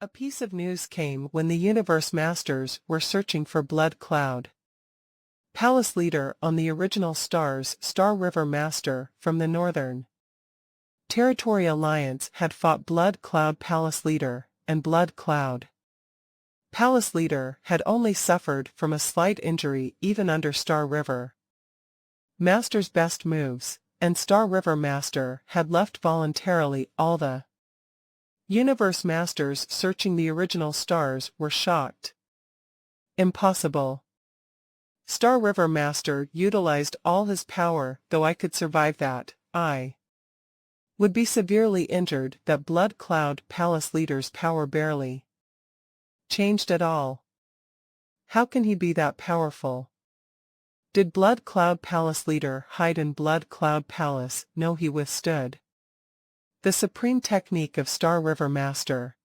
A piece of news came when the Universe Masters were searching for Blood Cloud. Palace leader on the original stars, Star River Master from the Northern Territory Alliance had fought Blood Cloud Palace leader, and Blood Cloud Palace leader had only suffered from a slight injury even under Star River Master's best moves, and Star River Master had left voluntarily. All the Universe Masters searching the original stars were shocked. Impossible. Star River Master utilized all his power. Though I could survive that, I would be severely injured. That Blood Cloud Palace leader's power barely changed at all. How can he be that powerful? Did Blood Cloud Palace leader hide in Blood Cloud Palace? No, he withstood the supreme technique of Star River Master.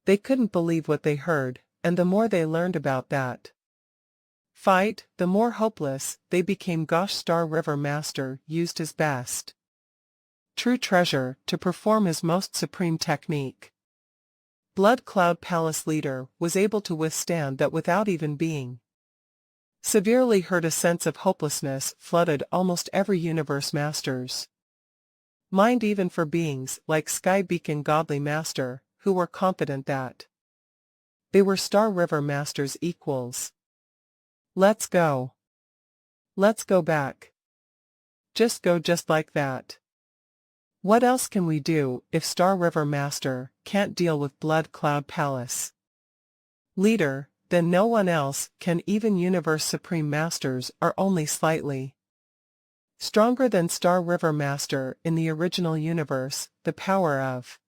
They couldn't believe what they heard, and the more they learned about that fight, the more hopeless they became. Gosh, Star River Master used his best true treasure to perform his most supreme technique. Blood Cloud Palace leader was able to withstand that without even being severely hurt. A sense of hopelessness flooded almost every Universe Master's mind, even for beings like Sky Beacon Godly Master, who were confident that they were Star River Master's equals. Let's go. Let's go back. Just go just like that. What else can we do if Star River Master can't deal with Blood Cloud Palace leader? Then no one else can. Even Universe Supreme Masters are only slightly stronger than Star River Master in the original universe. The power of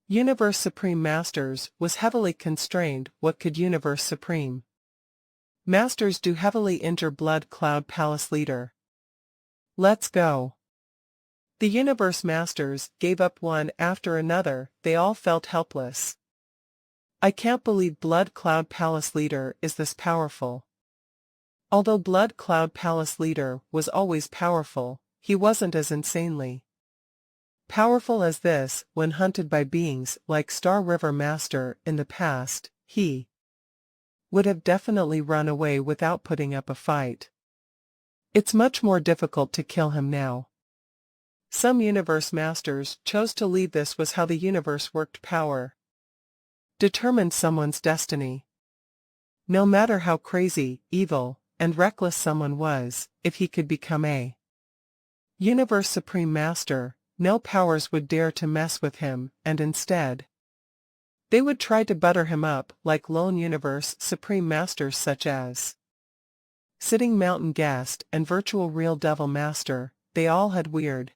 Universe Supreme Masters was heavily constrained. What could Universe Supreme Masters do? Heavily injure Blood Cloud Palace leader. Let's go. The Universe Masters gave up one after another. They all felt helpless. I can't believe Blood Cloud Palace leader is this powerful. Although Blood Cloud Palace leader was always powerful, he wasn't as insanely powerful as this. When hunted by beings like Star River Master in the past, he would have definitely run away without putting up a fight. It's much more difficult to kill him now. Some Universe Masters chose to leave. This was how the universe worked. Power determined someone's destiny. No matter how crazy, evil, and reckless someone was, if he could become a Universe Supreme Master, no powers would dare to mess with him, and instead they would try to butter him up like lone Universe Supreme Masters such as Sitting Mountain Guest and Virtual Real Devil Master. They all had weird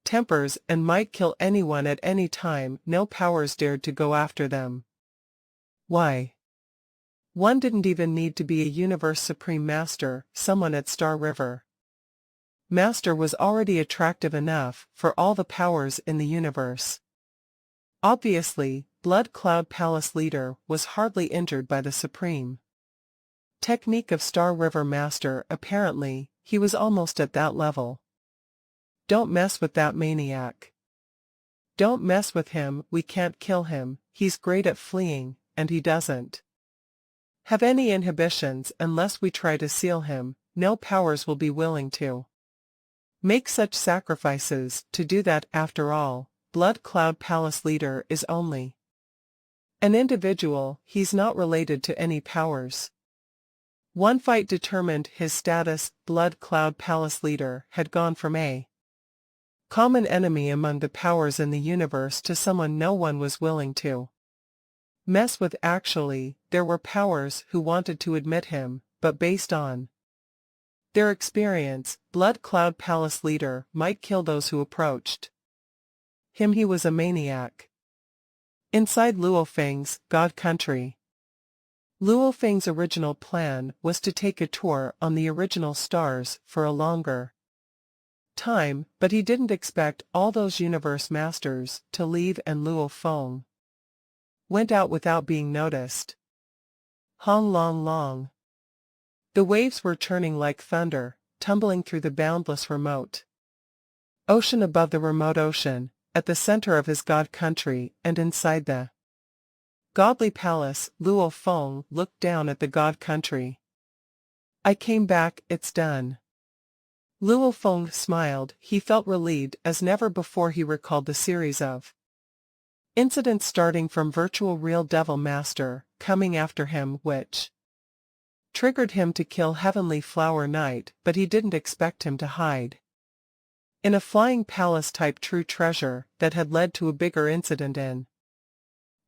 tempers and might kill anyone at any time. No powers dared to go after them. Why? One didn't even need to be a Universe Supreme Master. Someone at Star River Master was already attractive enough for all the powers in the universe. Obviously, Blood Cloud Palace leader was hardly injured by the supreme technique of Star River Master. Apparently, he was almost at that level. Don't mess with that maniac. Don't mess with him. We can't kill him. He's great at fleeing, and he doesn't have any inhibitions. Unless we try to seal him, no powers will be willing to make such sacrifices to do that. After all, Blood Cloud Palace leader is only an individual. He's not related to any powers. One fight determined his status. Blood Cloud Palace leader had gone from a common enemy among the powers in the universe to someone no one was willing to mess with. Actually, there were powers who wanted to admit him, but based on their experience, Blood Cloud Palace leader might kill those who approached him. He was a maniac. Inside Luo Feng's God Country. Luo Feng's original plan was to take a tour on the original stars for a longer time, but he didn't expect all those Universe Masters to leave, and Luo Feng went out without being noticed. Hong Long Long. The waves were churning like thunder, tumbling through the boundless remote ocean above the remote ocean, at the center of his God Country, and inside the Godly Palace. Luo Feng looked down at the god country. I came back, it's done. Luo Feng smiled. He felt relieved as never before. He recalled the series of incidents starting from virtual real Devil Master coming after him, which triggered him to kill Heavenly Flower Knight, but he didn't expect him to hide in a flying palace type true treasure that had led to a bigger incident in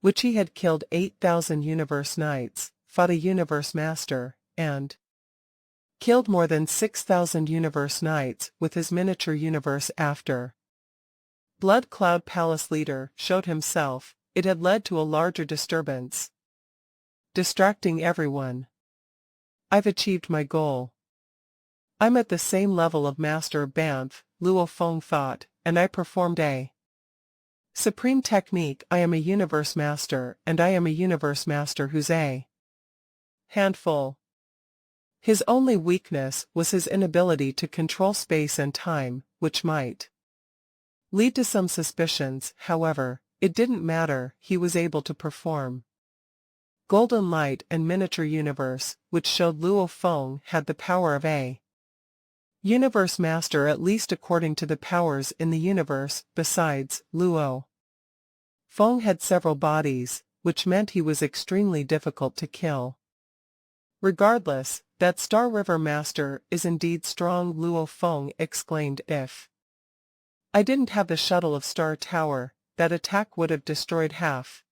which he had killed 8,000 Universe Knights, fought a Universe Master, and killed more than 6,000 Universe Knights with his miniature universe after Blood Cloud Palace leader showed himself. It had led to a larger disturbance, distracting everyone. I've achieved my goal. I'm at the same level of Master Banff, Luo Feng thought, and I performed a supreme technique. I am a Universe Master, and I am a Universe Master who's a handful. His only weakness was his inability to control space and time, which might lead to some suspicions. However, it didn't matter. He was able to perform Golden Light and Miniature Universe, which showed Luo Feng had the power of a Universe Master, at least according to the powers in the universe. Besides, Luo Feng had several bodies, which meant he was extremely difficult to kill. Regardless, that Star River Master is indeed strong, Luo Feng exclaimed. If I didn't have the shuttle of Star Tower, that attack would have destroyed half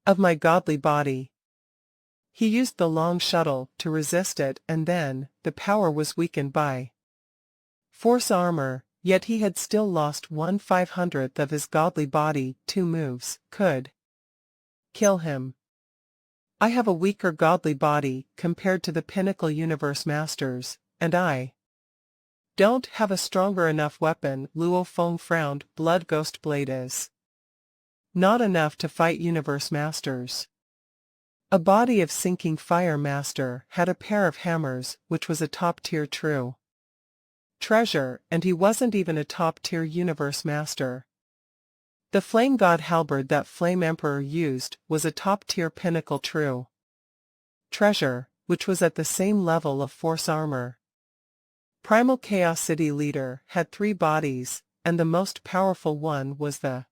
of my godly body. He used the long shuttle to resist it, and then, the power was weakened by Force armor, yet he had still lost 1/500th of his godly body. 2 moves could kill him. I have a weaker godly body compared to the Pinnacle Universe Masters, and I don't have a stronger enough weapon. Luo Feng frowned. Blood Ghost Blade is not enough to fight Universe Masters. A body of Sinking Fire Master had a pair of hammers, which was a top-tier true treasure, and he wasn't even a top-tier Universe Master. The Flame God Halberd that Flame Emperor used was a top-tier Pinnacle true treasure, which was at the same level of Force armor. Primal Chaos City Leader had 3 bodies, and the most powerful one was the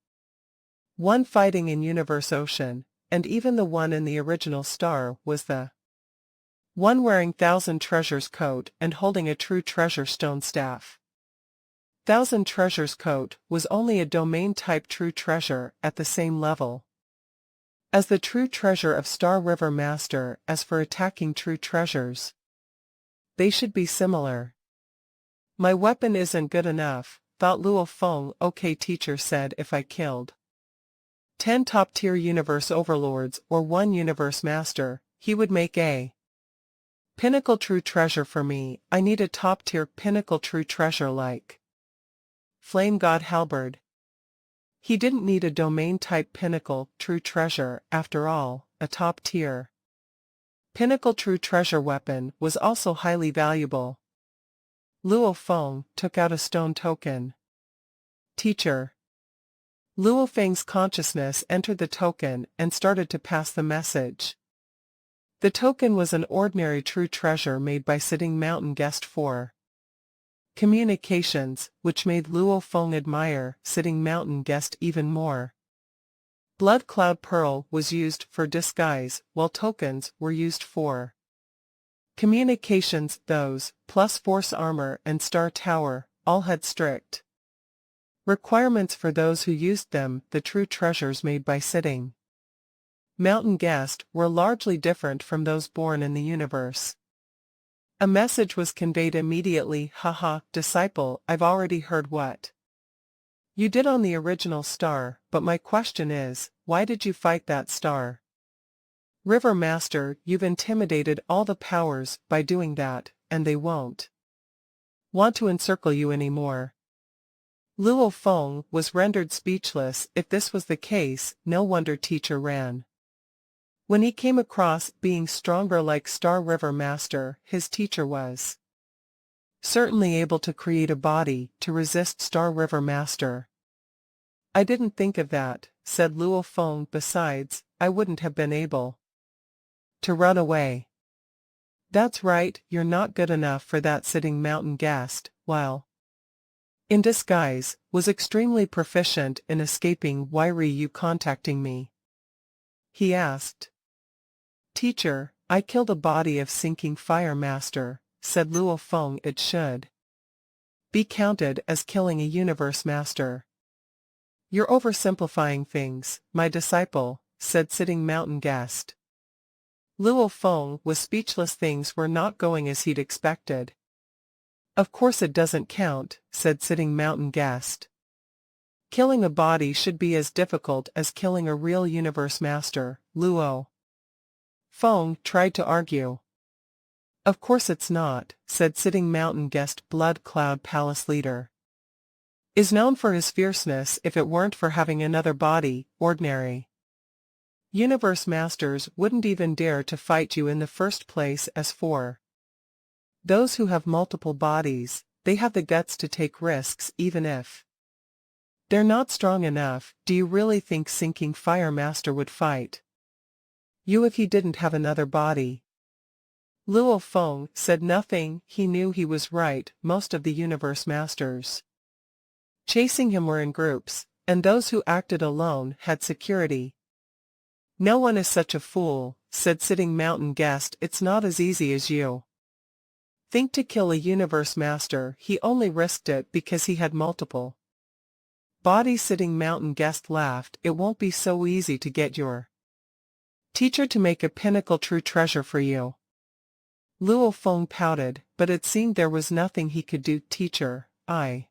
one fighting in Universe Ocean, and even the one in the original star was the one wearing Thousand Treasures coat and holding a true treasure stone staff. Thousand Treasures coat was only a domain-type true treasure at the same level as the true treasure of Star River Master. As for attacking true treasures, they should be similar. My weapon isn't good enough, thought Luo Feng. Okay, teacher said if I killed 10 top-tier Universe Overlords or 1 Universe Master, he would make a Pinnacle true treasure for me. I need a top-tier Pinnacle true treasure like Flame God Halberd. He didn't need a domain-type Pinnacle true treasure. After all, a top-tier Pinnacle true treasure weapon was also highly valuable. Luo Feng took out a stone token. Teacher. Luo Feng's consciousness entered the token and started to pass the message. The token was an ordinary true treasure made by Sitting Mountain Guest 4 Communications, which made Luo Feng admire Sitting Mountain Guest even more. Blood Cloud Pearl was used for disguise, while tokens were used for communications. Those, plus Force Armor and Star Tower, all had strict requirements for those who used them. The true treasures made by Sitting Mountain Guest were largely different from those born in the universe. A message was conveyed immediately. Haha, disciple, I've already heard what you did on the original star, but my question is, why did you fight that star? River Master, you've intimidated all the powers by doing that, and they won't want to encircle you anymore. Luo Feng was rendered speechless. If this was the case, no wonder teacher ran. When he came across being stronger like Star River Master, his teacher was certainly able to create a body to resist Star River Master. I didn't think of that, said Luo Feng. Besides, I wouldn't have been able to run away. That's right, you're not good enough for that, Sitting Mountain gasped, while in disguise, was extremely proficient in escaping. Why were you contacting me? He asked. Teacher, I killed a body of sinking fire master, said Luo Feng. It should be counted as killing a universe master. You're oversimplifying things, my disciple, said Sitting Mountain gasped. Luo Feng was speechless. Things were not going as he'd expected. Of course it doesn't count, said Sitting Mountain gasped. Killing a body should be as difficult as killing a real universe master, Luo Feng tried to argue. Of course it's not, said Sitting Mountain guest. Blood Cloud Palace leader is known for his fierceness. If it weren't for having another body, ordinary universe masters wouldn't even dare to fight you in the first place. As for those who have multiple bodies, they have the guts to take risks even if they're not strong enough. Do you really think Sinking Fire Master would fight you if he didn't have another body? Luo Feng said nothing. He knew he was right. Most of the universe masters chasing him were in groups, and those who acted alone had security. No one is such a fool, said Sitting Mountain guest. It's not as easy as you think to kill a universe master. He only risked it because he had multiple bodies. Sitting Mountain guest laughed. It won't be so easy to get your teacher to make a pinnacle true treasure for you. Luo Feng pouted, but it seemed there was nothing he could do. Teacher, I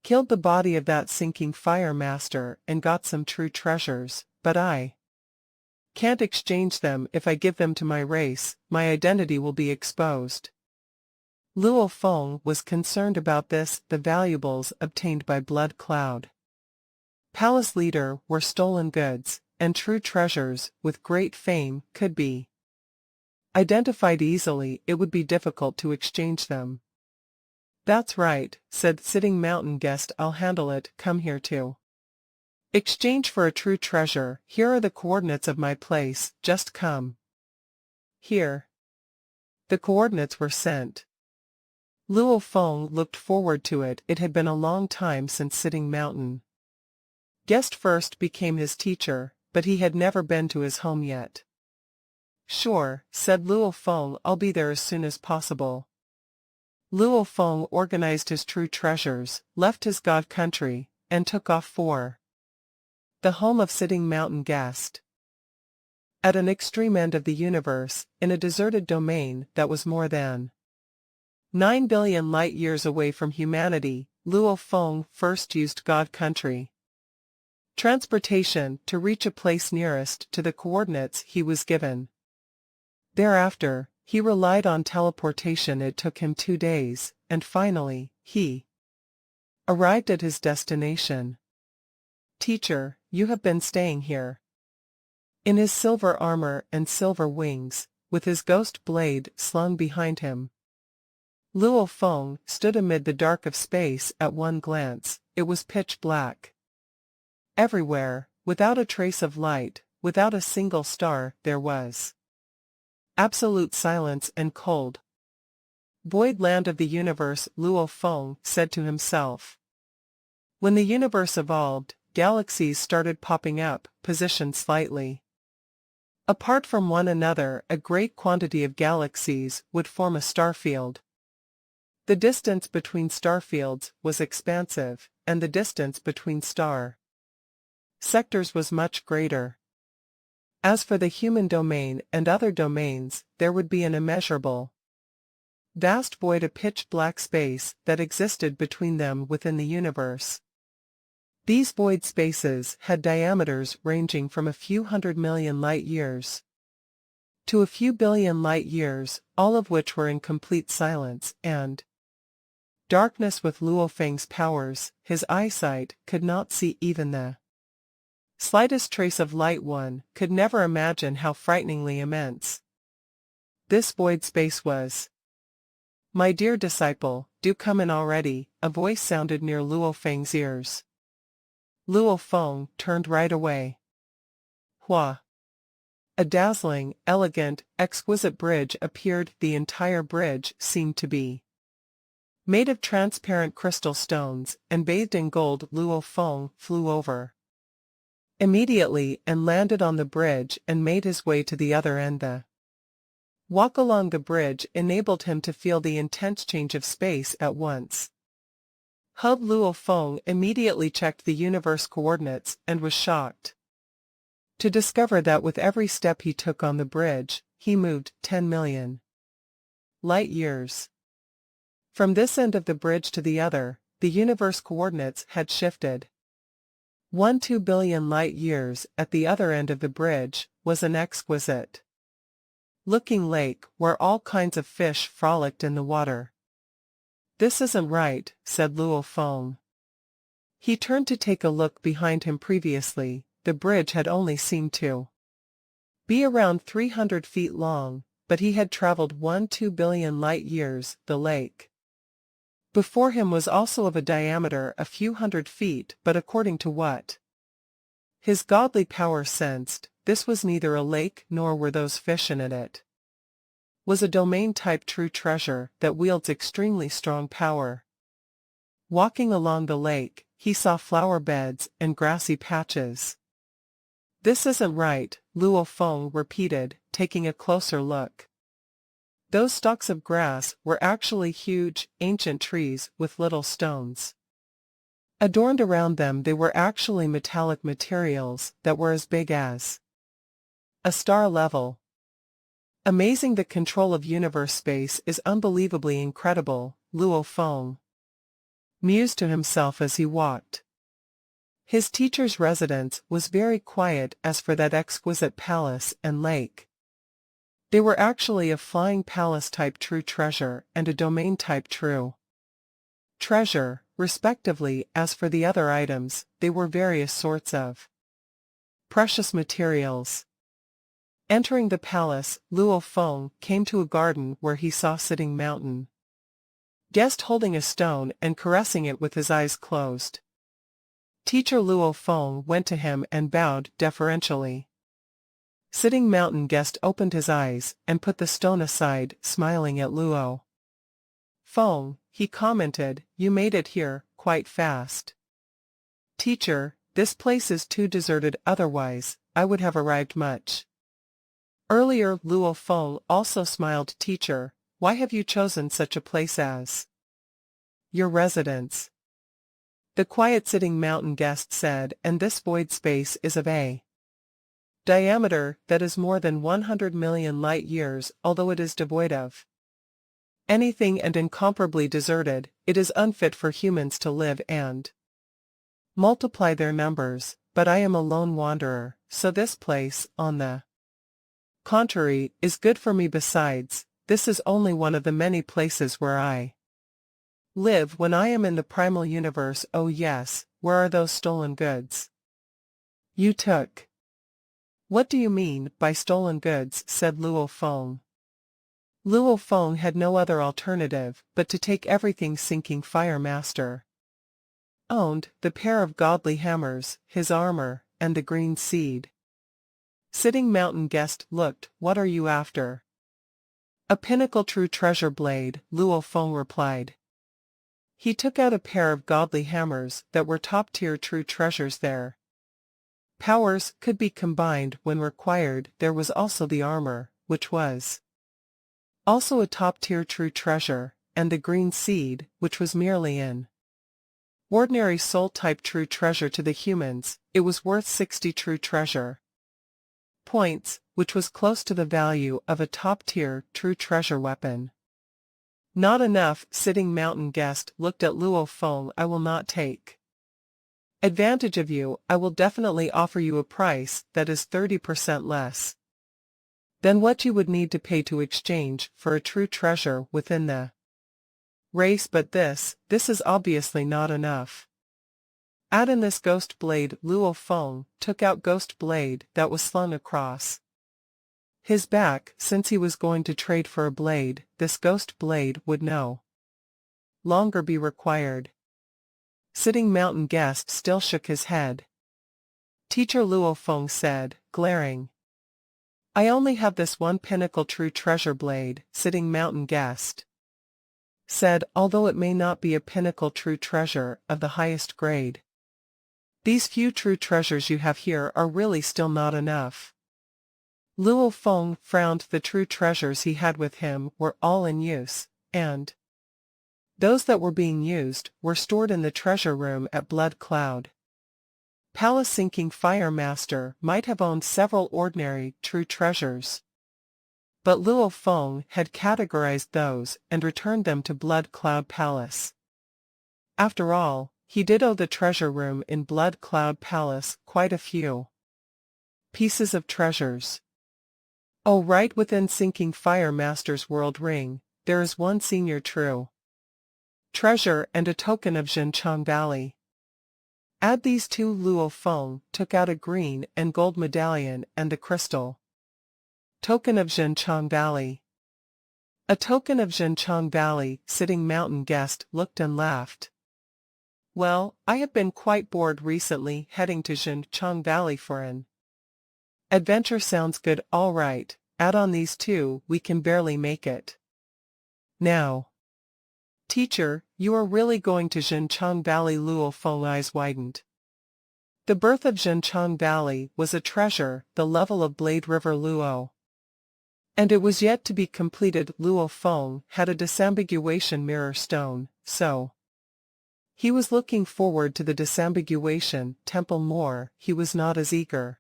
killed the body of that sinking fire master and got some true treasures, but I can't exchange them. If I give them to my race, my identity will be exposed. Luo Feng was concerned about this. The valuables obtained by Blood Cloud Palace leader were stolen goods, and true treasures with great fame could be identified easily. It would be difficult to exchange them. That's right, said Sitting Mountain guest. I'll handle it. Come here to exchange for a true treasure. Here are the coordinates of my place. Just come here. The coordinates were sent. Luo Feng looked forward to it. It had been a long time since Sitting Mountain guest first became his teacher, but he had never been to his home yet. Sure, said Luo Feng. I'll be there as soon as possible. Luo Feng organized his true treasures, left his god country, and took off for the home of Sitting Mountain guest. At an extreme end of the universe, in a deserted domain that was more than 9 billion light-years away from humanity, Luo Feng first used god country transportation to reach a place nearest to the coordinates he was given. Thereafter, he relied on teleportation. It took him 2 days, and finally, he arrived at his destination. Teacher, you have been staying here. In his silver armor and silver wings, with his ghost blade slung behind him, Luo Feng stood amid the dark of space. At one glance, it was pitch black everywhere, without a trace of light, without a single star. There was absolute silence and cold. Void land of the universe, Luo Feng said to himself. When the universe evolved, galaxies started popping up, positioned slightly apart from one another. A great quantity of galaxies would form a star field. The distance between star fields was expansive, and the distance between star sectors was much greater. As for the human domain and other domains, there would be an immeasurable, vast void, a pitch-black space that existed between them within the universe. These void spaces had diameters ranging from a few 100 million light-years to a few billion light-years, all of which were in complete silence and darkness. With Luo Feng's powers, his eyesight could not see even the slightest trace of light. One could never imagine how frighteningly immense this void space was. My dear disciple, do come in already, a voice sounded near Luo Feng's ears. Luo Feng turned right away. Hua! A dazzling, elegant, exquisite bridge appeared. The entire bridge seemed to be made of transparent crystal stones, and bathed in gold. Luo Feng flew over immediately and landed on the bridge and made his way to the other end. The walk along the bridge enabled him to feel the intense change of space at once. Luo Feng immediately checked the universe coordinates and was shocked to discover that with every step he took on the bridge, he moved 10 million light years. From this end of the bridge to the other, the universe coordinates had shifted. 2 billion light years. At the other end of the bridge was an exquisite looking lake where all kinds of fish frolicked in the water. "This isn't right," said Luo Feng. He turned to take a look behind him. Previously, the bridge had only seemed to be around 300 feet long, but he had traveled 2 billion light years. The lake before him was also of a diameter a few hundred feet, but according to what his godly power sensed, this was neither a lake nor were those fish in it. It was a domain-type true treasure that wields extremely strong power. Walking along the lake, he saw flower beds and grassy patches. "This isn't right," Luo Feng repeated, taking a closer look. Those stalks of grass were actually huge, ancient trees with little stones adorned around them. They were actually metallic materials that were as big as a star level. "Amazing. The control of universe space is unbelievably incredible," Luo Feng mused to himself as he walked. His teacher's residence was very quiet. As for that exquisite palace and lake, they were actually a flying palace-type true treasure and a domain-type true treasure, respectively. As for the other items, they were various sorts of precious materials. Entering the palace, Luo Feng came to a garden where he saw sitting mountain guest holding a stone and caressing it with his eyes closed. Teacher Luo Feng went to him and bowed deferentially. Sitting mountain guest opened his eyes and put the stone aside, smiling at Luo Feng. He commented, "You made it here quite fast." "Teacher, this place is too deserted, otherwise I would have arrived much earlier." Luo Feng also smiled. "Teacher, why have you chosen such a place as your residence?" The quiet sitting mountain guest said, "And this void space is of a diameter that is more than 100 million light years. Although it is devoid of anything and incomparably deserted, it is unfit for humans to live and multiply their numbers. But I am a lone wanderer, so this place, on the contrary, is good for me. Besides, this is only one of the many places where I live when I am in the primal universe." "Oh yes, where are those stolen goods you took?" "What do you mean by stolen goods?" said Luo Feng. Luo Feng had no other alternative but to take everything Sinking Fire Master owned, the pair of godly hammers, his armor, and the green seed. Sitting mountain guest looked. "What are you after?" "A pinnacle true treasure blade," Luo Feng replied. He took out a pair of godly hammers that were top-tier true treasures. Their powers could be combined when required. There was also the armor, which was also a top-tier true treasure, and the green seed, which was merely an ordinary soul-type true treasure. To the humans, it was worth 60 true treasure points, which was close to the value of a top-tier true treasure weapon. "Not enough." Sitting mountain guest looked at Luo Feng. "I will not take advantage of you. I will definitely offer you a price that is 30% less than what you would need to pay to exchange for a true treasure within the race. But this is obviously not enough. Add in this ghost blade." Luo Feng took out ghost blade that was slung across his back. Since he was going to trade for a blade, this ghost blade would no longer be required. Sitting mountain guest still shook his head. Teacher Luo Feng said, glaring. I only have this one pinnacle true treasure blade, sitting mountain guest said, although it may not be a pinnacle true treasure of the highest grade. These few true treasures you have here are really still not enough. Luo Feng frowned. The true treasures he had with him were all in use, and those that were being used were stored in the treasure room at Blood Cloud. Palace Sinking Fire Master might have owned several ordinary true treasures, but Luo Feng had categorized those and returned them to Blood Cloud Palace. After all, he did owe the treasure room in Blood Cloud Palace quite a few pieces of treasures. Oh, right within Sinking Fire Master's world ring, there is one senior true treasure and a token of Zhenchang Valley. Add these two. Luo Feng took out a green and gold medallion and the crystal token of Zhenchang Valley. A token of Zhenchang Valley. Sitting mountain guest looked and laughed. Well, I have been quite bored recently. Heading to Zhenchang Valley for an adventure sounds good. All right, add on these two. We can barely make it now. Teacher, you are really going to Zhenchang Valley? Luo Feng's eyes widened. The birth of Zhenchang Valley was a treasure, the level of Blade River Luo, and it was yet to be completed. Luo Feng had a disambiguation mirror stone, so he was looking forward to the disambiguation temple more. He was not as eager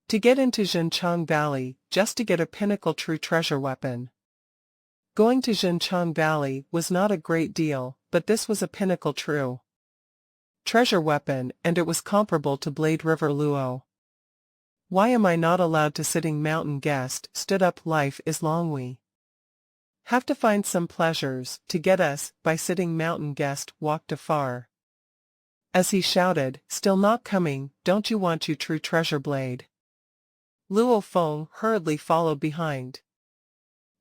to get into Zhenchang Valley just to get a pinnacle true treasure weapon. Going to Zhenchang Valley was not a great deal, but this was a pinnacle true treasure weapon, and it was comparable to Blade River Luo. Why am I not allowed to? Sitting mountain guest stood up. Life is long. We have to find some pleasures to get us by. Sitting mountain guest walked afar as he shouted, still not coming. Don't you want your true treasure blade? Luo Feng hurriedly followed behind.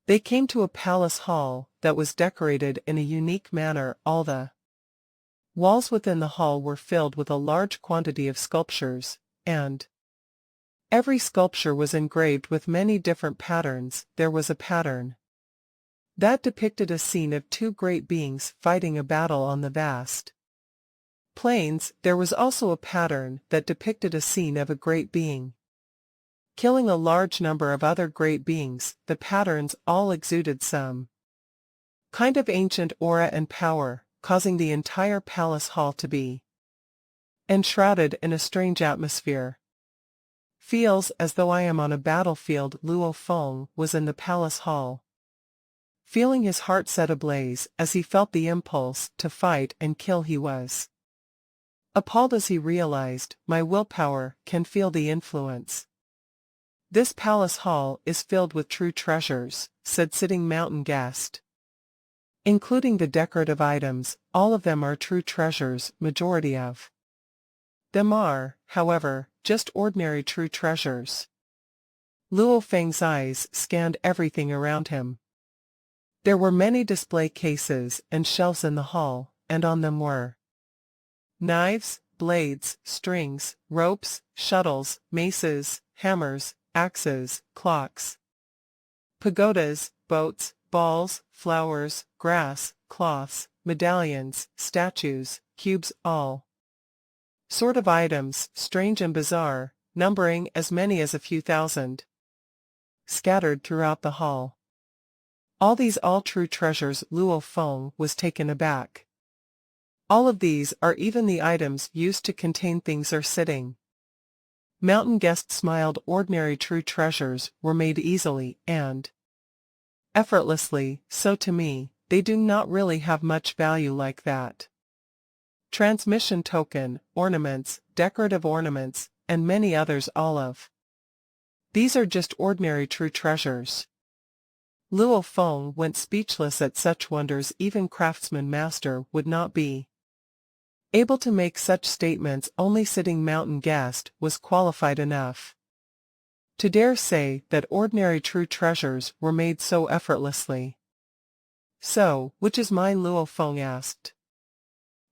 They came to a palace hall that was decorated in a unique manner. All the walls within the hall were filled with a large quantity of sculptures, and every sculpture was engraved with many different patterns. There was a pattern that depicted a scene of two great beings fighting a battle on the vast plains. There was also a pattern that depicted a scene of a great being killing a large number of other great beings. The patterns all exuded some kind of ancient aura and power, causing the entire palace hall to be enshrouded in a strange atmosphere. Feels as though I am on a battlefield. Luo Feng was in the palace hall, feeling his heart set ablaze as he felt the impulse to fight and kill. He was appalled as he realized, my willpower can feel the influence. This palace hall is filled with true treasures, said Sitting Mountain guest, including the decorative items. All of them are true treasures. Majority of them are, however, just ordinary true treasures. Luo Feng's eyes scanned everything around him. There were many display cases and shelves in the hall, and on them were knives, blades, strings, ropes, shuttles, maces, hammers, axes, clocks, pagodas, boats, balls, flowers, grass, cloths, medallions, statues, cubes, all sort of items, strange and bizarre, numbering as many as a few thousand, scattered throughout the hall. All these all true treasures. Luo Feng was taken aback. All of these are even the items used to contain things are sitting. Mountain guest smiled. Ordinary true treasures were made easily and effortlessly, so to me, they do not really have much value like that. Transmission token, ornaments, decorative ornaments, and many others. All of these are just ordinary true treasures. Luo Feng went speechless at such wonders. Even craftsman master would not be able to make such statements. Only Sitting Mountain guest was qualified enough to dare say that ordinary true treasures were made so effortlessly. So, which is mine? Luo Feng asked.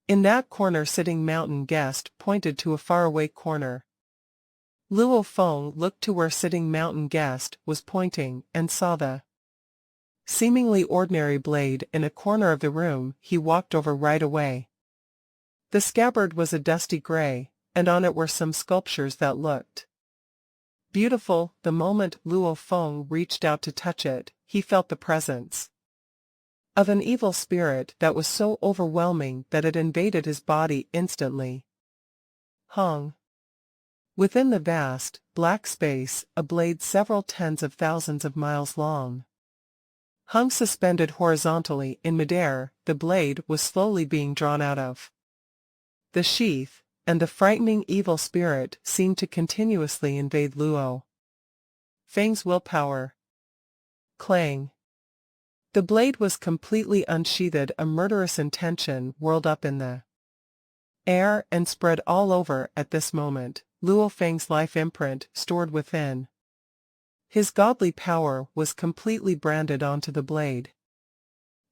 In that corner. Sitting Mountain guest pointed to a faraway corner. Luo Feng looked to where sitting mountain guest was pointing and saw the seemingly ordinary blade in a corner of the room. He walked over right away. The scabbard was a dusty gray, and on it were some sculptures that looked beautiful. The moment Luo Feng reached out to touch it, he felt the presence of an evil spirit that was so overwhelming that it invaded his body instantly. Hung within the vast, black space, a blade several tens of thousands of miles long hung suspended horizontally in midair. The blade was slowly being drawn out of the sheath, and the frightening evil spirit seemed to continuously invade Luo Feng's willpower. Clang. The blade was completely unsheathed. A murderous intention whirled up in the air and spread all over. At this moment, Luo Feng's life imprint stored within his godly power was completely branded onto the blade.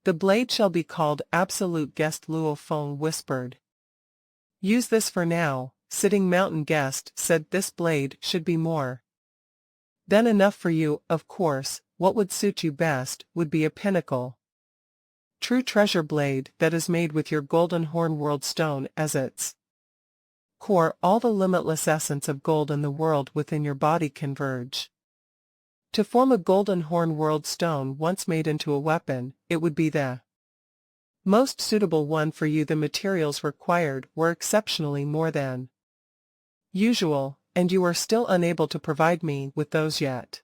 The blade shall be called Absolute Guest, Luo Feng whispered. Use this for now, sitting mountain guest said. This blade should be more than enough for you. Of course, what would suit you best would be a pinnacle true treasure blade that is made with your golden horn world stone as its core. All the limitless essence of gold in the world within your body converge to form a golden horn world stone. Once made into a weapon, it would be the most suitable one for you. The materials required were exceptionally more than usual, and you are still unable to provide me with those yet.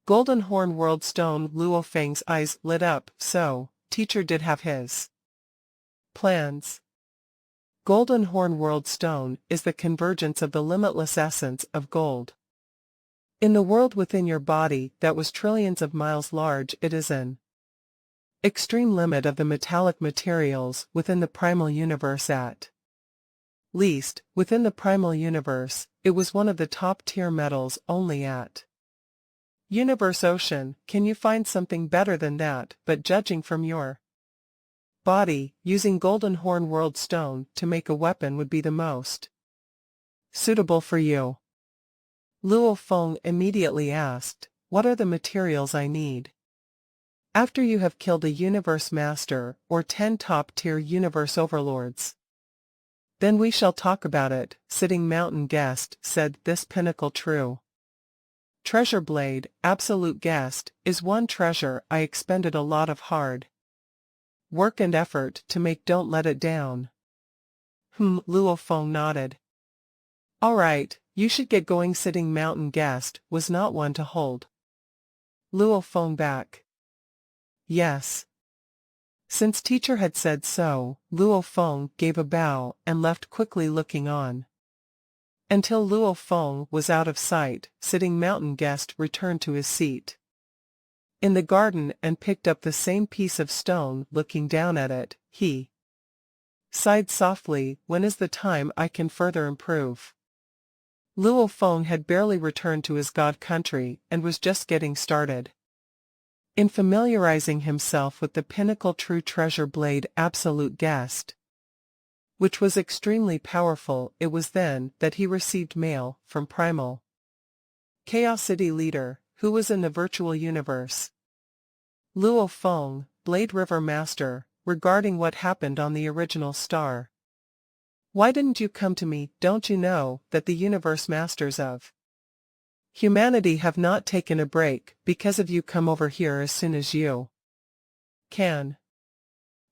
Golden horn world stone. Luo Feng's eyes lit up. So, teacher did have his plans. Golden horn world stone is the convergence of the limitless essence of gold in the world within your body that was trillions of miles large. It is an extreme limit of the metallic materials within the primal universe. At least, within the primal universe, it was one of the top-tier metals. Only at Universe Ocean can you find something better than that. But judging from your body, using golden horn world stone to make a weapon would be the most suitable for you. Luo Feng immediately asked, what are the materials I need? After you have killed a universe master or 10 top-tier universe overlords, then we shall talk about it, sitting mountain guest said. This pinnacle true treasure blade, absolute guest, is one treasure I expended a lot of hard work and effort to make. Don't let it down. Luo Feng nodded. All right, you should get going. Sitting mountain guest was not one to hold Luo Feng back. Yes. Since teacher had said so, Luo Feng gave a bow and left quickly, looking on until Luo Feng was out of sight. Sitting mountain guest returned to his seat in the garden and picked up the same piece of stone. Looking down at it, he sighed softly. When is the time I can further improve? Luo Feng had barely returned to his god country and was just getting started in familiarizing himself with the pinnacle true treasure blade Absolute Guest, which was extremely powerful. It was then that he received mail from Primal Chaos City leader, who was in the virtual universe. Luo Feng, Blade River Master, regarding what happened on the original star. Why didn't you come to me? Don't you know that the universe masters of humanity have not taken a break because of you? Come over here as soon as you can.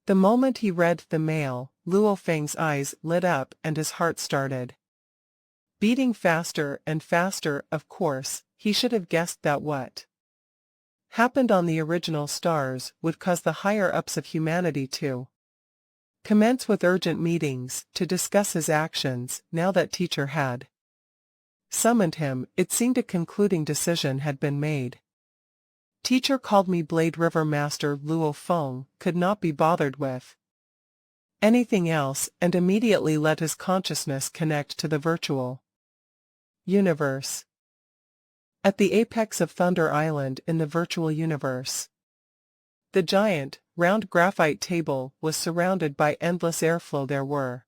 The moment he read the mail, Luo Feng's eyes lit up and his heart started beating faster and faster. Of course, he should have guessed that what happened on the original stars would cause the higher-ups of humanity to commence with urgent meetings to discuss his actions. Now that teacher had summoned him, it seemed a concluding decision had been made. Teacher called me Blade River Master. Luo Feng could not be bothered with anything else and immediately let his consciousness connect to the virtual universe. At the apex of Thunder Island in the virtual universe, the giant, round graphite table was surrounded by endless airflow. There were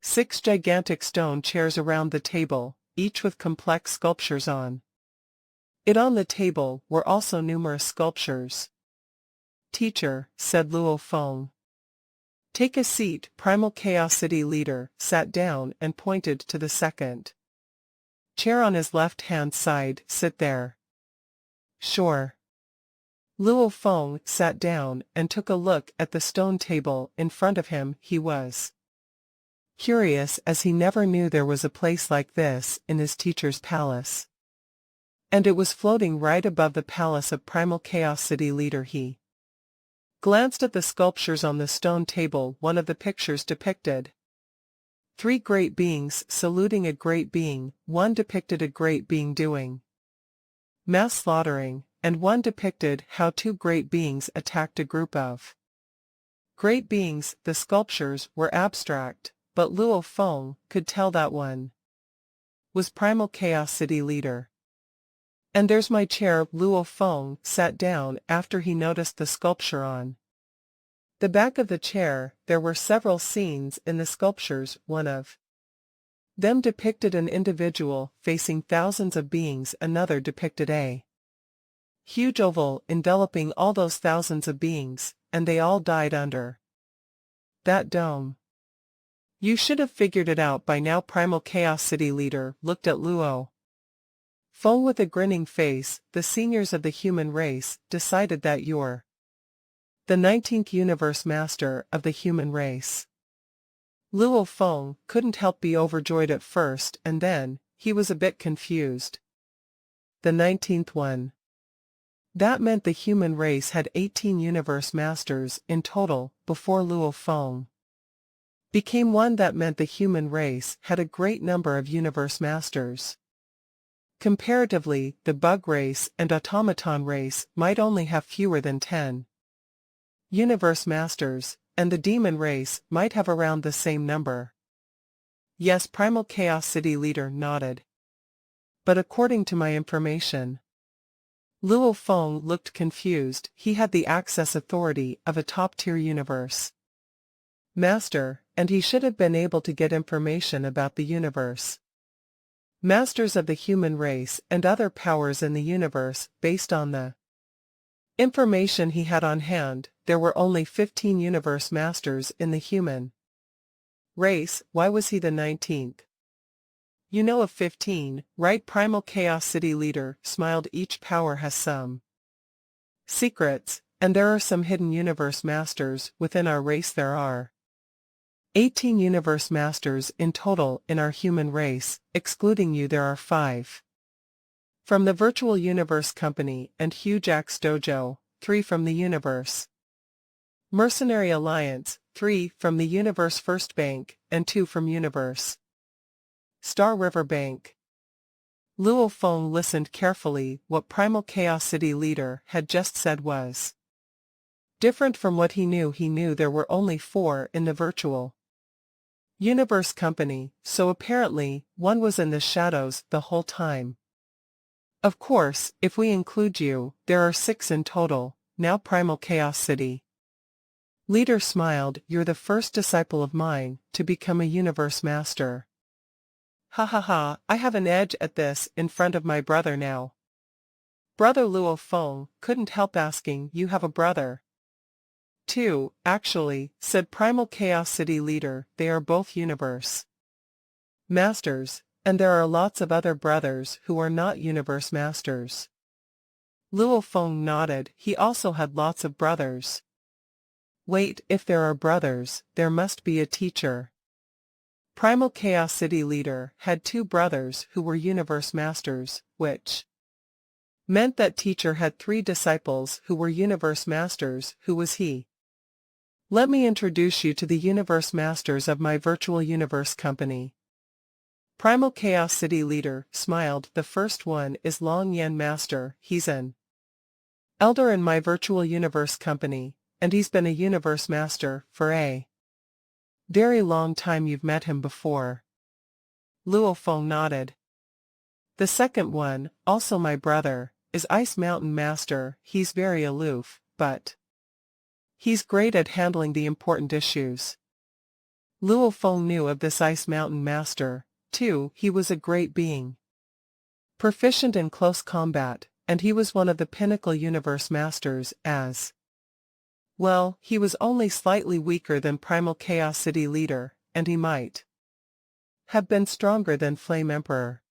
6 gigantic stone chairs around the table, each with complex sculptures on it. On the table were also numerous sculptures. "Teacher," said Luo Feng. "Take a seat." Primal Chaos City leader sat down and pointed to the second chair on his left-hand side. "Sit there." "Sure." Luo Feng sat down and took a look at the stone table in front of him. He was curious, as he never knew there was a place like this in his teacher's palace. And it was floating right above the palace of Primal Chaos City leader. He glanced at the sculptures on the stone table. One of the pictures depicted 3 great beings saluting a great being, one depicted a great being doing mass slaughtering, and one depicted how 2 great beings attacked a group of great beings. The sculptures were abstract, but Luo Feng could tell that one was Primal Chaos City leader. "And there's my chair." Luo Feng sat down after he noticed the sculpture on the back of the chair. There were several scenes in the sculptures. One of them depicted an individual facing thousands of beings. Another depicted a huge oval enveloping all those thousands of beings, and they all died under that dome. "You should have figured it out by now." Primal Chaos City leader looked at Luo Feng with a grinning face. "The seniors of the human race decided that you're the 19th universe master of the human race." Luo Feng couldn't help be overjoyed at first, and then he was a bit confused. The 19th one. That meant the human race had 18 universe masters in total before Luo Feng became one. That meant the human race had a great number of universe masters. Comparatively, the bug race and automaton race might only have fewer than 10 universe masters, and the demon race might have around the same number. "Yes," Primal Chaos City leader nodded. "But according to my information..." Luo Feng looked confused. He had the access authority of a top-tier universe master, and he should have been able to get information about the universe masters of the human race and other powers in the universe based on the information he had on hand. There were only 15 universe masters in the human race. Why was he the 19th? "You know of 15, right?" Primal Chaos City leader smiled. "Each power has some secrets, and there are some hidden universe masters within our race. There are 18 universe masters in total in our human race. Excluding you, there are 5 from the Virtual Universe Company and Huge Axe Dojo, 3 from the Universe Mercenary Alliance, 3 from the Universe First Bank, and 2 from Universe Star River Bank." Luo Feng listened carefully. What Primal Chaos City leader had just said was different from what he knew. He knew there were only 4 in the Virtual Universe Company, so apparently one was in the shadows the whole time. "Of course, if we include you, there are 6 in total." Now Primal Chaos City leader smiled. "You're the first disciple of mine to become a universe master. Ha ha ha, I have an edge at this in front of my brother now." Brother Luo Feng couldn't help asking. "You have a brother?" "2, actually," said Primal Chaos City leader. "They are both universe masters, and there are lots of other brothers who are not universe masters." Luo Feng nodded. He also had lots of brothers. "Wait, if there are brothers, there must be a teacher." Primal Chaos City leader had 2 brothers who were universe masters, which meant that teacher had 3 disciples who were universe masters. Who was he? "Let me introduce you to the universe masters of my Virtual Universe Company." Primal Chaos City leader smiled. "The first one is Long Yan Master. He's an elder in my Virtual Universe Company, and he's been a universe master for a very long time. You've met him before." Luo Feng nodded. "The second one, also my brother, is Ice Mountain Master. He's very aloof, but he's great at handling the important issues." Luo Feng knew of this Ice Mountain Master, 2. He was a great being. Proficient in close combat, and he was one of the pinnacle universe masters as well, he was only slightly weaker than Primal Chaos City Leader, and he might have been stronger than Flame Emperor.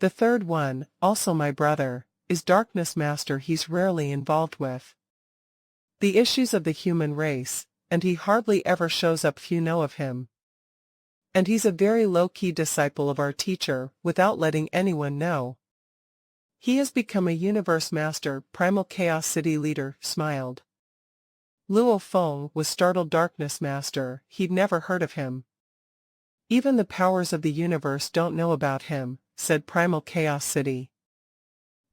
The third one, also my brother, is Darkness Master. He's rarely involved with the issues of the human race, and he hardly ever shows up. Few know of him. And he's a very low-key disciple of our teacher, without letting anyone know. He has become a universe master. Primal Chaos City Leader smiled. Luo Feng was startled. Darkness Master, he'd never heard of him. Even the powers of the universe don't know about him, said Primal Chaos City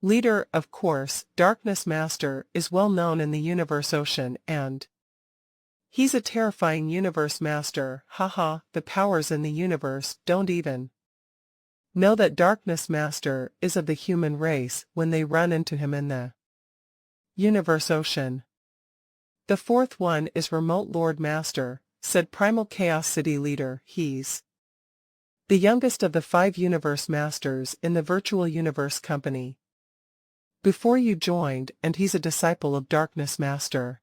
Leader. Of course, Darkness Master is well known in the universe ocean, and he's a terrifying universe master. Haha, the powers in the universe don't even know that Darkness Master is of the human race when they run into him in the universe ocean. The fourth one is Remote Lord Master, said Primal Chaos City Leader. He's the youngest of the 5 universe masters in the Virtual Universe Company before you joined, and he's a disciple of Darkness Master.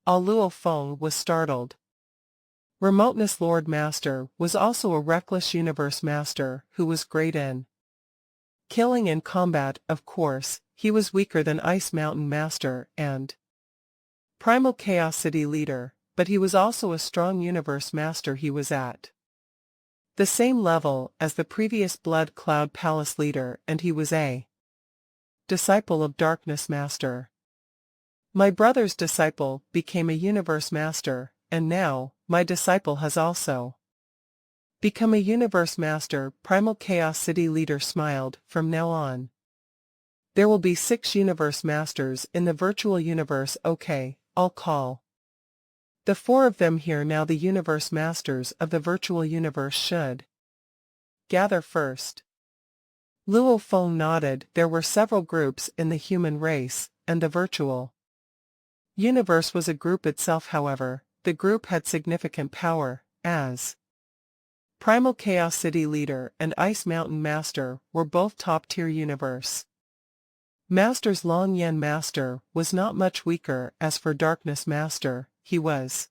Luo Feng was startled. Remoteness Lord Master was also a reckless universe master who was great in killing and combat. Of course, he was weaker than Ice Mountain Master and Primal Chaos City Leader, but he was also a strong universe master. He was at the same level as the previous Blood Cloud Palace Leader, and he was a disciple of Darkness Master. My brother's disciple became a universe master, and now, my disciple has also become a universe master. Primal Chaos City Leader smiled. From now on, there will be 6 universe masters in the virtual universe. Okay, I'll call the 4 of them here now. The universe masters of the virtual universe should gather first. Luo Feng nodded. There were several groups in the human race, and the virtual universe was a group itself. However, the group had significant power, as Primal Chaos City Leader and Ice Mountain Master were both top-tier universe masters. Long Yan Master was not much weaker. As for Darkness Master, he was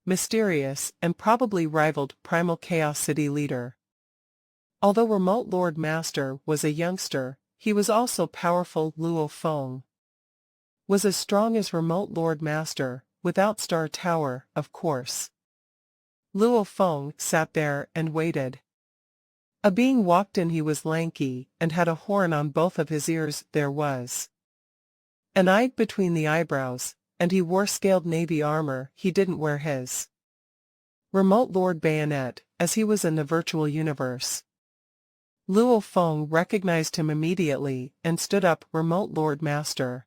mysterious and probably rivaled Primal Chaos City Leader. Although Remote Lord Master was a youngster, he was also powerful. Luo Feng was as strong as Remote Lord Master, without Star Tower, of course. Luo Feng sat there and waited. A being walked in. He was lanky, and had a horn on both of his ears. There was an eye between the eyebrows, and he wore scaled navy armor. He didn't wear his Remote Lord bayonet, as he was in the virtual universe. Luo Feng recognized him immediately, and stood up. Remote Lord Master.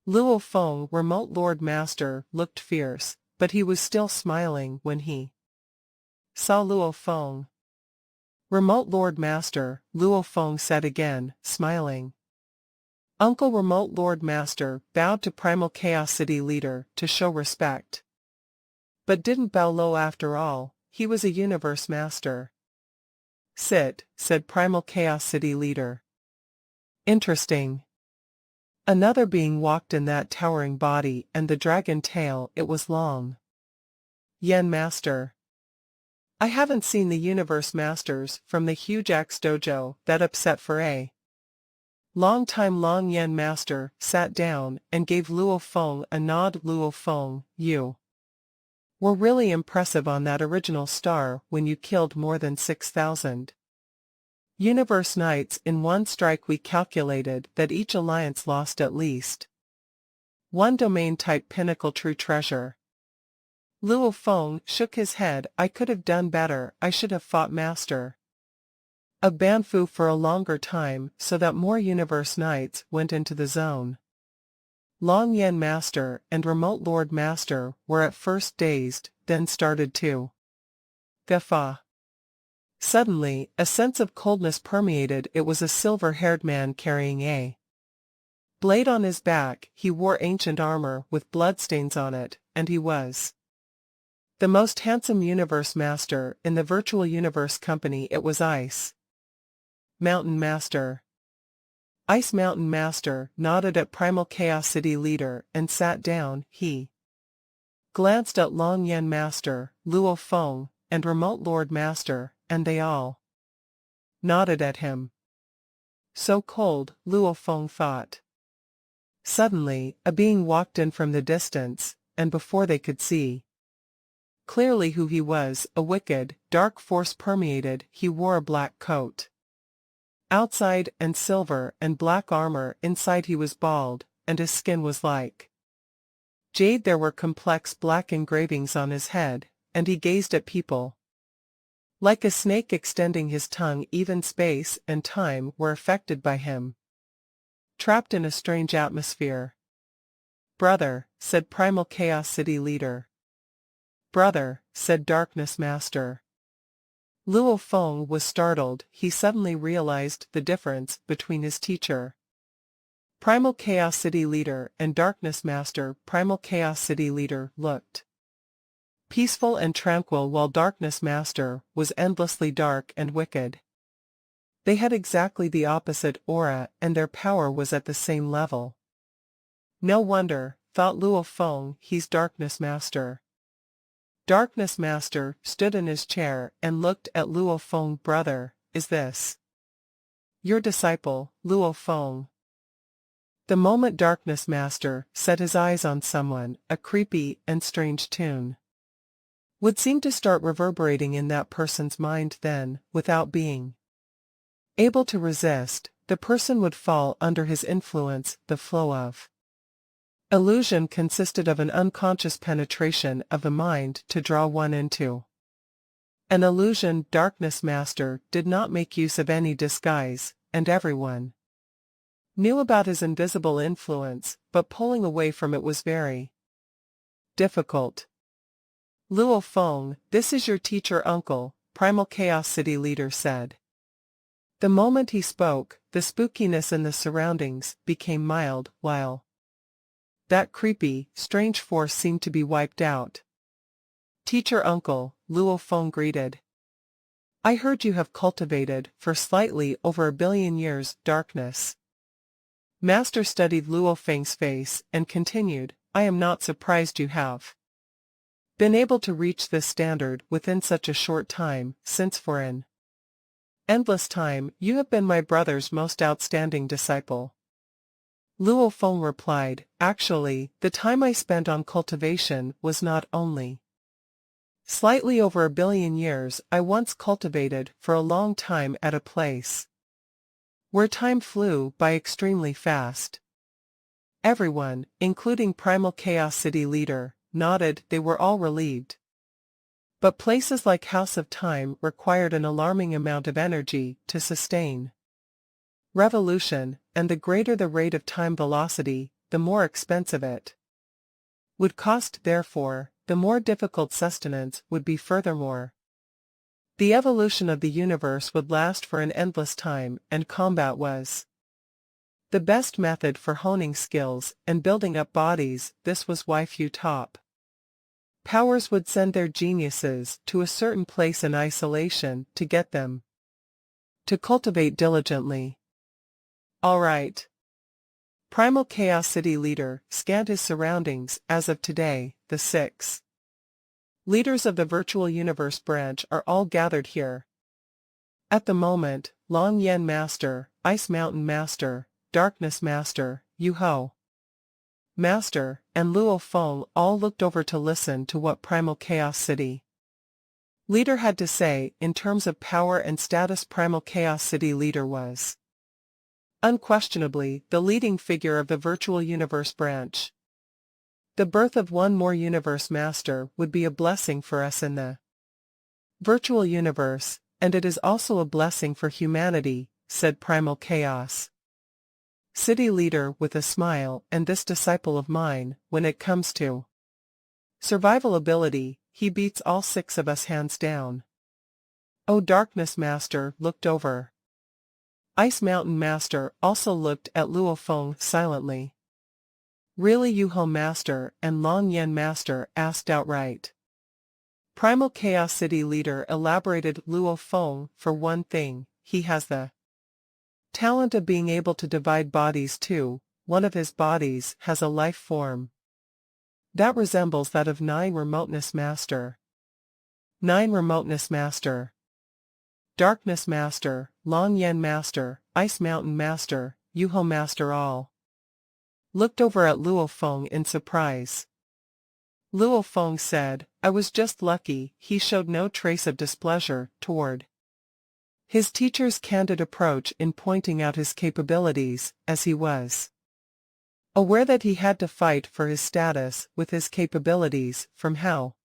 Luo Feng, Remote Lord Master, looked fierce, but he was still smiling when he saw Luo Feng. Remote Lord Master, Luo Feng said again, smiling. Uncle Remote Lord Master bowed to Primal Chaos City Leader to show respect, but didn't bow low. After all, he was a universe master. Sit, said Primal Chaos City Leader. Interesting. Another being walked in. That towering body and the dragon tail, it was long Yan Master. I haven't seen the universe masters from the huge axe dojo. That upset for a long time. Long Yan Master sat down and gave Luo Feng a nod. Luo Feng, you were really impressive on that original star when you killed more than 6,000 universe knights in one strike. We calculated that each alliance lost at least one domain-type pinnacle. True treasure. Luo Feng shook his head. I could have done better. I should have fought Master of Banfu for a longer time so that more universe knights went into the zone. Long Yan Master and Remote Lord Master were at first dazed, then started to guffaw. Suddenly, a sense of coldness permeated. It was a silver-haired man carrying a blade on his back. He wore ancient armor with bloodstains on it, and he was The most handsome universe master in the virtual universe company. It was Ice Mountain Master. Ice Mountain Master nodded at Primal Chaos City Leader and sat down. He glanced at Long Yen Master, Luo Feng, and Remote Lord Master, and they all nodded at him. So cold, Luo Feng thought. Suddenly, a being walked in from the distance, and before they could see clearly who he was, a wicked, dark force permeated. He wore a black coat outside and silver and black armor inside. He was bald, and his skin was like jade. There were complex black engravings on his head, and he gazed at people like a snake, extending his tongue. Even space and time were affected by him, trapped in a strange atmosphere. "Brother," said Primal Chaos City Leader. "Brother," said Darkness Master. Luo Feng was startled. He suddenly realized the difference between his teacher, Primal Chaos City Leader, and Darkness Master. Primal Chaos City Leader looked peaceful and tranquil, while Darkness Master was endlessly dark and wicked. They had exactly the opposite aura, and their power was at the same level. No wonder, thought Luo Feng, he's Darkness Master. Darkness Master stood in his chair and looked at Luo Feng. "Brother, is this your disciple, Luo Feng?" The moment Darkness Master set his eyes on someone, a creepy and strange tune would seem to start reverberating in that person's mind. Then, without being able to resist, the person would fall under his influence. The flow of illusion consisted of an unconscious penetration of the mind to draw one into an illusion. Darkness Master did not make use of any disguise, and everyone knew about his invisible influence, but pulling away from it was very difficult. "Luo Feng, this is your teacher uncle," Primal Chaos City Leader said. The moment he spoke, the spookiness in the surroundings became mild, while that creepy, strange force seemed to be wiped out. "Teacher uncle," Luo Feng greeted. "I heard you have cultivated for slightly over 1,000,000,000 years." Darkness Master studied Luo Feng's face and continued, "I am not surprised you have been able to reach this standard within such a short time, since for an endless time you have been my brother's most outstanding disciple." Luo Feng replied, "Actually, the time I spent on cultivation was not only slightly over 1,000,000,000 years. I once cultivated for a long time at a place where time flew by extremely fast." Everyone, including Primal Chaos City Leader, nodded. They were all relieved. But places like House of Time required an alarming amount of energy to sustain revolution, and the greater the rate of time velocity, the more expensive it would cost. Therefore, the more difficult sustenance would be. Furthermore, the evolution of the universe would last for an endless time, and combat was the best method for honing skills and building up bodies. This was why few top powers would send their geniuses to a certain place in isolation to get them to cultivate diligently. "All right." Primal Chaos City Leader scanned his surroundings. "As of today, the 6 leaders of the Virtual Universe branch are all gathered here. At the moment, Long Yen Master, Ice Mountain Master, Darkness Master, Yu-Ho Master, and Luo Feng all looked over to listen to what Primal Chaos City Leader had to say. In terms of power and status, Primal Chaos City Leader was unquestionably the leading figure of the Virtual Universe branch. The birth of one more Universe Master would be a blessing for us in the Virtual Universe, and it is also a blessing for humanity, said Primal Chaos City Leader with a smile. "And this disciple of mine, when it comes to survival ability, he beats all 6 of us hands down." Oh, Darkness Master looked over. Ice Mountain Master also looked at Luo Feng silently. "Really?" Yu-Ho Master and Long Yen Master asked outright. Primal Chaos City leader elaborated. Luo Feng, for one thing, he has the talent of being able to divide bodies too. One of his bodies has a life form that resembles that of Nine Remoteness Master. Nine Remoteness Master, Darkness Master, Long Yen Master, Ice Mountain Master, Yuho Master all looked over at Luo Feng in surprise. Luo Feng said, I was just lucky. He showed no trace of displeasure toward his teacher's candid approach in pointing out his capabilities, as he was aware that he had to fight for his status with his capabilities. From how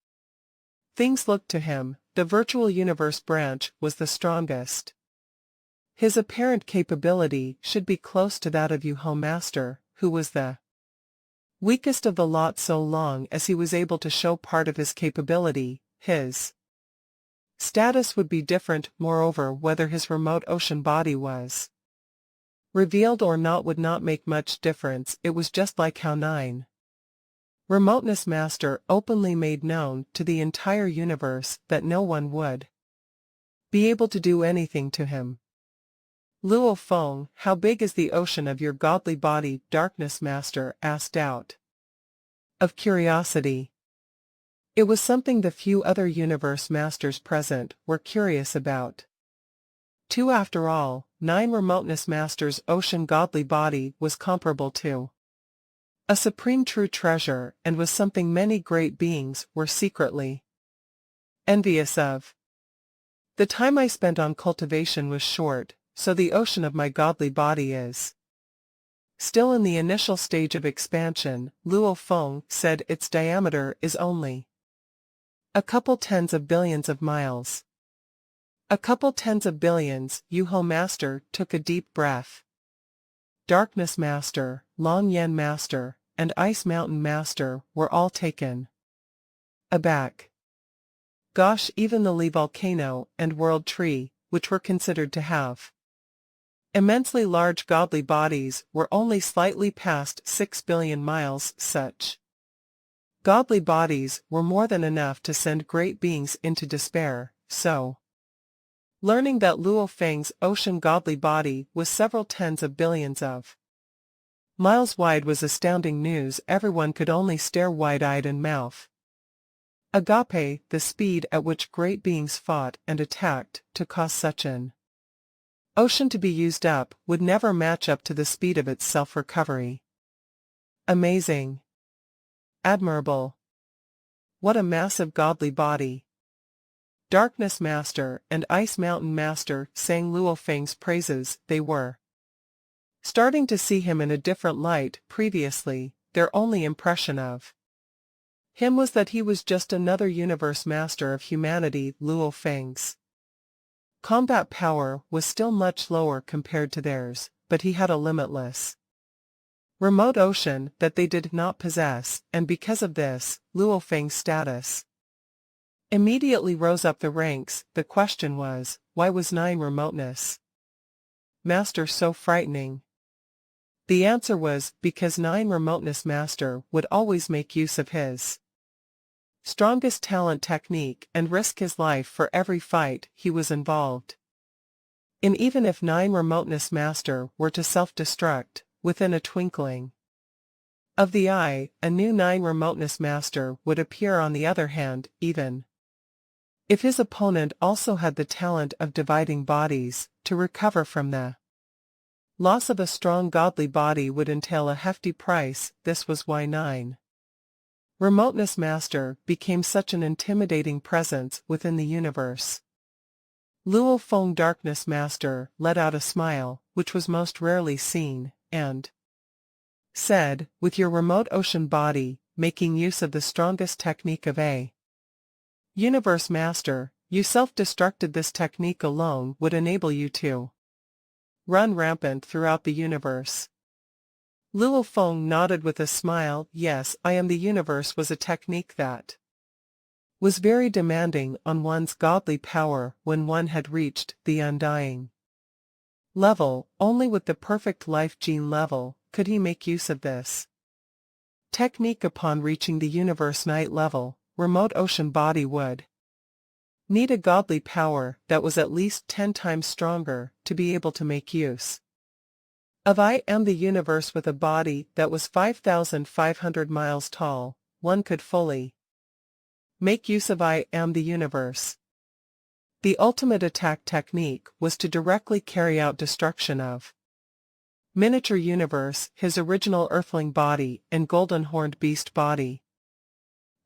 things looked to him, the virtual universe branch was the strongest. His apparent capability should be close to that of Yuho Master, who was the weakest of the lot so long as he was able to show part of his capability. His status would be different. Moreover, whether his remote ocean body was revealed or not would not make much difference. It was just like how Nine Remoteness Master openly made known to the entire universe that no one would be able to do anything to him. Luo Feng, how big is the ocean of your godly body? Darkness Master asked out of curiosity. It was something the few other universe masters present were curious about too. After all, Nine Remoteness Master's ocean godly body was comparable to a supreme true treasure and was something many great beings were secretly envious of. The time I spent on cultivation was short, so the ocean of my godly body is still in the initial stage of expansion. Luo Feng said its diameter is only a couple tens of billions of miles. A couple tens of billions. Yuho Master took a deep breath. Darkness Master, Long Yen Master, and Ice Mountain Master were all taken aback. Gosh, even the Li Volcano and World Tree, which were considered to have immensely large godly bodies, were only slightly past 6 billion miles. Such godly bodies were more than enough to send great beings into despair, so learning that Luo Feng's ocean godly body was several tens of billions of miles wide was astounding news. Everyone could only stare wide-eyed and mouth agape. The speed at which great beings fought and attacked to cause such an ocean to be used up would never match up to the speed of its self-recovery. Amazing. Admirable. What a massive godly body. Darkness Master and Ice Mountain Master sang Luo Feng's praises. They were starting to see him in a different light. Previously, their only impression of him was that he was just another universe master of humanity. Luo Feng's combat power was still much lower compared to theirs, but he had a limitless remote ocean that they did not possess, and because of this, Luo Feng's status immediately rose up the ranks. The question was, why was Nine Remoteness Master so frightening? The answer was, because Nine Remoteness Master would always make use of his strongest talent technique and risk his life for every fight he was involved in. Even if Nine Remoteness Master were to self-destruct, within a twinkling of the eye, a new Nine Remoteness Master would appear. On the other hand, even if his opponent also had the talent of dividing bodies, to recover from the loss of a strong godly body would entail a hefty price. This was why Nine Remoteness Master became such an intimidating presence within the universe. Luo Feng Darkness Master let out a smile, which was most rarely seen, and said, with your remote ocean body, making use of the strongest technique of a Universe Master, you self-destructed. This technique alone would enable you to run rampant throughout the universe. Luo Feng nodded with a smile. Yes, I am the universe was a technique that was very demanding on one's godly power when one had reached the undying level. Only with the perfect life gene level could he make use of this technique. Upon reaching the universe night level, remote ocean body would Need a godly power that was at least 10 times stronger to be able to make use of I am the universe with a body that was 5,500 miles tall. One could fully make use of I am the universe. The ultimate attack technique was to directly carry out destruction of miniature universe, his original earthling body and golden horned beast body.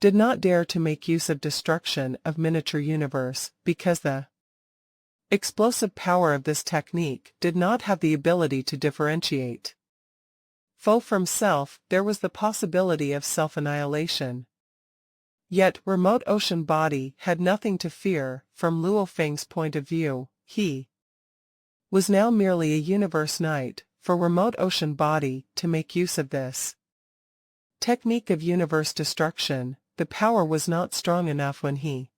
Did not dare to make use of destruction of miniature universe because the explosive power of this technique did not have the ability to differentiate foe from self. There was the possibility of self-annihilation. Yet remote ocean body had nothing to fear. From Luo Feng's point of view, he was now merely a universe knight for remote ocean body to make use of this technique of universe destruction. The power was not strong enough when he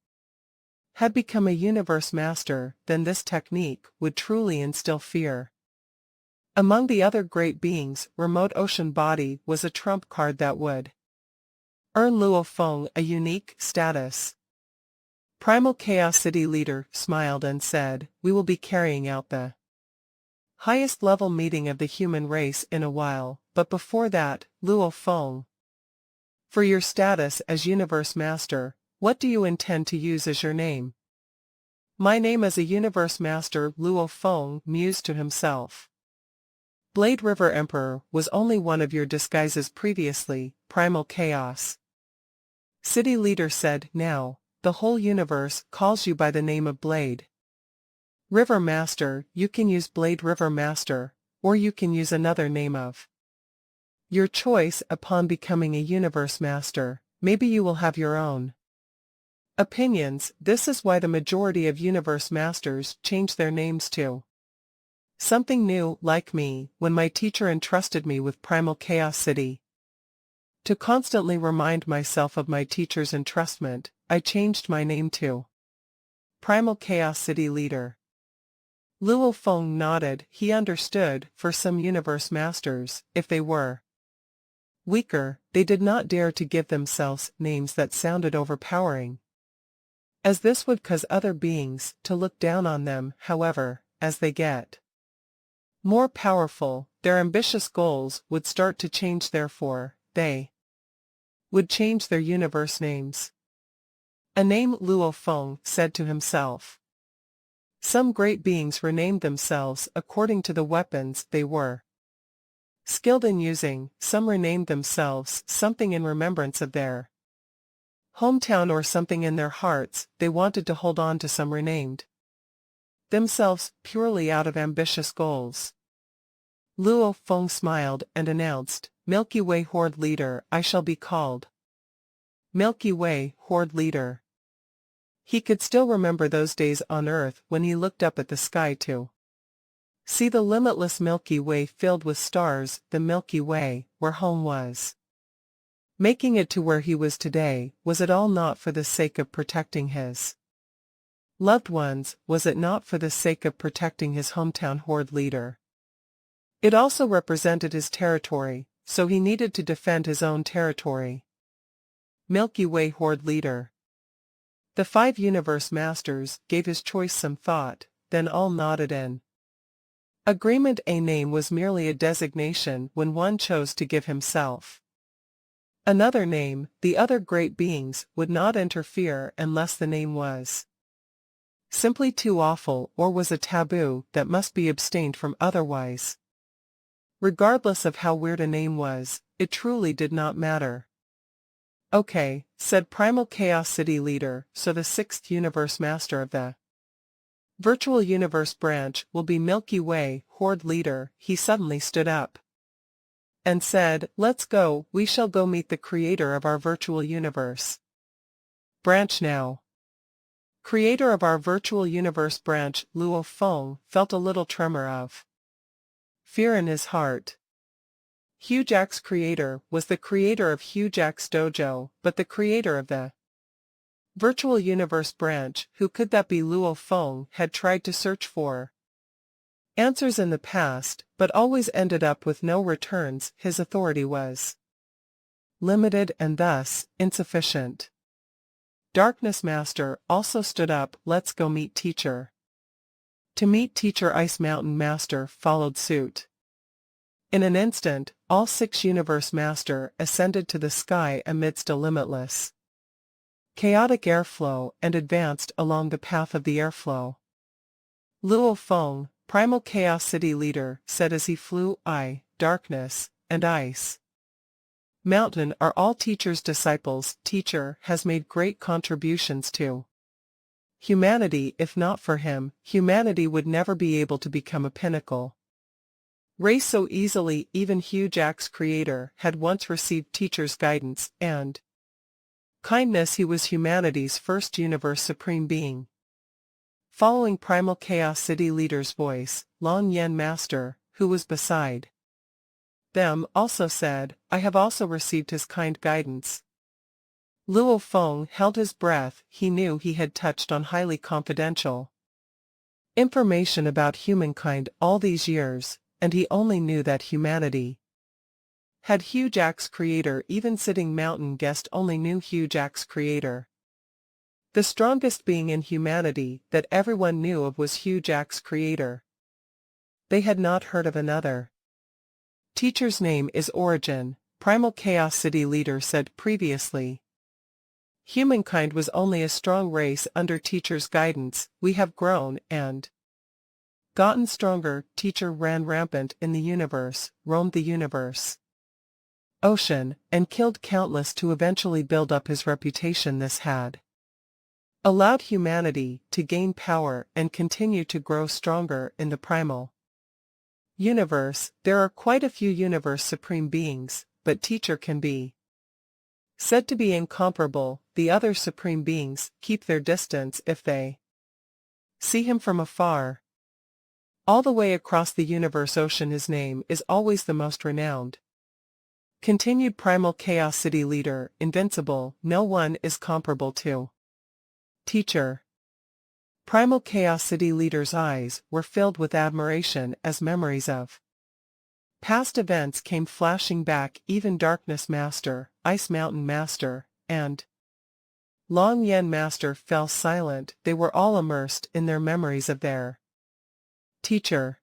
had become a universe master. Then this technique would truly instill fear. Among the other great beings, remote ocean body was a trump card that would earn Luo Feng a unique status. Primal Chaos City leader smiled and said, "We will be carrying out the highest level meeting of the human race in a while, but before that, Luo Feng, for your status as universe master, what do you intend to use as your name?" "My name as a universe master," Luo Feng mused to himself. "Blade River Emperor was only one of your disguises previously," Primal Chaos City leader said. "Now, the whole universe calls you by the name of Blade River Master. You can use Blade River Master, or you can use another name of your choice upon becoming a universe master. Maybe you will have your own opinions. This is why the majority of universe masters change their names to something new. Like me, when my teacher entrusted me with Primal Chaos City to constantly remind myself of my teacher's entrustment, I changed my name to Primal Chaos City leader." Luo Feng nodded. He understood. For some universe masters, if they were weaker, they did not dare to give themselves names that sounded overpowering, as this would cause other beings to look down on them. However, as they get more powerful, their ambitious goals would start to change. Therefore, they would change their universe names. A name, Luo Feng said to himself. Some great beings renamed themselves according to the weapons they were skilled in using. Some renamed themselves something in remembrance of their hometown or something in their hearts they wanted to hold on to. Some renamed themselves purely out of ambitious goals. Luo Feng smiled and announced, "Milky Way Horde Leader. I shall be called Milky Way Horde Leader." He could still remember those days on Earth when he looked up at the sky to see the limitless Milky Way filled with stars, the Milky Way, where home was. Making it to where he was today, was it all not for the sake of protecting his loved ones? Was it not for the sake of protecting his hometown Horde leader? It also represented his territory, so he needed to defend his own territory. Milky Way Horde leader. The 5 universe masters gave his choice some thought, then all nodded in agreement. A name was merely a designation when one chose to give himself another name. The other great beings would not interfere unless the name was simply too awful or was a taboo that must be abstained from. Otherwise, regardless of how weird a name was, it truly did not matter. "Okay," said Primal Chaos City leader, "so the 6th universe master of the virtual universe branch will be Milky Way Horde leader." He suddenly stood up and said, "Let's go. We shall go meet the creator of our virtual universe branch now." Creator of our virtual universe branch. Luo Feng felt a little tremor of fear in his heart. Hugh Jack's creator was the creator of Hugh Jack's dojo, but the creator of the virtual universe branch, who could that be? Luo Feng had tried to search for answers in the past, but always ended up with no returns. His authority was limited and thus insufficient. Darkness Master also stood up. Let's go meet Teacher. To meet Teacher, Ice Mountain Master followed suit. In an instant, all 6 Universe Master ascended to the sky amidst a limitless, chaotic airflow and advanced along the path of the airflow. Luo Feng, Primal Chaos City Leader, said as he flew, I, Darkness, and Ice Mountain are all Teacher's disciples. Teacher has made great contributions to humanity. If not for him, humanity would never be able to become a pinnacle race so easily. Even Huge Axe Creator had once received Teacher's guidance and kindness. He was humanity's first Universe Supreme Being. Following Primal Chaos City Leader's voice, Long Yen Master, who was beside them, also said, I have also received his kind guidance. Luo Feng held his breath. He knew he had touched on highly confidential information about humankind all these years, and he only knew that humanity had Huge Axe Creator. Even sitting mountain guest only knew Huge Axe Creator. The strongest being in humanity that everyone knew of was Huge Axe Creator. They had not heard of another. Teacher's name is Origin, Primal Chaos City Leader said previously. Humankind was only a strong race under Teacher's guidance. We have grown and gotten stronger. Teacher ran rampant in the universe, roamed the universe ocean, and killed countless to eventually build up his reputation. This had allowed humanity to gain power and continue to grow stronger in the primal universe. There are quite a few Universe Supreme Beings, but Teacher can be said to be incomparable. The other Supreme Beings keep their distance if they see him from afar. All the way across the universe ocean, his name is always the most renowned. Continued Primal Chaos City Leader, invincible, no one is comparable to Teacher. Primal Chaos City Leader's eyes were filled with admiration as memories of past events came flashing back. Even Darkness Master, Ice Mountain Master, and Long Yen Master fell silent. They were all immersed in their memories of their Teacher.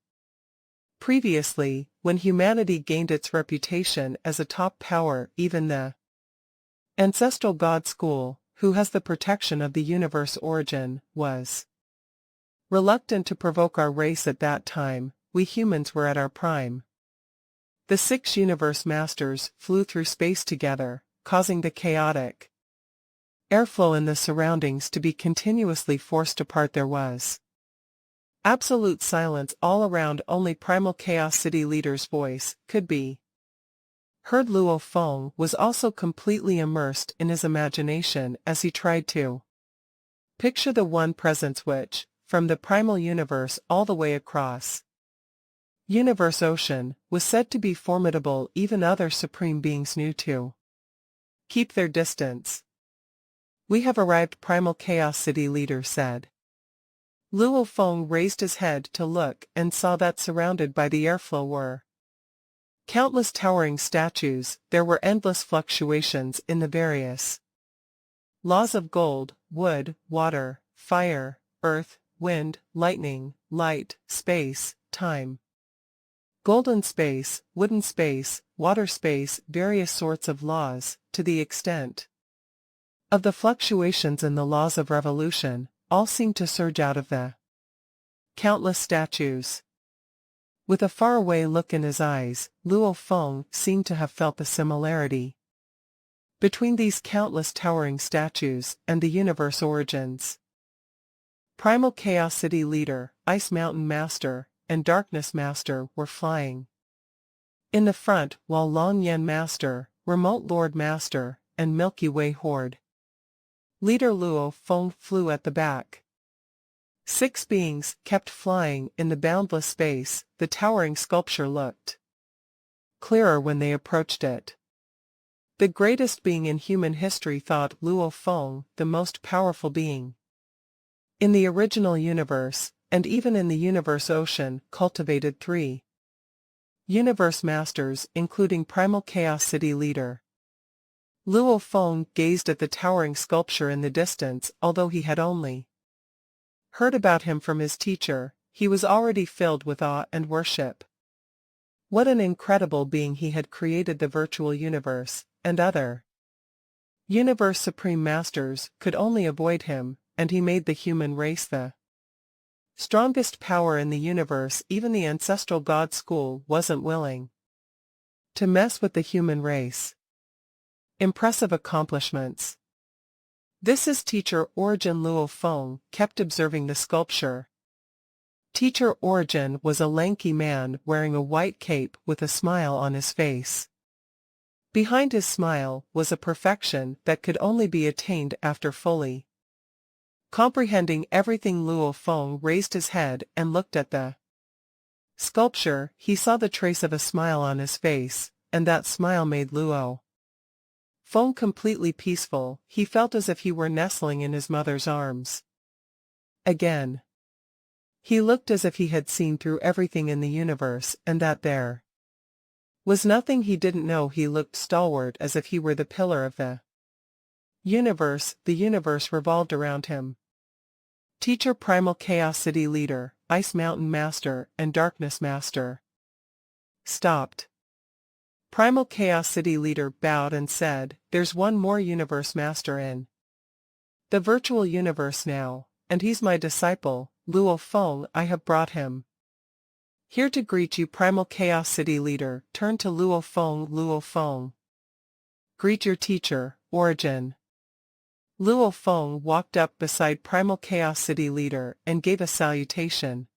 Previously, when humanity gained its reputation as a top power, even the ancestral God School, who has the protection of the universe Origin, was reluctant to provoke our race at that time. We humans were at our prime. The 6 Universe Masters flew through space together, causing the chaotic airflow in the surroundings to be continuously forced apart. There was absolute silence all around. Only Primal Chaos City Leader's voice could be heard. Luo Feng was also completely immersed in his imagination as he tried to picture the one presence which, from the primal universe all the way across universe ocean, was said to be formidable. Even other Supreme Beings knew to keep their distance. We have arrived, Primal Chaos City Leader said. Luo Feng raised his head to look and saw that surrounded by the airflow were countless towering statues. There were endless fluctuations in the various laws of gold, wood, water, fire, earth, wind, lightning, light, space, time. Golden space, wooden space, water space, various sorts of laws. To the extent of the fluctuations in the laws of revolution, all seemed to surge out of the countless statues. With a faraway look in his eyes, Luo Feng seemed to have felt the similarity between these countless towering statues and the universe origins. Primal Chaos City Leader, Ice Mountain Master, and Darkness Master were flying in the front, while Long Yen Master, Remote Lord Master, and Milky Way Horde Leader Luo Feng flew at the back. 6 beings kept flying in the boundless space. The towering sculpture looked clearer when they approached it. The greatest being in human history, thought Luo Feng, the most powerful being in the original universe, and even in the universe ocean, cultivated 3 universe masters, including Primal Chaos City Leader. Luo Feng gazed at the towering sculpture in the distance. Although he had only heard about him from his teacher, he was already filled with awe and worship. What an incredible being he had created! The virtual universe, and other universe supreme masters, could only avoid him, and he made the human race the strongest power in the universe. Even the ancestral god school wasn't willing to mess with the human race. Impressive accomplishments. This is Teacher Origin. Luo Feng kept observing the sculpture. Teacher Origin was a lanky man wearing a white cape with a smile on his face. Behind his smile was a perfection that could only be attained after fully comprehending everything. Luo Feng raised his head and looked at the sculpture. He saw the trace of a smile on his face, and that smile made Luo Feng completely peaceful. He felt as if he were nestling in his mother's arms. Again, he looked as if he had seen through everything in the universe and that there was nothing he didn't know. He looked stalwart as if he were the pillar of the universe. The universe revolved around him. Teacher Primal Chaos City Leader, Ice Mountain Master, and Darkness Master stopped. Primal Chaos City Leader bowed and said, "There's one more universe master in the virtual universe now, and he's my disciple, Luo Feng. I have brought him here to greet you." Primal Chaos City Leader turned to Luo Feng. Luo Feng, greet your teacher, Origin. Luo Feng walked up beside Primal Chaos City Leader and gave a salutation.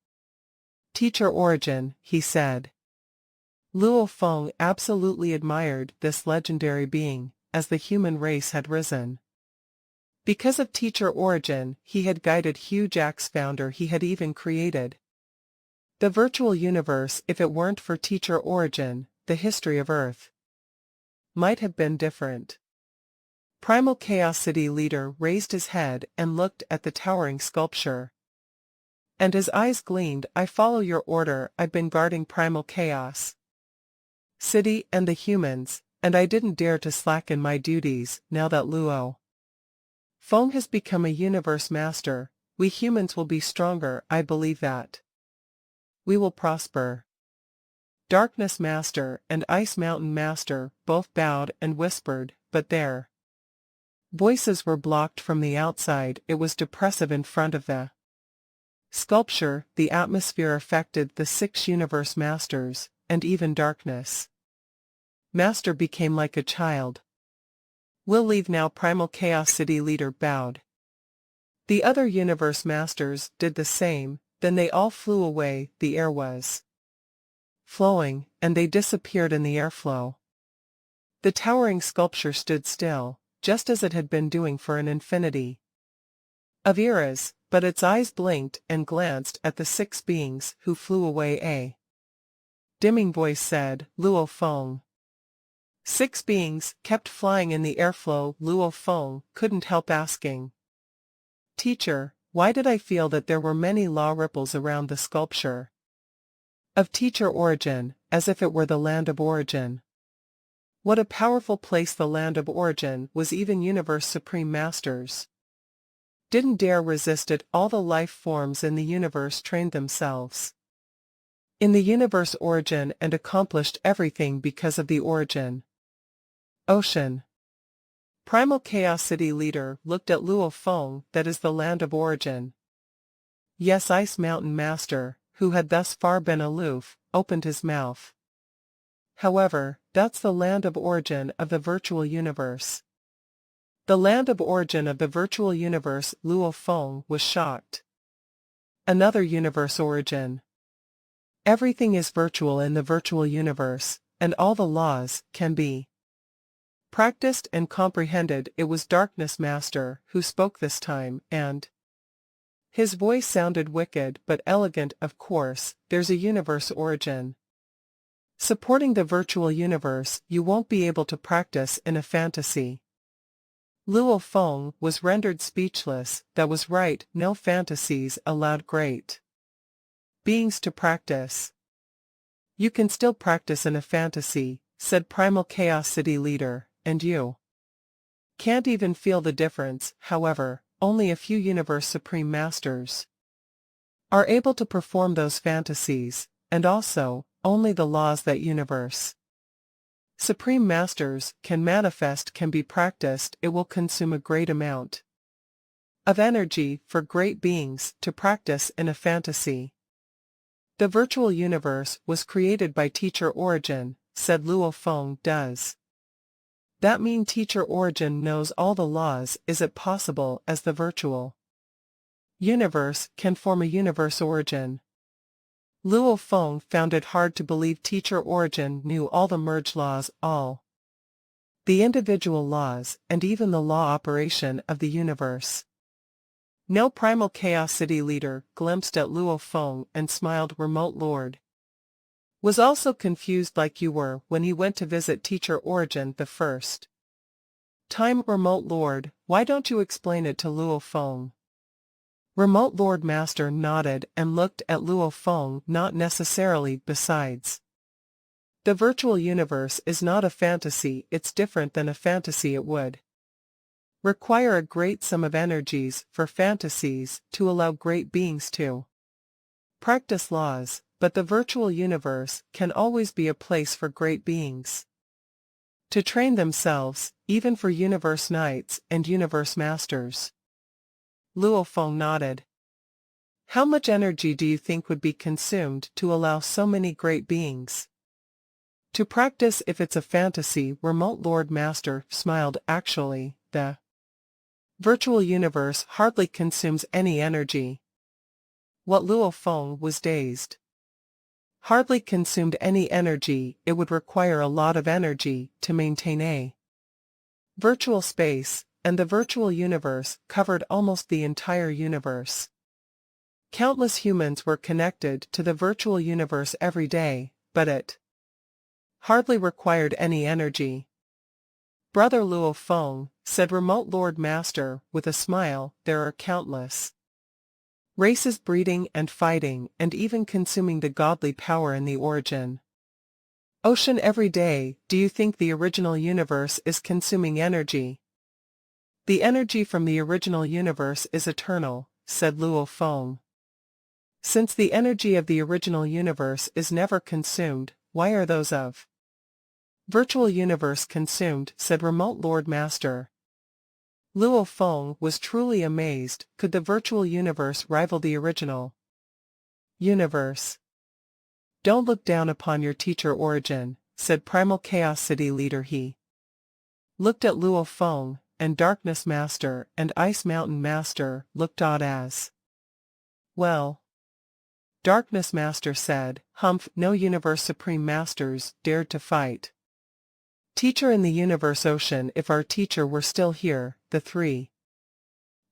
Teacher Origin, he said. Luo Feng absolutely admired this legendary being, as the human race had risen. Because of Teacher Origin, he had guided huge axe founder. He had even created the virtual universe. If it weren't for Teacher Origin, the history of Earth might have been different. Primal Chaos City Leader raised his head and looked at the towering sculpture. And his eyes gleamed. I follow your order. I've been guarding Primal Chaos City and the humans, and I didn't dare to slacken my duties. Now that Luo Feng has become a universe master, we humans will be stronger. I believe that we will prosper. Darkness Master and Ice Mountain Master both bowed and whispered, but their voices were blocked from the outside. It was depressive in front of the sculpture. The atmosphere affected the 6 universe masters, and even Darkness Master became like a child. We'll leave now. Primal Chaos City Leader bowed. The other universe masters did the same, then they all flew away. The air was flowing, and they disappeared in the airflow. The towering sculpture stood still, just as it had been doing for an infinity of eras, but its eyes blinked and glanced at the 6 beings who flew away. A dimming voice said, Luo Feng. 6 beings kept flying in the airflow. Luo Feng couldn't help asking, Teacher, why did I feel that there were many law ripples around the sculpture of Teacher Origin, as if it were the land of origin? What a powerful place the land of origin was. Even universe supreme masters didn't dare resist it. All the life forms in the universe trained themselves in the universe origin and accomplished everything because of the origin. Ocean. Primal Chaos City Leader looked at Luo Feng. That is the land of origin. Yes. Ice Mountain Master, who had thus far been aloof, opened his mouth. However, that's the land of origin of the virtual universe. The land of origin of the virtual universe. Luo Feng was shocked. Another universe origin. Everything is virtual in the virtual universe, and all the laws can be practiced and comprehended. It was Darkness Master who spoke this time, and his voice sounded wicked but elegant. Of course, there's a universe origin supporting the virtual universe. You won't be able to practice in a fantasy. Luo Feng was rendered speechless. That was right, no fantasies allowed great beings to practice. You can still practice in a fantasy, said Primal Chaos City Leader, and you Can't even feel the difference. However, only a few universe supreme masters are able to perform those fantasies, and also, only the laws that universe supreme masters can manifest can be practiced. It will consume a great amount of energy for great beings to practice in a fantasy. The virtual universe was created by Teacher Origin, said Luo Feng. Does that mean Teacher Origin knows all the laws? Is it possible as the virtual universe can form a universe origin? Luo Feng found it hard to believe Teacher Origin knew all the merge laws, all the individual laws, and even the law operation of the universe. No primal chaos city leader glimpsed at Luo Feng and smiled. Remote Lord was also confused like you were when he went to visit Teacher Origin the first time. Remote Lord, why don't you explain it to Luo Feng? Remote Lord Master nodded and looked at Luo Feng. Not necessarily. Besides, the virtual universe is not a fantasy. It's different than a fantasy. It would require a great sum of energies for fantasies to allow great beings to practice laws, but the virtual universe can always be a place for great beings to train themselves, even for universe knights and universe masters. Luo Feng nodded. How much energy do you think would be consumed to allow so many great beings to practice if it's a fantasy? Remote Lord Master smiled. Actually, the virtual universe hardly consumes any energy. What? Luo Feng was dazed. Hardly consumed any energy? It would require a lot of energy to maintain a virtual space, and the virtual universe covered almost the entire universe. Countless humans were connected to the virtual universe every day, but it hardly required any energy. Brother Luo Feng, said Remote Lord Master with a smile, there are countless races breeding and fighting and even consuming the godly power in the origin ocean every day. Do you think the original universe is consuming energy? The energy from the original universe is eternal, said Luo Feng. Since the energy of the original universe is never consumed, why are those of virtual universe consumed? Said Remote Lord Master. Luo Feng was truly amazed. Could the virtual universe rival the original universe? Don't look down upon your Teacher Origin, said Primal Chaos City leader. He looked at Luo Feng, and Darkness Master and Ice Mountain Master looked odd as well. Darkness Master said, Humph, no Universe Supreme Masters dared to fight Teacher in the Universe Ocean. If our teacher were still here, the three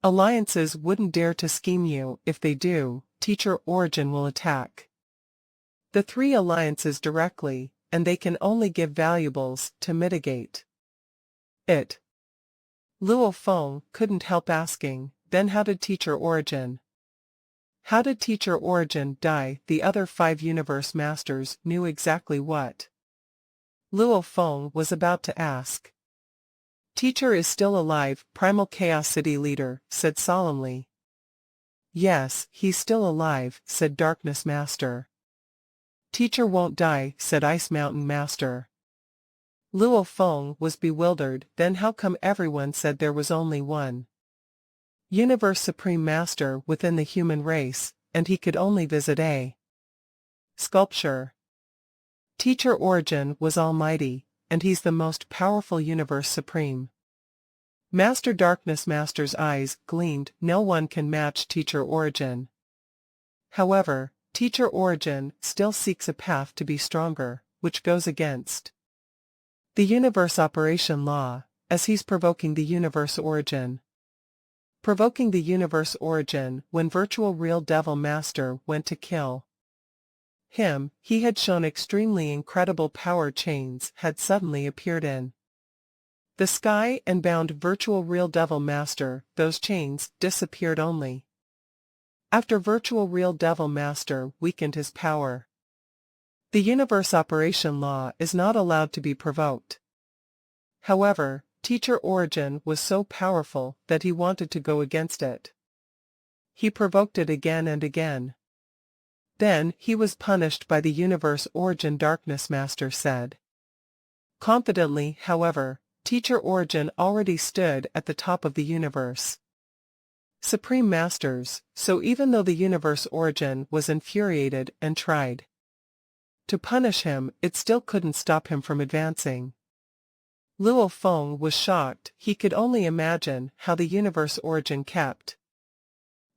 alliances wouldn't dare to scheme you. If they do, Teacher Origin will attack the three alliances directly, and they can only give valuables to mitigate it. Luo Feng couldn't help asking, then how did Teacher Origin? How did Teacher Origin die? The other 5 Universe Masters knew exactly what Luo Feng was about to ask. Teacher is still alive, Primal Chaos City leader said solemnly. Yes, he's still alive, said Darkness Master. Teacher won't die, said Ice Mountain Master. Luo Feng was bewildered. Then how come everyone said there was only one Universe Supreme Master within the human race, and he could only visit a sculpture? Teacher Origin was almighty, and he's the most powerful Universe Supreme Master. Darkness Master's eyes gleamed. No one can match Teacher Origin. However, Teacher Origin still seeks a path to be stronger, which goes against the universe operation law, as he's provoking the universe origin. Provoking the universe origin. When Virtual Real Devil Master went to kill him, he had shown extremely incredible power. Chains had suddenly appeared in the sky and bound Virtual Real Devil Master. Those chains disappeared only after Virtual Real Devil Master weakened his power. The universe operation law is not allowed to be provoked. However, Teacher Origin was so powerful that he wanted to go against it. He provoked it again and again. Then he was punished by the universe Origin. Darkness Master said. Confidently, however, Teacher Origin already stood at the top of the universe. Supreme Masters, so even though the universe Origin was infuriated and tried to punish him, it still couldn't stop him from advancing. Luo Feng was shocked. He could only imagine how the universe Origin kept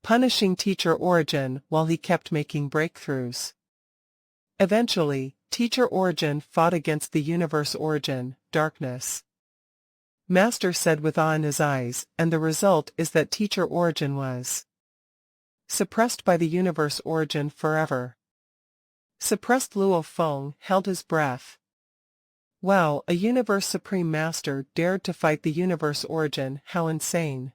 punishing Teacher Origin while he kept making breakthroughs. Eventually, Teacher Origin fought against the universe Origin. Darkness Master said with awe in his eyes, and the result is that Teacher Origin was suppressed by the universe Origin forever. Suppressed. Luo Feng held his breath. Wow, a universe supreme master dared to fight the universe Origin, how insane.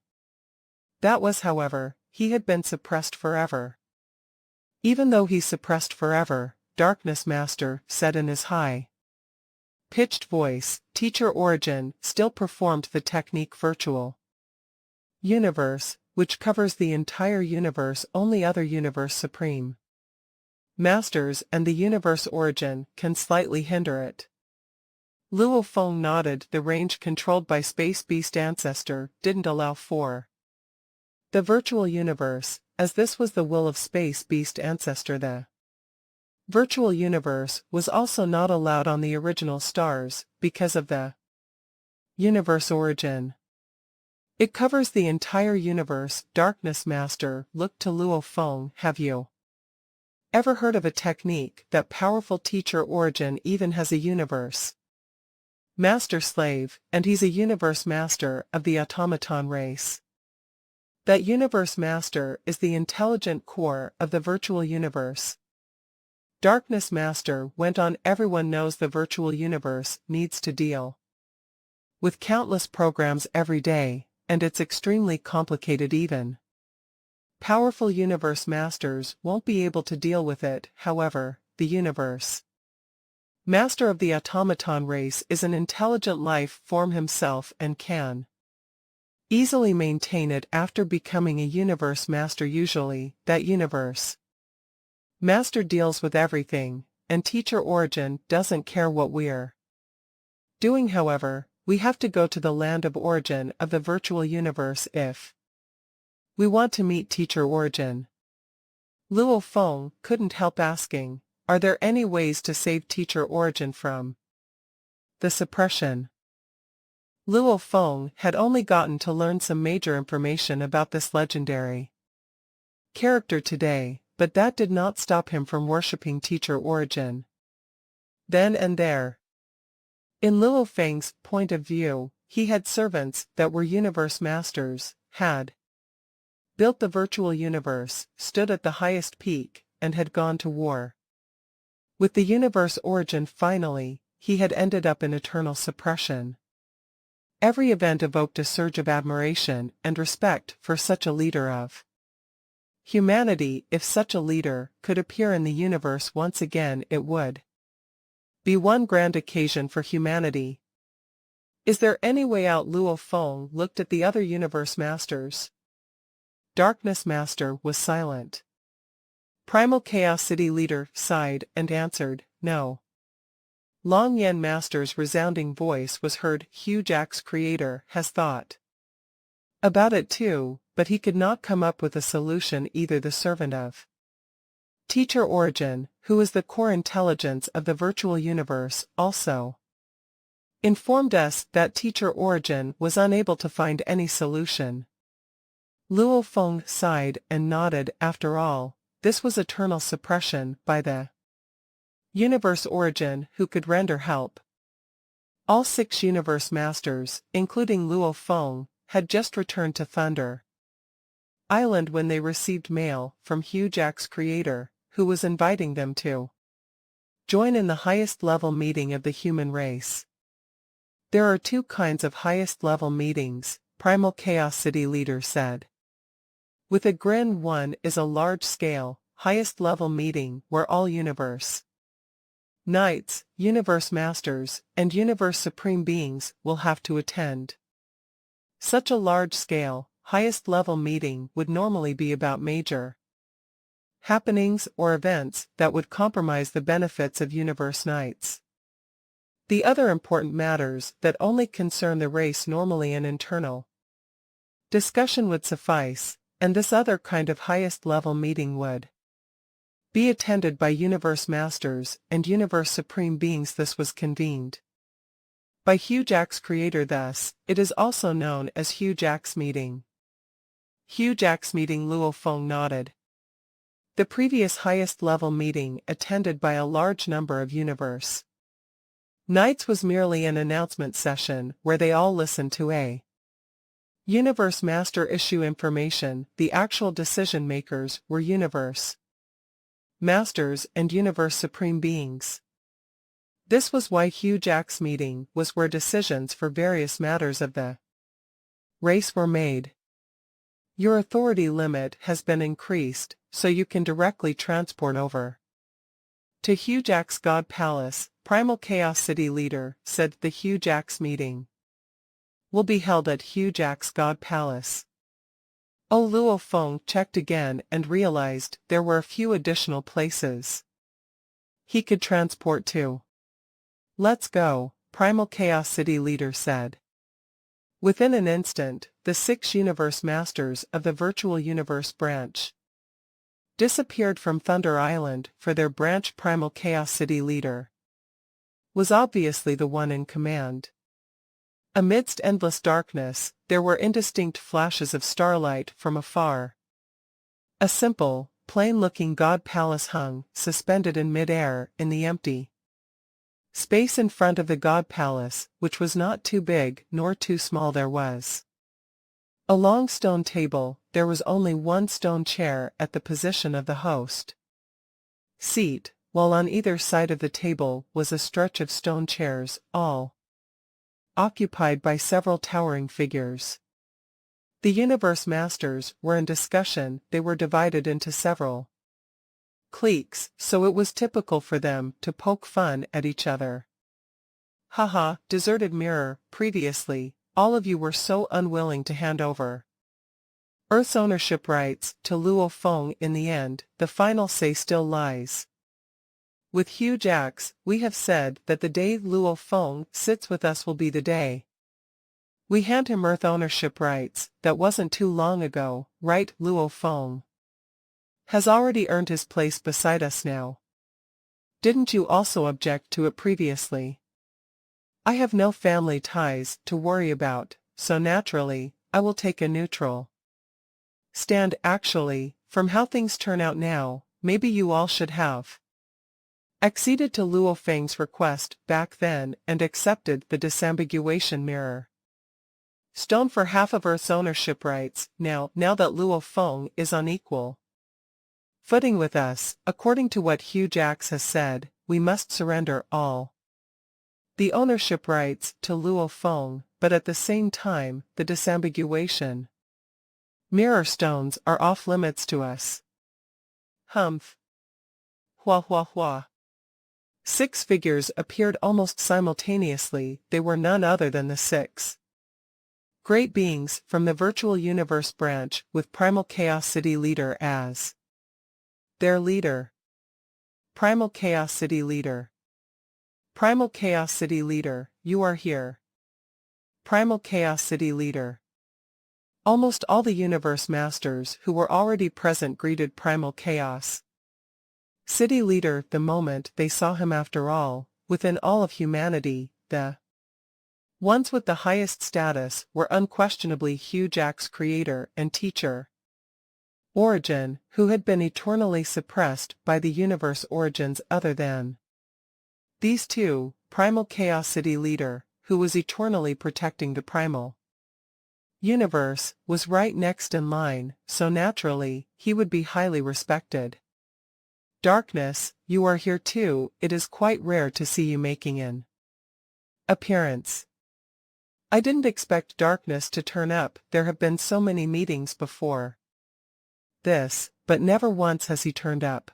That was, however, he had been suppressed forever. Even though he's suppressed forever, Darkness Master said in his high-pitched voice, Teacher Origin still performed the technique virtual universe, which covers the entire universe. Only other universe supreme masters and the universe Origin can slightly hinder it. Luo Feng nodded. The range controlled by Space Beast Ancestor didn't allow for the virtual universe, as this was the will of Space Beast Ancestor. The virtual universe was also not allowed on the original stars, because of the universe Origin. It covers the entire universe. Darkness Master looked to Luo Feng. Have you ever heard of a technique that powerful Teacher Origin even has a universe Master Slave, and he's a universe master of the automaton race? That universe master is the intelligent core of the virtual universe. Darkness Master went on. Everyone knows the virtual universe needs to deal with countless programs every day, and it's extremely complicated. Even powerful universe masters won't be able to deal with it. However, the universe master of the automaton race is an intelligent life form himself and can easily maintain it after becoming a universe master. Usually, that universe master deals with everything, and Teacher Origin doesn't care what we're doing. However, we have to go to the land of origin of the virtual universe if we want to meet Teacher Origin. Luo Feng couldn't help asking, are there any ways to save Teacher Origin from the suppression? Luo Feng had only gotten to learn some major information about this legendary character today, but that did not stop him from worshipping Teacher Origin then and there. In Luo Feng's point of view, he had servants that were universe masters, had built the virtual universe, stood at the highest peak, and had gone to war with the universe Origin. Finally, he had ended up in eternal suppression. Every event evoked a surge of admiration and respect for such a leader of humanity. If such a leader could appear in the universe once again, it would be one grand occasion for humanity. Is there any way out? Luo Feng looked at the other universe masters. Darkness Master was silent. Primal Chaos City leader sighed and answered, no. Long Yen Master's resounding voice was heard. Huge Axe Creator has thought about it too, but he could not come up with a solution either. The servant of Teacher Origin, who is the core intelligence of the virtual universe, also informed us that Teacher Origin was unable to find any solution. Luo Feng sighed and nodded. After all, this was eternal suppression by the universe Origin who could render help. All 6 universe masters, including Luo Feng, had just returned to Thunder Island when they received mail from Huge Axe Creator, who was inviting them to join in the highest level meeting of the human race. There are 2 kinds of highest level meetings, Primal Chaos City leader said. With a grin, one is a large-scale, highest-level meeting where all universe knights, universe masters, and universe supreme beings will have to attend. Such a large-scale, highest-level meeting would normally be about major happenings or events that would compromise the benefits of Universe Nights. The other important matters that only concern the race normally an internal discussion would suffice, and this other kind of highest-level meeting would be attended by Universe Masters and Universe Supreme Beings. This was convened by Hugh Jack's creator, thus, it is also known as Hugh Jack's meeting. Hugh Jack's meeting. Luo Feng nodded. The previous highest-level meeting attended by a large number of Universe Knights was merely an announcement session where they all listened to a Universe Master issue information. The actual decision-makers were Universe Masters and Universe Supreme Beings. This was why Hugh Jack's meeting was where decisions for various matters of the race were made. Your authority limit has been increased, so you can directly transport over to Hugh Jack's God Palace. Primal Chaos City Leader said the Hugh Jack's meeting will be held at Hugh Jack's God Palace. Oh, Luo Feng checked again and realized there were a few additional places he could transport to. Let's go, Primal Chaos City Leader said. Within an instant, the 6 Universe Masters of the Virtual Universe branch disappeared from Thunder Island, for their branch Primal Chaos City Leader was obviously the one in command. Amidst endless darkness, there were indistinct flashes of starlight from afar. A simple, plain-looking God Palace hung, suspended in mid-air, in the empty space in front of the God Palace, which was not too big nor too small. There was a long stone table. There was only one stone chair at the position of the host seat, while on either side of the table was a stretch of stone chairs, all occupied by several towering figures. The Universe Masters were in discussion. They were divided into several cliques, so it was typical for them to poke fun at each other. Haha, deserted mirror. Previously, all of you were so unwilling to hand over Earth's ownership rights to Luo Feng. In the end, the final say still lies with Hugh Jack's. We have said that the day Luo Feng sits with us will be the day we hand him Earth ownership rights. That wasn't too long ago, right? Luo Feng has already earned his place beside us now. Didn't you also object to it previously? I have no family ties to worry about, so naturally, I will take a neutral stand. Actually, from how things turn out now, maybe you all should have acceded to Luo Feng's request back then and accepted the disambiguation mirror stone for half of Earth's ownership rights. Now that Luo Feng is on equal footing with us, according to what Hugh Jacks has said, we must surrender all the ownership rights to Luo Feng, but at the same time, the disambiguation mirror stones are off limits to us. Humph. Hua hua hua. 6 figures appeared almost simultaneously. They were none other than the 6 great beings from the Virtual Universe branch, with Primal Chaos City Leader as their leader. Primal Chaos City Leader. Primal Chaos City Leader, you are here. Primal Chaos City Leader. Almost all the Universe Masters who were already present greeted Primal Chaos City Leader the moment they saw him. After all, within all of humanity, the ones with the highest status were unquestionably Hugh Jack's creator and teacher, Origin, who had been eternally suppressed by the universe origins other than these two, Primal Chaos City Leader, who was eternally protecting the primal universe, was right next in line, so naturally, he would be highly respected. Darkness, you are here too. It is quite rare to see you making an appearance. I didn't expect Darkness to turn up. There have been so many meetings before this, but never once has he turned up.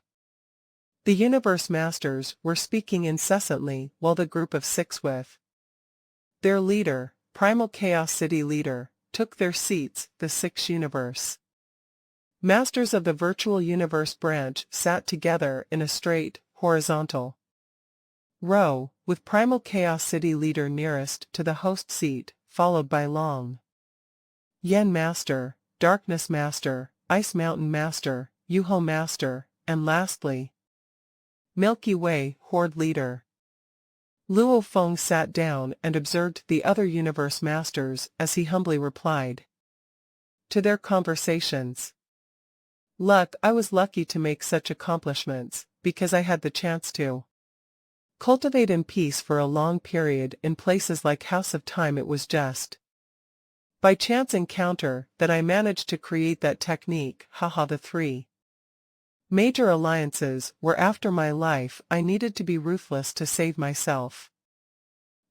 The Universe Masters were speaking incessantly while the group of 6 with their leader, Primal Chaos City Leader, took their seats, the sixth universe. Masters of the virtual universe branch sat together in a straight, horizontal row, with Primal Chaos City leader nearest to the host seat, followed by Long Yen Master, Darkness Master, Ice Mountain Master, Yuho Master, and lastly, Milky Way Horde leader. Luo Feng sat down and observed the other universe masters as he humbly replied to their conversations. I was lucky to make such accomplishments, because I had the chance to cultivate in peace for a long period in places like House of Time. It was just by chance encounter that I managed to create that technique. Haha. The three major alliances were after my life. I needed to be ruthless to save myself.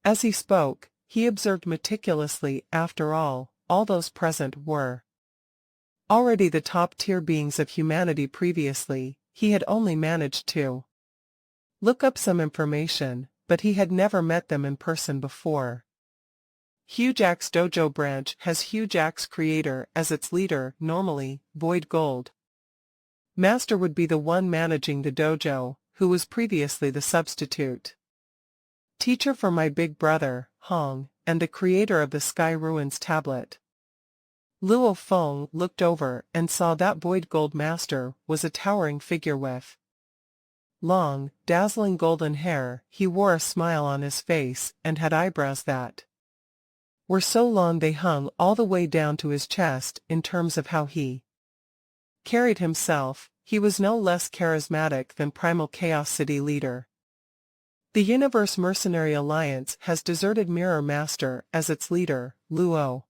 As he spoke, he observed meticulously. After all those present were already the top-tier beings of humanity. Previously, he had only managed to look up some information, but he had never met them in person before. Huge Axe Dojo branch has Huge Axe Creator as its leader. Normally, Void Gold Master would be the one managing the dojo, who was previously the substitute teacher for my big brother, Hong, and the creator of the Sky Ruins tablet. Luo Feng looked over and saw that Void Gold Master was a towering figure with long, dazzling golden hair. He wore a smile on his face and had eyebrows that were so long they hung all the way down to his chest. In terms of how he carried himself, he was no less charismatic than Primal Chaos City leader. The Universe Mercenary Alliance has deserted Mirror Master as its leader, Luo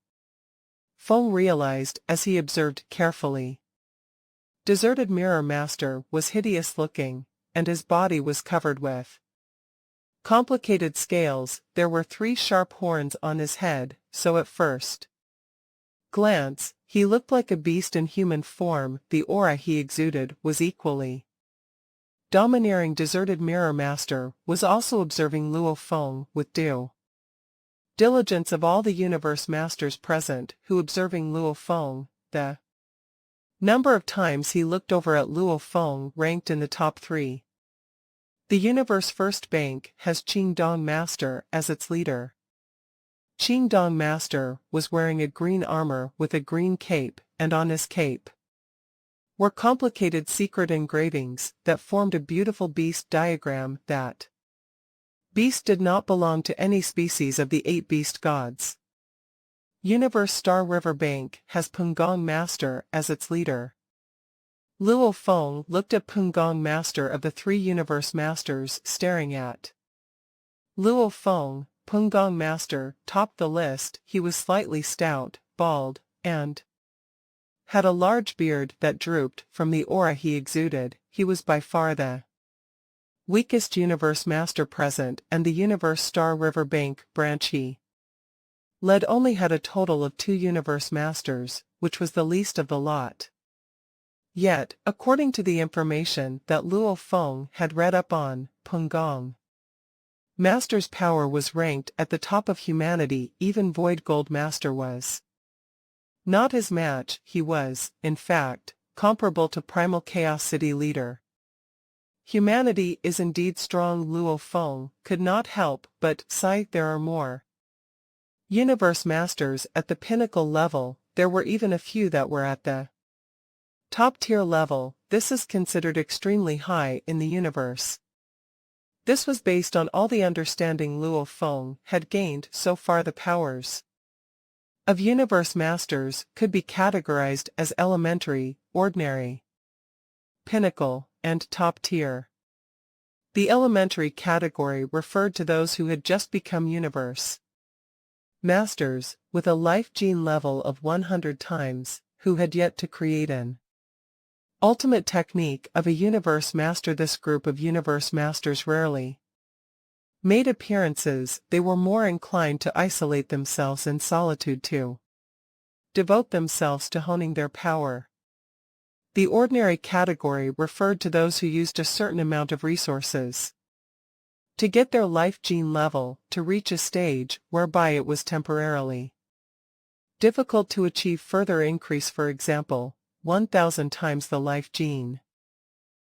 Feng realized as he observed carefully. Deserted Mirror Master was hideous looking, and his body was covered with complicated scales. There were 3 sharp horns on his head, so at first glance, he looked like a beast in human form. The aura he exuded was equally domineering. Deserted Mirror Master was also observing Luo Feng with due diligence of all the universe masters present who observing Luo Feng. The number of times he looked over at Luo Feng ranked in the top 3. The Universe First Bank has Qingdong Master as its leader. Qingdong Master was wearing a green armor with a green cape, and on his cape were complicated secret engravings that formed a beautiful beast diagram. That beast did not belong to any species of the 8 beast gods. Universe Star River Bank has Pungong Master as its leader. Luo Feng looked at Pungong Master of the 3 universe masters, staring at Luo Feng. Pungong Master topped the list. He was slightly stout, bald, and had a large beard that drooped from the aura he exuded. He was by far the weakest universe master present, and the Universe Star River Bank branch he led only had a total of 2 universe masters, which was the least of the lot. Yet, according to the information that Luo Feng had read up on, Pungong Master's power was ranked at the top of humanity. Even Void Gold Master was not his match. He was, in fact, comparable to Primal Chaos City leader. Humanity is indeed strong. Luo Feng could not help but sigh. There are more universe masters at the pinnacle level. There were even a few that were at the top tier level. This is considered extremely high in the universe. This was based on all the understanding Luo Feng had gained so far. The powers of universe masters could be categorized as elementary, ordinary, pinnacle, and top tier. The elementary category referred to those who had just become universe masters, with a life gene level of 100 times, who had yet to create an ultimate technique of a universe master. This group of universe masters rarely made appearances. They were more inclined to isolate themselves in solitude, to devote themselves to honing their power. The ordinary category referred to those who used a certain amount of resources to get their life gene level to reach a stage whereby it was temporarily Difficult to achieve further increase, for example, 1000 times the life gene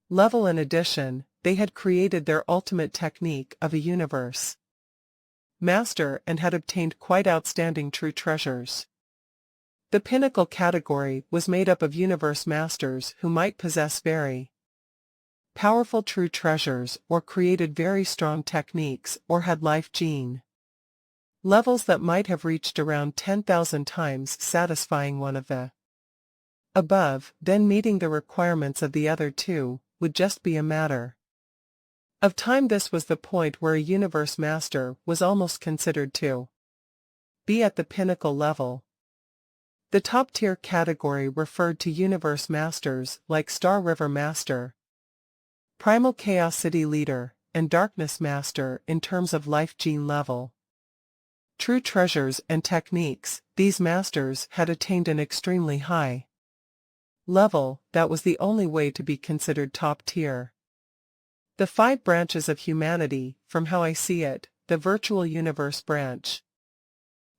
level. In addition, they had created their ultimate technique of a universe master and had obtained quite outstanding true treasures. The pinnacle category was made up of universe masters who might possess very powerful true treasures or created very strong techniques or had life gene levels that might have reached around 10,000 times satisfying one of the above. Then meeting the requirements of the other two would just be a matter of time. This was the point where a universe master was almost considered to be at the pinnacle level. The top-tier category referred to universe masters like Star River Master, Primal Chaos City Leader, and Darkness Master in terms of life gene level. True treasures and techniques, these masters had attained an extremely high level that was the only way to be considered top tier. The 5 branches of humanity, from how I see it, the virtual universe branch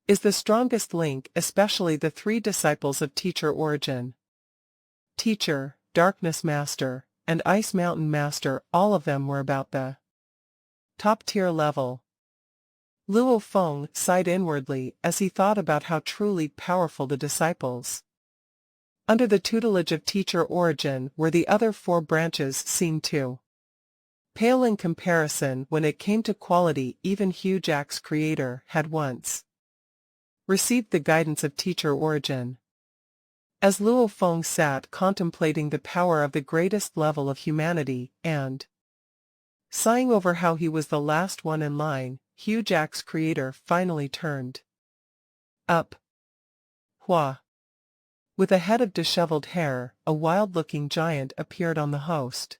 is the strongest link, especially the 3 disciples of Teacher Origin. Teacher, Darkness Master, and Ice Mountain Master, all of them were about the top tier level. Luo Feng sighed inwardly as he thought about how truly powerful the disciples under the tutelage of Teacher Origin were. The other 4 branches seemed to pale in comparison when it came to quality. Even Hugh Jack's creator had once received the guidance of Teacher Origin. As Luo Feng sat contemplating the power of the greatest level of humanity and sighing over how he was the last one in line, Hugh Jack's creator finally turned up. Hua. With a head of disheveled hair, a wild-looking giant appeared on the host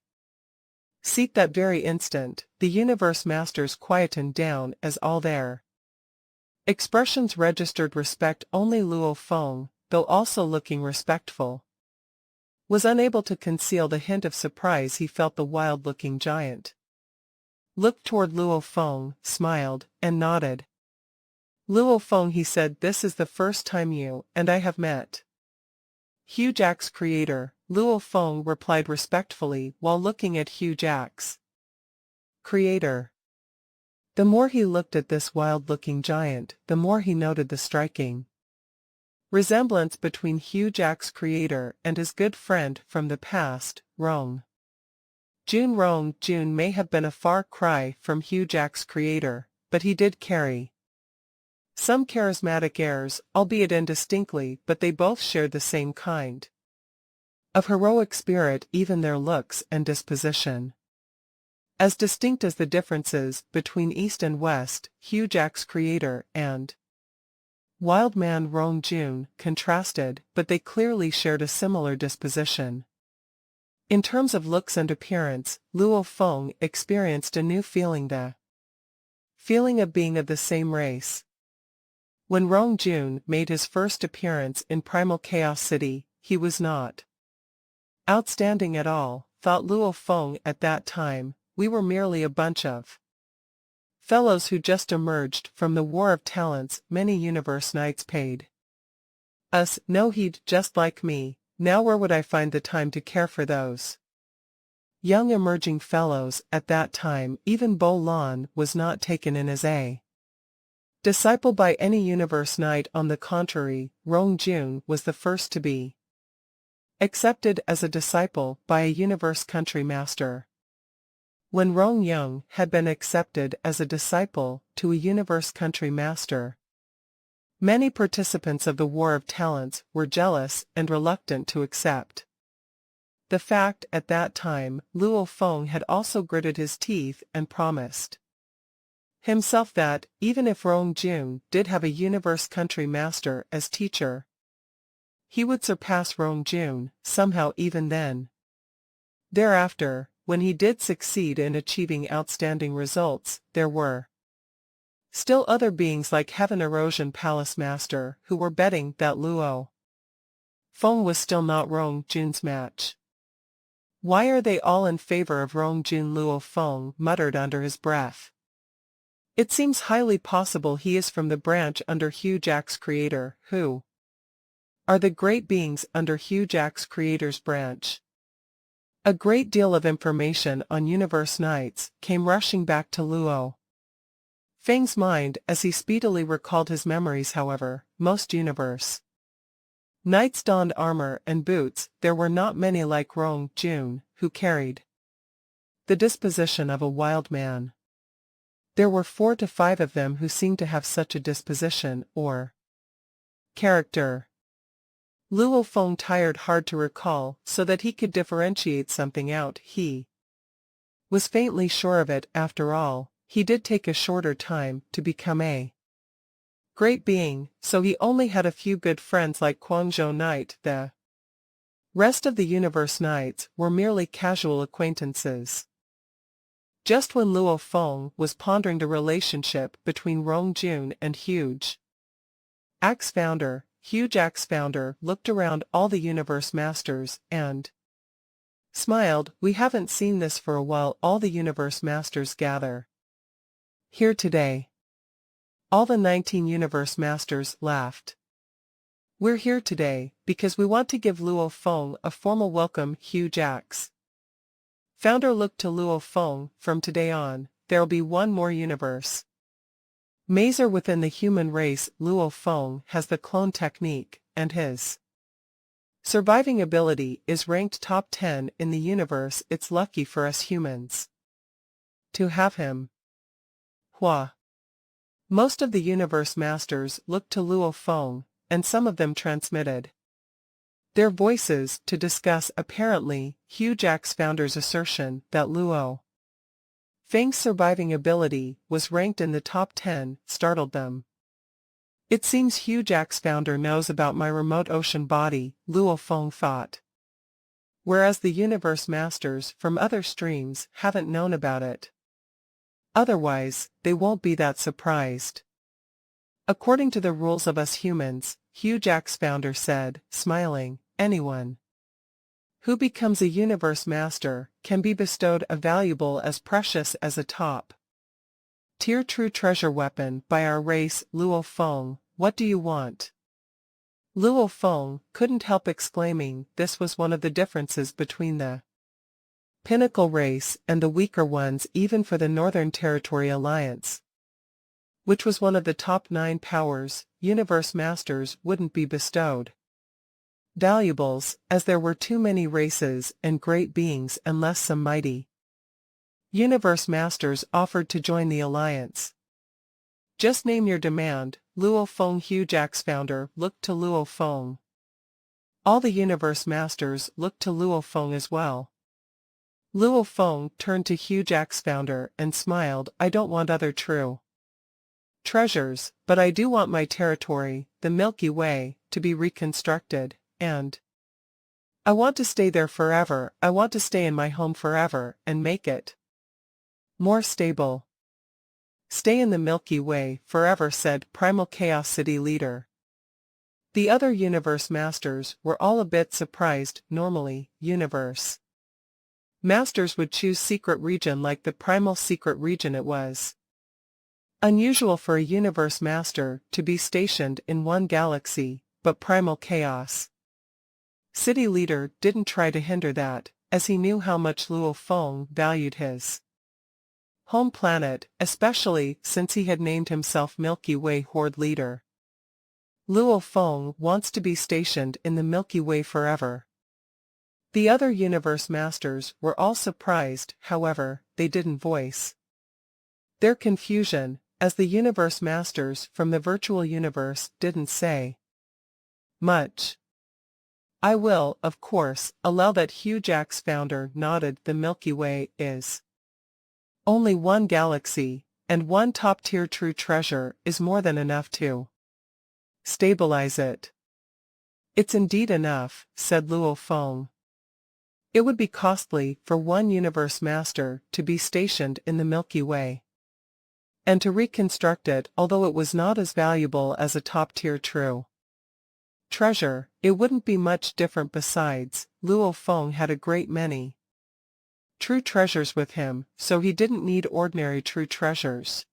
seat. That very instant, the universe masters quietened down as all their expressions registered respect. Only Luo Feng, though also looking respectful, was unable to conceal the hint of surprise he felt. The wild-looking giant looked toward Luo Feng, smiled, and nodded. Luo Feng, he said, this is the first time you and I have met. Hugh Jack's creator, Luo Feng replied respectfully while looking at Hugh Jack's creator. The more he looked at this wild-looking giant, the more he noted the striking resemblance between Hugh Jack's creator and his good friend from the past, Rong Jun. Rong Jun may have been a far cry from Hugh Jack's creator, but he did carry some charismatic airs, albeit indistinctly, but they both shared the same kind of heroic spirit. Even their looks and disposition, as distinct as the differences between East and West, Hugh Jack's creator and wild man Rong Jun contrasted, but they clearly shared a similar disposition. In terms of looks and appearance, Luo Feng experienced a new feeling, the feeling of being of the same race. When Rong Jun made his first appearance in Primal Chaos City, he was not outstanding at all, thought Luo Feng at that time. We were merely a bunch of fellows who just emerged from the war of talents many universe knights paid us no heed, just like me. Now where would I find the time to care for those young emerging fellows at that time? Even Bo Lan was not taken in as a disciple by any universe knight. On the contrary, Rong Jun was the first to be accepted as a disciple by a universe country master. When Rong Yung had been accepted as a disciple to a universe country master, many participants of the War of Talents were jealous and reluctant to accept the fact. At that time, Luo Feng had also gritted his teeth and promised himself that, even if Rong Jun did have a universe country master as teacher, he would surpass Rong Jun, somehow. Even then. Thereafter, when he did succeed in achieving outstanding results, there were still other beings like Heaven Erosion Palace Master who were betting that Luo Feng was still not Rong Jun's match. Why are they all in favor of Rong Jun? Luo Feng muttered under his breath. It seems highly possible he is from the branch under Hugh Jack's creator, who are the great beings under Hugh Jack's creator's branch. A great deal of information on Universe Knights came rushing back to Luo Feng's mind as he speedily recalled his memories. However, most Universe Knights donned armor and boots. There were not many like Rong Jun, who carried the disposition of a wild man. There were 4 to 5 of them who seemed to have such a disposition or character. Luo Feng tried hard to recall so that he could differentiate something out. He was faintly sure of it. After all, he did take a shorter time to become a great being, so he only had a few good friends like Guangzhou Knight. The rest of the Universe Knights were merely casual acquaintances. Just when Luo Feng was pondering the relationship between Rong Jun and Hugh Jack's founder, Hugh Jack's founder looked around all the Universe Masters and smiled. We haven't seen this for a while. All the Universe Masters gather here today. All the 19 Universe Masters laughed. We're here today because we want to give Luo Feng a formal welcome. Hugh Jack's founder looked to Luo Feng. From today on, there'll be one more universe Mazer within the human race. Luo Feng has the clone technique, and his surviving ability is ranked top 10 in the universe. It's lucky for us humans to have him. Hua. Most of the Universe Masters looked to Luo Feng, and some of them transmitted their voices to discuss. Apparently, Hugh Jack's founder's assertion that Luo Feng's surviving ability was ranked in the top 10 startled them. It seems Hugh Jack's founder knows about my remote ocean body, Luo Feng thought. Whereas the Universe Masters from other streams haven't known about it. Otherwise, they won't be that surprised. According to the rules of us humans, Hugh Jack's founder said, smiling, anyone who becomes a Universe Master can be bestowed a valuable as precious as a top-tier true treasure weapon by our race. Luo Feng, what do you want? Luo Feng couldn't help exclaiming. This was one of the differences between the Pinnacle race and the weaker ones. Even for the Northern Territory Alliance, which was one of the top 9 powers, Universe Masters wouldn't be bestowed valuables, as there were too many races and great beings unless some mighty Universe Masters offered to join the alliance. Just name your demand, Luo Feng. Hugh Jack's founder looked to Luo Feng. All the Universe Masters looked to Luo Feng as well. Luo Feng turned to Hugh Jack's founder and smiled. I don't want other true treasures, but I do want my territory, the Milky Way, to be reconstructed, and I want to stay there forever. I want to stay in my home forever and make it more stable. Stay in the Milky Way forever, said Primal Chaos City leader. The other Universe Masters were all a bit surprised. Normally, Universe Masters would choose secret region like the Primal Secret region. It was unusual for a Universe Master to be stationed in one galaxy, but Primal Chaos City leader didn't try to hinder that, as he knew how much Luo Feng valued his home planet, especially since he had named himself Milky Way Horde leader. Luo Feng wants to be stationed in the Milky Way forever. The other Universe Masters were all surprised. However, they didn't voice their confusion, as the Universe Masters from the virtual universe didn't say much. I will, of course, allow that. Hugh Jack's founder nodded. The Milky Way is only one galaxy, and one top-tier true treasure is more than enough to stabilize it. It's indeed enough, said Luo Feng. It would be costly for one Universe Master to be stationed in the Milky Way and to reconstruct it. Although it was not as valuable as a top-tier true treasure, it wouldn't be much different. Besides, Luo Feng had a great many true treasures with him, so he didn't need ordinary true treasures.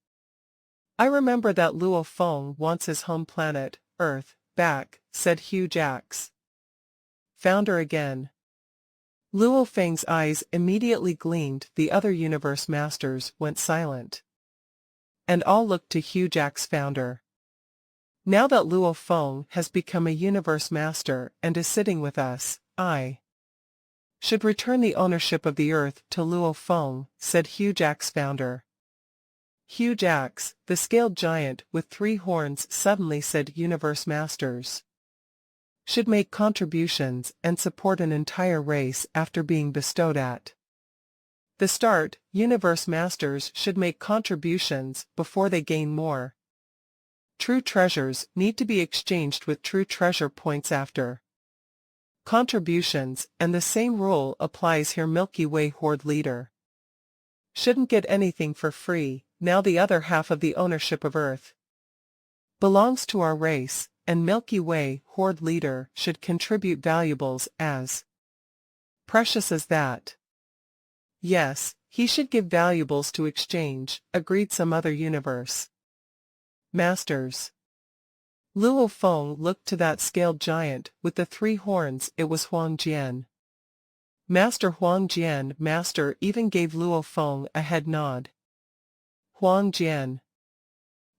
I remember that Luo Feng wants his home planet, Earth, back, said Hugh Jacks. Founder again. Luo Feng's eyes immediately gleamed, the other universe masters went silent. And all looked to Hugh Jacks, founder. Now that Luo Feng has become a universe master and is sitting with us, I should return the ownership of the earth to Luo Feng, said Hugh Jacks, founder. Hugh Jacks, the scaled giant with 3 horns, suddenly said universe masters should make contributions and support an entire race after being bestowed at the start. Universe masters should make contributions before they gain more. True treasures need to be exchanged with true treasure points after contributions, and the same rule applies here. Milky Way Horde leader shouldn't get anything for free. Now the other half of the ownership of Earth belongs to our race, and Milky Way Horde leader should contribute valuables as precious as that. Yes, he should give valuables to exchange, agreed some other universe masters. Luo Feng looked to that scaled giant with the 3 horns. It was Huang Jian. Master Huang Jian. Master even gave Luo Feng a head nod. Huang Jian,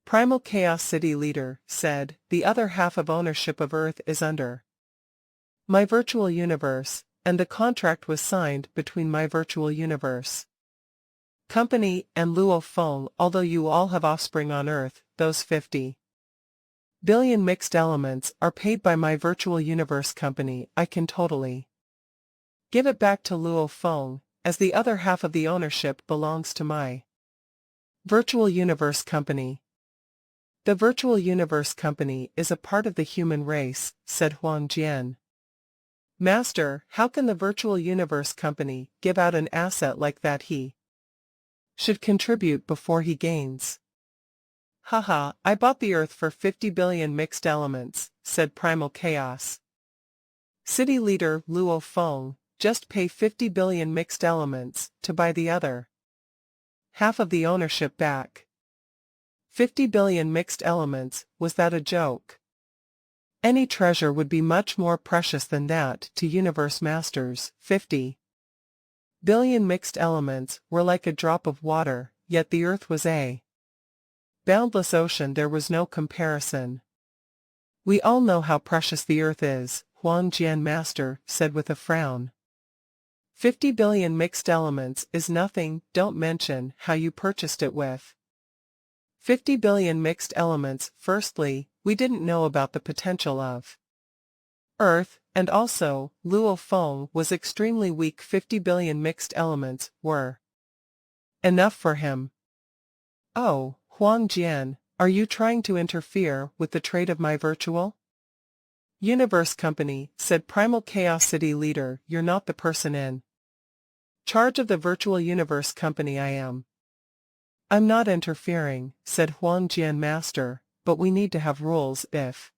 Primal Chaos City leader, said, the other half of ownership of Earth is under my virtual universe, and the contract was signed between my virtual universe company and Luo Feng. Although you all have offspring on Earth, those 50 billion mixed elements are paid by my virtual universe company. I can totally give it back to Luo Feng, as the other half of the ownership belongs to my virtual universe company. The virtual universe company is a part of the human race, said Huang Jian. Master, how can the virtual universe company give out an asset like that? He should contribute before he gains. Haha, I bought the Earth for 50 billion mixed elements, said Primal Chaos City leader Luo Feng. Just pay 50 billion mixed elements to buy the other half of the ownership back. 50 billion mixed elements, was that a joke? Any treasure would be much more precious than that to universe masters. 50 billion mixed elements were like a drop of water, yet the Earth was a boundless ocean. There was no comparison. We all know how precious the Earth is, Huang Jian Master said with a frown. 50 billion mixed elements is nothing. Don't mention how you purchased it with 50 billion mixed elements. Firstly, we didn't know about the potential of Earth, and also, Luo Feng was extremely weak. 50 billion mixed elements were enough for him. Oh, Huang Jian, are you trying to interfere with the trade of my virtual universe company, said Primal Chaos City leader. You're not the person in charge of the virtual universe company. I am. I'm not interfering, said Huang Jian Master, but we need to have rules. If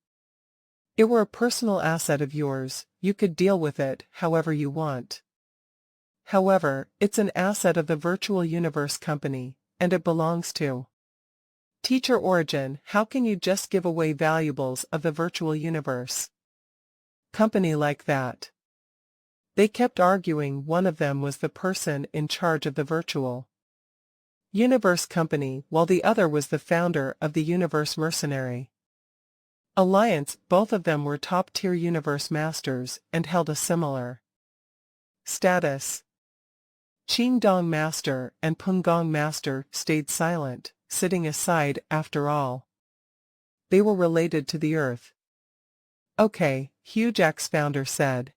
it were a personal asset of yours, you could deal with it however you want. However, it's an asset of the virtual universe company, and it belongs to Teacher Origin. How can you just give away valuables of the virtual universe company like that? They kept arguing. One of them was the person in charge of the virtual universe company, while the other was the founder of the Universe Mercenary Alliance. Both of them were top-tier universe masters and held a similar status. Qingdong Master and Pengong Master stayed silent, sitting aside. After all, they were related to the Earth. Okay, Hugh Jacks founder said.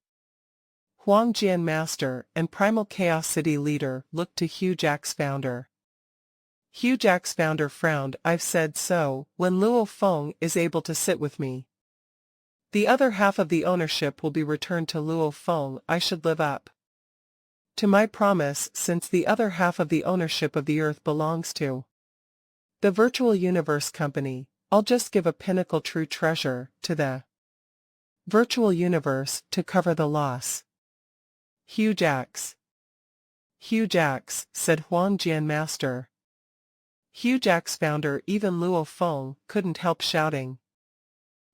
Huang Jian Master and Primal Chaos City leader looked to Hugh Jacks founder. Hugh Jacks founder frowned. I've said so. When Luo Feng is able to sit with me, the other half of the ownership will be returned to Luo Feng. I should live up to my promise, since the other half of the ownership of the Earth belongs to the virtual universe company. I'll just give a pinnacle true treasure to the virtual universe to cover the loss. Hugh Jacks. Hugh Jacks, said Huang Jian Master. Hugh Jacks founder. Even Luo Feng couldn't help shouting.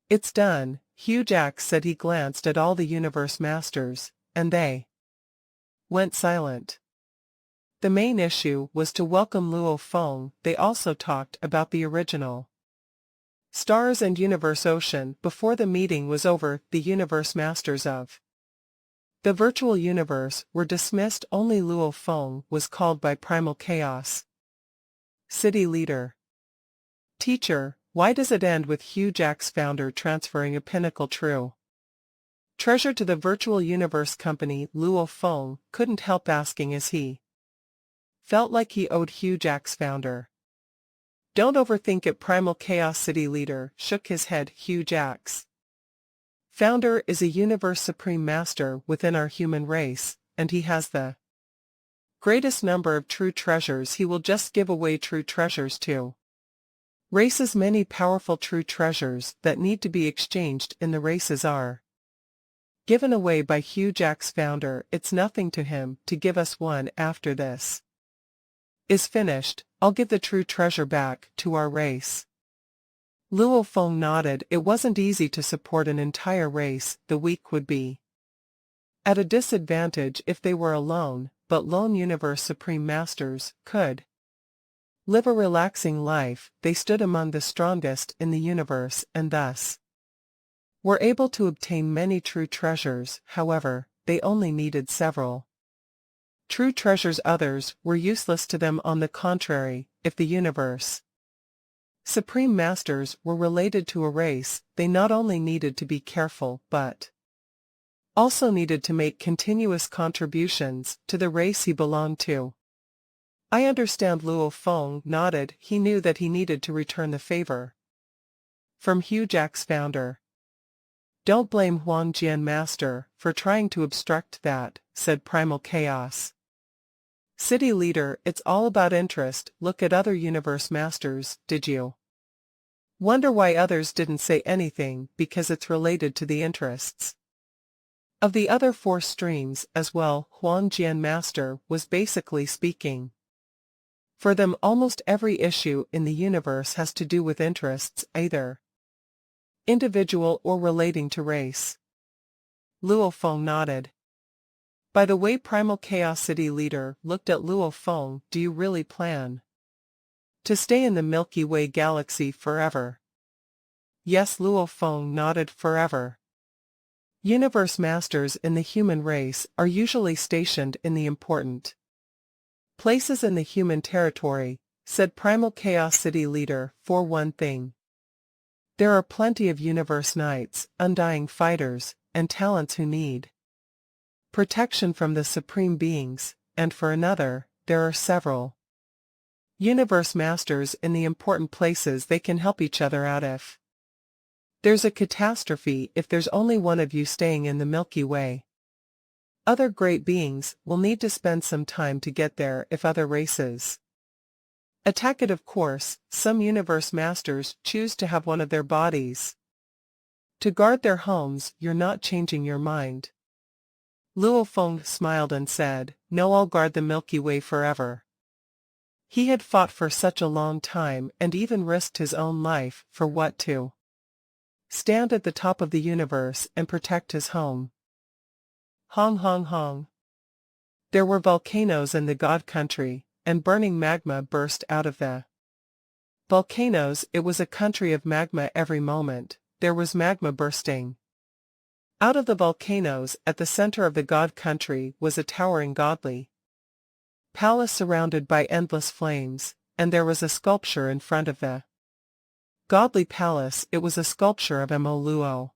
It's done, Hugh Jack said. He glanced at all the universe masters, and they went silent. The main issue was to welcome Luo Feng. They also talked about the original stars and universe ocean. Before the meeting was over, the universe masters of the virtual universe were dismissed. Only Luo Feng was called by Primal Chaos City leader. Teacher, why does it end with Hugh Jack's founder transferring a pinnacle true treasure to the virtual universe company? Luo Feng couldn't help asking as he felt like he owed Hugh Jack's founder. Don't overthink it. Primal Chaos City leader shook his head. Hugh Jack's founder is a universe supreme master within our human race, and he has the greatest number of true treasures. He will just give away true treasures to races. Many powerful true treasures that need to be exchanged in the races are given away by Hugh Jack's founder. It's nothing to him to give us one. After this is finished, I'll give the true treasure back to our race. Luo Feng nodded. It wasn't easy to support an entire race. The weak would be at a disadvantage if they were alone, but lone universe supreme masters could live a relaxing life. They stood among the strongest in the universe and thus were able to obtain many true treasures. However, they only needed several true treasures. Others were useless to them. On the contrary, if the universe supreme masters were related to a race, they not only needed to be careful but also needed to make continuous contributions to the race he belonged to. I understand. Luo Feng nodded. He knew that he needed to return the favor from Hugh Jack's founder. Don't blame Huang Jian Master for trying to obstruct that, said Primal Chaos City leader. It's all about interest. Look at other universe masters. Did you wonder why others didn't say anything? Because it's related to the interests of the other four streams as well. Huang Jian Master was basically speaking for them. Almost every issue in the universe has to do with interests, either individual or relating to race. Luo Feng nodded. By the way, Primal Chaos City leader looked at Luo Feng. Do you really plan to stay in the Milky Way galaxy forever? Yes, Luo Feng nodded. Forever. Universe masters in the human race are usually stationed in the important places in the human territory, said Primal Chaos City leader. For one thing, there are plenty of universe knights, undying fighters, and talents who need protection from the supreme beings, and for another, there are several universe masters in the important places. They can help each other out if there's a catastrophe. If there's only one of you staying in the Milky Way, other great beings will need to spend some time to get there. If other races attack it, of course, some universe masters choose to have one of their bodies to guard their homes. You're not changing your mind? Luo Feng smiled and said, no, I'll guard the Milky Way forever. He had fought for such a long time and even risked his own life for what? To stand at the top of the universe and protect his home. Hong Hong Hong. There were volcanoes in the God country, and burning magma burst out of the volcanoes. It was a country of magma. Every moment, there was magma bursting out of the volcanoes. At the center of the God country was a towering godly palace surrounded by endless flames, and there was a sculpture in front of the godly palace. It was a sculpture of Mo Luo.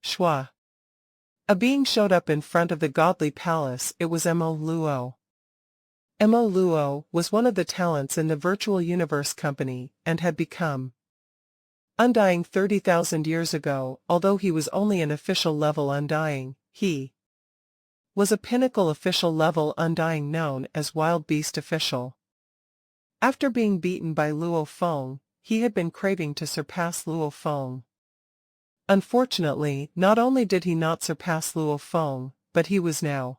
Shua. A being showed up in front of the godly palace. It was Mo Luo. Mo Luo was one of the talents in the virtual universe company, and had become undying 30,000 years ago. Although he was only an official level undying, he was a pinnacle official level undying known as Wild Beast Official. After being beaten by Luo Feng, he had been craving to surpass Luo Feng. Unfortunately, not only did he not surpass Luo Feng, but he was now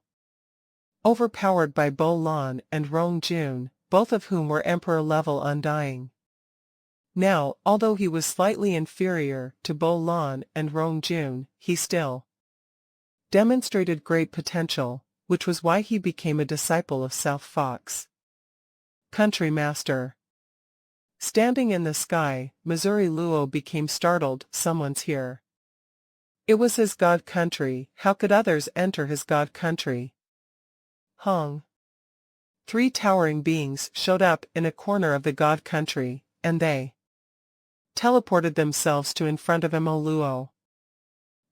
overpowered by Bo Lan and Rong Jun, both of whom were Emperor level undying. Now, although he was slightly inferior to Bo Lan and Rong Jun, he still demonstrated great potential, which was why he became a disciple of South Fox. Country Master. Standing in the sky, Missouri Luo became startled. Someone's here. It was his god country. How could others enter his god country? Hong. 3 towering beings showed up in a corner of the god country, and they teleported themselves to in front of Mo Luo.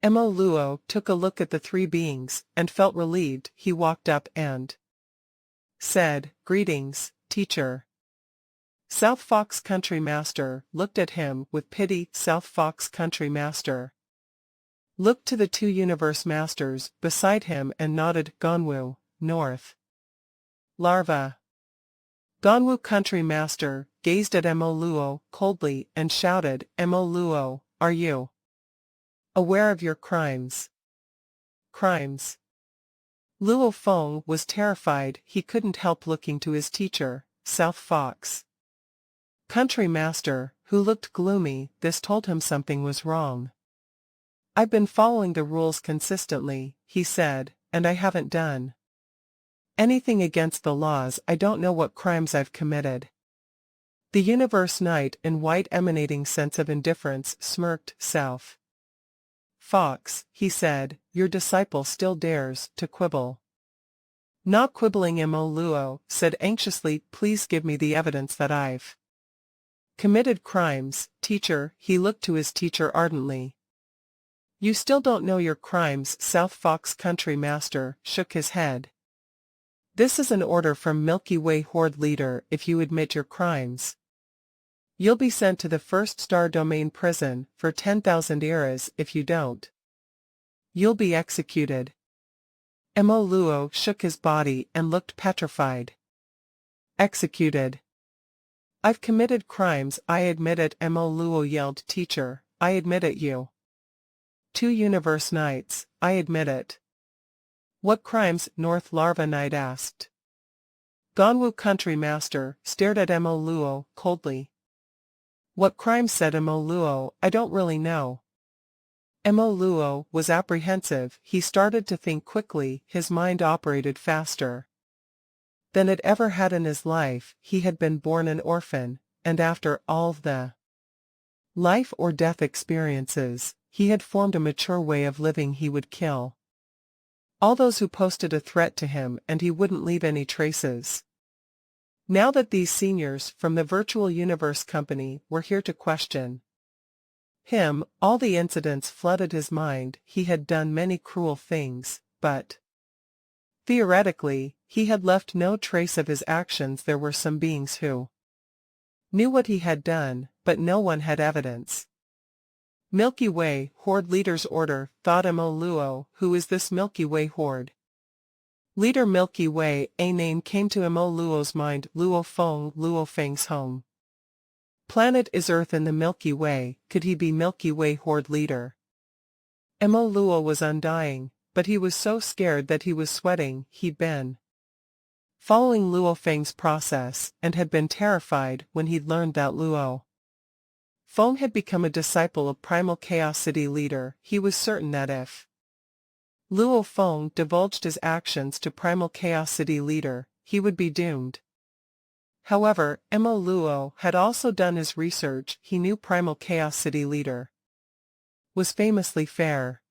Mo Luo took a look at the 3 beings and felt relieved. He walked up and said, "Greetings, teacher." South Fox Country Master looked at him with pity. South Fox Country Master looked to the 2 Universe Masters beside him and nodded. Gonwu, North. Larva. Gonwu Country Master gazed at Mo Luo coldly and shouted, "Mo Luo, are you aware of your crimes?" Crimes. Luo Feng was terrified. He couldn't help looking to his teacher, South Fox Country Master, who looked gloomy. This told him something was wrong. "I've been following the rules consistently," he said, "and I haven't done anything against the laws. I don't know what crimes I've committed." The Universe Knight in white emanating sense of indifference smirked. "South Fox," he said, "your disciple still dares to quibble." "Not quibbling," Mo Luo said anxiously. "Please give me the evidence that I've committed crimes, teacher." He looked to his teacher ardently. "You still don't know your crimes." South Fox Country Master shook his head. "This is an order from Milky Way Horde Leader. If you admit your crimes, you'll be sent to the First Star Domain prison for 10,000 eras. If you don't, you'll be executed." Mo Luo shook his body and looked petrified. "Executed? I've committed crimes. I admit it." Mo Luo yelled. "Teacher, I admit it. You 2 Universe Knights, I admit it." "What crimes?" North Larva Knight asked. Gonwu Country Master stared at Mo Luo coldly. "What crimes?" said Mo Luo. "I don't really know." Mo Luo was apprehensive. He started to think quickly. His mind operated faster than it ever had in his life. He had been born an orphan, and after all the life or death experiences, he had formed a mature way of living. He would kill all those who posted a threat to him, and he wouldn't leave any traces. Now that these seniors from the Virtual Universe Company were here to question him, all the incidents flooded his mind. He had done many cruel things, but theoretically, he had left no trace of his actions. There were some beings who knew what he had done, but no one had evidence. Milky Way Horde Leader's order, thought Mo Luo. Who is this Milky Way Horde Leader? Milky Way, a name came to Mo Luo's mind. Luo Feng, Luo Feng's home planet is Earth in the Milky Way. Could he be Milky Way Horde Leader? Mo Luo was undying, but he was so scared that he was sweating. He'd been following Luo Feng's process, and had been terrified when he'd learned that Luo Feng had become a disciple of Primal Chaos City Leader. He was certain that if Luo Feng divulged his actions to Primal Chaos City Leader, he would be doomed. However, Mo Luo had also done his research. He knew Primal Chaos City Leader was famously fair.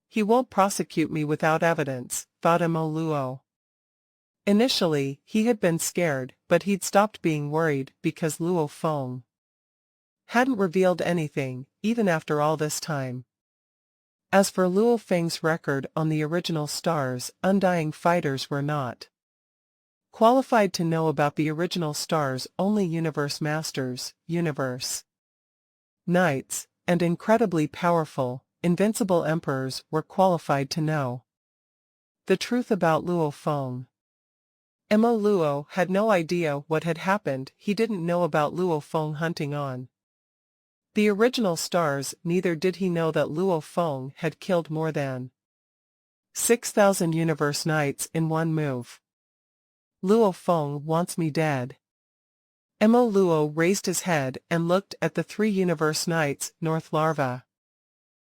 "He won't prosecute me without evidence," thought Mo Luo. Initially, he had been scared, but he'd stopped being worried because Luo Feng hadn't revealed anything, even after all this time. As for Luo Feng's record on the original stars, undying fighters were not qualified to know about the original stars. Only Universe Masters, Universe Knights, and incredibly powerful, invincible emperors were qualified to know the truth about Luo Feng. Mo Luo had no idea what had happened. He didn't know about Luo Feng hunting on the original stars. Neither did he know that Luo Feng had killed more than 6,000 Universe Knights in one move. "Luo Feng wants me dead." Luo raised his head and looked at the three universe knights, North Larva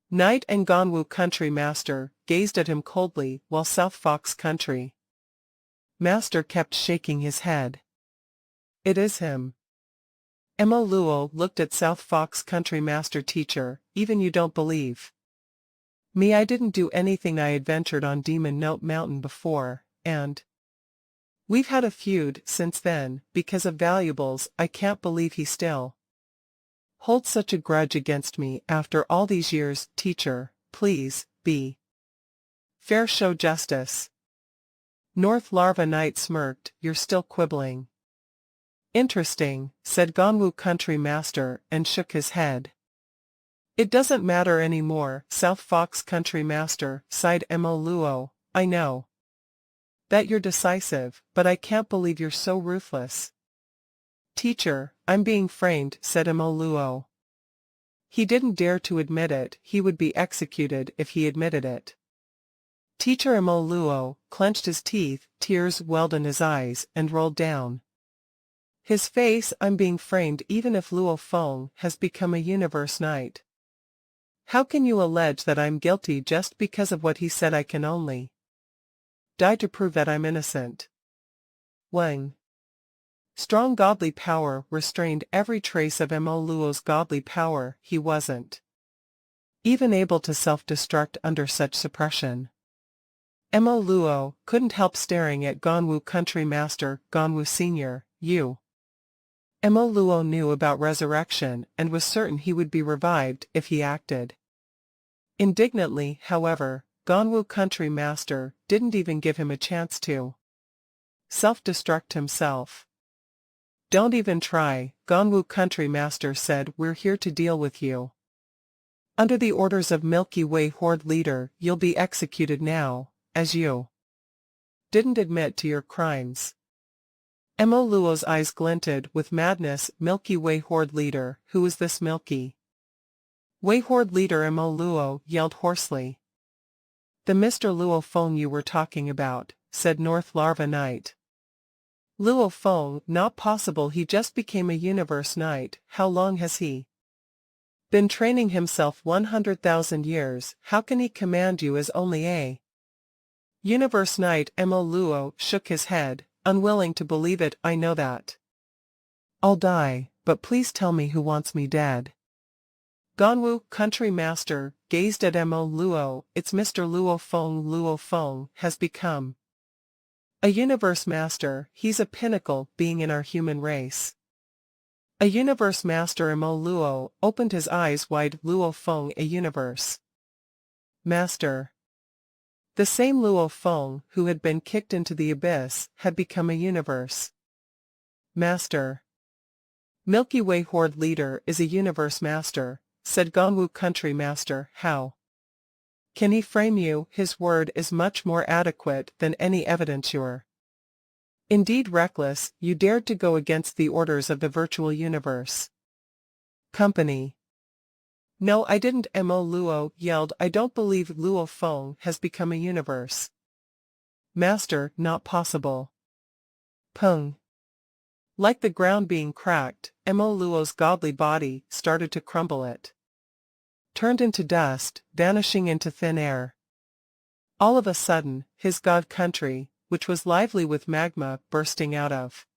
Knight and Ganwu Country Master gazed at him coldly while South Fox Country Master kept shaking his head. It is him. Luo looked at South Fox Country Master Teacher, even you don't believe me. I didn't do anything. I adventured on Demon Note Mountain before, and we've had a feud since then, because of valuables. I can't believe he still holds such a grudge against me after all these years. Teacher, please, be fair, show justice. North Larva Knight smirked. You're still quibbling. Interesting, said Ganwu Country Master and shook his head. It doesn't matter anymore. South Fox Country Master sighed. Luo, I know that you're decisive, but I can't believe you're so ruthless. Teacher, I'm being framed, said Luo. He didn't dare to admit it. He would be executed if he admitted it. Teacher Luo clenched his teeth, tears welled in his eyes and rolled down his face. I'm being framed even if Luo Feng has become a universe knight. How can you allege that I'm guilty just because of what he said? I can only die to prove that I'm innocent. Wang. Strong godly power restrained every trace of Luo's godly power. He wasn't even able to self-destruct under such suppression. Luo couldn't help staring at Ganwu Country Master. Ganwu Sr., you. Luo knew about resurrection and was certain he would be revived if he acted indignantly. However, Ganwu Country Master didn't even give him a chance to self-destruct himself. Don't even try, Ganwu Country Master said. We're here to deal with you. Under the orders of Milky Way Horde Leader, you'll be executed now, as you didn't admit to your crimes. Luo's eyes glinted with madness. Milky Way Horde Leader, who is this Milky Way Horde Leader? Luo yelled hoarsely. The Mr. Luo Feng you were talking about, said North Larva Knight. Luo Feng, not possible. He just became a universe knight. How long has he been training himself? 100,000 years. How can he command you as only a universe knight? Luo shook his head, unwilling to believe it. I know that I'll die, but please tell me who wants me dead. Ganwu Country Master gazed at Luo. It's Mr. Luo Feng. Luo Feng has become a universe master. He's a pinnacle being in our human race. A universe master. Luo opened his eyes wide. Luo Feng, a universe master. The same Luo Feng who had been kicked into the abyss had become a universe master. Milky Way Horde Leader is a universe master, said Ganwu Country Master. How can he frame you? His word is much more adequate than any evidence. You're indeed reckless. You dared to go against the orders of the virtual universe company. No, I didn't. Luo yelled. I don't believe Luo Feng has become a universe master. Not possible. Pung. Like the ground being cracked, Luo's godly body started to crumble. It turned into dust, vanishing into thin air. All of a sudden, his god country, which was lively with magma bursting out of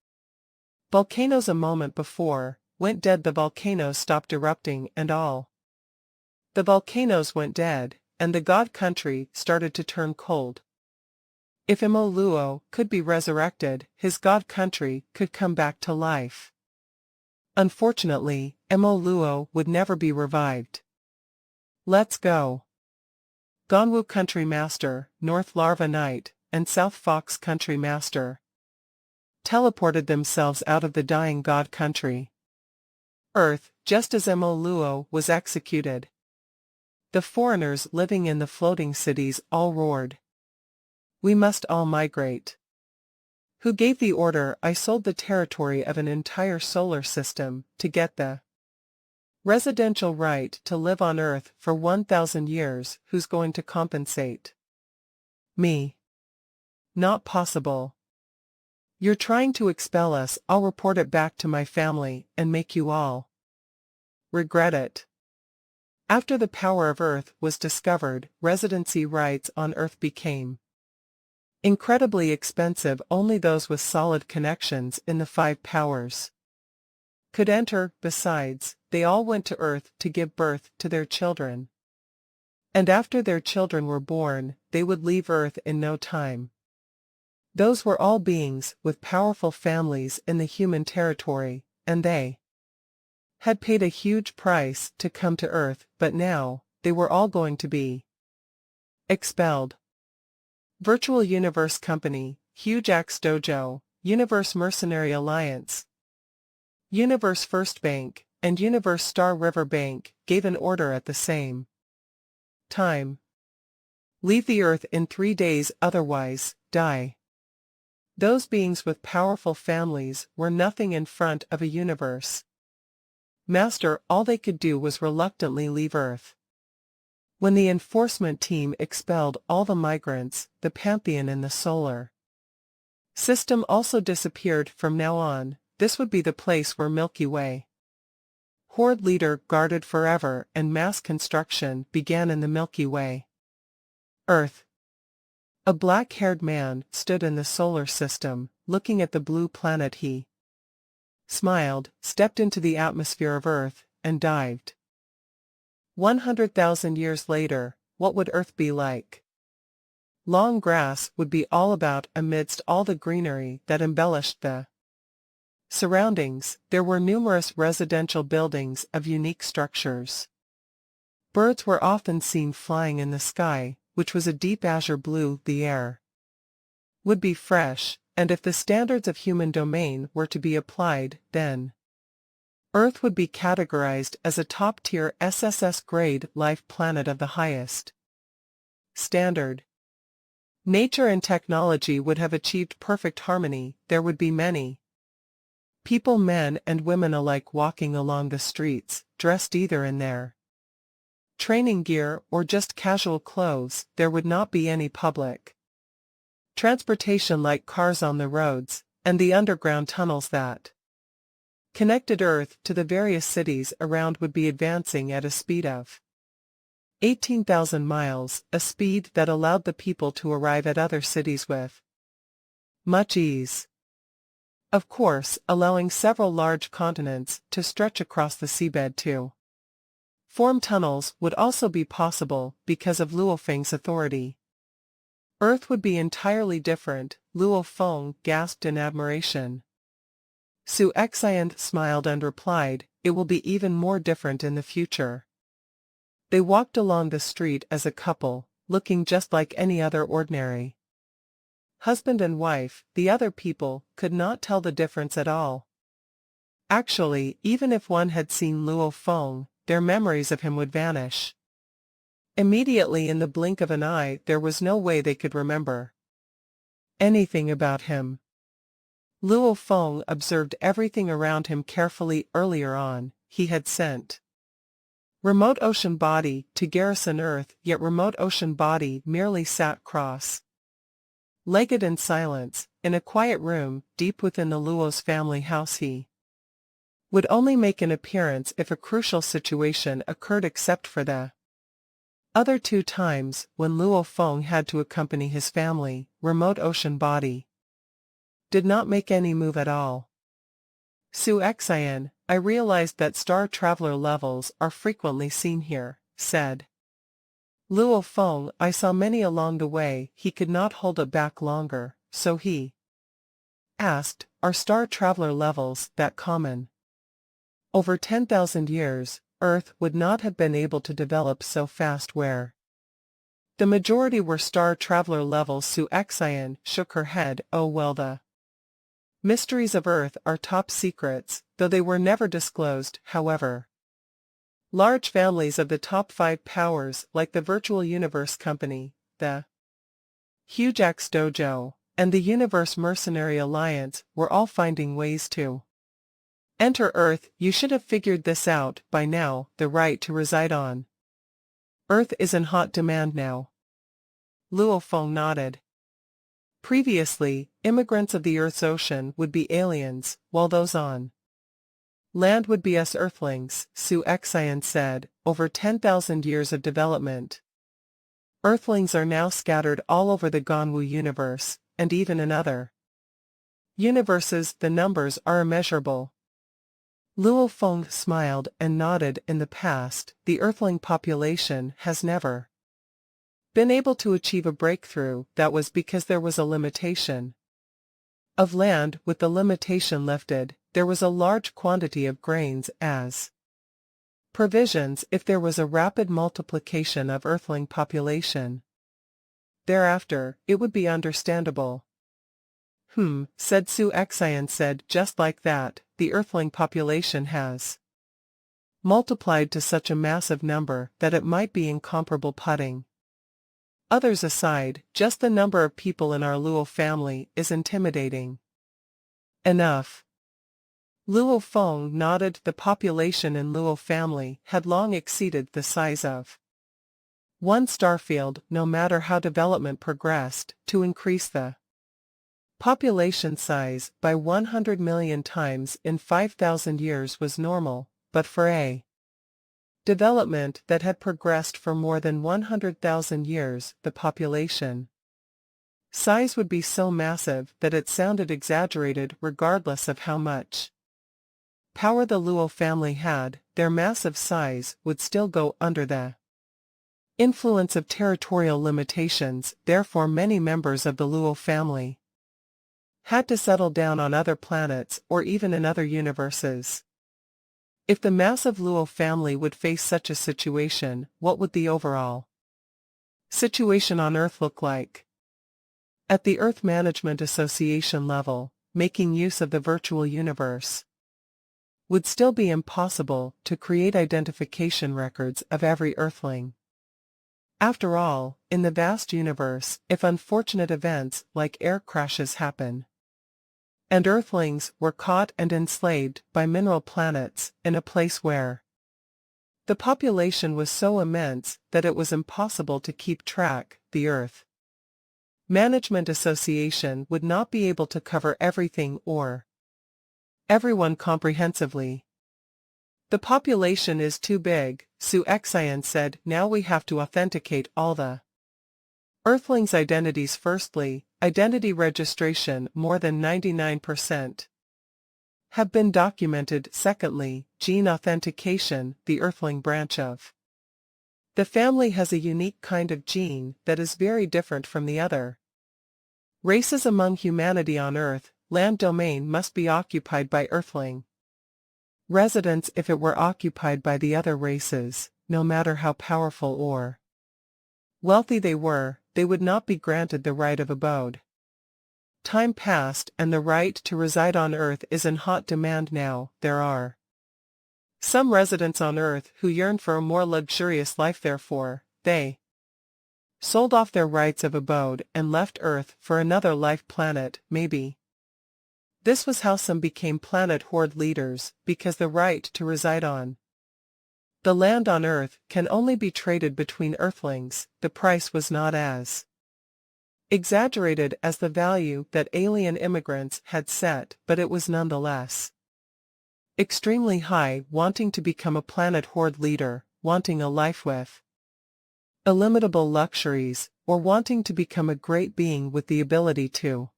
volcanoes a moment before, went dead. The volcanoes stopped erupting and all the volcanoes went dead, and the god country started to turn cold. If Luo could be resurrected, his god country could come back to life. Unfortunately, Luo would never be revived. Let's go. Ganwu Country Master, North Larva Knight, and South Fox Country Master teleported themselves out of the dying god country Earth, just as Luo was executed. The foreigners living in the floating cities all roared. We must all migrate. Who gave the order? I sold the territory of an entire solar system to get the residential right to live on Earth for 1,000 years. Who's going to compensate me? Not possible. You're trying to expel us, I'll report it back to my family, and make you all regret it. After the power of Earth was discovered, residency rights on Earth became incredibly expensive. Only those with solid connections in the 5 powers could enter. Besides, they all went to Earth to give birth to their children. And after their children were born, they would leave Earth in no time. Those were all beings with powerful families in the human territory, and they had paid a huge price to come to Earth, but now, they were all going to be expelled. Virtual Universe Company, Huge Axe Dojo, Universe Mercenary Alliance, Universe First Bank, and Universe Star River Bank gave an order at the same time. Leave the Earth in 3 days, otherwise, die. Those beings with powerful families were nothing in front of a universe master. All they could do was reluctantly leave Earth. When the enforcement team expelled all the migrants, the Pantheon in the solar system also disappeared. From now on, this would be the place where Milky Way Horde leader guarded forever, and mass construction began in the Milky Way. Earth. A black-haired man stood in the solar system, looking at the blue planet. He smiled, stepped into the atmosphere of Earth, and dived. 100,000 years later, what would Earth be like? Long grass would be all about. Amidst all the greenery that embellished the surroundings, there were numerous residential buildings of unique structures. Birds were often seen flying in the sky, which was a deep azure blue. The air would be fresh, and if the standards of human domain were to be applied, then Earth would be categorized as a top-tier SSS-grade life planet of the highest standard. Nature and technology would have achieved perfect harmony. There would be many people, men and women alike, walking along the streets, dressed either in their training gear or just casual clothes. There would not be any public transportation like cars on the roads, and the underground tunnels that connected Earth to the various cities around would be advancing at a speed of 18,000 miles, a speed that allowed the people to arrive at other cities with much ease. Of course, allowing several large continents to stretch across the seabed to form tunnels would also be possible because of Luo Feng's authority. Earth would be entirely different. Luo Feng gasped in admiration. Su Xian smiled and replied, "It will be even more different in the future." They walked along the street as a couple, looking just like any other ordinary husband and wife. The other people could not tell the difference at all. Actually, even if one had seen Luo Feng, their memories of him would vanish immediately. In the blink of an eye, there was no way they could remember anything about him. Luo Feng observed everything around him carefully. Earlier on, he had sent Remote Ocean Body to garrison Earth, yet Remote Ocean Body merely sat cross-legged in silence, in a quiet room, deep within the Luo's family house. He would only make an appearance if a crucial situation occurred, except for the other 2 times, when Luo Feng had to accompany his family. Remote Ocean Body did not make any move at all. Su Xian, I realized that star traveler levels are frequently seen here, said Luo Feng. I saw many along the way. He could not hold it back longer, so he asked, are star traveler levels that common? Over 10,000 years, Earth would not have been able to develop so fast. Where the majority were star traveler levels. Su Xian shook her head. Oh well, the mysteries of Earth are top secrets, though they were never disclosed. However, large families of the top 5 powers, like the Virtual Universe Company, the Huge Axe Dojo, and the Universe Mercenary Alliance, were all finding ways to enter Earth. You should have figured this out by now. The right to reside on Earth is in hot demand now. Luo Feng nodded. Previously, immigrants of the Earth's ocean would be aliens, while those on land would be us Earthlings, Su Xian said. Over 10,000 years of development. Earthlings are now scattered all over the Ganwu universe, and even in other universes the numbers are immeasurable. Luo Feng smiled and nodded. In the past, the Earthling population has never been able to achieve a breakthrough. That was because there was a limitation of land. With the limitation lifted, there was a large quantity of grains as provisions. If there was a rapid multiplication of Earthling population thereafter, it would be understandable. Said Su Xian said, just like that, the Earthling population has multiplied to such a massive number that it might be incomparable. Putting others aside, just the number of people in our Luo family is intimidating enough. Luo Feng nodded. The population in Luo family had long exceeded the size of one starfield. No matter how development progressed, to increase the population size by 100 million times in 5,000 years was normal, but for a development that had progressed for more than 100,000 years, the population size would be so massive that it sounded exaggerated. Regardless of how much power the Luo family had, their massive size would still go under the influence of territorial limitations. Therefore, many members of the Luo family had to settle down on other planets or even in other universes. If the massive Luo family would face such a situation, what would the overall situation on Earth look like? At the Earth Management Association level, making use of the virtual universe would still be impossible to create identification records of every Earthling. After all, in the vast universe, if unfortunate events like air crashes happen, and Earthlings were caught and enslaved by mineral planets in a place where the population was so immense that it was impossible to keep track, the Earth Management Association would not be able to cover everything or everyone comprehensively. The population is too big, Su Xian said. Now we have to authenticate all the Earthlings' identities. Firstly, identity registration. More than 99% have been documented. Secondly, gene authentication. The Earthling branch of the family has a unique kind of gene that is very different from the other races among humanity on Earth. Land domain must be occupied by Earthling residents. If it were occupied by the other races, no matter how powerful or wealthy they were, they would not be granted the right of abode. Time passed, and the right to reside on Earth is in hot demand now. There are some residents on Earth who yearn for a more luxurious life. Therefore, they sold off their rights of abode and left Earth for another life planet, maybe. This was how some became planet horde leaders, because the right to reside on the land on Earth can only be traded between Earthlings. The price was not as exaggerated as the value that alien immigrants had set, but it was nonetheless extremely high. Wanting to become a planet horde leader, wanting a life with illimitable luxuries, or wanting to become a great being with the ability to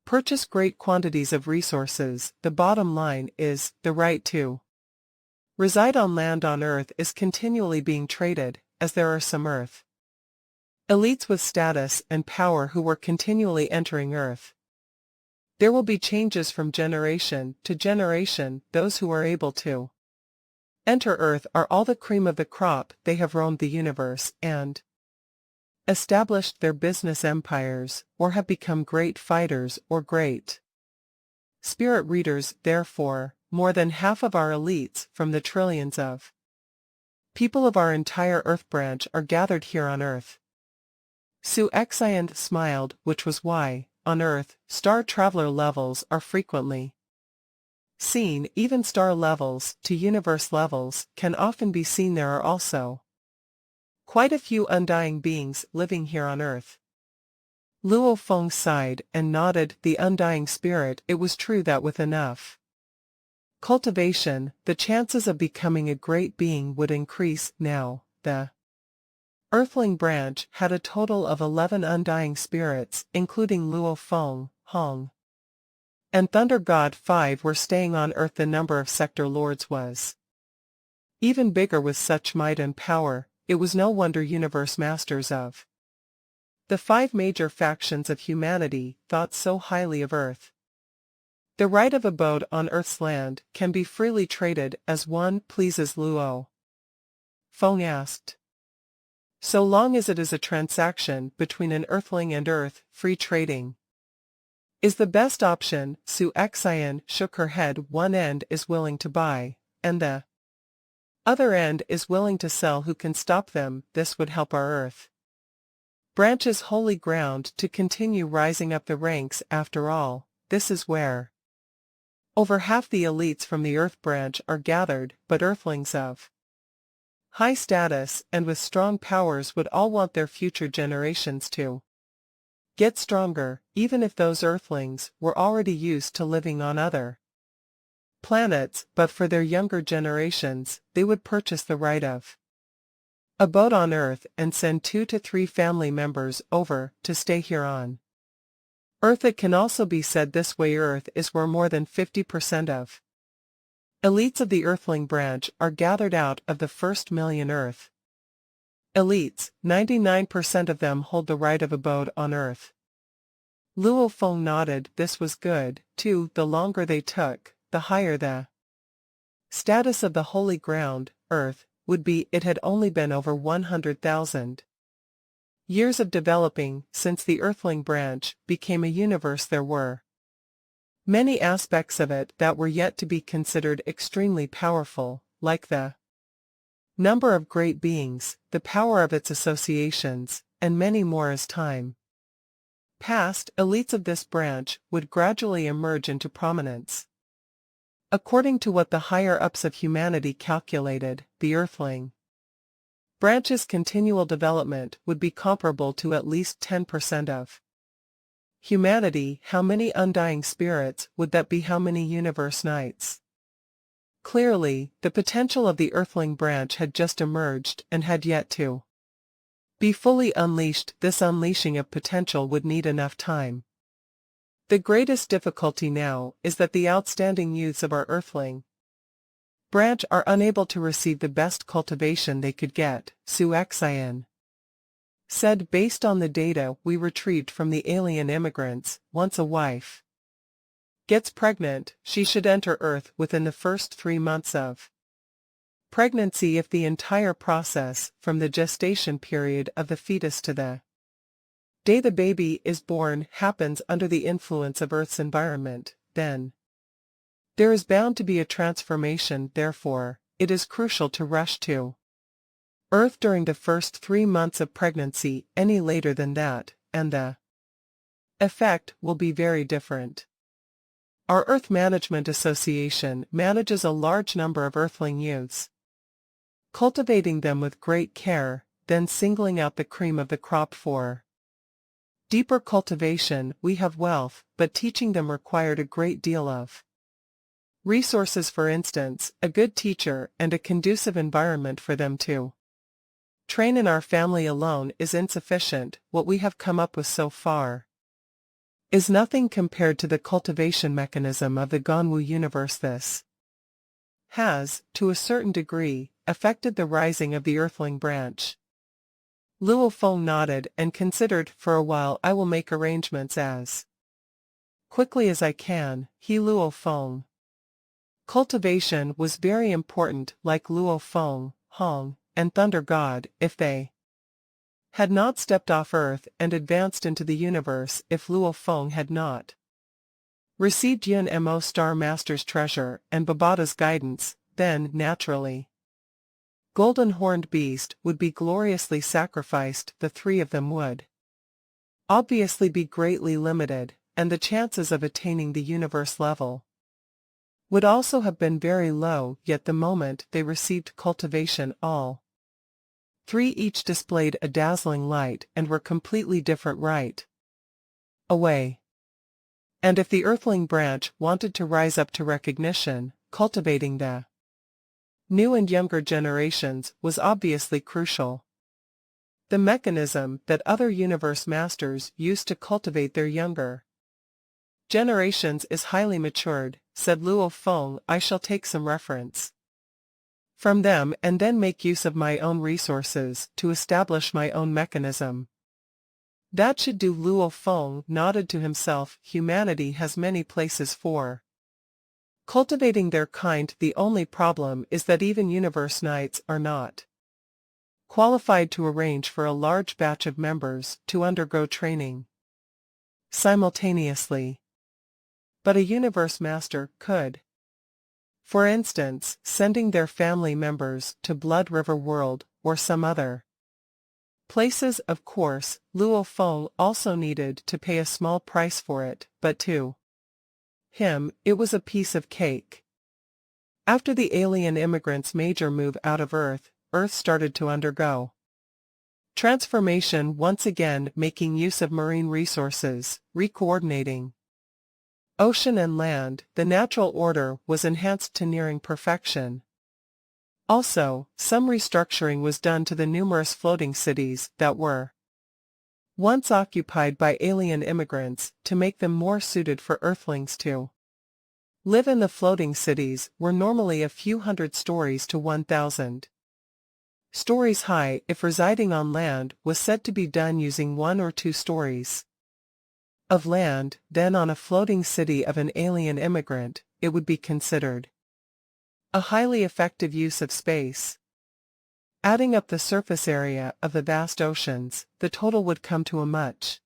purchase great quantities of resources, the bottom line is, the right to reside on land on Earth is continually being traded, as there are some Earth elites with status and power who were continually entering Earth. There will be changes from generation to generation. Those who are able to enter Earth are all the cream of the crop. They have roamed the universe and established their business empires, or have become great fighters or great spirit readers. Therefore, more than half of our elites from the trillions of people of our entire Earth branch are gathered here on Earth. Su Xian smiled, which was why, on Earth, star traveler levels are frequently seen. Even star levels to universe levels can often be seen. There are also quite a few undying beings living here on Earth. Luo Feng sighed and nodded. The undying spirit. It was true that with enough cultivation, the chances of becoming a great being would increase. Now, the Earthling branch had a total of 11 undying spirits, including Luo Feng, Hong, and Thunder God. 5 were staying on Earth. The number of sector lords was even bigger. With such might and power, it was no wonder universe masters of the 5 major factions of humanity thought so highly of Earth. The right of abode on Earth's land can be freely traded as one pleases, Luo Feng asked. So long as it is a transaction between an Earthling and Earth, free trading is the best option. Su Xian shook her head. One end is willing to buy, and the other end is willing to sell. Who can stop them? This would help our Earth branch's holy ground to continue rising up the ranks. After all, this is where over half the elites from the Earth branch are gathered, but Earthlings of high status and with strong powers would all want their future generations to get stronger, even if those Earthlings were already used to living on other planets. But for their younger generations, they would purchase the right of abode on Earth and send 2 to 3 family members over to stay here on Earth. It can also be said this way: Earth is where more than 50% of elites of the Earthling branch are gathered. Out of the first million Earth elites, 99% of them hold the right of abode on Earth. Luo Feng nodded. This was good, too. The longer they took, the higher the status of the holy ground, Earth, would be. It had only been over 100,000 years of developing since the Earthling branch became a universe. There were many aspects of it that were yet to be considered extremely powerful, like the number of great beings, the power of its associations, and many more. As time passed, elites of this branch would gradually emerge into prominence. According to what the higher-ups of humanity calculated, the Earthling branch's continual development would be comparable to at least 10% of humanity. How many undying spirits would that be? How many universe nights? Clearly, the potential of the Earthling branch had just emerged and had yet to be fully unleashed. This unleashing of potential would need enough time. The greatest difficulty now is that the outstanding youths of our Earthling branch are unable to receive the best cultivation they could get, Su Xian said. Based on the data we retrieved from the alien immigrants, once a wife gets pregnant, she should enter Earth within the first 3 months of pregnancy. If the entire process, from the gestation period of the fetus to the day the baby is born, happens under the influence of Earth's environment, then there is bound to be a transformation. Therefore, it is crucial to rush to Earth during the first 3 months of pregnancy. Any later than that, and the effect will be very different. Our Earth Management Association manages a large number of Earthling youths, cultivating them with great care, then singling out the cream of the crop for deeper cultivation. We have wealth, but teaching them required a great deal of resources. For instance, a good teacher and a conducive environment for them to train in. Our family alone is insufficient. What we have come up with so far is nothing compared to the cultivation mechanism of the Ganwu universe. This has, to a certain degree, affected the rising of the Earthling branch. Luo Feng nodded and considered for a while. I will make arrangements as quickly as I can. He Luo Feng cultivation was very important. Like Luo Feng, Hong, and Thunder God, if they had not stepped off Earth and advanced into the universe, if Luo Feng had not received Yun Mo Star Master's treasure and Babada's guidance, then, naturally, Golden Horned Beast would be gloriously sacrificed. The 3 of them would obviously be greatly limited, and the chances of attaining the universe level would also have been very low. Yet the moment they received cultivation, all 3 each displayed a dazzling light and were completely different. Right away. And if the Earthling branch wanted to rise up to recognition, cultivating the new and younger generations was obviously crucial. The mechanism that other universe masters used to cultivate their younger generations is highly matured, said Luo Feng. I shall take some reference from them and then make use of my own resources to establish my own mechanism. That should do. Luo Feng nodded to himself. Humanity has many places for cultivating their kind. The only problem is that even universe knights are not qualified to arrange for a large batch of members to undergo training simultaneously. But a universe master could. For instance, sending their family members to Blood River World or some other places. Of course, Luo Feng also needed to pay a small price for it, but to him, it was a piece of cake. After the alien immigrants' major move out of Earth, Earth started to undergo transformation once again, making use of marine resources, recoordinating ocean and land. The natural order was enhanced to nearing perfection. Also, some restructuring was done to the numerous floating cities that were once occupied by alien immigrants to make them more suited for Earthlings to live in. The floating cities were normally a few hundred stories to 1,000 stories high. If residing on land was said to be done using 1 or 2 stories of land, then on a floating city of an alien immigrant, it would be considered a highly effective use of space. Adding up the surface area of the vast oceans, the total would come to a much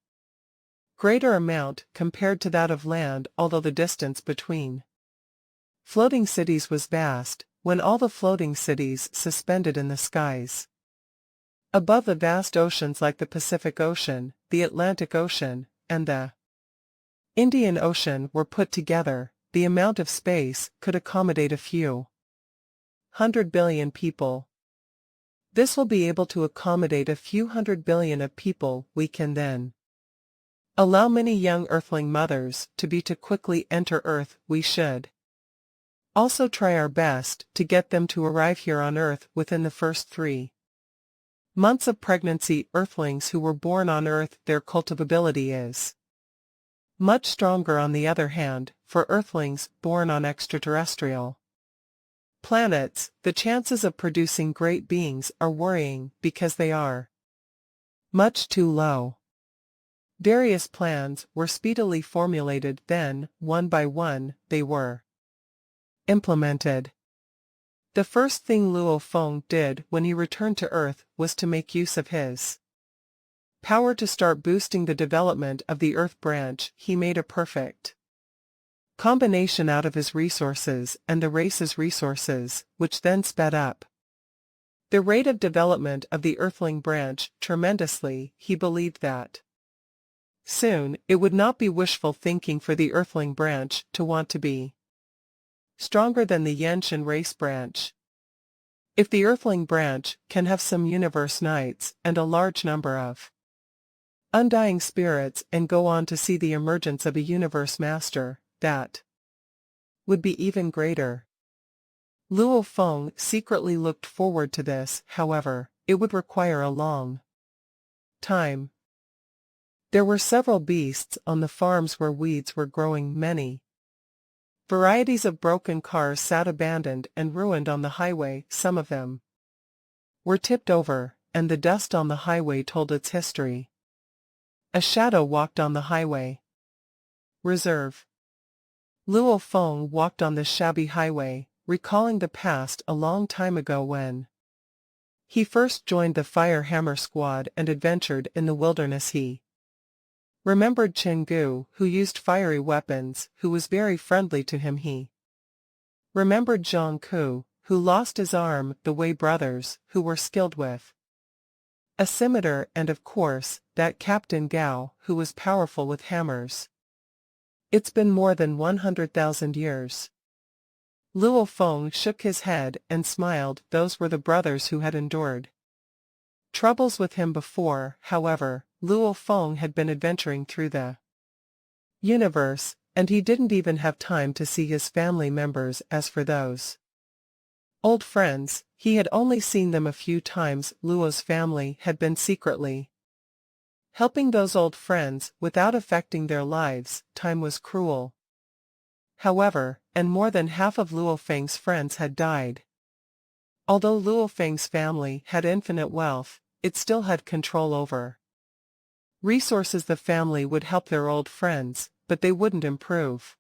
greater amount compared to that of land. Although the distance between floating cities was vast, when all the floating cities suspended in the skies above the vast oceans like the Pacific Ocean, the Atlantic Ocean, and the Indian Ocean were put together, the amount of space could accommodate a few 100 billion people. This will be able to accommodate a few 100 billion of people. We can then allow many young Earthling mothers to quickly enter Earth. We should also try our best to get them to arrive here on Earth within the first 3 months of pregnancy. Earthlings who were born on Earth, their cultivability is much stronger. On the other hand, for Earthlings born on extraterrestrial planets, the chances of producing great beings are worrying because they are much too low. Various plans were speedily formulated. Then, one by one, they were implemented. The first thing Luo Feng did when he returned to Earth was to make use of his power to start boosting the development of the Earth branch. He made a perfect combination out of his resources and the race's resources, which then sped up the rate of development of the Earthling branch tremendously. He believed that soon it would not be wishful thinking for the Earthling branch to want to be stronger than the Yenshin race branch. If the Earthling branch can have some universe knights and a large number of undying spirits and go on to see the emergence of a universe master, that would be even greater. Luo Feng secretly looked forward to this. However, it would require a long time. There were several beasts on the farms where weeds were growing. Many varieties of broken cars sat abandoned and ruined on the highway. Some of them were tipped over, and the dust on the highway told its history. A shadow walked on the highway. Reserve. Luo Feng walked on this shabby highway, recalling the past a long time ago when he first joined the Fire Hammer Squad and adventured in the wilderness. He remembered Chenggu, who used fiery weapons, who was very friendly to him. He remembered Zhang Ku, who lost his arm, the Wei brothers, who were skilled with a scimitar, and of course, that Captain Gao, who was powerful with hammers. It's been more than 100,000 years. Luo Feng shook his head and smiled. Those were the brothers who had endured troubles with him before. However, Luo Feng had been adventuring through the universe, and he didn't even have time to see his family members. As for those old friends, he had only seen them a few times. Luo's family had been secretly helping those old friends without affecting their lives. Time was cruel, however, and more than half of Luo Feng's friends had died. Although Luo Feng's family had infinite wealth, it still had control over resources. The family would help their old friends, but they wouldn't improve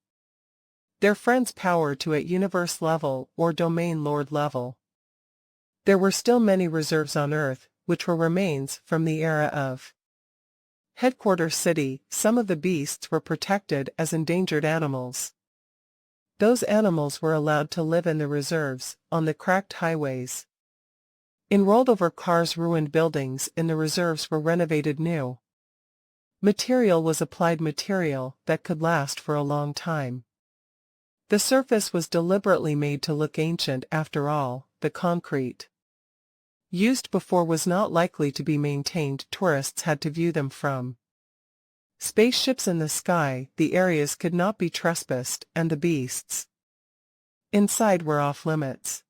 their friends' power to at universe level or domain lord level. There were still many reserves on Earth, which were remains from the era of Headquarters City. Some of the beasts were protected as endangered animals. Those animals were allowed to live in the reserves, on the cracked highways. In rolled-over cars, ruined buildings in the reserves were renovated new. Material was applied, material that could last for a long time. The surface was deliberately made to look ancient. After all, the concrete used before was not likely to be maintained. Tourists had to view them from spaceships in the sky. The areas could not be trespassed, and the beasts inside were off limits.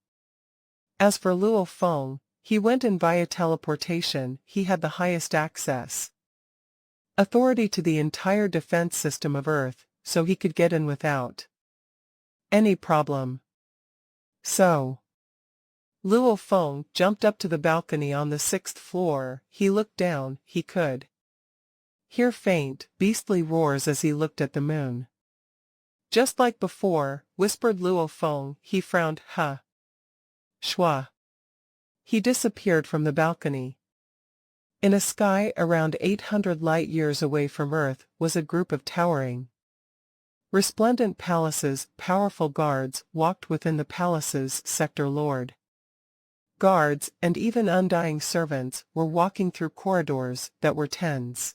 As for Luo Feng, he went in via teleportation. He had the highest access authority to the entire defense system of Earth, so he could get in without any problem. So Luo Feng jumped up to the balcony on the 6th floor. He looked down. He could hear faint, beastly roars as he looked at the moon. Just like before, whispered Luo Feng. He frowned. Huh. Shwa. He disappeared from the balcony. In a sky around 800 light-years away from Earth was a group of towering, resplendent palaces. Powerful guards walked within the palaces. Sector Lord guards and even undying servants were walking through corridors that were tens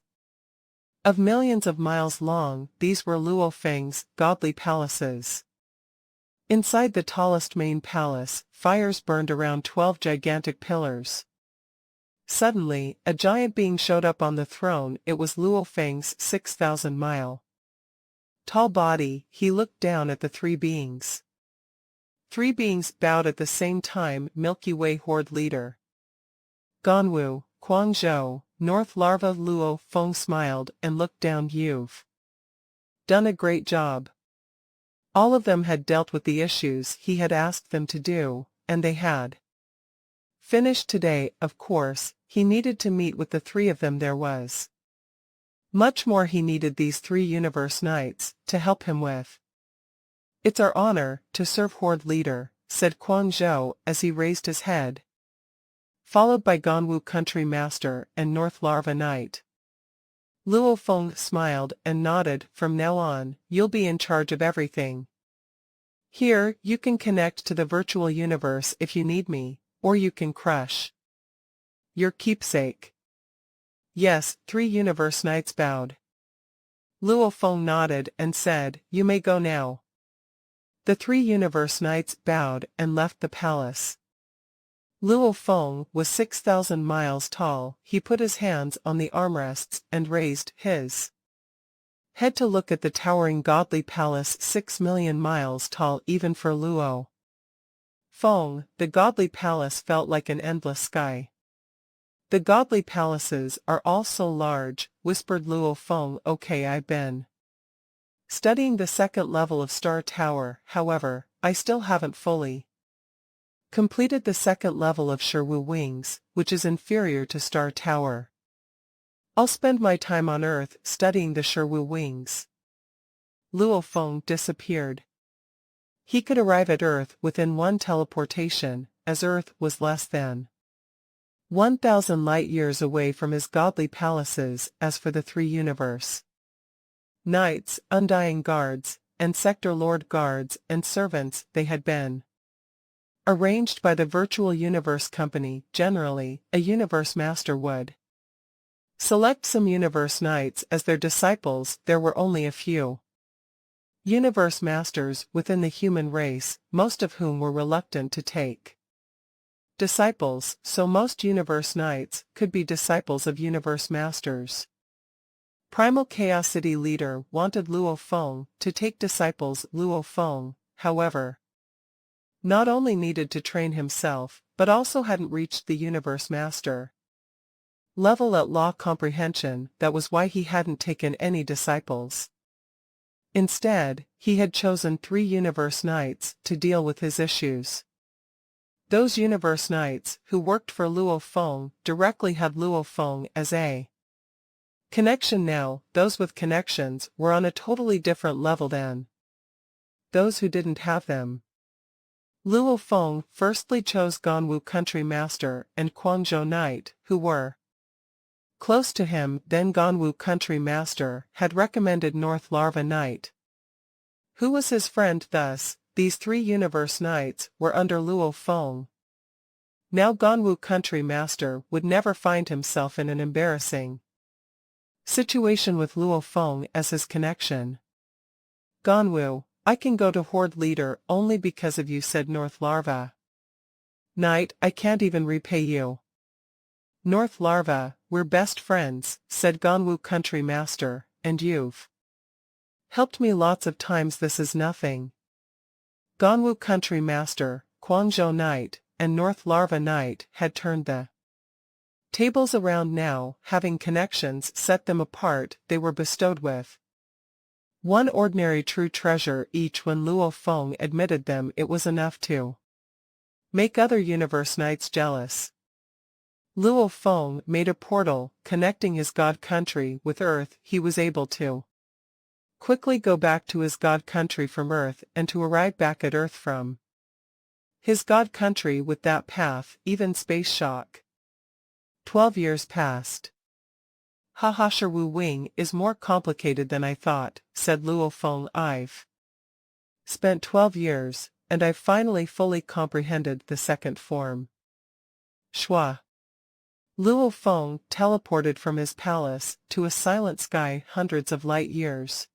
of millions of miles long. These were Luo Feng's godly palaces. Inside the tallest main palace, fires burned around 12 gigantic pillars. Suddenly, a giant being showed up on the throne. It was Luo Feng's 6,000-mile tall body. He looked down at the three beings. Three beings bowed at the same time. Milky Way Horde leader Ganwu, Guangzhou, North Larva. Luo Feng smiled and looked down. You've done a great job. All of them had dealt with the issues he had asked them to do, and they had finished today. Of course, he needed to meet with the three of them. There was much more he needed these 3 universe knights to help him with. It's our honor to serve Horde leader, said Guangzhou as he raised his head, followed by Ganwu country master and North Larva knight. Luo Feng smiled and nodded. From now on, you'll be in charge of everything. Here, you can connect to the virtual universe if you need me, or you can crush your keepsake. Yes, 3 universe knights bowed. Luo Feng nodded and said, you may go now. The 3 universe knights bowed and left the palace. Luo Feng was 6,000 miles tall. He put his hands on the armrests and raised his head to look at the towering godly palace. 6 million miles tall. Even for Luo Feng, the godly palace felt like an endless sky. The godly palaces are all so large, whispered Luo Feng. Okay, I've been studying the 2nd level of Star Tower. However, I still haven't fully completed the 2nd level of Sherwu Wings, which is inferior to Star Tower. I'll spend my time on Earth studying the Sherwu Wings. Luo Feng disappeared. He could arrive at Earth within 1 teleportation, as Earth was less than 1,000 light-years away from his godly palaces. As for the 3 universe knights, undying guards, and sector lord guards and servants, they had been arranged by the virtual universe company. Generally, a universe master would select some universe knights as their disciples. There were only a few universe masters within the human race, most of whom were reluctant to take disciples, so most universe knights could be disciples of universe masters. Primal Chaos City leader wanted Luo Feng to take disciples. Luo Feng, however, not only needed to train himself, but also hadn't reached the Universe Master level at law comprehension. That was why he hadn't taken any disciples. Instead, he had chosen 3 Universe Knights to deal with his issues. Those Universe Knights who worked for Luo Feng directly had Luo Feng as a connection. Now, those with connections were on a totally different level than those who didn't have them. Luo Feng firstly chose Ganwu Country Master and Guangzhou Knight, who were close to him. Then Ganwu Country Master had recommended North Larva Knight, who was his friend. Thus, these 3 Universe Knights were under Luo Feng. Now Ganwu Country Master would never find himself in an embarrassing situation with Luo Feng as his connection. Ganwu, I can go to Horde Leader only because of you, said North Larva Knight. I can't even repay you. North Larva, we're best friends, said Ganwu Country Master, and you've helped me lots of times. This is nothing. Ganwu Country Master, Guangzhou Knight, and North Larva Knight had turned the tables around now. Having connections set them apart. They were bestowed with 1 ordinary true treasure each. When Luo Feng admitted them, it was enough to make other Universe Knights jealous. Luo Feng made a portal connecting his god country with Earth. He was able to quickly go back to his god country from Earth and to arrive back at Earth from his god country with that path. Even space shock. 12 years passed. Haha, Wu Wing is more complicated than I thought, said Luo Feng. I've spent 12 years, and I've finally fully comprehended the second form. Shua. Luo Feng teleported from his palace to a silent sky hundreds of light years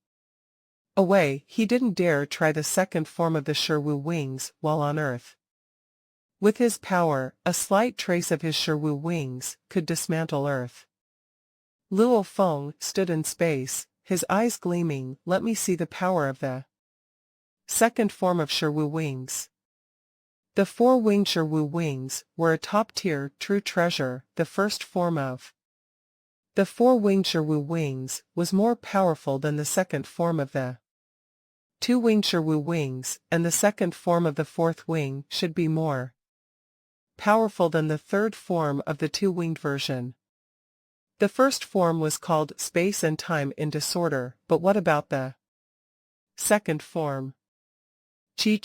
away. He didn't dare try the second form of the Wu wings while on Earth. With his power, a slight trace of his Wu wings could dismantle Earth. Luo Feng stood in space, his eyes gleaming. Let me see the power of the second form of Wu wings. The 4-winged Wu wings were a top-tier true treasure. The first form of the 4-winged Wu wings was more powerful than the second form of the 2-winged Wu wings, and the second form of the 4th wing should be more powerful than the 3rd form of the 2-winged version. The first form was called Space and Time in Disorder, but what about the second form? Chi.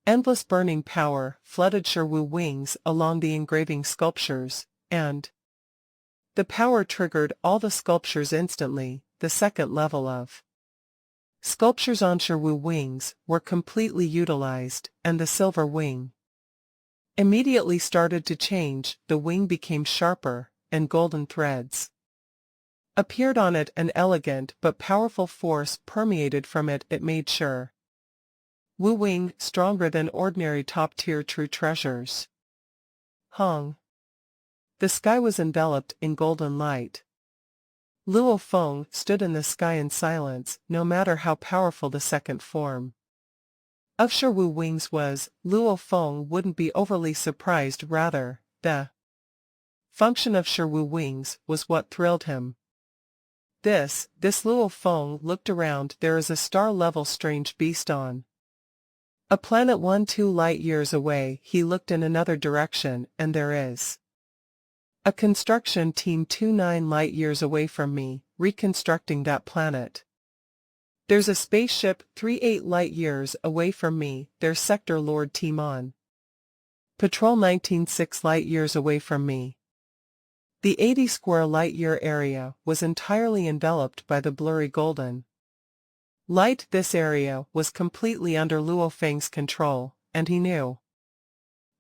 Endless burning power flooded Wu wings along the engraving sculptures, and the power triggered all the sculptures instantly. The second level of sculptures on Wu wings were completely utilized, and the silver wing immediately started to change. The wing became sharper, and golden threads appeared on it. An elegant but powerful force permeated from it. It made Wu Wing stronger than ordinary top-tier true treasures. Hong. The sky was enveloped in golden light. Luo Feng stood in the sky in silence. No matter how powerful the second form of Wu wings was, Luo Feng wouldn't be overly surprised. Rather, the function of Wu wings was what thrilled him. This Luo Feng looked around. There is a star-level strange beast on a planet 1-2 light-years away. He looked in another direction, and there is a construction team 2-9 light-years away from me, reconstructing that planet. There's a spaceship 3-8 light-years away from me. There's Sector Lord team on patrol 19-6 light-years away from me. The 80 square light-year area was entirely enveloped by the blurry golden light. This area was completely under Luo Feng's control, and he knew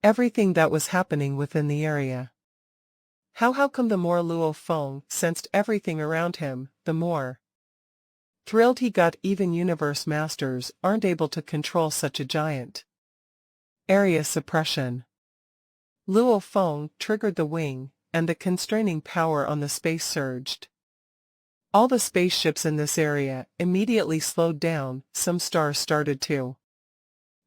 everything that was happening within the area. How come the more Luo Feng sensed everything around him, the more thrilled he got. Even Universe Masters aren't able to control such a giant area. Suppression. Luo Feng triggered the wing, and the constraining power on the space surged. All the spaceships in this area immediately slowed down. Some stars started to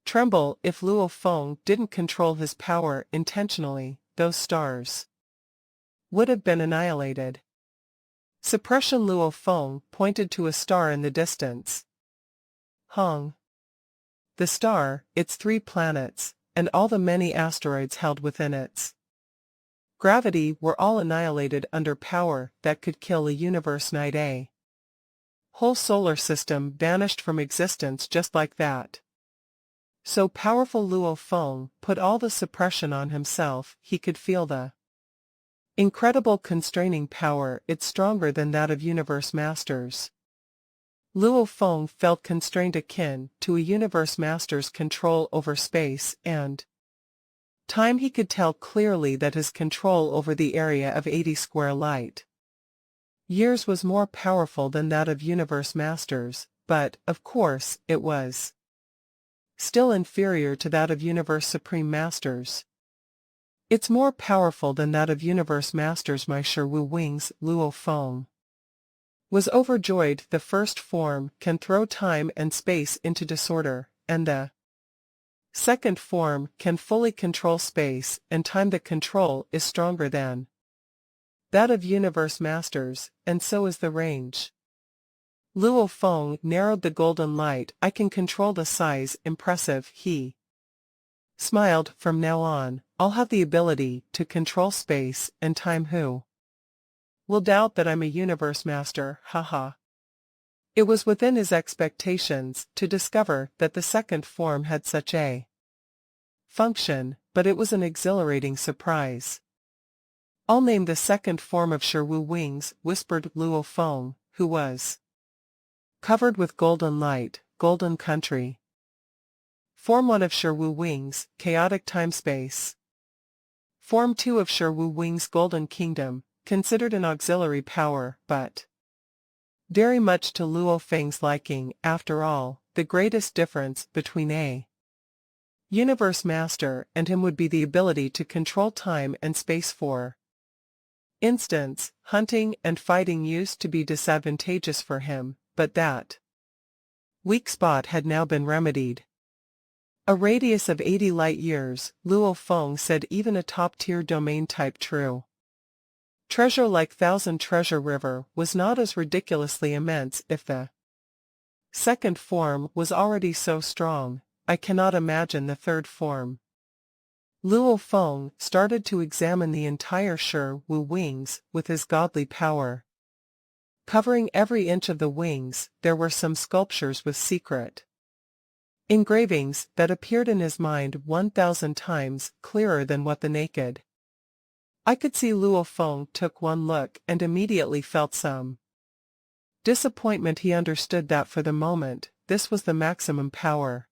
tremble. If Luo Feng didn't control his power intentionally, those stars would have been annihilated. Suppression. Luo Feng pointed to a star in the distance. Hong. The star, its 3 planets, and all the many asteroids held within its gravity were all annihilated under power that could kill a universe night. A whole solar system vanished from existence just like that. So powerful. Luo Feng put all the suppression on himself. He could feel the incredible constraining power. It's stronger than that of universe masters. Luo Feng felt constrained akin to a universe master's control over space and time. He could tell clearly that his control over the area of 80 square light years was more powerful than that of universe masters, but, of course, it was still inferior to that of universe supreme masters. It's more powerful than that of universe masters. My sure Wu wings. Luo Feng was overjoyed. The first form can throw time and space into disorder, and the second form can fully control space and time. The control is stronger than that of universe masters, and so is the range. Luo Feng narrowed the golden light. I can control the size. Impressive. He smiled. From now on, I'll have the ability to control space and time. Who will doubt that I'm a universe master? Haha. It was within his expectations to discover that the second form had such a function, but it was an exhilarating surprise. I'll name the second form of Sherwu wings, whispered Luo Feng, who was covered with golden light, golden country. Form 1 of Sherwu wings, chaotic time-space. Form 2 of Sherwu wings, golden kingdom, considered an auxiliary power, but very much to Luo Feng's liking. After all, the greatest difference between a universe master and him would be the ability to control time and space. For instance, hunting and fighting used to be disadvantageous for him, but that weak spot had now been remedied. A radius of 80 light-years, Luo Feng said. Even a top-tier domain-type true treasure like Thousand Treasure River was not as ridiculously immense. If the second form was already so strong, I cannot imagine the third form. Luo Feng started to examine the entire Sherwu wings with his godly power. Covering every inch of the wings, there were some sculptures with secret engravings that appeared in his mind 1,000 times clearer than what the naked eye could see. Luo Feng took one look and immediately felt some disappointment. He understood that for the moment, this was the maximum power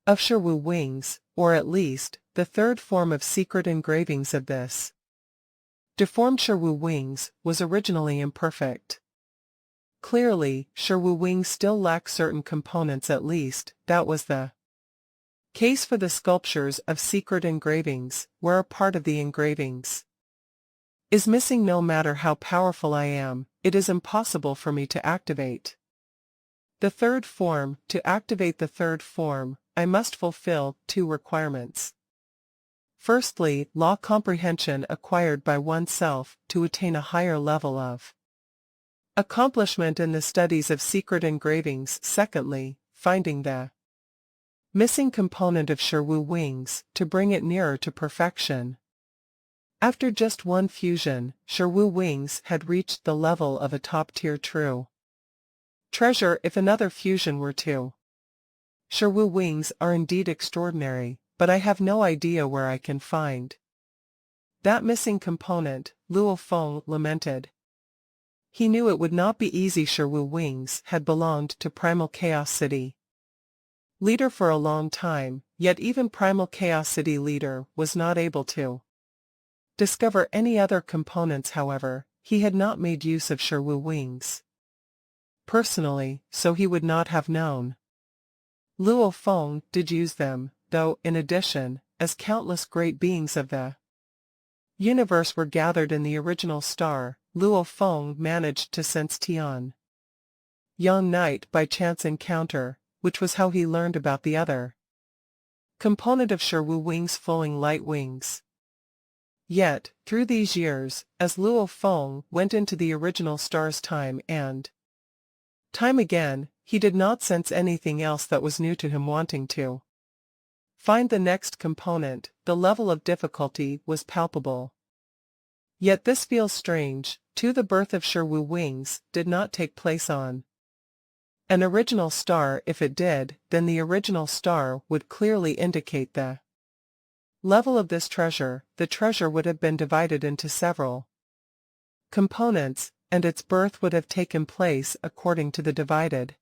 of Sherwu wings, or at least, the third form of secret engravings of this deformed Sherwu wings was originally imperfect. Clearly, Sherwu wings still lacked certain components. At least, that was the case for the sculptures of secret engravings, where a part of the engravings is missing. No matter how powerful I am, it is impossible for me to activate the third form. To activate the third form, I must fulfill 2 requirements. Firstly, law comprehension acquired by oneself to attain a higher level of accomplishment in the studies of secret engravings. Secondly, finding the missing component of Sherwu wings to bring it nearer to perfection. After just one fusion, Sherwu wings had reached the level of a top-tier true treasure. If another fusion were to Sherwu wings are indeed extraordinary, but I have no idea where I can find that missing component, Luo Feng lamented. He knew it would not be easy. Sherwu wings had belonged to Primal Chaos City leader for a long time, yet even Primal Chaos City leader was not able to discover any other components. However, he had not made use of Sherwu wings personally, so he would not have known. Luo Feng did use them, though, in addition, as countless great beings of the universe were gathered in the original star, Luo Feng managed to sense Tian Yang Night by chance encounter, which was how he learned about the other component of Shiwu Wing's flowing light wings. Yet, through these years, as Luo Feng went into the original stars time and time again, he did not sense anything else that was new to him. Wanting to find the next component, the level of difficulty was palpable. Yet this feels strange, too. The birth of Shiwu Wings did not take place on an original star. If it did, then the original star would clearly indicate the level of this treasure. The treasure would have been divided into several components, and its birth would have taken place according to the divided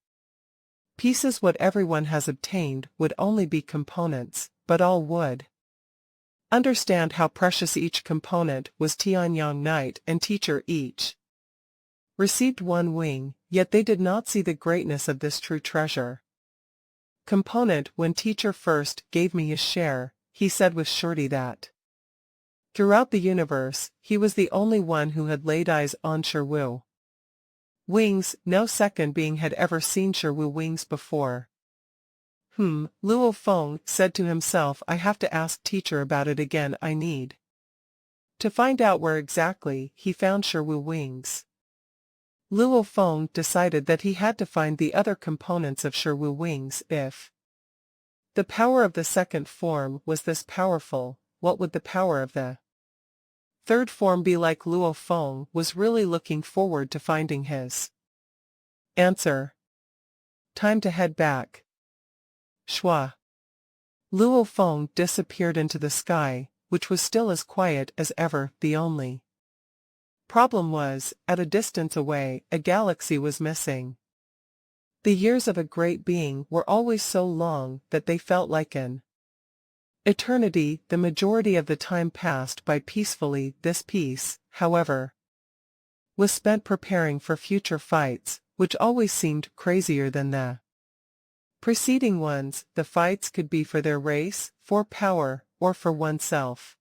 pieces. What everyone has obtained would only be components, but all would understand how precious each component was. Tianyang Knight and teacher each received one wing, yet they did not see the greatness of this true treasure component. When teacher first gave me his share, he said with surety that throughout the universe, he was the only one who had laid eyes on Shiwu Wings. No second being had ever seen Shiwu Wings before. Luo Feng said to himself, I have to ask teacher about it again. I need to find out where exactly he found Shiwu Wings. Luo Feng decided that he had to find the other components of Shiwu Wings. If the power of the second form was this powerful, what would the power of the third form be like? Luo Feng was really looking forward to finding his answer. Time to head back. Shua. Luo Feng disappeared into the sky, which was still as quiet as ever. The only problem was, at a distance away, a galaxy was missing. The years of a great being were always so long that they felt like an eternity. The majority of the time passed by peacefully. This peace, however, was spent preparing for future fights, which always seemed crazier than the preceding ones. The fights could be for their race, for power, or for oneself.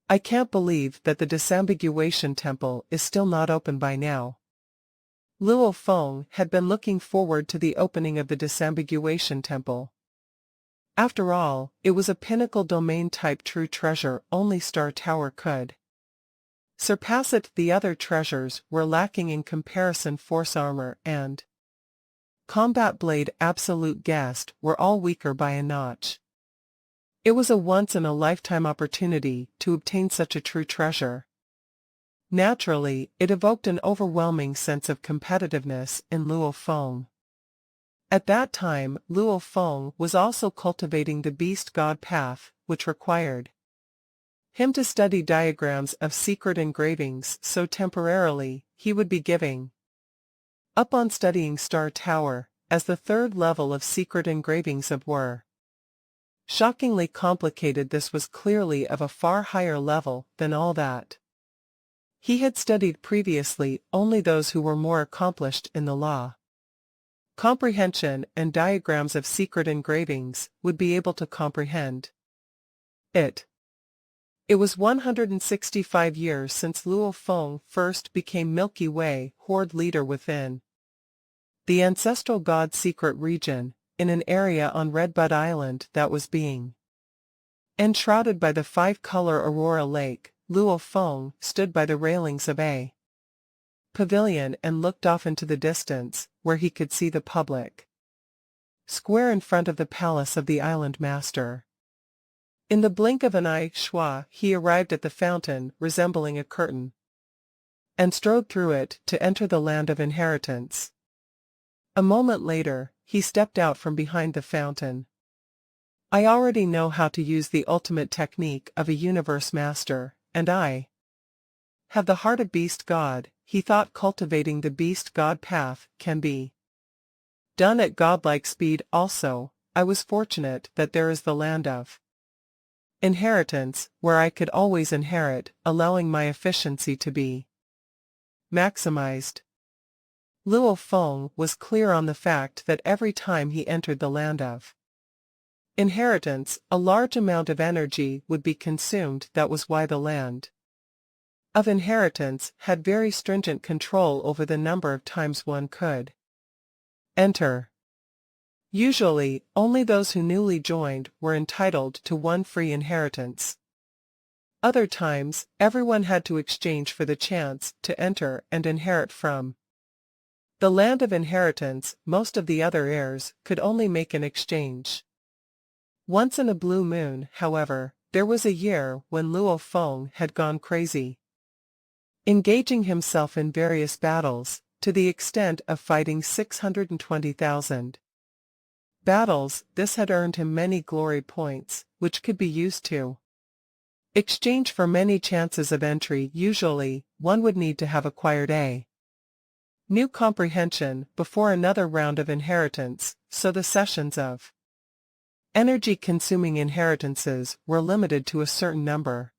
I can't believe that the Disambiguation Temple is still not open by now. Luo Feng had been looking forward to the opening of the Disambiguation Temple. After all, it was a pinnacle domain-type true treasure. Only Star Tower could surpass it. The other treasures were lacking in comparison. Force armor and combat blade absolute guest were all weaker by a notch. It was a once-in-a-lifetime opportunity to obtain such a true treasure. Naturally, it evoked an overwhelming sense of competitiveness in Luo Feng. At that time, Luo Feng was also cultivating the Beast God path, which required him to study diagrams of secret engravings, so temporarily, he would be giving up on studying Star Tower, as the third level of secret engravings were shockingly complicated. This was clearly of a far higher level than all that he had studied previously. Only those who were more accomplished in the law comprehension and diagrams of secret engravings would be able to comprehend it. It was 165 years since Luo Feng first became Milky Way Horde leader within the ancestral god secret region, in an area on Redbud Island that was being enshrouded by the five-color Aurora Lake. Luo Feng stood by the railings of a pavilion and looked off into the distance, where he could see the public square in front of the palace of the island master. In the blink of an eye, Shua, he arrived at the fountain resembling a curtain, and strode through it to enter the land of inheritance. A moment later, he stepped out from behind the fountain. I already know how to use the ultimate technique of a universe master, and I have the heart of Beast God. He thought cultivating the Beast God path can be done at godlike speed. Also, I was fortunate that there is the land of inheritance, where I could always inherit, allowing my efficiency to be maximized. Luo Feng was clear on the fact that every time he entered the land of inheritance, a large amount of energy would be consumed. That was why the land of inheritance had very stringent control over the number of times one could enter. Usually, only those who newly joined were entitled to one free inheritance. Other times, everyone had to exchange for the chance to enter and inherit from the land of inheritance. Most of the other heirs could only make an exchange. Once in a blue moon, however, there was a year when Luo Feng had gone crazy, engaging himself in various battles, to the extent of fighting 620,000 battles. This had earned him many glory points, which could be used to exchange for many chances of entry. Usually, one would need to have acquired a new comprehension before another round of inheritance, so the sessions of energy-consuming inheritances were limited to a certain number.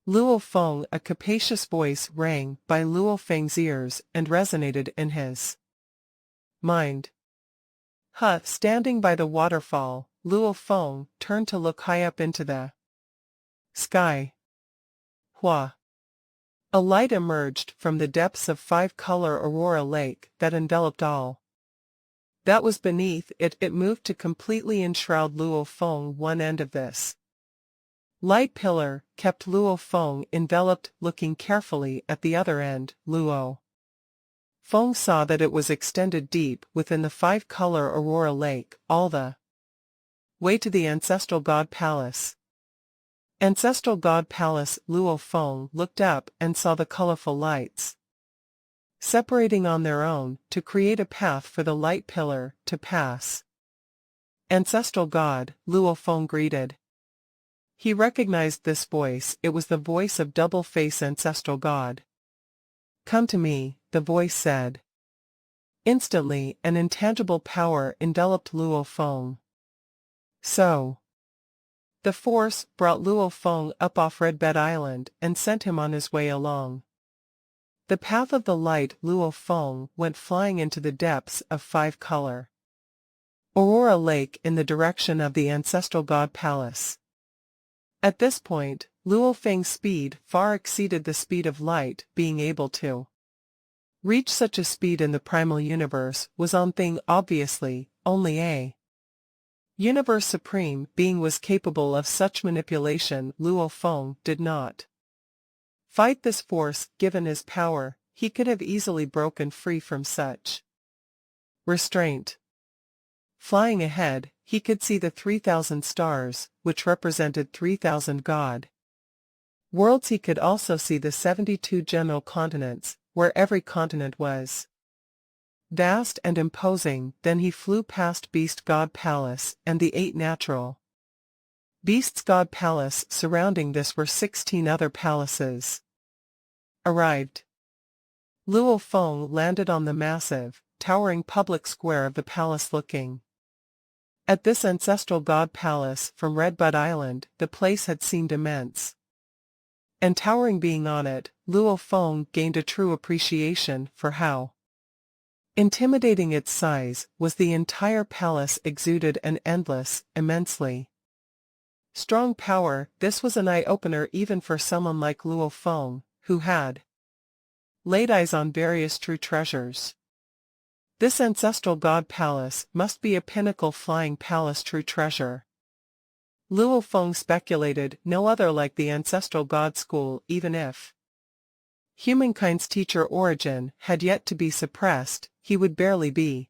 Luo Feng, a capacious voice rang by Luo Feng's ears and resonated in his mind. Standing by the waterfall, Luo Feng turned to look high up into the sky. Hua. A light emerged from the depths of five-color Aurora Lake that enveloped all that was beneath it. It moved to completely enshroud Luo Feng. One end of this light pillar kept Luo Feng enveloped. Looking carefully at the other end, Luo Feng saw that it was extended deep within the five-color Aurora Lake, all the way to the Ancestral God Palace. Ancestral God Palace. Luo Feng looked up and saw the colorful lights separating on their own to create a path for the light pillar to pass. Ancestral God, Luo Feng greeted. He recognized this voice. It was the voice of double-face Ancestral God. "Come to me," the voice said. Instantly, an intangible power enveloped Luo Feng. So, the force brought Luo Feng up off Red Bed Island and sent him on his way along the path of the light. Luo Feng went flying into the depths of five-color Aurora Lake in the direction of the Ancestral God Palace. At this point, Luo Feng's speed far exceeded the speed of light. Being able to reach such a speed in the primal universe was on thing. Obviously, only a Universe Supreme Being was capable of such manipulation. Luo Feng did not fight this force. Given his power, he could have easily broken free from such restraint. Flying ahead, he could see the 3,000 stars, which represented 3,000 god worlds. He could also see the 72 general continents, where every continent was vast and imposing. Then he flew past Beast God Palace and the 8 natural Beasts God Palace. Surrounding this were 16 other palaces. Arrived. Luo Feng landed on the massive, towering public square of the palace. Looking at this Ancestral God Palace from Red Bud Island, the place had seemed immense and towering. Being on it, Luo Feng gained a true appreciation for how intimidating its size was. The entire palace exuded an endless, immensely strong power. This was an eye-opener even for someone like Luo Feng, who had laid eyes on various true treasures. This Ancestral God Palace must be a pinnacle flying palace. True treasure, Luo Feng speculated. No other like the Ancestral God School. Even if humankind's teacher origin had yet to be suppressed, he would barely be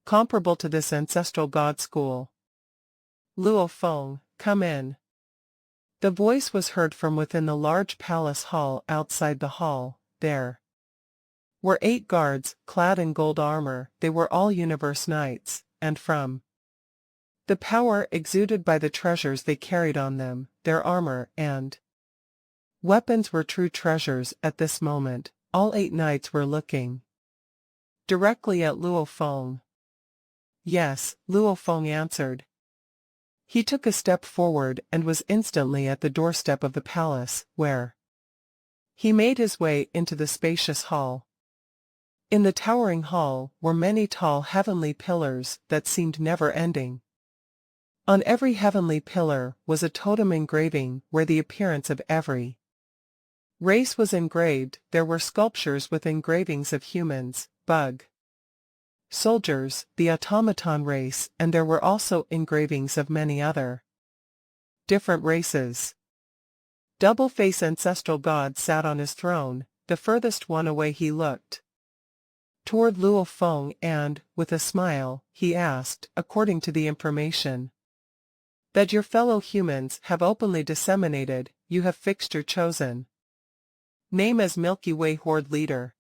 comparable to this Ancestral God School. Luo Feng, come in. The voice was heard from within the large palace hall. Outside the hall, there were 8 guards, clad in gold armor. They were all universe knights, and from the power exuded by the treasures they carried on them, their armor and weapons were true treasures. At this moment, all 8 knights were looking directly at Luo Feng. Yes, Luo Feng answered. He took a step forward and was instantly at the doorstep of the palace, where he made his way into the spacious hall. In the towering hall were many tall heavenly pillars that seemed never-ending. On every heavenly pillar was a totem engraving where the appearance of every Race was engraved, there were sculptures with engravings of humans, bug, soldiers, the automaton race, and there were also engravings of many other different races. Double-face ancestral god sat on his throne, the furthest one away he looked toward Luo Feng and, with a smile, he asked, according to the information that your fellow humans have openly disseminated, you have fixed your chosen name as Milky Way Horde leader.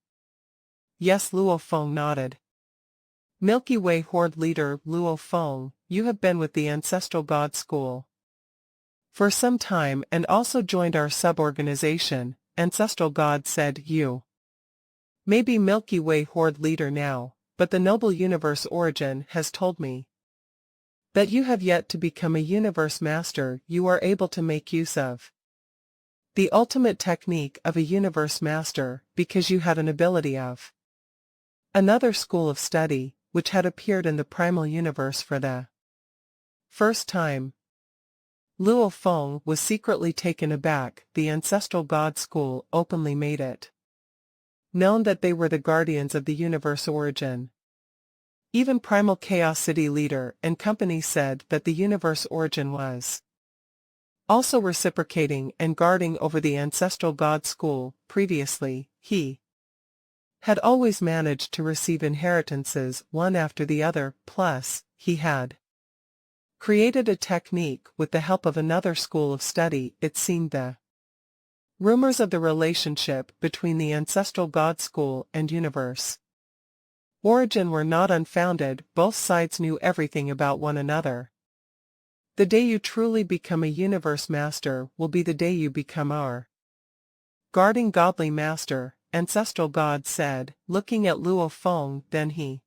Yes, Luo Feng nodded. Milky Way Horde leader Luo Feng, you have been with the ancestral god school for some time and also joined our sub-organization. Ancestral god said, you may be Milky Way Horde leader now, but the noble universe origin has told me that you have yet to become a universe master. You are able to make use of the ultimate technique of a universe master, because you had an ability of another school of study, which had appeared in the primal universe for the first time. Luo Feng was secretly taken aback. The ancestral god school openly made it known that they were the guardians of the universe origin. Even Primal Chaos City leader and company said that the universe origin was also reciprocating and guarding over the ancestral god school. Previously, he had always managed to receive inheritances one after the other, plus, he had created a technique with the help of another school of study. It seemed the rumors of the relationship between the ancestral god school and universe origin were not unfounded. Both sides knew everything about one another. The day you truly become a universe master will be the day you become our guarding godly master, ancestral god said, looking at Luo Feng. Then he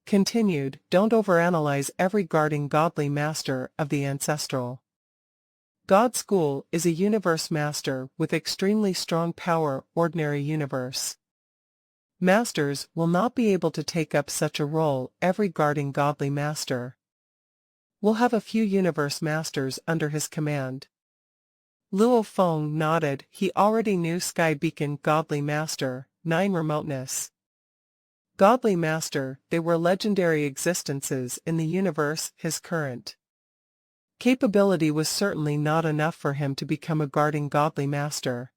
continued, don't overanalyze every guarding godly master of the ancestral god school is a universe master with extremely strong power. Ordinary universe masters will not be able to take up such a role. Every guarding godly master will have a few universe masters under his command. Luo Feng nodded. He already knew Sky Beacon godly master, 9 remoteness godly master. They were legendary existences in the universe. His current capability was certainly not enough for him to become a guarding godly master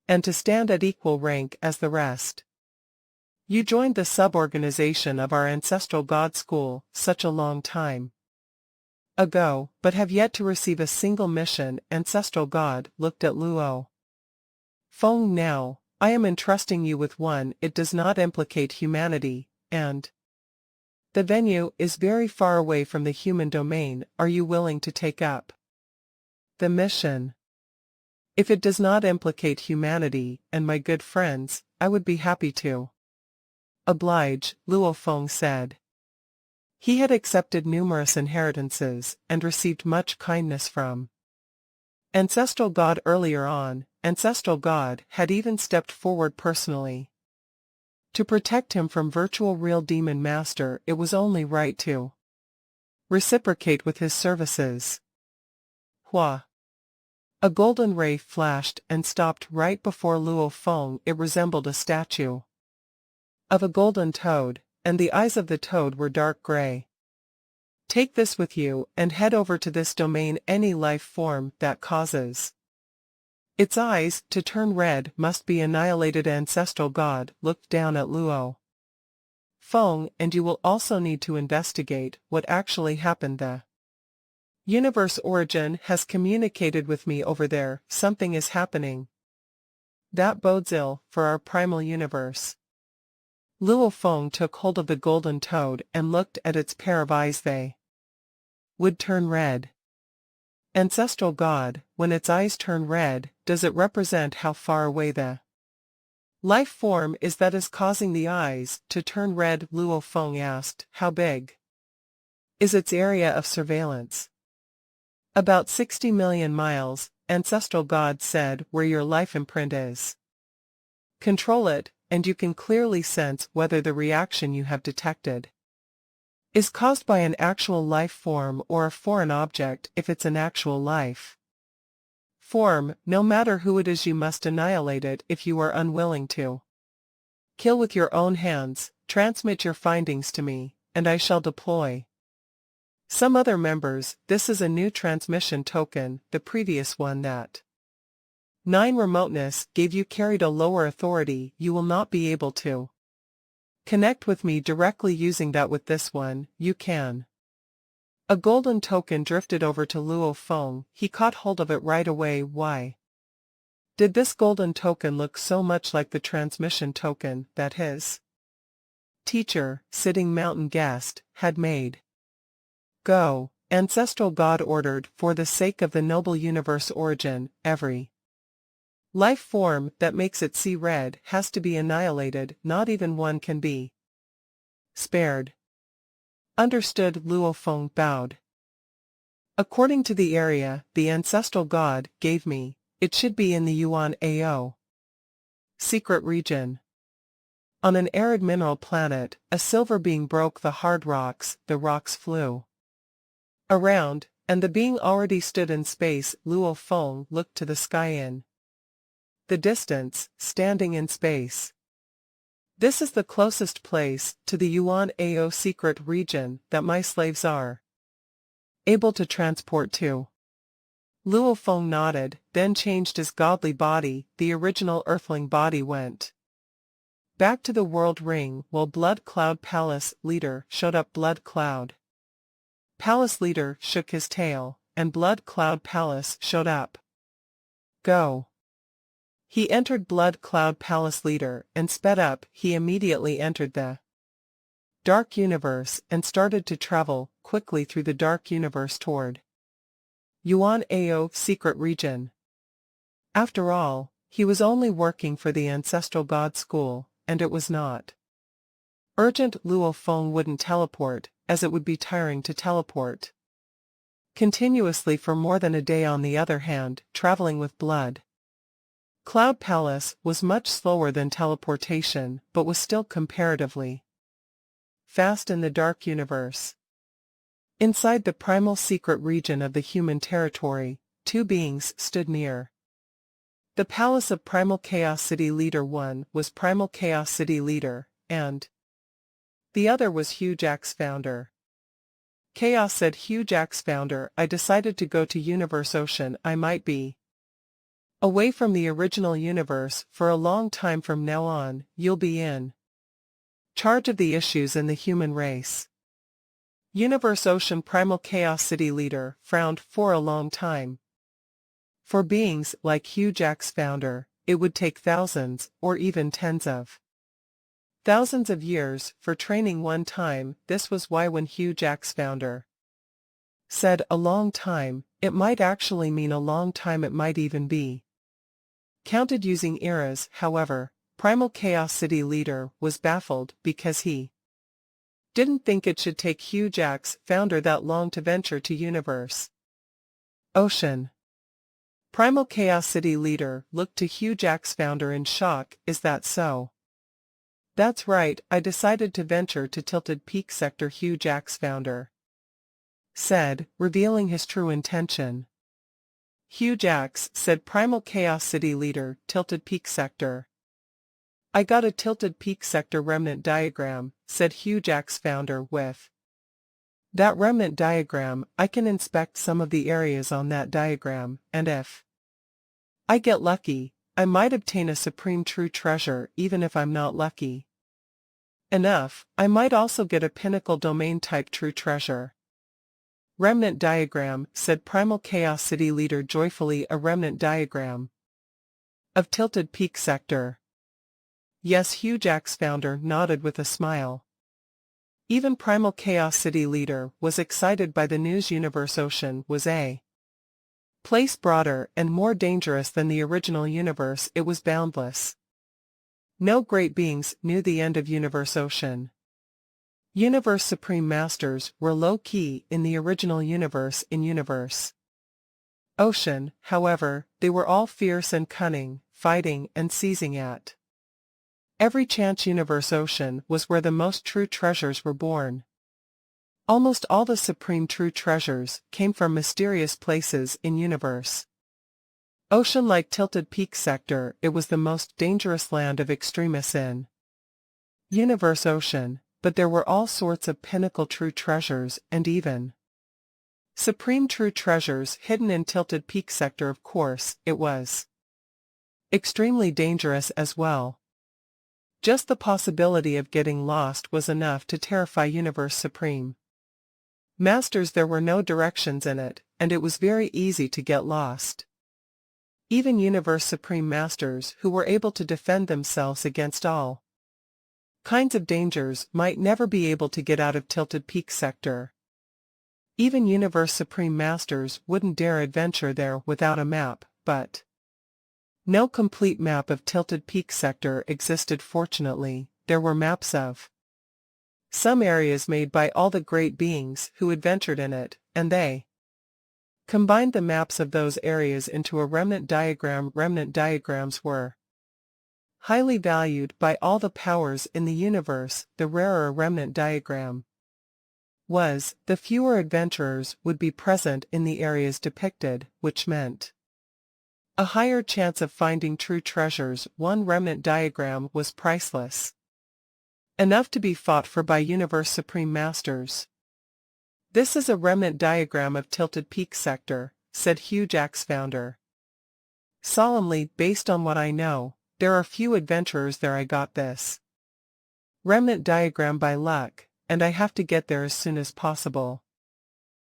and to stand at equal rank as the rest. You joined the sub-organization of our ancestral god school such a long time ago, but have yet to receive a single mission. Ancestral god looked at Luo Feng. Now, I am entrusting you with one. It does not implicate humanity, and the venue is very far away from the human domain. Are you willing to take up the mission? If it does not implicate humanity and my good friends, I would be happy to oblige, Luo Feng said. He had accepted numerous inheritances and received much kindness from ancestral god earlier on. Ancestral god had even stepped forward personally to protect him from virtual real demon master. It was only right to reciprocate with his services. Hua! A golden ray flashed and stopped right before Luo Feng. It resembled a statue of a golden toad, and the eyes of the toad were dark gray. Take this with you and head over to this domain. Any life form that causes its eyes to turn red must be annihilated. Ancestral god looked down at Luo Feng. And you will also need to investigate what actually happened. The universe origin has communicated with me over there. Something is happening that bodes ill for our primal universe. Luo Feng took hold of the golden toad and looked at its pair of eyes. They would turn red. Ancestral god, when its eyes turn red, does it represent how far away the life form is that is causing the eyes to turn red? Luo Feng asked. How big is its area of surveillance? About 60 million miles, ancestral god said. Where your life imprint is. Control it, and you can clearly sense whether the reaction you have detected is caused by an actual life form or a foreign object. If it's an actual life form, no matter who it is you must annihilate it if you are unwilling to. Kill with your own hands, transmit your findings to me, and I shall deploy. Some other members, this is a new transmission token, the previous one that 9 remoteness gave you carried a lower authority, you will not be able to connect with me directly using that. With this one, you can. A golden token drifted over to Luo Feng, he caught hold of it right away. Why did this golden token look so much like the transmission token that his teacher, sitting mountain guest, had made? Go, ancestral God ordered, for the sake of the noble universe origin, every life form that makes it see red has to be annihilated, not even one can be spared. Understood. Luo Feng bowed. According to the area the ancestral God gave me, it should be in the Yuan Ao secret region. On an arid mineral planet, a silver being broke the hard rocks, the rocks flew around, and the being already stood in space. Luo Feng looked to the sky in the distance, standing in space. This is the closest place to the Yuan Ao secret region that my slaves are able to transport to. Luo Feng nodded, then changed his godly body. The original earthling body went back to the world ring while Blood Cloud Palace leader showed up. Blood Cloud Palace leader shook his tail, and Blood Cloud Palace showed up. Go. He entered. Blood Cloud Palace leader and sped up. He immediately entered the dark universe and started to travel quickly through the dark universe toward Yuan Ao secret region. After all, he was only working for the ancestral god school, and it was not urgent. Luo Feng wouldn't teleport, as it would be tiring to teleport continuously for more than a day. On the other hand, traveling with Blood Cloud Palace was much slower than teleportation, but was still comparatively fast in the dark universe. Inside the primal secret region of the human territory, 2 beings stood near the palace of Primal Chaos City Leader. One was Primal Chaos City Leader, and the other was Huge Axe Founder. Chaos said. Huge Axe Founder, I decided to go to Universe Ocean. I might be away from the original universe for a long time from now on. You'll be in charge of the issues in the human race. Universe Ocean Primal Chaos City Leader frowned. For a long time. For beings like Huge Axe Founder, it would take thousands, or even tens of thousands of years for training one time. This was why when Huge Axe Founder said a long time, it might actually mean a long time. It might even be counted using eras. However, Primal Chaos City Leader was baffled because he didn't think it should take Huge Axe Founder that long to venture to Universe Ocean. Primal Chaos City Leader looked to Huge Axe Founder in shock. Is that so? That's right, I decided to venture to Tilted Peak Sector. Huge Axe Founder said, revealing his true intention. Huge Axe said. Primal Chaos City Leader, Tilted Peak Sector. I got a Tilted Peak Sector remnant diagram, said Huge Axe Founder. With that remnant diagram, I can inspect some of the areas on that diagram, and if I get lucky, I might obtain a supreme true treasure. Even if I'm not lucky enough, I might also get a pinnacle domain type true treasure. Remnant diagram, said Primal Chaos City Leader joyfully. A remnant diagram of Tilted Peak Sector. Yes. Huge Axe Founder nodded with a smile. Even Primal Chaos City Leader was excited by the news. Universe Ocean was a place broader and more dangerous than the original universe. It was boundless. No great beings knew the end of Universe Ocean. Universe Supreme Masters were low-key in the original universe. In Universe Ocean, however, they were all fierce and cunning, fighting and seizing at every chance. Universe Ocean was where the most true treasures were born. Almost all the supreme true treasures came from mysterious places in Universe Ocean-like Tilted Peak sector, it was the most dangerous land of extremis in Universe Ocean, but there were all sorts of pinnacle true treasures and even supreme true treasures hidden in Tilted Peak sector. Of course, it was extremely dangerous as well. Just the possibility of getting lost was enough to terrify Universe Supreme Masters. There were no directions in it, and it was very easy to get lost. Even Universe Supreme Masters who were able to defend themselves against all kinds of dangers might never be able to get out of Tilted Peak sector. Even Universe Supreme Masters wouldn't dare adventure there without a map, but no complete map of Tilted Peak sector existed. Fortunately, there were maps of some areas made by all the great beings who adventured in it, and they combined the maps of those areas into a remnant diagram. Remnant diagrams were highly valued by all the powers in the universe. The rarer a remnant diagram was, the fewer adventurers would be present in the areas depicted, which meant a higher chance of finding true treasures. One remnant diagram was priceless enough to be fought for by Universe Supreme Masters. "This is a remnant diagram of Tilted Peak sector," said Hugh Jack's founder solemnly. "Based on what I know, there are few adventurers there. I got this remnant diagram by luck, and I have to get there as soon as possible."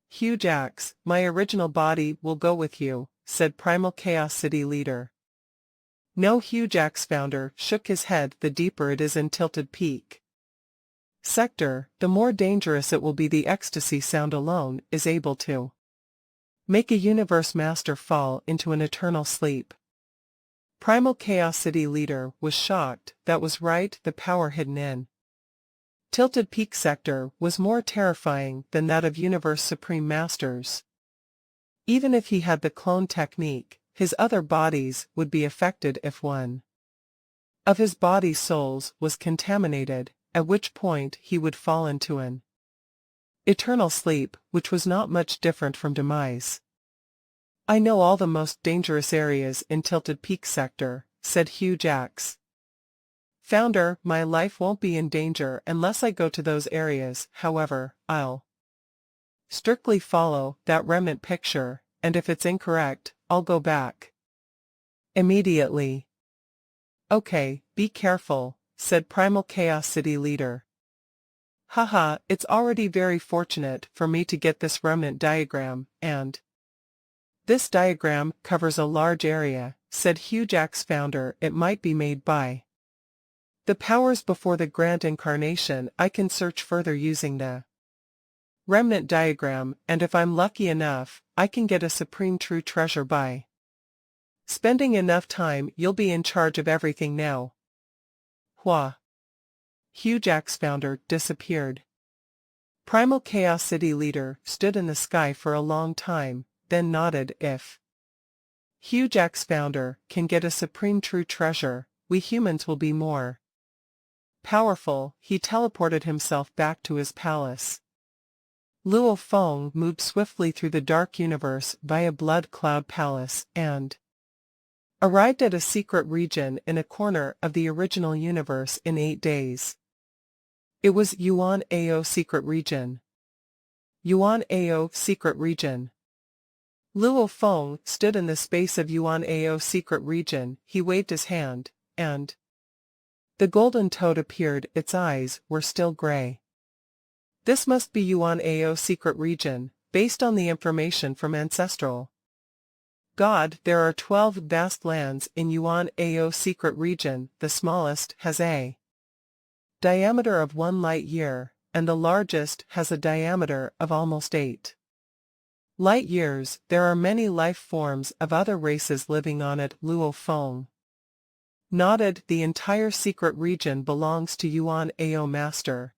"Hugh Jacks, my original body will go with you," said Primal Chaos City leader. No, Hugh Jack's founder shook his head. "The deeper it is in Tilted Peak sector, the more dangerous it will be. The ecstasy sound alone is able to make a universe master fall into an eternal sleep." Primal Chaos City leader was shocked. That was right, the power hidden in Tilted Peak sector was more terrifying than that of Universe Supreme Masters. Even if he had the clone technique, his other bodies would be affected if one of his body's souls was contaminated, at which point he would fall into an eternal sleep, which was not much different from demise. "I know all the most dangerous areas in Tilted Peak sector," said Hugh Jacks. "Founder, my life won't be in danger unless I go to those areas. However, I'll strictly follow that remnant picture, and if it's incorrect, I'll go back immediately." "Okay, be careful," said Primal Chaos City leader. "Haha, it's already very fortunate for me to get this remnant diagram, and this diagram covers a large area," said Hugh Jack's founder. "It might be made by the powers before the Grand Incarnation. I can search further using the remnant diagram, and if I'm lucky enough, I can get a supreme true treasure by spending enough time. You'll be in charge of everything now." Hua. Hugh Jack's founder disappeared. Primal Chaos City leader stood in the sky for a long time, then nodded. "If Hugh Jack's founder can get a supreme true treasure, we humans will be more powerful." He teleported himself back to his palace. Luo Feng moved swiftly through the dark universe via Blood Cloud Palace and arrived at a secret region in a corner of the original universe in 8 days. It was Yuan Ao Secret Region. Yuan Ao Secret Region. Luo Feng stood in the space of Yuan Ao Secret Region. He waved his hand, and the golden toad appeared. Its eyes were still gray. "This must be Yuan Ao Secret Region, based on the information from Ancestral God. There are 12 vast lands in Yuan Ao Secret Region. The smallest has a diameter of 1 light year, and the largest has a diameter of almost 8 light years. There are many life forms of other races living on it." Luo Feng nodded. "The entire secret region belongs to Yuan Ao Master.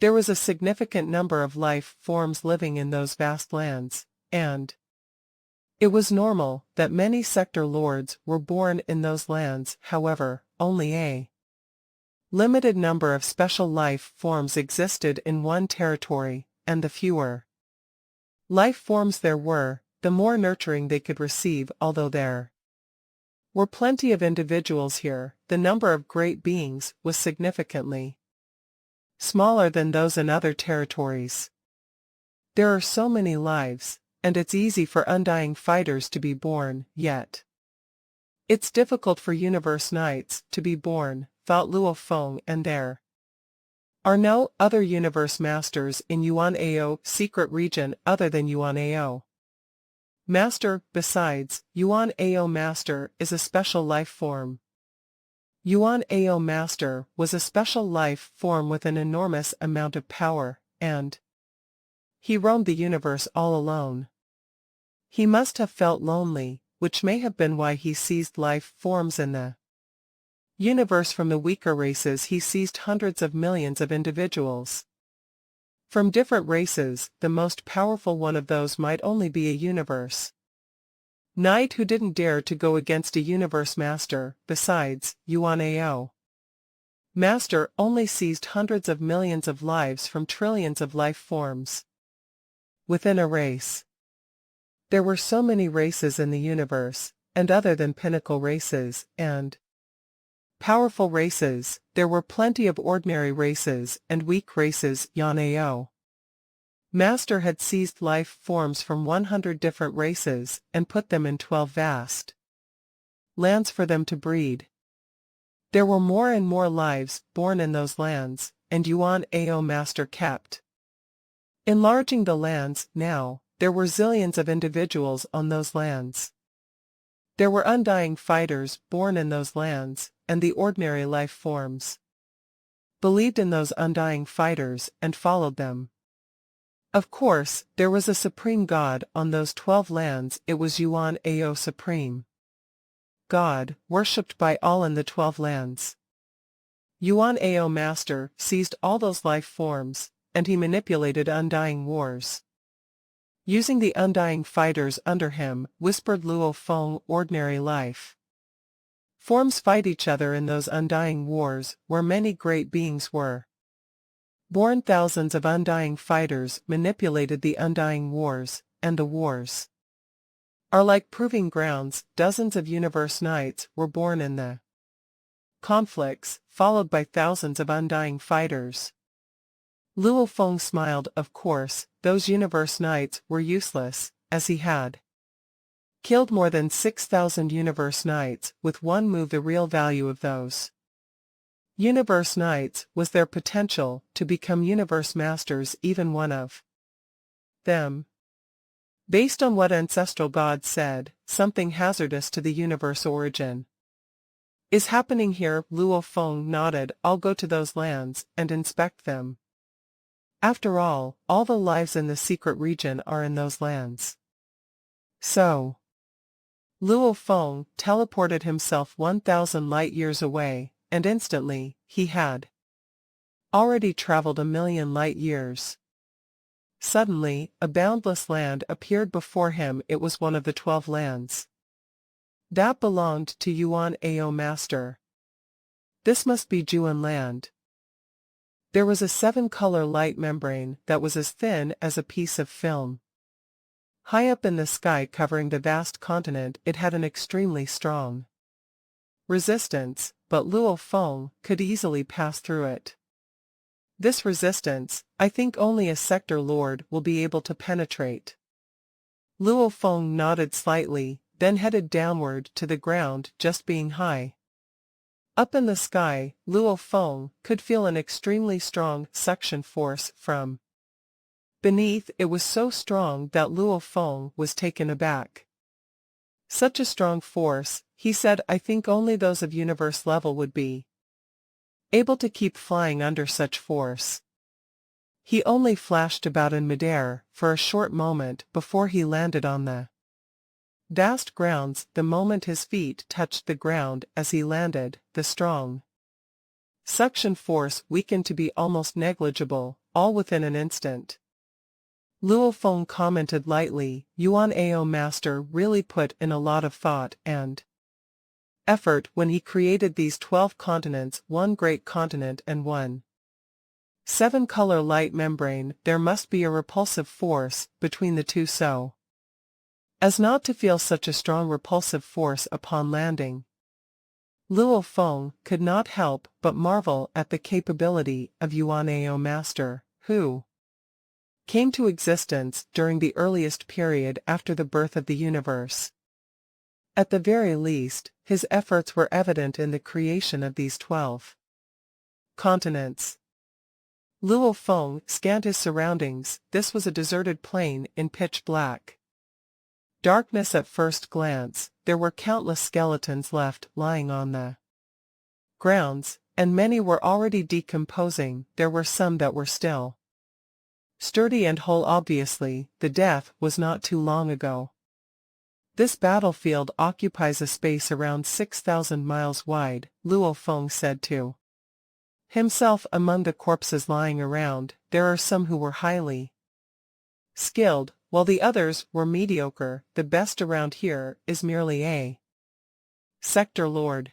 There was a significant number of life forms living in those vast lands, and it was normal that many sector lords were born in those lands. However, only a limited number of special life forms existed in one territory, and the fewer life forms there were, the more nurturing they could receive. Although there were plenty of individuals here, the number of great beings was significantly smaller than those in other territories. There are so many lives, and it's easy for undying fighters to be born, yet it's difficult for universe knights to be born, thought Luo Feng, and there are no other universe masters in Yuan Ao secret region other than Yuan Ao Master. Besides, Yuan Ao Master is a special life form. Yuan Ao Master was a special life form with an enormous amount of power, and he roamed the universe all alone. He must have felt lonely, which may have been why he seized life forms in the universe from the weaker races. He seized hundreds of millions of individuals from different races. The most powerful one of those might only be a universe knight who didn't dare to go against a universe master. Besides, Yuan Ao Master only seized hundreds of millions of lives from trillions of life forms within a race. There were so many races in the universe, and other than pinnacle races and powerful races, there were plenty of ordinary races and weak races. Yuan Ao Master had seized life forms from 100 different races and put them in 12 vast lands for them to breed. There were more and more lives born in those lands, and Yuan Ao Master kept enlarging the lands. Now, there were zillions of individuals on those lands. There were undying fighters born in those lands, and the ordinary life forms believed in those undying fighters and followed them. Of course, there was a supreme god on those 12 lands. It was Yuan Ao Supreme God, worshipped by all in the 12 lands. Yuan Ao Master seized all those life forms, and he manipulated undying wars. Using the undying fighters under him, whispered Luo Feng, ordinary life forms fight each other in those undying wars where many great beings were born. Thousands of undying fighters manipulated the undying wars, and the wars are like proving grounds. Dozens of universe knights were born in the conflicts, followed by thousands of undying fighters. Luo Feng smiled. Of course, those universe knights were useless, as he had killed more than 6,000 universe knights with one move. The real value of those universe knights was their potential to become universe masters. Even one of them, based on what ancestral gods said, something hazardous to the universe origin is happening here. Luo Feng nodded. I'll go to those lands and inspect them. After all the lives in the secret region are in those lands. So, Luo Feng teleported himself 1,000 light-years away, and instantly, he had already traveled 1,000,000 light-years. Suddenly, a boundless land appeared before him. It was one of the 12 lands that belonged to Yuan Ao Master. This must be Juan land. There was a 7-color light membrane that was as thin as a piece of film. High up in the sky, covering the vast continent, it had an extremely strong resistance, but Luo Feng could easily pass through it. This resistance, I think only a sector lord will be able to penetrate. Luo Feng nodded slightly, then headed downward to the ground. Just being high up in the sky, Luo Feng could feel an extremely strong suction force from beneath. It was so strong that Luo Feng was taken aback. Such a strong force, he said. I think only those of universe level would be able to keep flying under such force. He only flashed about in midair for a short moment before he landed on the vast grounds. The moment his feet touched the ground as he landed, the strong suction force weakened to be almost negligible, all within an instant. Luo Feng commented lightly, Yuan Ao Master really put in a lot of thought and effort when he created these 12 continents, one great continent and one 7-color light membrane. There must be a repulsive force between the two. So as not to feel such a strong repulsive force upon landing. Luo Feng could not help but marvel at the capability of Yuan Ao Master, who came to existence during the earliest period after the birth of the universe. At the very least, his efforts were evident in the creation of these 12 continents. Luo Feng scanned his surroundings. This was a deserted plain in pitch black darkness at first glance. There were countless skeletons left lying on the grounds, and many were already decomposing. There were some that were still sturdy and whole. Obviously, the death was not too long ago. This battlefield occupies a space around 6,000 miles wide, Luo Feng said to himself. Among the corpses lying around, there are some who were highly skilled, while the others were mediocre. The best around here is merely a sector lord.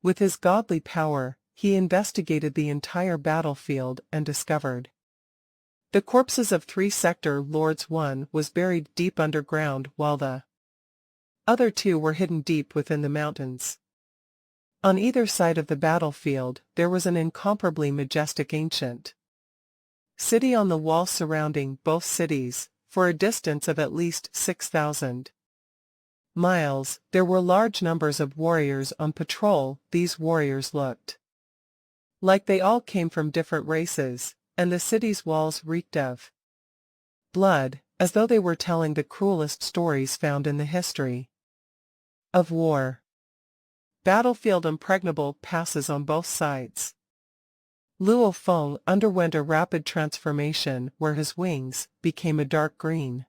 With his godly power, he investigated the entire battlefield and discovered the corpses of 3 sector lords. One was buried deep underground, while the other 2 were hidden deep within the mountains. On either side of the battlefield, there was an incomparably majestic ancient city on the wall surrounding both cities. For a distance of at least 6,000 miles, there were large numbers of warriors on patrol. These warriors looked like they all came from different races, and the city's walls reeked of blood, as though they were telling the cruelest stories found in the history of war. Battlefield impregnable passes on both sides. Luo Feng underwent a rapid transformation where his wings became a dark green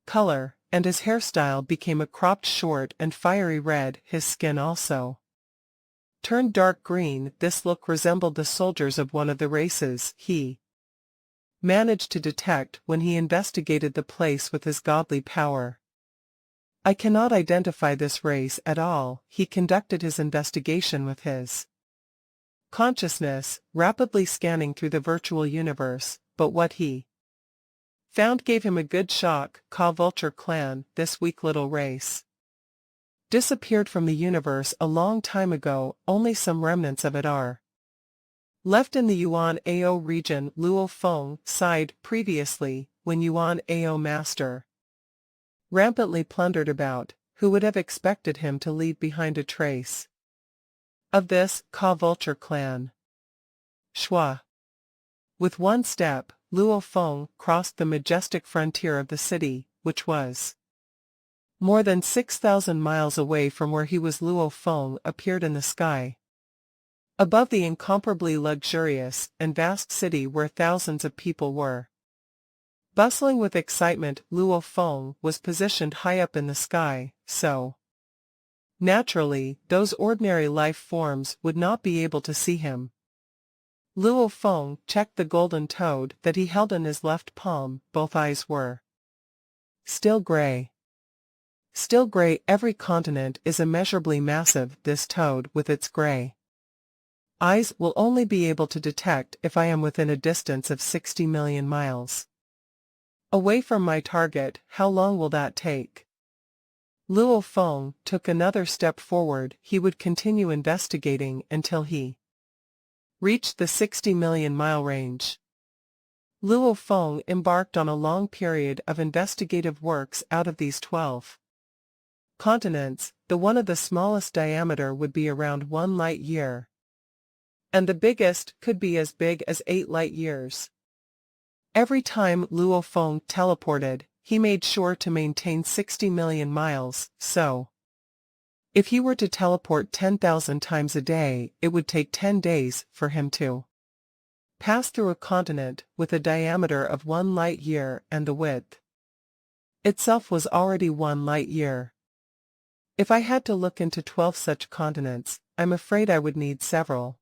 color, and his hairstyle became a cropped short and fiery red. His skin also turned dark green. This look resembled the soldiers of one of the races he managed to detect when he investigated the place with his godly power. I cannot identify this race at all. He conducted his investigation with his consciousness, rapidly scanning through the virtual universe, but what he found gave him a good shock. Ka Vulture Clan, this weak little race, disappeared from the universe a long time ago. Only some remnants of it are left in the Yuan Ao region. Luo Feng sighed. Previously, when Yuan Ao Master rampantly plundered about, who would have expected him to leave behind a trace of this Ka Vulture Clan? Shua. With one step, Luo Feng crossed the majestic frontier of the city, which was more than 6,000 miles away from where he was. Luo Feng appeared in the sky above the incomparably luxurious and vast city where thousands of people were bustling with excitement. Luo Feng was positioned high up in the sky, so naturally, those ordinary life forms would not be able to see him. Luo Feng checked the golden toad that he held in his left palm. Both eyes were still gray. Still gray. Every continent is immeasurably massive. This toad with its gray eyes will only be able to detect if I am within a distance of 60 million miles away from my target. How long will that take? Luo Feng took another step forward. He would continue investigating until he reached the 60 million mile range. Luo Feng embarked on a long period of investigative works. Out of these 12 continents, the one of the smallest diameter would be around 1 light year, and the biggest could be as big as 8 light years. Every time Luo Feng teleported, he made sure to maintain 60 million miles, so if he were to teleport 10,000 times a day, it would take 10 days for him to pass through a continent with a diameter of 1 light year, and the width itself was already 1 light year. If I had to look into 12 such continents, I'm afraid I would need several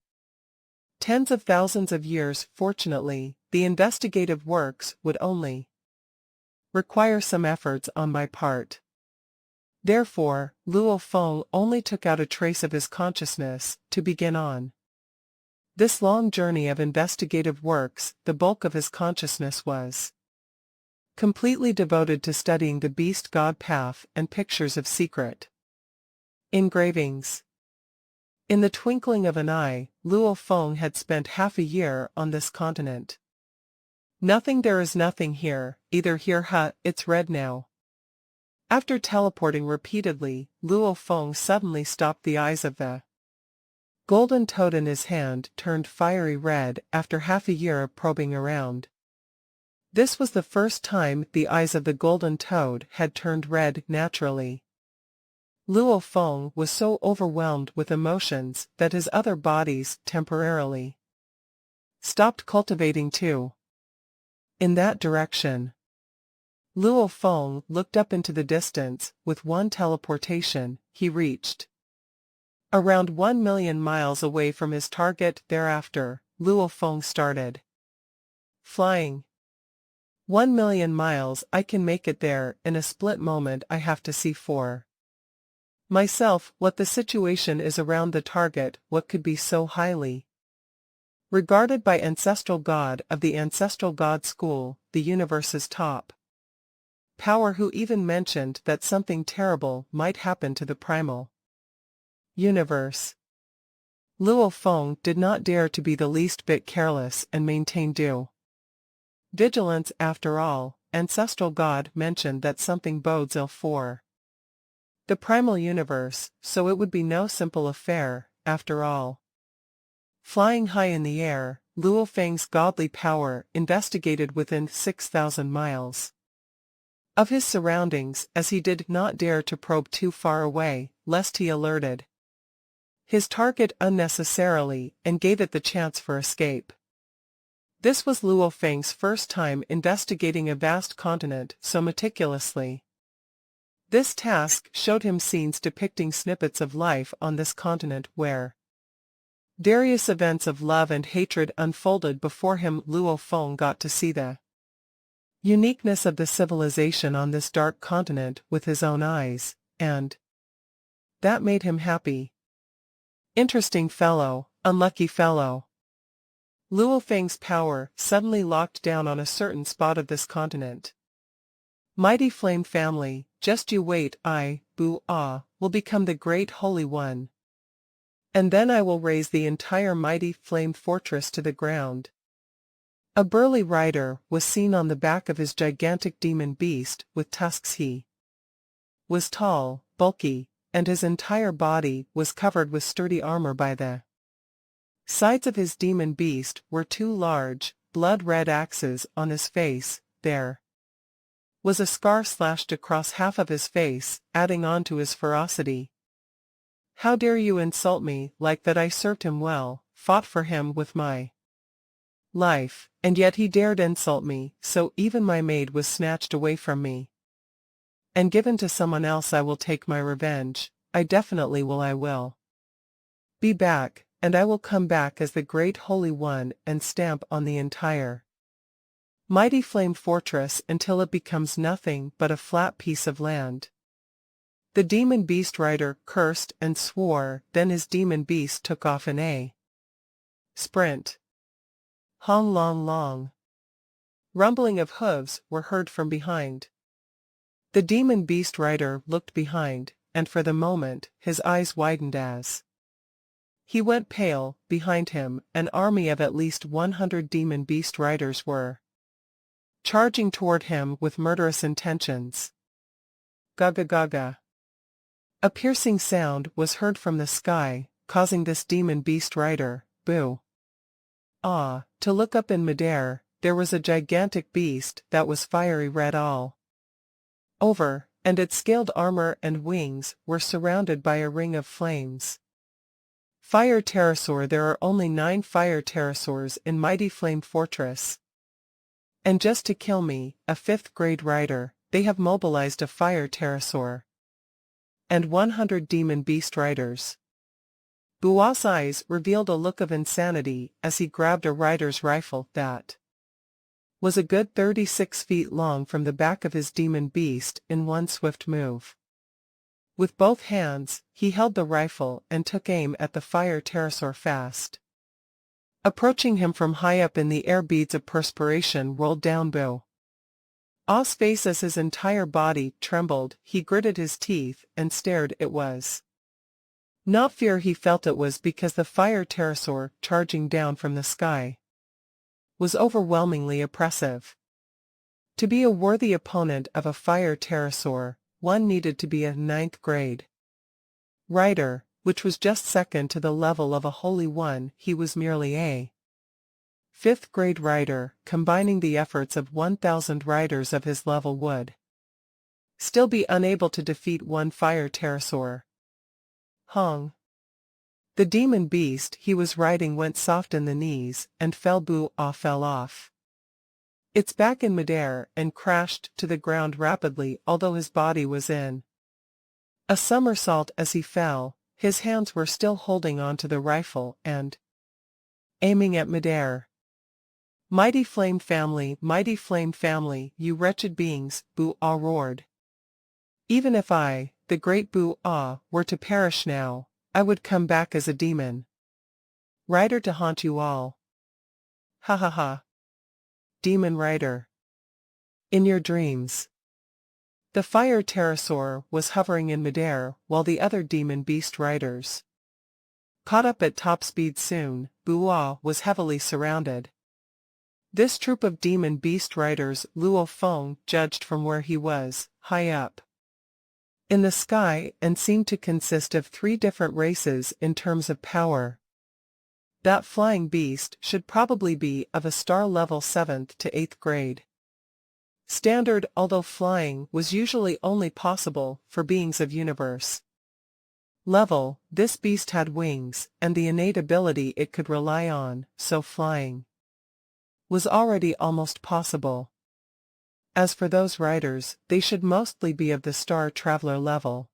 tens of thousands of years. Fortunately, the investigative works would only require some efforts on my part. Therefore, Luo Feng only took out a trace of his consciousness to begin on this long journey of investigative works. The bulk of his consciousness was completely devoted to studying the beast god path and pictures of secret engravings. In the twinkling of an eye, Luo Feng had spent half a year on this continent. Nothing, there is nothing here, either here it's red now. After teleporting repeatedly, Luo Feng suddenly stopped. The eyes of the golden toad in his hand turned fiery red after half a year of probing around. This was the first time the eyes of the golden toad had turned red naturally. Luo Feng was so overwhelmed with emotions that his other bodies temporarily stopped cultivating too. In that direction, Luo Feng looked up into the distance. With one teleportation, he reached around 1 million miles away from his target. Thereafter, Luo Feng started flying. 1 million miles, I can make it there in a split moment. I have to see for myself what the situation is around the target. What could be so highly regarded by ancestral god of the ancestral god school, the universe's top power, who even mentioned that something terrible might happen to the primal universe. Luo Feng did not dare to be the least bit careless and maintain due vigilance. After all, ancestral god mentioned that something bodes ill for the primal universe, so it would be no simple affair, after all. Flying high in the air, Luo Feng's godly power investigated within 6,000 miles of his surroundings, as he did not dare to probe too far away, lest he alerted his target unnecessarily and gave it the chance for escape. This was Luo Feng's first time investigating a vast continent so meticulously. This task showed him scenes depicting snippets of life on this continent where various events of love and hatred unfolded before him. Luo Feng got to see the uniqueness of the civilization on this dark continent with his own eyes, and that made him happy. Interesting fellow, unlucky fellow. Luo Feng's power suddenly locked down on a certain spot of this continent. Mighty Flame Family, just you wait, will become the great Holy One. And then I will raise the entire mighty flame fortress to the ground. A burly rider was seen on the back of his gigantic demon beast with tusks. He was tall, bulky, and his entire body was covered with sturdy armor. By the sides of his demon beast were two large, blood-red axes on his face. There was a scar slashed across half of his face, adding on to his ferocity. How dare you insult me like that? I served him well, fought for him with my life, and yet he dared insult me, so even my maid was snatched away from me and given to someone else. I will take my revenge. I definitely will. I will be back, and I will come back as the great Holy One and stamp on the entire mighty flame fortress until it becomes nothing but a flat piece of land. The demon beast rider cursed and swore, then his demon beast took off in a sprint. Hong long long. Rumbling of hooves were heard from behind. The demon beast rider looked behind, and for the moment his eyes widened as he went pale. Behind him, an army of at least 100 demon beast riders were charging toward him with murderous intentions. Gaga gaga. A piercing sound was heard from the sky, causing this demon beast rider, to look up in midair. There was a gigantic beast that was fiery red all over, and its scaled armor and wings were surrounded by a ring of flames. Fire pterosaur. There are only 9 fire pterosaurs in Mighty Flame Fortress. And just to kill me, a 5th grade rider, they have mobilized a fire pterosaur and 100 demon beast riders. Bua's eyes revealed a look of insanity as he grabbed a rider's rifle that was a good 36 feet long from the back of his demon beast in one swift move. With both hands, he held the rifle and took aim at the fire pterosaur fast approaching him from high up in the air. Beads of perspiration rolled down Ah's face as his entire body trembled, he gritted his teeth and stared. It was not fear he felt, it was because the fire pterosaur charging down from the sky was overwhelmingly oppressive. To be a worthy opponent of a fire pterosaur, one needed to be a 9th grade rider, which was just second to the level of a holy one. He was merely a 5th grade rider. Combining the efforts of 1,000 riders of his level would still be unable to defeat one fire pterosaur. Hong. The demon beast he was riding went soft in the knees and fell. Ah fell off its back in midair and crashed to the ground rapidly, although his body was in a somersault as he fell. His hands were still holding onto the rifle and aiming at midair. Mighty flame family, you wretched beings, Ah roared. Even if I, the great Ah, were to perish now, I would come back as a demon rider to haunt you all. Ha ha ha. Demon rider. In your dreams. The fire pterosaur was hovering in midair while the other demon beast riders caught up at top speed. Soon, Ah was heavily surrounded. This troop of demon beast riders Luo Feng judged from where he was, high up in the sky, and seemed to consist of 3 different races in terms of power. That flying beast should probably be of a star level 7th to 8th grade standard, although flying was usually only possible for beings of universe level. This beast had wings and the innate ability it could rely on, so flying was already almost possible. As for those riders, they should mostly be of the Star Traveler level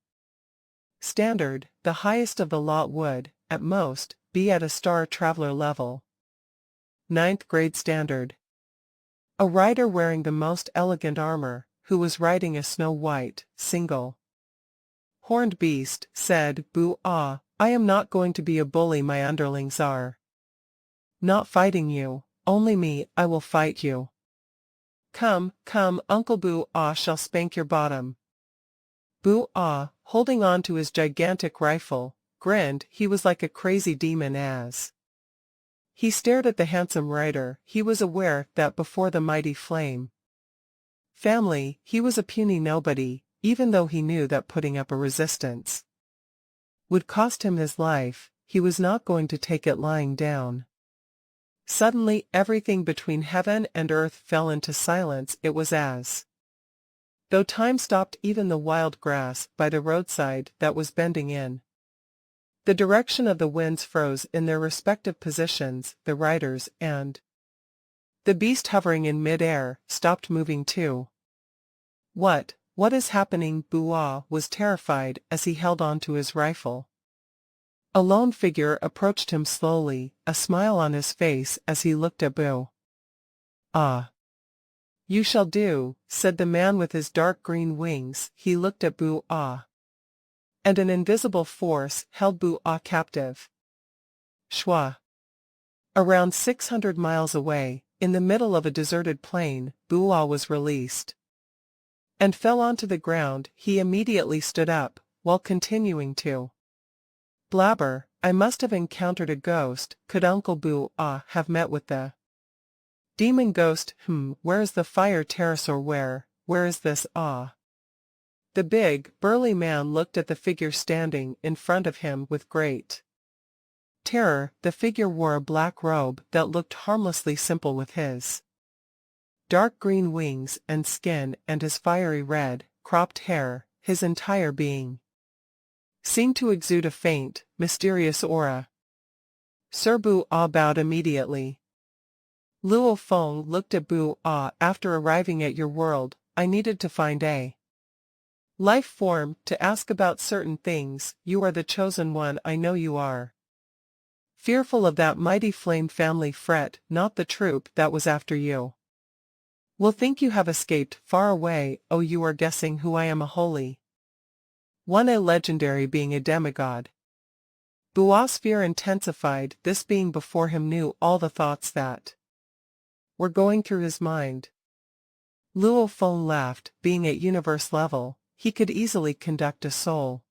standard. The highest of the lot would, at most, be at a Star Traveler level 9th grade standard. A rider wearing the most elegant armor, who was riding a snow-white, single-horned beast, said, Ah, I am not going to be a bully. My underlings are not fighting you, only me. I will fight you. Come, come, Uncle Ah shall spank your bottom. Ah, holding on to his gigantic rifle, grinned. He was like a crazy demon as he stared at the handsome rider. He was aware that before the mighty flame family, he was a puny nobody, even though he knew that putting up a resistance would cost him his life. He was not going to take it lying down. Suddenly, everything between heaven and earth fell into silence. It was as though time stopped. Even the wild grass by the roadside that was bending in the direction of the winds froze in their respective positions. The riders and the beast hovering in mid-air stopped moving too. What is happening? Ah was terrified as he held on to his rifle. A lone figure approached him slowly, a smile on his face as he looked at Ah. You shall do, said the man with his dark green wings. He looked at Ah. And an invisible force held Ah captive. Shwa. Around 600 miles away, in the middle of a deserted plain, Ah was released and fell onto the ground. He immediately stood up, while continuing to blabber. I must have encountered a ghost. Could Uncle Ah have met with the demon ghost? Where is the fire pterosaur? Where is this? Ah. The big, burly man looked at the figure standing in front of him with great terror. The figure wore a black robe that looked harmlessly simple with his dark green wings and skin and his fiery red, cropped hair. His entire being seemed to exude a faint, mysterious aura. Sir Ah bowed immediately. Luo Feng looked at Ah. After arriving at your world, I needed to find a life form to ask about certain things. You are the chosen one. I know you are fearful of that mighty flame family. Fret not, the troop that was after you will think you have escaped far away. Oh, you are guessing who I am. A holy one, a legendary being, a demigod. Ah's fear intensified. This being before him knew all the thoughts that were going through his mind. Luo Feng laughed, being at universe level, he could easily conduct a soul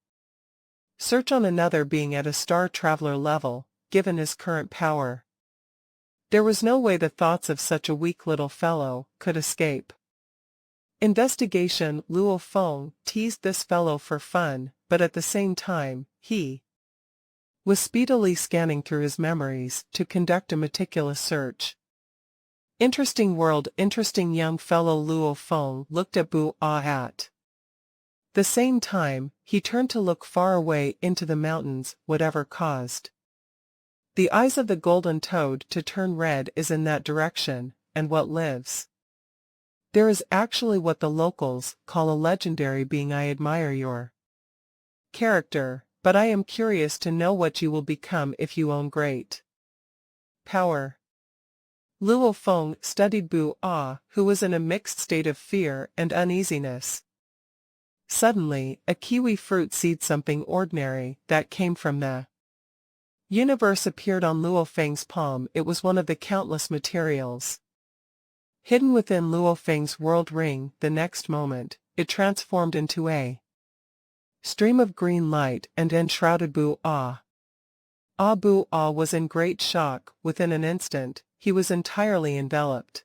search on another being at a star traveler level, given his current power. There was no way the thoughts of such a weak little fellow could escape. Investigation. Luo Feng teased this fellow for fun, but at the same time, he was speedily scanning through his memories to conduct a meticulous search. Interesting world, interesting young fellow. Luo Feng looked at Bu Ah at the same time, he turned to look far away into the mountains, whatever caused the eyes of the golden toad to turn red is in that direction, and what lives there is actually what the locals call a legendary being. I admire your character, but I am curious to know what you will become if you own great power. Luo Feng studied Bu Ah, who was in a mixed state of fear and uneasiness. Suddenly, a kiwi fruit seed, something ordinary, that came from the universe, appeared on Luo Feng's palm. It was one of the countless materials hidden within Luo Feng's world ring. The next moment, it transformed into a stream of green light and enshrouded Bu Ah. Bu Ah was in great shock. Within an instant, he was entirely enveloped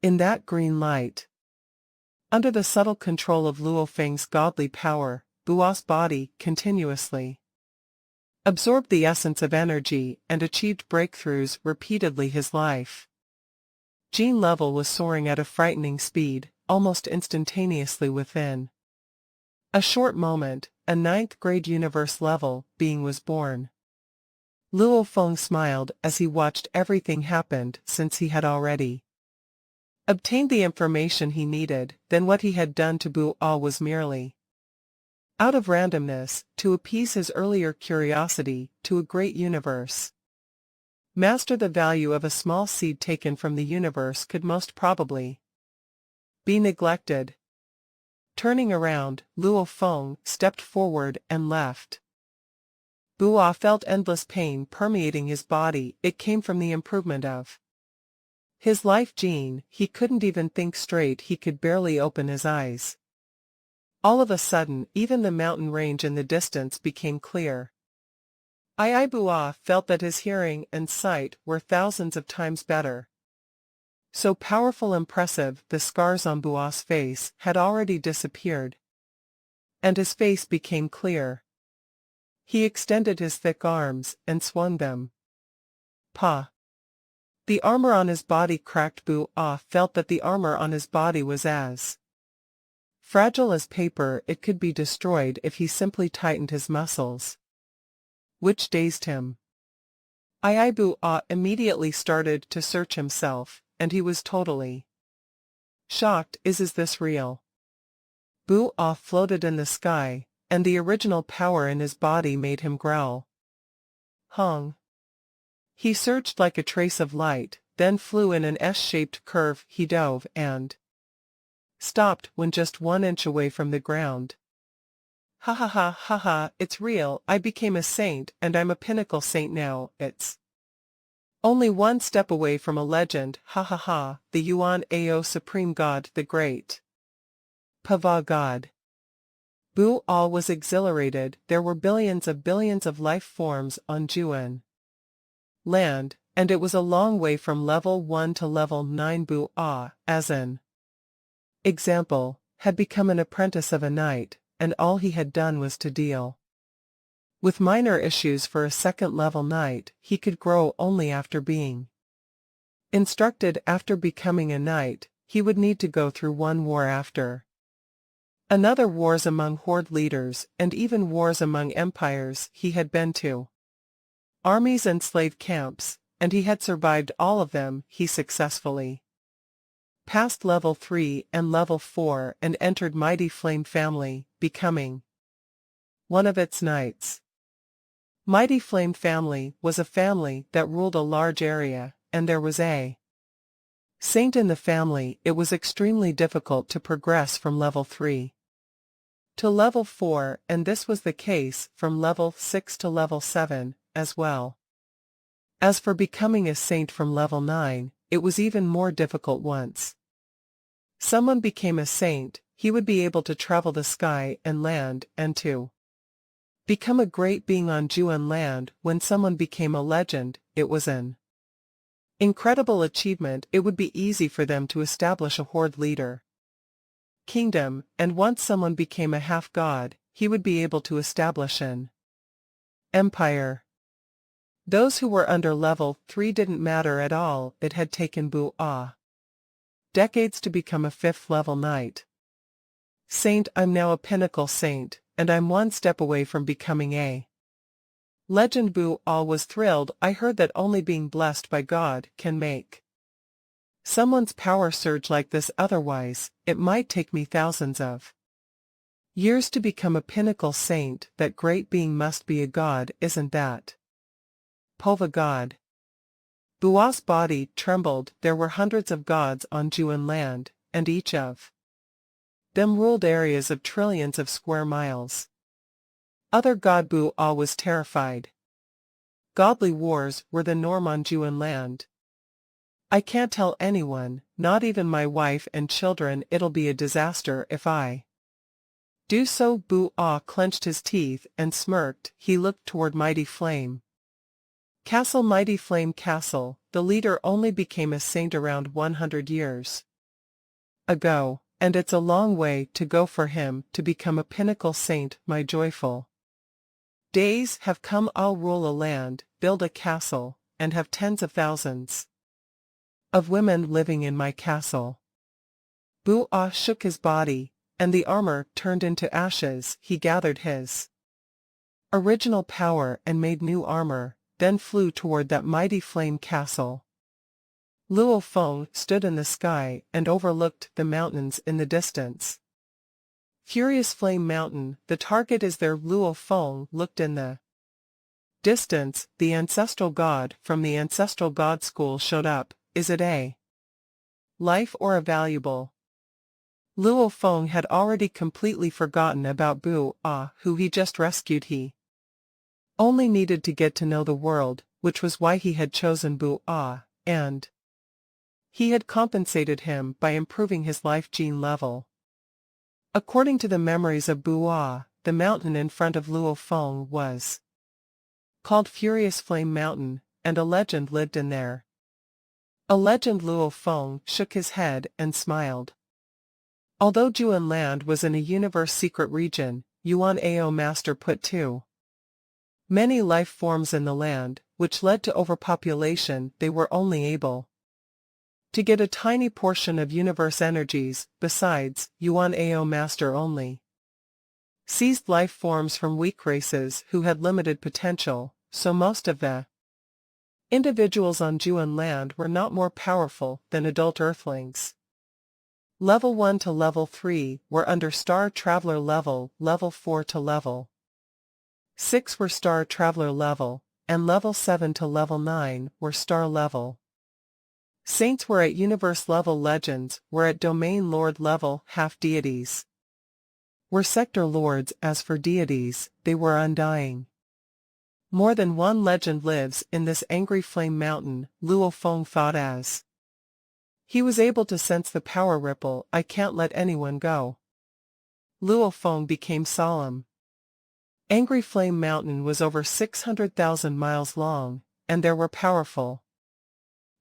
in that green light. Under the subtle control of Luo Feng's godly power, Bu Ah's body continuously absorbed the essence of energy and achieved breakthroughs repeatedly. His life gene level was soaring at a frightening speed, almost instantaneously. Within a short moment, a 9th grade universe level being was born. Luo Feng smiled as he watched everything happen, since he had already obtained the information he needed. Then what he had done to Bu Ah was merely out of randomness, to appease his earlier curiosity to a great universe master. The value of a small seed taken from the universe could most probably be neglected. Turning around, Luo Feng stepped forward and left. Bu Ah felt endless pain permeating his body. It came from the improvement of his life gene. He couldn't even think straight. He could barely open his eyes. All of a sudden, even the mountain range in the distance became clear. Bu Ah felt that his hearing and sight were thousands of times better. So powerful, impressive. The scars on Bu Ah's face had already disappeared, and his face became clear. He extended his thick arms and swung them. Pa! The armor on his body cracked. Bu Ah felt that the armor on his body was as fragile as paper. It could be destroyed if he simply tightened his muscles, which dazed him. Bu Ah immediately started to search himself, and he was totally shocked. Is this real? Bu Ah floated in the sky, and the original power in his body made him growl. Hung. He surged like a trace of light, then flew in an S-shaped curve. He dove and stopped when just 1 inch away from the ground. Ha ha ha ha ha, it's real. I became a saint, and I'm a pinnacle saint now. It's only 1 step away from a legend. Ha ha ha, the Yuan Ao Supreme God, the Great Pava God. Bu Ah was exhilarated. There were billions of life forms on Juan land, and it was a long way from level 1 to level 9. Bu Ah, as an example, had become an apprentice of a knight, and all he had done was to deal with minor issues for a second-level knight. He could grow only after being instructed. After becoming a knight, he would need to go through one war after another, wars among horde leaders, and even wars among empires. He had been to armies and slave camps, and he had survived all of them. He successfully passed level 3 and level 4 and entered Mighty Flame Family, becoming one of its knights. Mighty Flame Family was a family that ruled a large area, and there was a saint in the family. It was extremely difficult to progress from level 3 to level 4, and this was the case from level 6 to level 7, as well. As for becoming a saint from level 9, it was even more difficult. Once Someone became a saint, he would be able to travel the sky and land and to become a great being on Juan land. When someone became a legend, it was an incredible achievement. It would be easy for them to establish a horde leader kingdom, and once someone became a half-god, he would be able to establish an empire. Those who were under level 3 didn't matter at all. It had taken decades to become a 5th level knight. Saint. I'm now a pinnacle saint, and I'm one step away from becoming a legend. Was thrilled. I heard that only being blessed by God can make someone's power surge like this. Otherwise, it might take me thousands of years to become a pinnacle saint. That great being must be a god, isn't that Pova god? Bua's body trembled. There were hundreds of gods on Juan land, and each of them ruled areas of trillions of square miles. Other god. Bua was terrified. Godly wars were the norm on Juan land. I can't tell anyone, not even my wife and children. It'll be a disaster if I do so. Bua clenched his teeth and smirked. He looked toward Mighty Flame Castle. Mighty Flame Castle, the leader only became a saint around 100 years ago, and it's a long way to go for him to become a pinnacle saint. My joyful days have come. I'll rule a land, build a castle, and have tens of thousands of women living in my castle. Bua shook his body, and the armor turned into ashes. He gathered his original power and made new armor, then flew toward that Mighty Flame Castle. Luo Feng stood in the sky and overlooked the mountains in the distance. Furious Flame Mountain, the target is there. Luo Feng looked in the distance. The ancestral god from the ancestral god school showed up. Is it a life or a valuable? Luo Feng had already completely forgotten about Bua, who he just rescued. He only needed to get to know the world, which was why he had chosen Bua, and he had compensated him by improving his life gene level. According to the memories of Bua, the mountain in front of Luo Feng was called Furious Flame Mountain, and a legend lived in there. A legend. Luo Feng shook his head and smiled. Although Juan land was in a universe secret region, Yuan Ao Master put too many life forms in the land, which led to overpopulation. They were only able to get a tiny portion of universe energies. Besides, Yuan Ao Master only seized life forms from weak races who had limited potential, so most of the individuals on Juan land were not more powerful than adult Earthlings. Level 1 to level 3 were under Star Traveler level, level 4 to level 6 were Star Traveler level, and level 7 to level 9 were Star level. Saints were at Universe level. Legends were at Domain Lord level. Half-deities were Sector Lords. As for deities, they were undying. More than one legend lives in this angry flame mountain, Luo Feng thought as he was able to sense the power ripple. I can't let anyone go. Luo Feng became solemn. Angry Flame Mountain was over 600,000 miles long, and there were powerful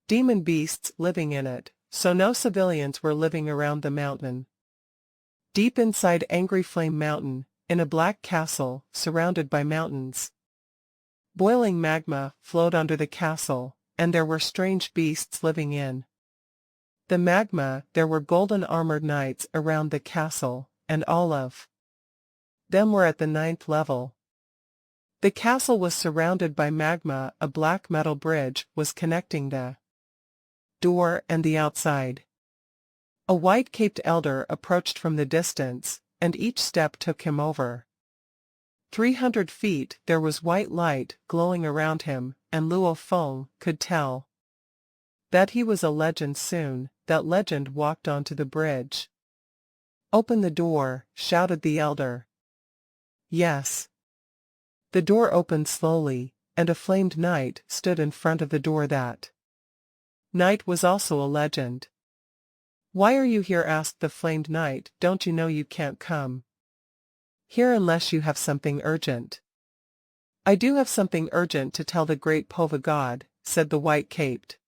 demon beasts living in it, so no civilians were living around the mountain. Deep inside Angry Flame Mountain, in a black castle, surrounded by mountains, boiling magma flowed under the castle, and there were strange beasts living in the magma. There were golden armored knights around the castle, and all of them were at the 9th level. The castle was surrounded by magma. A black metal bridge was connecting the door and the outside. A white-caped elder approached from the distance, and each step took him over 300 feet. There was white light glowing around him, and Luo Feng could tell that he was a legend soon. That legend walked onto the bridge. "Open the door," shouted the elder. Yes. The door opened slowly, and a flamed knight stood in front of the door. That knight was also a legend. Why are you here? Asked the flamed knight. Don't you know you can't come here unless you have something urgent? I do have something urgent to tell the great Pova god, said the white-caped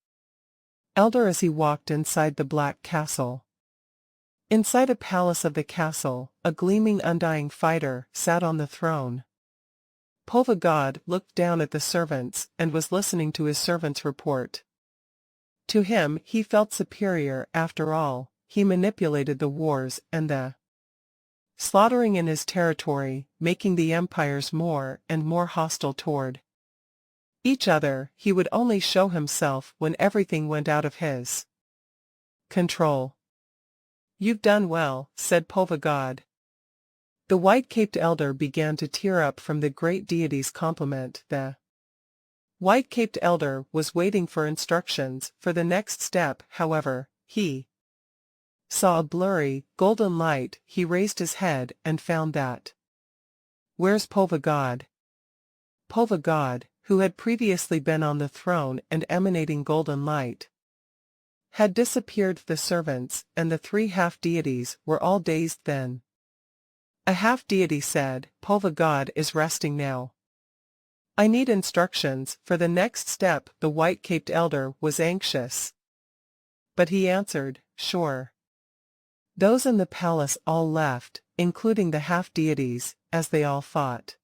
elder as he walked inside the black castle. Inside a palace of the castle, a gleaming undying fighter sat on the throne. Pova god looked down at the servants and was listening to his servants' report. To him he felt superior. After all, he manipulated the wars and the slaughtering in his territory, making the empires more and more hostile toward each other. He would only show himself when everything went out of his control. You've done well, said Pova god. The white-caped elder began to tear up from the great deity's compliment. The white-caped elder was waiting for instructions for the next step. However, he saw a blurry, golden light. He raised his head and found that. Where's Pova god? Pova god, who had previously been on the throne and emanating golden light, had disappeared. The servants and the three half-deities were all dazed then. A half-deity said, Pova god is resting now. I need instructions for the next step. The white-caped elder was anxious, but he answered, sure. Those in the palace all left, including the half-deities, as they all thought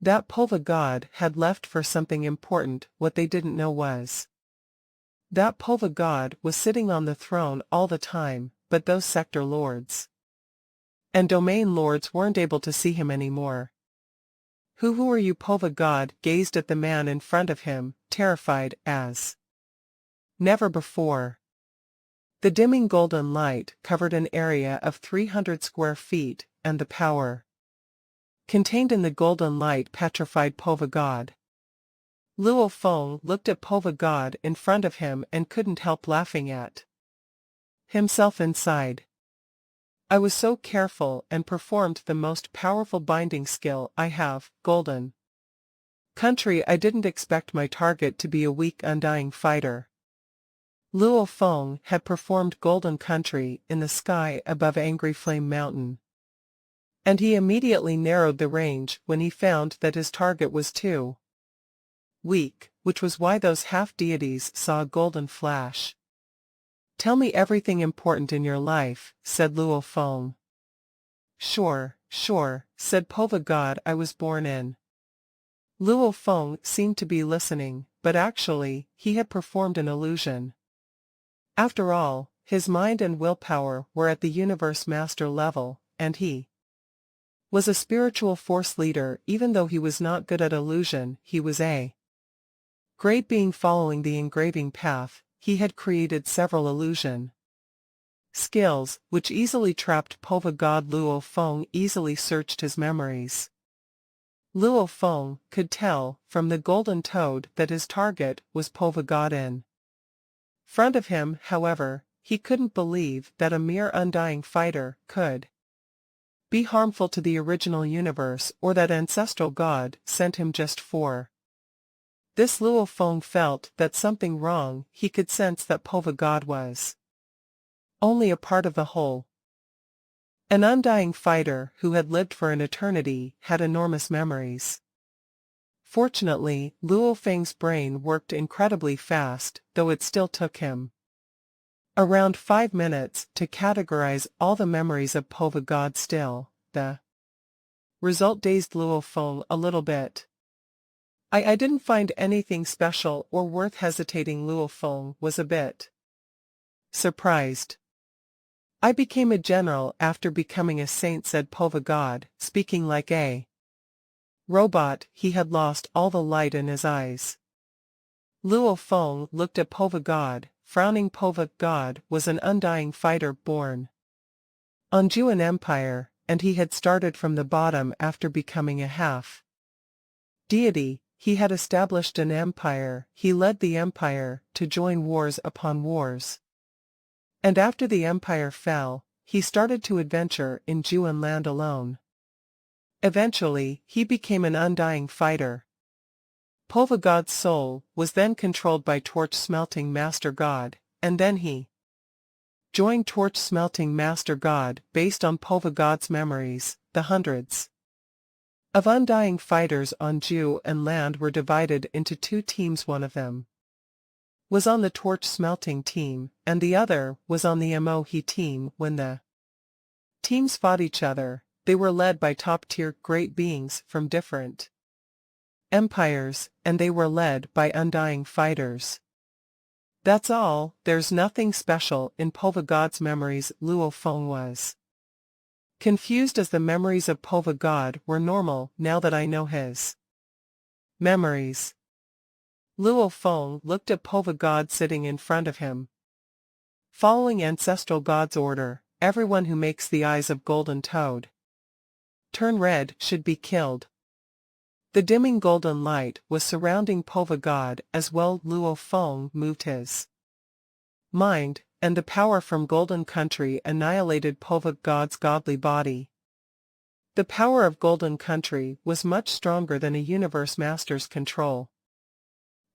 that Pova god had left for something important. What they didn't know was that Pova god was sitting on the throne all the time, but those sector lords and domain lords weren't able to see him anymore. Who are you? Pova god gazed at the man in front of him, terrified as never before. The dimming golden light covered an area of 300 square feet, and the power contained in the golden light petrified Pova god. Luo Feng looked at Pova god in front of him and couldn't help laughing at himself inside. I was so careful and performed the most powerful binding skill I have, golden country. I didn't expect my target to be a weak undying fighter. Luo Feng had performed golden country in the sky above Angry Flame Mountain, and he immediately narrowed the range when he found that his target was too weak, which was why those half-deities saw a golden flash. Tell me everything important in your life, said Luo Feng. Sure, said Pova god. I was born in. Luo Feng seemed to be listening, but actually, he had performed an illusion. After all, his mind and willpower were at the universe master level, and he was a spiritual force leader. Even though he was not good at illusion, he was a great being following the engraving path. He had created several illusion skills, which easily trapped Pova god. Luo Feng easily searched his memories. Luo Feng could tell from the golden toad that his target was Pova god in front of him. However, he couldn't believe that a mere undying fighter could be harmful to the original universe, or that ancestral god sent him just for this. Luo Feng felt that something wrong. He could sense that Pova god was only a part of the whole. An undying fighter who had lived for an eternity had enormous memories. Fortunately, Luo Feng's brain worked incredibly fast, though it still took him around 5 minutes to categorize all the memories of Pova god. Still, the result dazed Luo Feng a little bit. I didn't find anything special or worth hesitating. Luo Feng was a bit surprised. I became a general after becoming a saint, said Pova god, speaking like a robot. He had lost all the light in his eyes. Luo Feng looked at Pova god, frowning. Pova god was an undying fighter born on Juan Empire, and he had started from the bottom after becoming a half-deity. He had established an empire. He led the empire to join wars upon wars. And after the empire fell, he started to adventure in Juan land alone. Eventually, he became an undying fighter. Pova god's soul was then controlled by torch-smelting Master God, and then he Join torch-smelting Master God based on Pova God's memories. The hundreds of undying fighters on Jew and land were divided into two teams. One of them was on the torch-smelting team, and the other was on the Emohi team. When the teams fought each other, they were led by top-tier great beings from different empires, and they were led by undying fighters. That's all, there's nothing special in Pova God's memories. Luo Feng was confused, as the memories of Pova God were normal now that I know his memories. Luo Feng looked at Pova God sitting in front of him. Following ancestral God's order, everyone who makes the eyes of golden toad turn red should be killed. The dimming golden light was surrounding Pova God as well. Luo Feng moved his mind, and the power from Golden Country annihilated Pova God's godly body. The power of Golden Country was much stronger than a Universe Master's control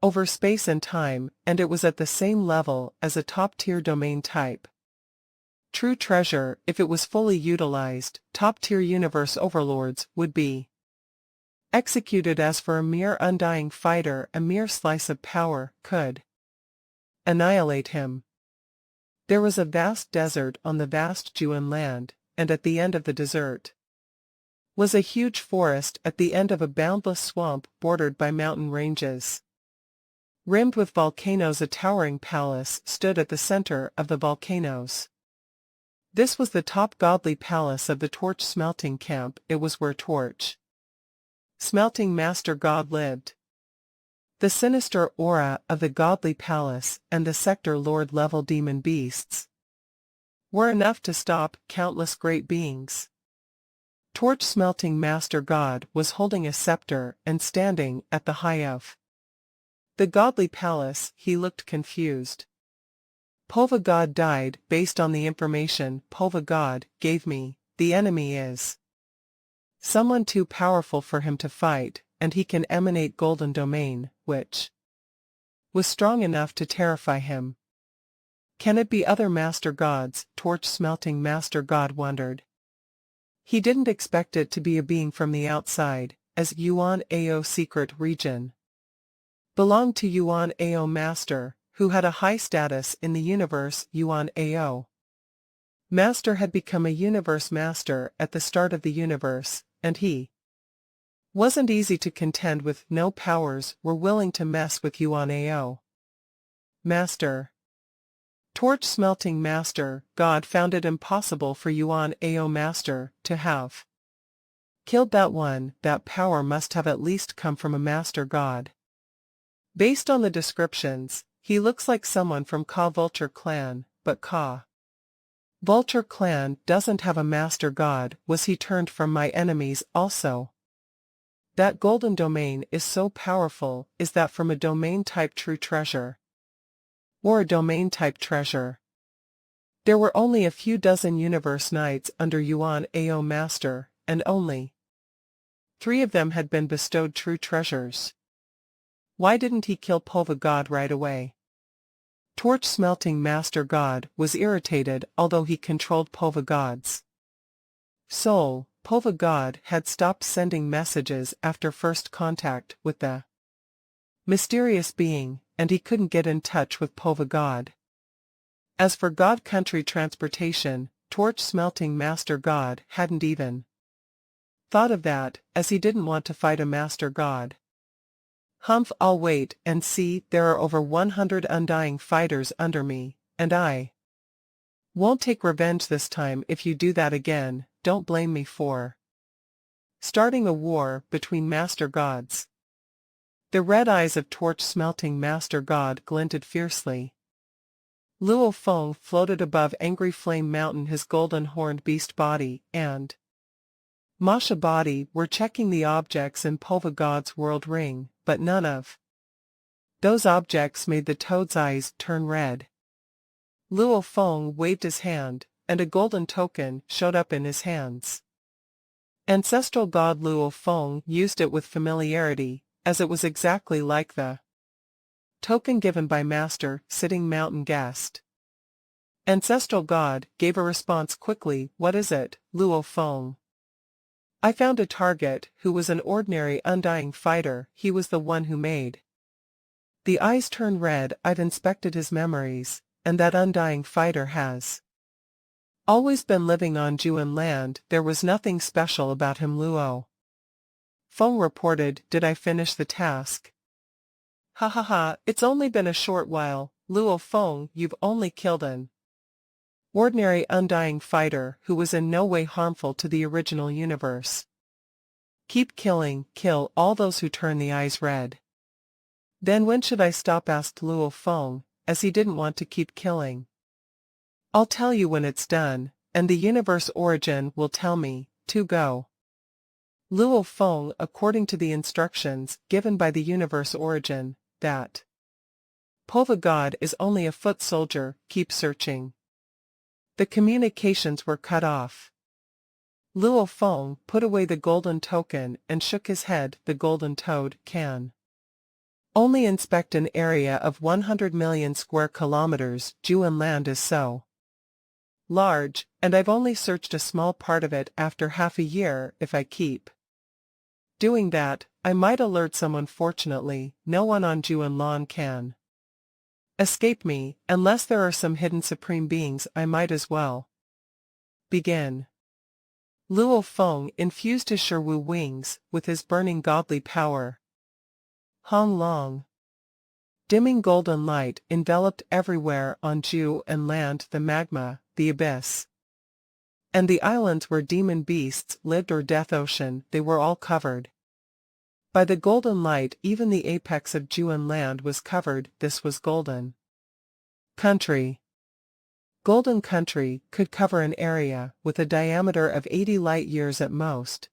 over space and time, and it was at the same level as a top-tier domain type true treasure. If it was fully utilized, top-tier universe overlords would be executed. As for a mere undying fighter, a mere slice of power could annihilate him. There was a vast desert on the vast Juan land, and at the end of the desert was a huge forest at the end of a boundless swamp bordered by mountain ranges rimmed with volcanoes. A towering palace stood at the center of the volcanoes. This was the top godly palace of the torch-smelting camp. It was where torch-smelting Master God lived. The sinister aura of the godly palace and the sector lord-level demon beasts were enough to stop countless great beings. Torch-smelting Master God was holding a scepter and standing at the high of the godly palace. He looked confused. Pova God died based on the information Pova God gave me. The enemy is someone too powerful for him to fight, and he can emanate golden domain, which was strong enough to terrify him. Can it be other Master Gods? Torch-smelting Master God wondered. He didn't expect it to be a being from the outside, as Yuan Ao secret region belonged to Yuan Ao Master, who had a high status in the universe. Yuan Ao Master had become a universe master at the start of the universe, and he wasn't easy to contend with. No powers were willing to mess with Yuan Ao Master. Torch-smelting Master God found it impossible for Yuan Ao Master to have killed that one. That power must have at least come from a Master God. Based on the descriptions, he looks like someone from Ka Vulture Clan, but Ka Vulture Clan doesn't have a Master God. Was he turned from my enemies also? That golden domain is so powerful. Is that from a domain-type true treasure? Or a domain-type treasure? There were only a few dozen universe knights under Yuan Ao Master, and only 3 of them had been bestowed true treasures. Why didn't he kill Pova God right away? Torch-smelting Master God was irritated. Although he controlled Pova God's soul, Pova God had stopped sending messages after first contact with the mysterious being, and he couldn't get in touch with Pova God. As for God Country transportation, torch-smelting Master God hadn't even thought of that, as he didn't want to fight a Master God. Humph, I'll wait and see. There are over 100 undying fighters under me, and I won't take revenge this time. If you do that again, don't blame me for starting a war between Master Gods. The red eyes of torch-smelting Master God glinted fiercely. Luo Feng floated above Angry Flame Mountain. His golden-horned beast body and Masha body were checking the objects in Pova God's world ring, but none of those objects made the toad's eyes turn red. Luo Feng waved his hand, and a golden token showed up in his hands. Ancestral God Luo Feng used it with familiarity, as it was exactly like the token given by Master Sitting Mountain Guest. Ancestral God gave a response quickly. What is it, Luo Feng? I found a target who was an ordinary undying fighter. He was the one who made. The eyes turn red. I've inspected his memories, and that undying fighter has always been living on Juan land. There was nothing special about him. Luo Feng reported. Did I finish the task? Ha ha ha, it's only been a short while, Luo Feng. You've only killed an ordinary undying fighter who was in no way harmful to the original universe. Keep killing, kill all those who turn the eyes red. Then when should I stop? Asked Luo Feng, as he didn't want to keep killing. I'll tell you when it's done, and the universe origin will tell me to go. Luo Feng, according to the instructions given by the universe origin, that Pova God is only a foot soldier, keep searching. The communications were cut off. Luo Feng put away the golden token and shook his head. The golden toad can only inspect an area of 100 million square kilometers. Juan land is so large, and I've only searched a small part of it after half a year. If I keep doing that, I might alert someone. Fortunately, no one on Juan land can escape me, unless there are some hidden supreme beings. I might as well begin. Luo Feng infused his Shiwu wings with his burning godly power. Hong Long. Dimming golden light enveloped everywhere on Ju and land. The magma, the abyss, and the islands where demon beasts lived, or death ocean, they were all covered by the golden light. Even the apex of Juan land was covered. This was golden country. Golden country could cover an area with a diameter of 80 light-years at most.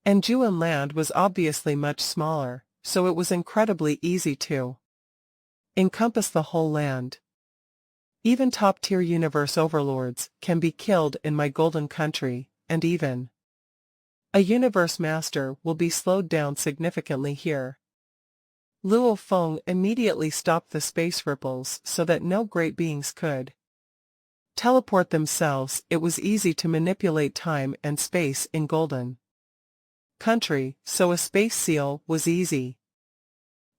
And Juan land was obviously much smaller, so it was incredibly easy to encompass the whole land. Even top-tier universe overlords can be killed in my golden country, and even a universe master will be slowed down significantly here. Luo Feng immediately stopped the space ripples so that no great beings could teleport themselves. It was easy to manipulate time and space in golden country, so a space seal was easy.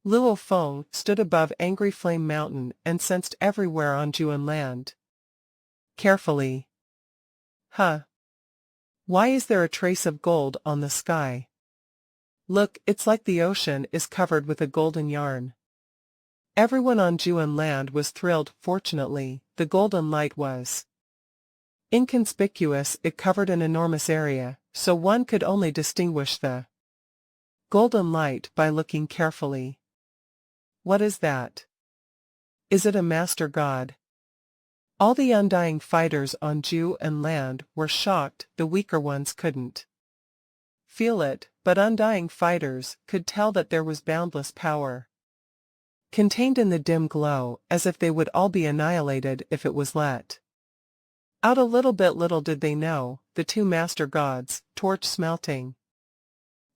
Luo Feng stood above Angry Flame Mountain and sensed everywhere on Juan land. Carefully. Huh. Why is there a trace of gold on the sky? Look, it's like the ocean is covered with a golden yarn. Everyone on Juan land was thrilled. Fortunately, the golden light was inconspicuous. It covered an enormous area, so one could only distinguish the golden light by looking carefully. What is that? Is it a master god? All the undying fighters on Ju and land were shocked. The weaker ones couldn't feel it, but undying fighters could tell that there was boundless power contained in the dim glow, as if they would all be annihilated if it was let out a little bit. Little did they know, the two master gods, torch smelting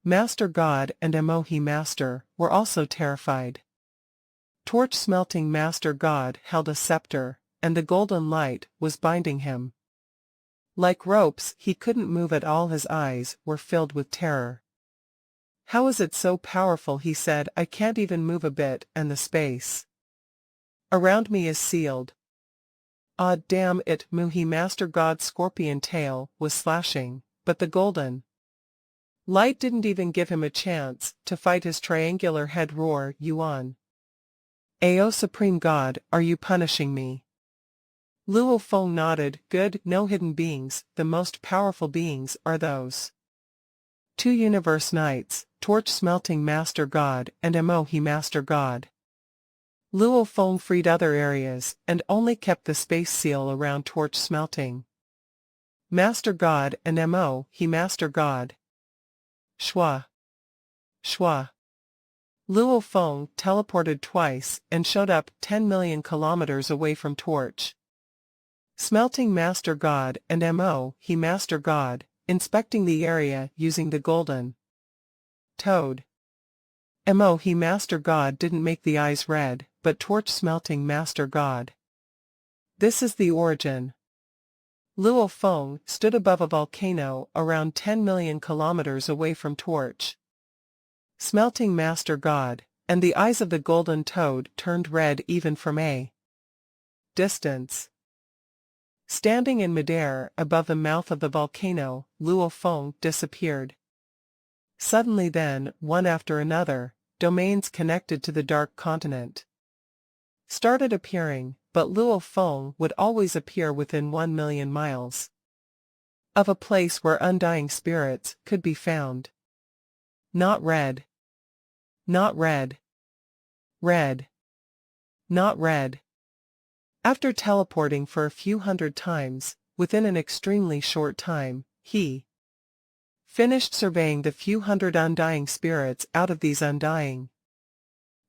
Master God and Emohi Master, were also terrified. Torch smelting Master God held a scepter, and the golden light was binding him like ropes. He couldn't move at all. His eyes were filled with terror. How is it so powerful? He said. I can't even move a bit, and the space around me is sealed. Ah, damn it, Muhi. Master God's scorpion tail was slashing, but the golden light didn't even give him a chance to fight. His triangular head roar. Yuan. Ao Supreme God, are you punishing me? Luo Feng nodded. Good, no hidden beings. The most powerful beings are those two universe knights, torch smelting Master God and Emohi Master God. Luo Feng freed other areas, and only kept the space seal around torch smelting Master God and Emohi Master God. Shwa. Shwa. Luo Feng teleported twice and showed up 10 million kilometers away from torch smelting Master God and Emohi Master God, inspecting the area using the golden toad. Emohi Master God didn't make the eyes red, but torch smelting Master God This is the origin. Luo Feng stood above a volcano around 10 million kilometers away from Torch Smelting Master God, and the eyes of the golden toad turned red even from a distance. Standing in midair above the mouth of the volcano, Luo Feng disappeared. Suddenly then, one after another, domains connected to the Dark Continent started appearing, but Luo Feng would always appear within 1 million miles of a place where undying spirits could be found. Not red. Not red. Red. Not red. After teleporting for a few hundred times, within an extremely short time, he finished surveying the few hundred undying spirits. Out of these undying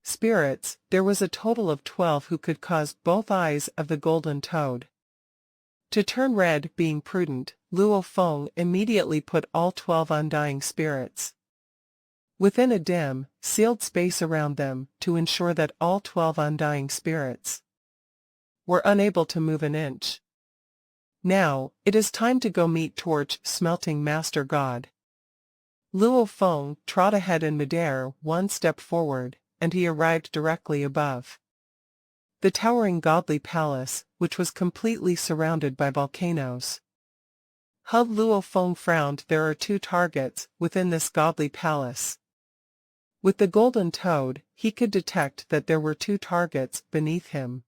spirits, there was a total of 12 who could cause both eyes of the golden toad to turn red. Being prudent, Luo Feng immediately put all 12 undying spirits within a dim, sealed space around them to ensure that all 12 undying spirits were unable to move an inch. Now, it is time to go meet Torch Smelting Master God. Luo Feng trod ahead in midair, one step forward, and he arrived directly above the towering godly palace, which was completely surrounded by volcanoes. Luo Feng frowned. There are 2 targets within this godly palace. With the golden toad, he could detect that there were 2 targets beneath him.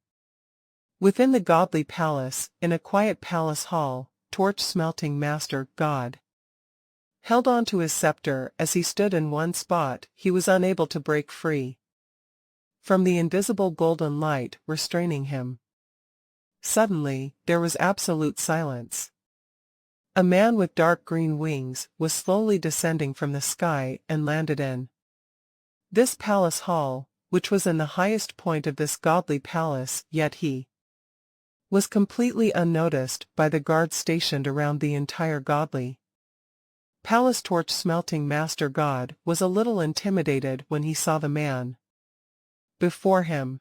Within the godly palace, in a quiet palace hall, Torch Smelting Master God held on to his scepter. As he stood in one spot, he was unable to break free from the invisible golden light restraining him. Suddenly, there was absolute silence. A man with dark green wings was slowly descending from the sky and landed in this palace hall, which was in the highest point of this godly palace, yet he was completely unnoticed by the guards stationed around the entire godly palace. Torch Smelting Master God was a little intimidated when he saw the man before him.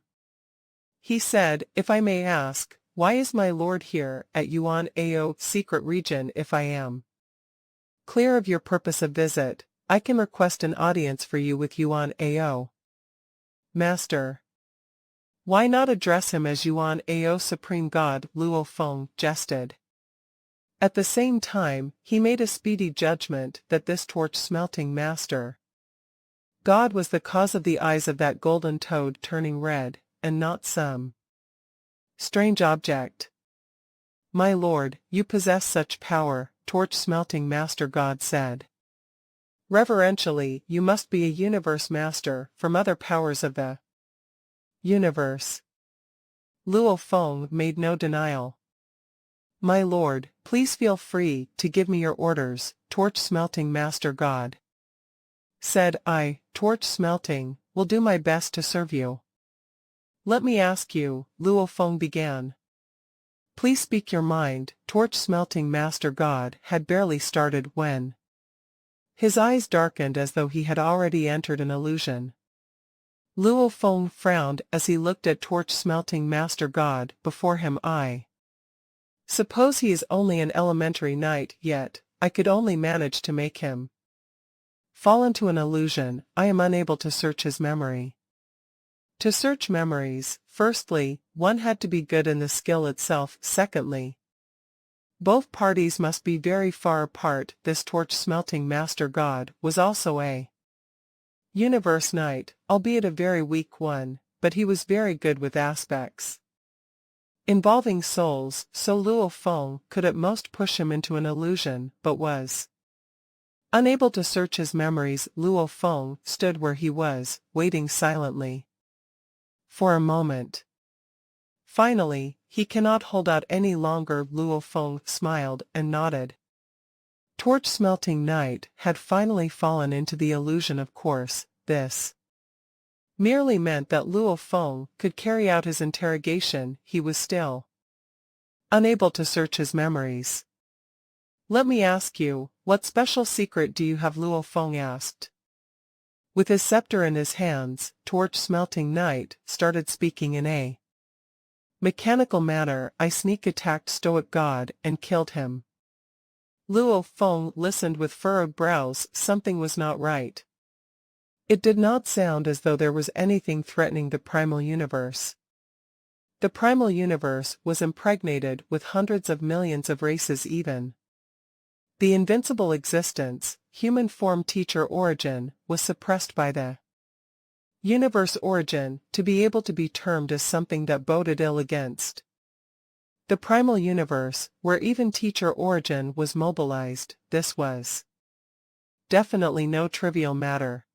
He said, "If I may ask, why is my lord here at Yuan Ao secret region? If I am clear of your purpose of visit, I can request an audience for you with Yuan Ao." Master. Why not address him as Yuan Ao Supreme God? Luo Feng jested. At the same time, he made a speedy judgment that this Torch Smelting Master God was the cause of the eyes of that golden toad turning red, and not some strange object. "My lord, you possess such power," Torch Smelting Master God said. "Reverentially, you must be a universe master from other powers of the universe." Luo Feng made no denial. "My lord, please feel free to give me your orders," Torch Smelting Master God said. "I, Torch Smelting, will do my best to serve you." "Let me ask you," Luo Feng began. "Please speak your mind." Torch Smelting Master God had barely started when his eyes darkened as though he had already entered an illusion. Luo Feng frowned as he looked at Torch Smelting Master God before him. "I suppose he is only an elementary knight, yet I could only manage to make him fall into an illusion. I am unable to search his memory." To search memories, firstly, one had to be good in the skill itself. Secondly, both parties must be very far apart. This Torch Smelting Master God was also a universe knight, albeit a very weak one, but he was very good with aspects involving souls, so Luo Feng could at most push him into an illusion, but was unable to search his memories. Luo Feng stood where he was, waiting silently for a moment. Finally, he cannot hold out any longer. Luo Feng smiled and nodded. Torch Smelting Knight had finally fallen into the illusion. Of course, this merely meant that Luo Feng could carry out his interrogation. He was still unable to search his memories. "Let me ask you, what special secret do you have?" Luo Feng asked. With his scepter in his hands, Torch Smelting Knight started speaking in a Mechanical manner I sneak attacked stoic god and killed him. Luo Feng listened with furrowed brows. Something was not right. It did not sound as though there was anything threatening the primal universe. The primal universe was impregnated with hundreds of millions of races even. The invincible existence, human form teacher origin, was suppressed by the universe origin, to be able to be termed as something that boded ill against the primal universe, where even teacher origin was mobilized. This was definitely no trivial matter.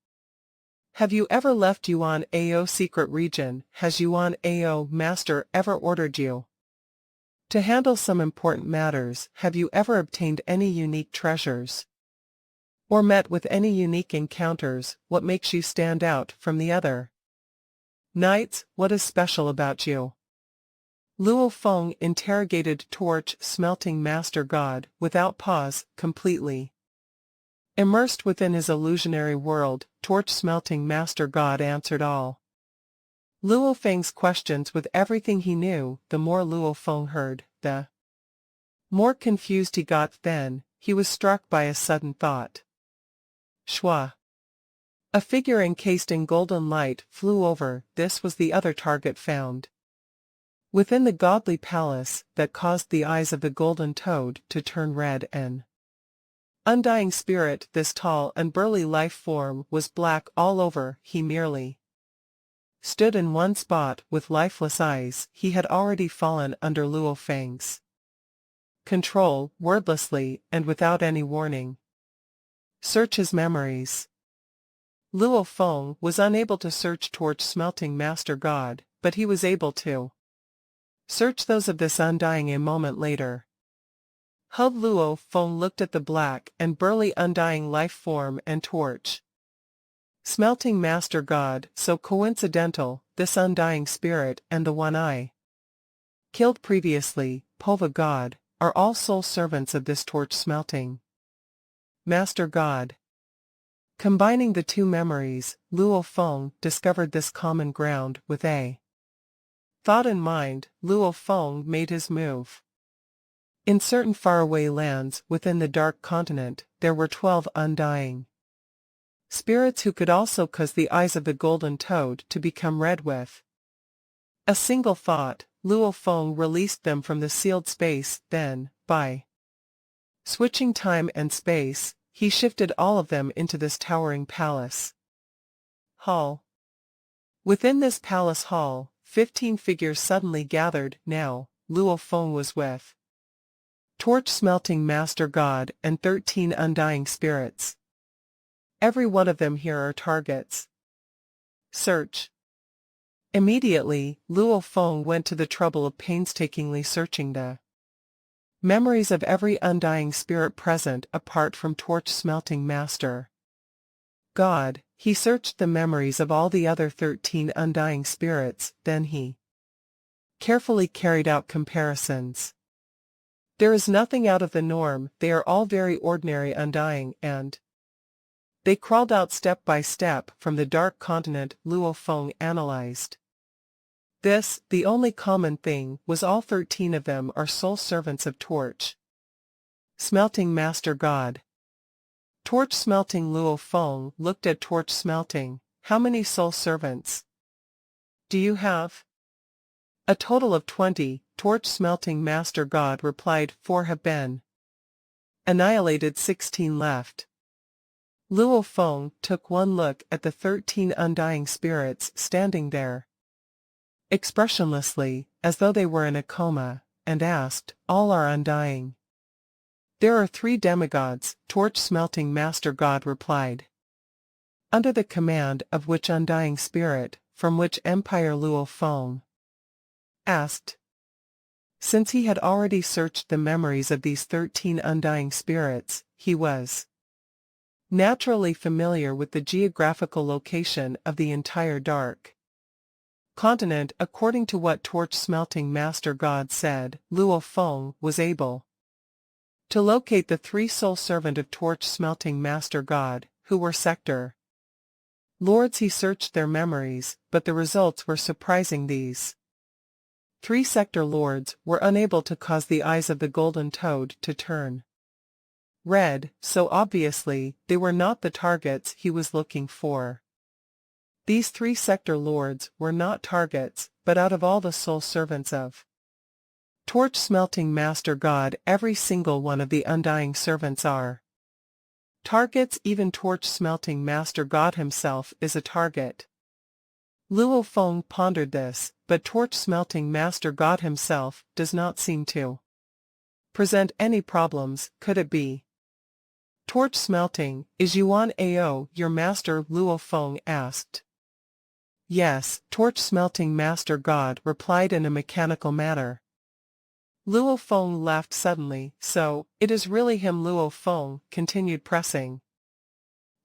Have you ever left Yuan Ao secret region? Has Yuan Ao master ever ordered you to handle some important matters? Have you ever obtained any unique treasures? Or met with any unique encounters? What makes you stand out from the other knights? What is special about you? Luo Feng interrogated torch smelting master god without pause, completely immersed within his illusionary world. Torch smelting master god answered all Luo Feng's questions with everything he knew. The more Luo Feng heard, the more confused he got. Then, he was struck by a sudden thought. Shua. A figure encased in golden light flew over. This was the other target found within the godly palace, that caused the eyes of the golden toad to turn red. An undying spirit. This tall and burly life form was black all over. He merely stood in one spot with lifeless eyes. He had already fallen under Luo Feng's control, wordlessly and without any warning. Search his memories. Luo Feng was unable to search torch smelting master god, but he was able to search those of this undying. A moment later, Luo Feng looked at the black and burly undying life form and torch smelting master god. So coincidental, this undying spirit and the one I killed previously, Pova god, are all soul servants of this torch smelting master god. Combining the two memories, Luo Feng discovered this common ground. With a thought in mind, Luo Feng made his move. In certain faraway lands within the Dark Continent, there were 12 undying spirits who could also cause the eyes of the golden toad to become red. With a single thought, Luo Feng released them from the sealed space. Then, by switching time and space, he shifted all of them into this towering palace hall. Within this palace hall, 15 figures suddenly gathered. Now, Luo Feng was with torch smelting master god and 13 undying spirits. Every one of them here are targets. Search. Immediately, Luo Feng went to the trouble of painstakingly searching the memories of every undying spirit present apart from torch smelting master god. He searched the memories of all the other 13 undying spirits. Then he carefully carried out comparisons. There is nothing out of the norm. They are all very ordinary undying, and they crawled out step by step from the Dark Continent. Luo Feng analyzed this. The only common thing was all 13 of them are soul servants of torch smelting master god. Torch smelting. Luo Feng looked at torch smelting. How many soul servants do you have? A total of 20, torch smelting master god replied. 4 have been annihilated, 16 left. Luo Feng took one look at the 13 undying spirits standing there expressionlessly, as though they were in a coma, and asked, all are undying? There are 3 demigods, torch smelting master god replied. Under the command of which undying spirit, from which empire? Luo Feng asked. Since he had already searched the memories of these 13 undying spirits, he was naturally familiar with the geographical location of the entire Dark Continent. According to what torch smelting master god said, Luo Feng was able to locate the 3 soul servant of torch smelting master god, who were sector lords. He searched their memories, but the results were surprising. These 3 sector lords were unable to cause the eyes of the golden toad to turn red, so obviously, they were not the targets he was looking for. These 3 sector lords were not targets, but out of all the soul servants of Torch Smelting Master God, every single one of the undying servants are targets. Even Torch Smelting Master God himself is a target. Luo Feng pondered this, but Torch Smelting Master God himself does not seem to present any problems. Could it be torch smelting? Is Yuan Ao your master? Luo Feng asked. Yes, Torch Smelting Master God replied in a mechanical manner. Luo Feng laughed suddenly. So, it is really him? Luo Feng continued pressing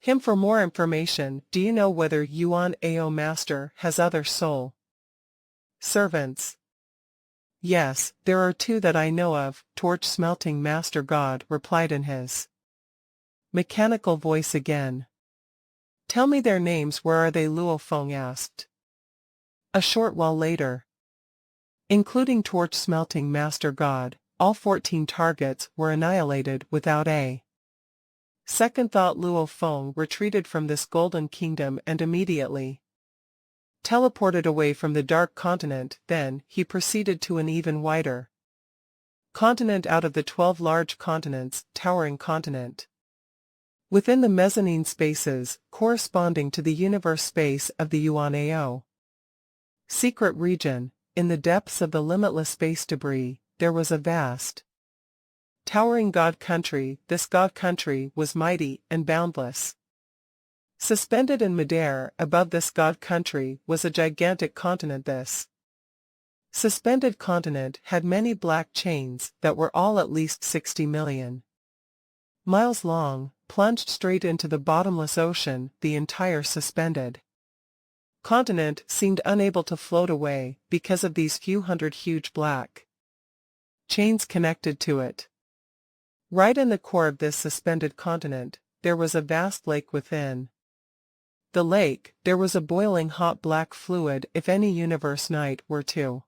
him for more information. Do you know whether Yuan Ao Master has other soul servants? Yes, there are 2 that I know of, Torch Smelting Master God replied in his mechanical voice again. Tell me their names. Where are they? Luo Feng asked. A short while later. Including Torch Smelting Master God, all 14 targets were annihilated without a second thought. Luo Feng retreated from this golden kingdom and immediately teleported away from the dark continent. Then, he proceeded to an even wider continent out of the 12 large continents, towering continent. Within the mezzanine spaces, corresponding to the universe space of the Yuan Ao secret region, in the depths of the limitless space debris, there was a vast, towering God country. This God country was mighty and boundless. Suspended in midair above this God country was a gigantic continent. This suspended continent had many black chains that were all at least 60 million miles long, plunged straight into the bottomless ocean. The entire suspended continent seemed unable to float away because of these few hundred huge black chains connected to it. Right in the core of this suspended continent, there was a vast lake. Within the lake, there was a boiling hot black fluid. If any universe knight were to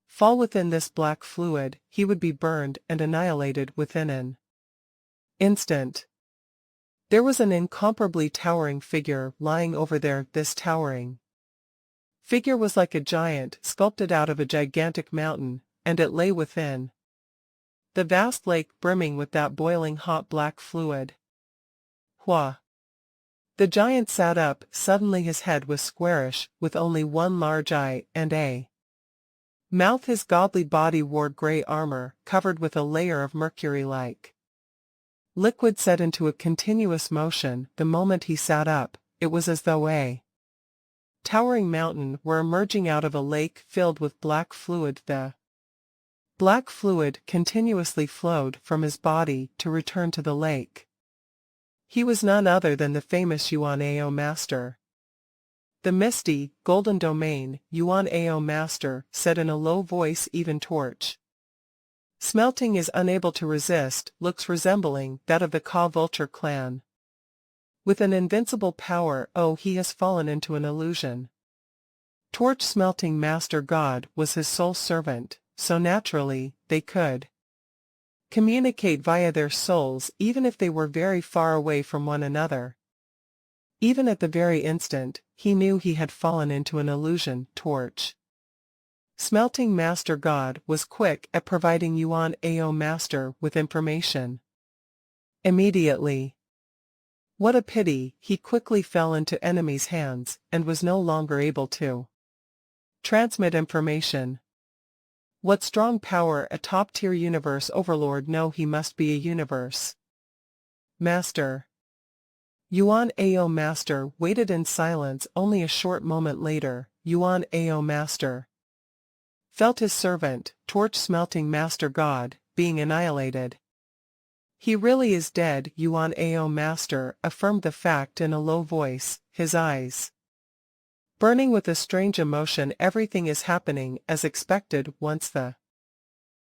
fall within this black fluid, he would be burned and annihilated within an instant. There was an incomparably towering figure lying over there. This towering figure was like a giant sculpted out of a gigantic mountain, and it lay within the vast lake brimming with that boiling hot black fluid. Hua! The giant sat up. Suddenly his head was squarish, with only one large eye and a mouth. His godly body wore gray armor, covered with a layer of mercury-like liquid set into a continuous motion. The moment he sat up, it was as though a towering mountain were emerging out of a lake filled with black fluid. The black fluid continuously flowed from his body to return to the lake. He was none other than the famous Yuan Ao Master. The misty, golden domain, Yuan Ao Master, said in a low voice. Even Torch Smelting is unable to resist, looks resembling that of the Ka Vulture clan. With an invincible power, oh, he has fallen into an illusion. Torch Smelting Master God was his sole servant, so naturally, they could communicate via their souls even if they were very far away from one another. Even at the very instant, he knew he had fallen into an illusion. Torch Smelting Master God was quick at providing Yuan Ao Master with information immediately. What a pity, he quickly fell into enemies' hands, and was no longer able to transmit information. What strong power a top-tier universe overlord! No, he must be a universe master. Yuan Ao Master waited in silence. Only a short moment later, Yuan Ao Master felt his servant, Torch Smelting Master God, being annihilated. He really is dead. Yuan Ao Master affirmed the fact in a low voice, his eyes burning with a strange emotion. Everything is happening as expected. Once the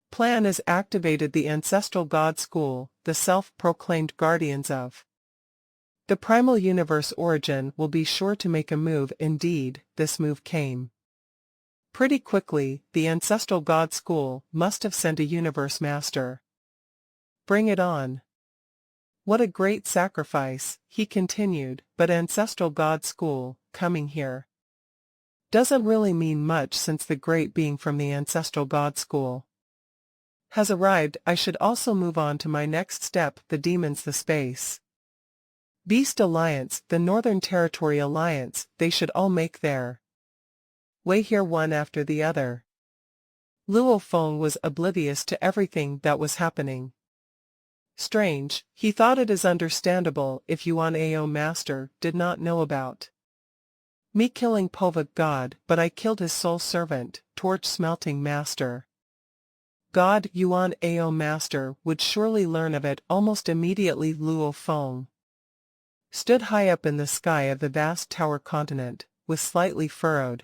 plan is activated, the ancestral God School, the self-proclaimed guardians of the primal universe origin, will be sure to make a move. Indeed, this move came Pretty quickly, the ancestral god school must have sent a universe master. Bring it on. What a great sacrifice, he continued, but ancestral god school, coming here, doesn't really mean much since the great being from the ancestral god school has arrived. I should also move on to my next step, the demons, the space beast alliance, the Northern Territory alliance. They should all make their way here one after the other. Luo Feng was oblivious to everything that was happening. Strange, he thought it is understandable if Yuan Ao Master did not know about me killing Povok God, but I killed his soul servant, Torch Smelting Master God. Yuan Ao Master would surely learn of it almost immediately. Luo Feng stood high up in the sky of the vast tower continent, with slightly furrowed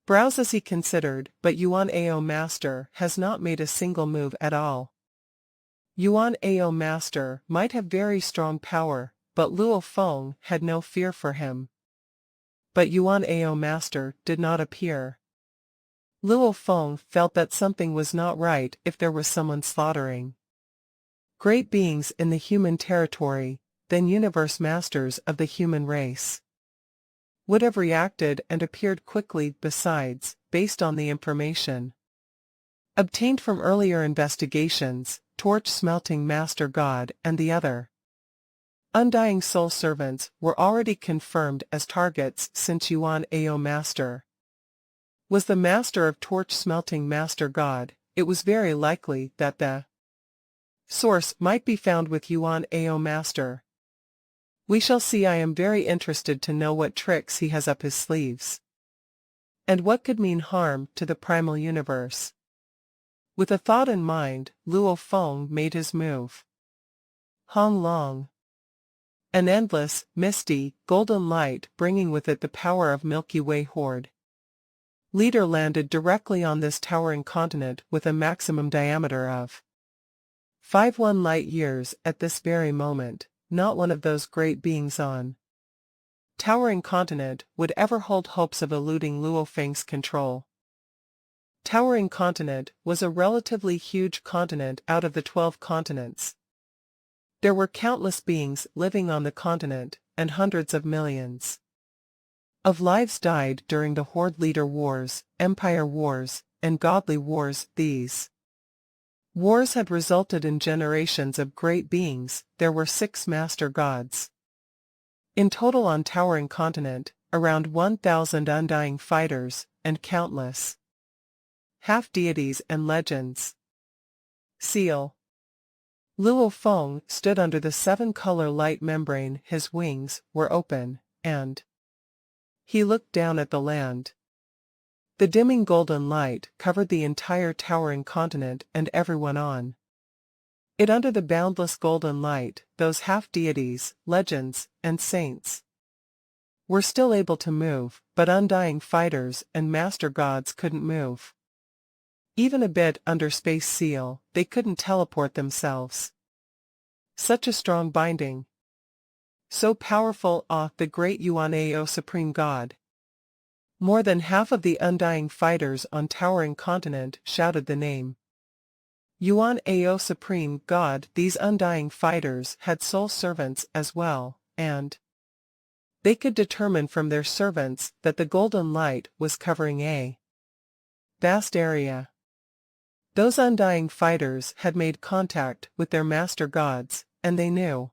brows as he considered, but Yuan Ao Master has not made a single move at all. Yuan Ao Master might have very strong power, but Luo Feng had no fear for him. But Yuan Ao Master did not appear. Luo Feng felt that something was not right if there was someone slaughtering great beings in the human territory. Then universe masters of the human race would have reacted and appeared quickly. Besides, based on the information obtained from earlier investigations, Torch Smelting Master God and the other Undying Soul Servants were already confirmed as targets. Since Yuan Ao Master was the master of Torch Smelting Master God, it was very likely that the source might be found with Yuan Ao Master. We shall see. I am very interested to know what tricks he has up his sleeves, and what could mean harm to the primal universe. With a thought in mind, Luo Feng made his move. Hong Long. An endless, misty, golden light bringing with it the power of Milky Way horde leader landed directly on this towering continent with a maximum diameter of 51 light-years at this very moment. Not one of those great beings on towering continent would ever hold hopes of eluding Luo Feng's control. Towering continent was a relatively huge continent out of the 12 continents. There were countless beings living on the continent, and hundreds of millions of lives died during the Horde Leader Wars, Empire Wars, and Godly Wars. These wars had resulted in generations of great beings. There were 6 Master Gods in total on Towering Continent, around 1,000 undying fighters, and countless half-deities and legends. Seal. Luo Feng stood under the 7-color light membrane. His wings were open, and he looked down at the land. The dimming golden light covered the entire towering continent and everyone on it. Under the boundless golden light, those half-deities, legends, and saints were still able to move, but undying fighters and master gods couldn't move. Even a bit under Space Seal, they couldn't teleport themselves. Such a strong binding. So powerful. The great Yuan Ao Supreme God. More than half of the undying fighters on Towering Continent shouted the name Yuan Ao Supreme God. These undying fighters had soul servants as well, and they could determine from their servants that the golden light was covering a vast area. Those undying fighters had made contact with their master gods, and they knew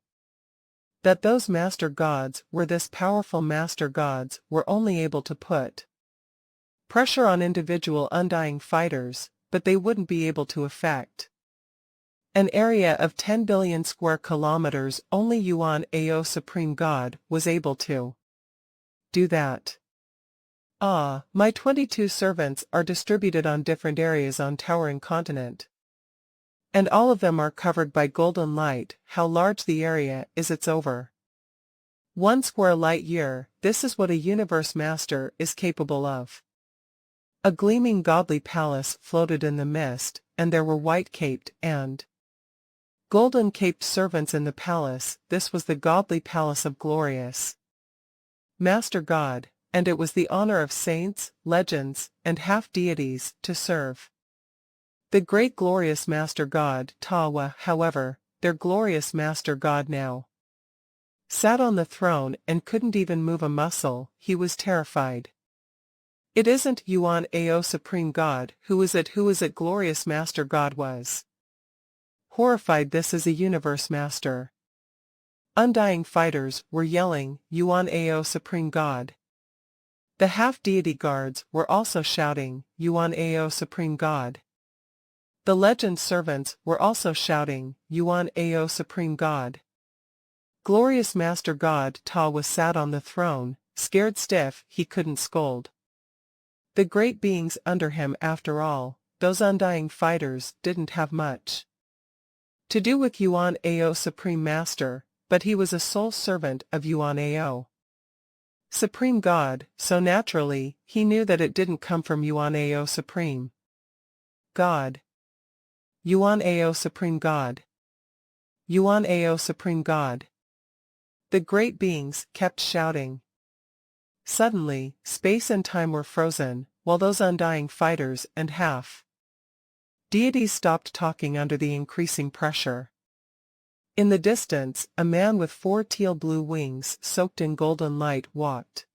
that those master gods were this powerful. Master gods were only able to put pressure on individual undying fighters, but they wouldn't be able to affect an area of 10 billion square kilometers. Only Yuan Ao Supreme God was able to do that. My 22 servants are distributed on different areas on Towering Continent, and all of them are covered by golden light. How large the area is? It's over 1 square light year. This is what a universe master is capable of. A gleaming godly palace floated in the mist, and there were white-caped and golden-caped servants in the palace. This was the godly palace of glorious Master God. and it was the honor of saints, legends, and half-deities to serve. The great glorious Master God Tawa, however, their glorious Master God now, sat on the throne and couldn't even move a muscle. He was terrified. It isn't Yuan Ao Supreme God, who is it glorious Master God was. Horrified, this is a universe master. Undying fighters were yelling, Yuan Ao Supreme God. The half-deity guards were also shouting, Yuan Ao Supreme God. The legend servants were also shouting, Yuan Ao Supreme God. Glorious Master God Ta was sat on the throne, scared stiff, he couldn't scold. The great beings under him, after all, those undying fighters, didn't have much to do with Yuan Ao Supreme Master, but he was a sole servant of Yuan Ao Supreme God, so naturally, he knew that it didn't come from Yuan Ao Supreme God. Yuan Ao Supreme God. Yuan Ao Supreme God. The great beings kept shouting. Suddenly, space and time were frozen, while those undying fighters and half-deities stopped talking under the increasing pressure. In the distance, a man with 4 teal-blue wings soaked in golden light walked.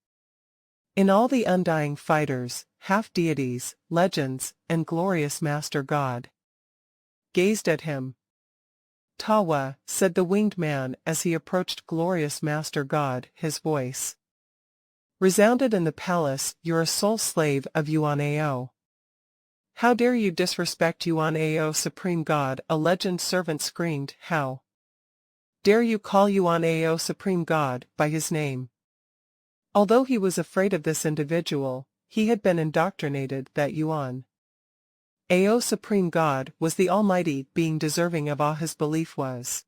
In all the undying fighters, half-deities, legends, and glorious Master God gazed at him. Tawa, said the winged man as he approached glorious Master God, his voice resounded in the palace, you're a sole slave of Yuan Ao. How dare you disrespect Yuan Ao Supreme God? A legend servant screamed, how dare you call Yuan Ao Supreme God by his name? Although he was afraid of this individual, he had been indoctrinated that Yuan Ao Supreme God was the almighty being deserving of awe. His belief was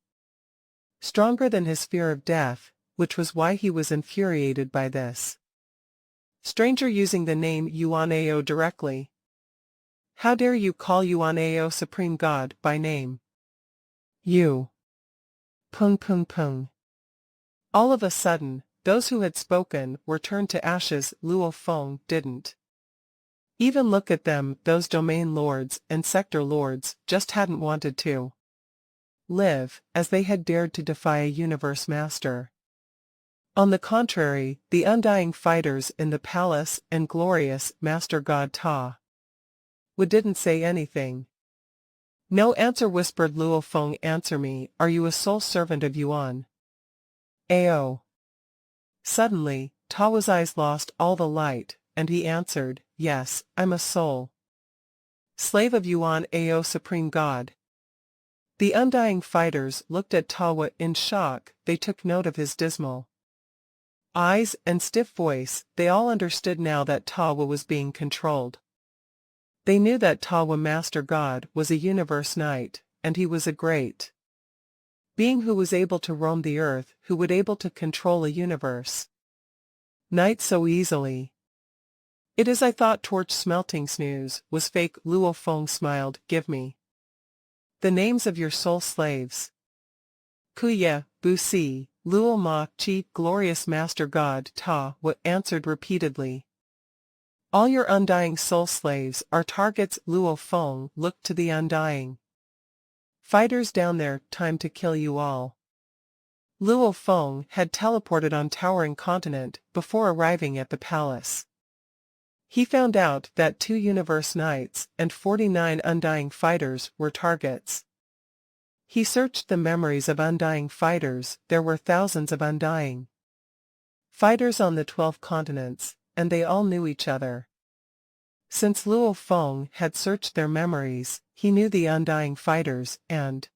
stronger than his fear of death, which was why he was infuriated by this stranger using the name Yuan Ao directly. How dare you call Yuan Ao Supreme God by name? You. Pung pung pung. All of a sudden, those who had spoken were turned to ashes. Luo Feng didn't even look at them. Those domain lords and sector lords just hadn't wanted to live, as they had dared to defy a universe master. On the contrary, the undying fighters in the palace and glorious Master God Ta didn't say anything. No answer, whispered Luo Feng. Answer me, are you a sole servant of Yuan Ao? Suddenly, Tawa's eyes lost all the light, and he answered, yes, I'm a sole slave of Yuan Ao Supreme God. The undying fighters looked at Tawa in shock. They took note of his dismal eyes and stiff voice. They all understood now that Tawa was being controlled. They knew that Tawa Master God was a universe knight, and he was a great being who was able to roam the earth, who would able to control a universe knight so easily. It is I thought torch smelting snooze was fake. Luo Feng smiled. Give me the names of your soul slaves. Kuya, Busi, Luo Ma Chi. Glorious Master God Ta answered repeatedly. All your undying soul slaves are targets. Luo Feng looked to the undying fighters down there. Time to kill you all. Luo Feng had teleported on towering continent before arriving at the palace. He found out that 2 universe knights and 49 undying fighters were targets. He searched the memories of undying fighters. There were thousands of undying fighters on the 12 continents, and they all knew each other. Since Luo Feng had searched their memories, he knew the undying fighters and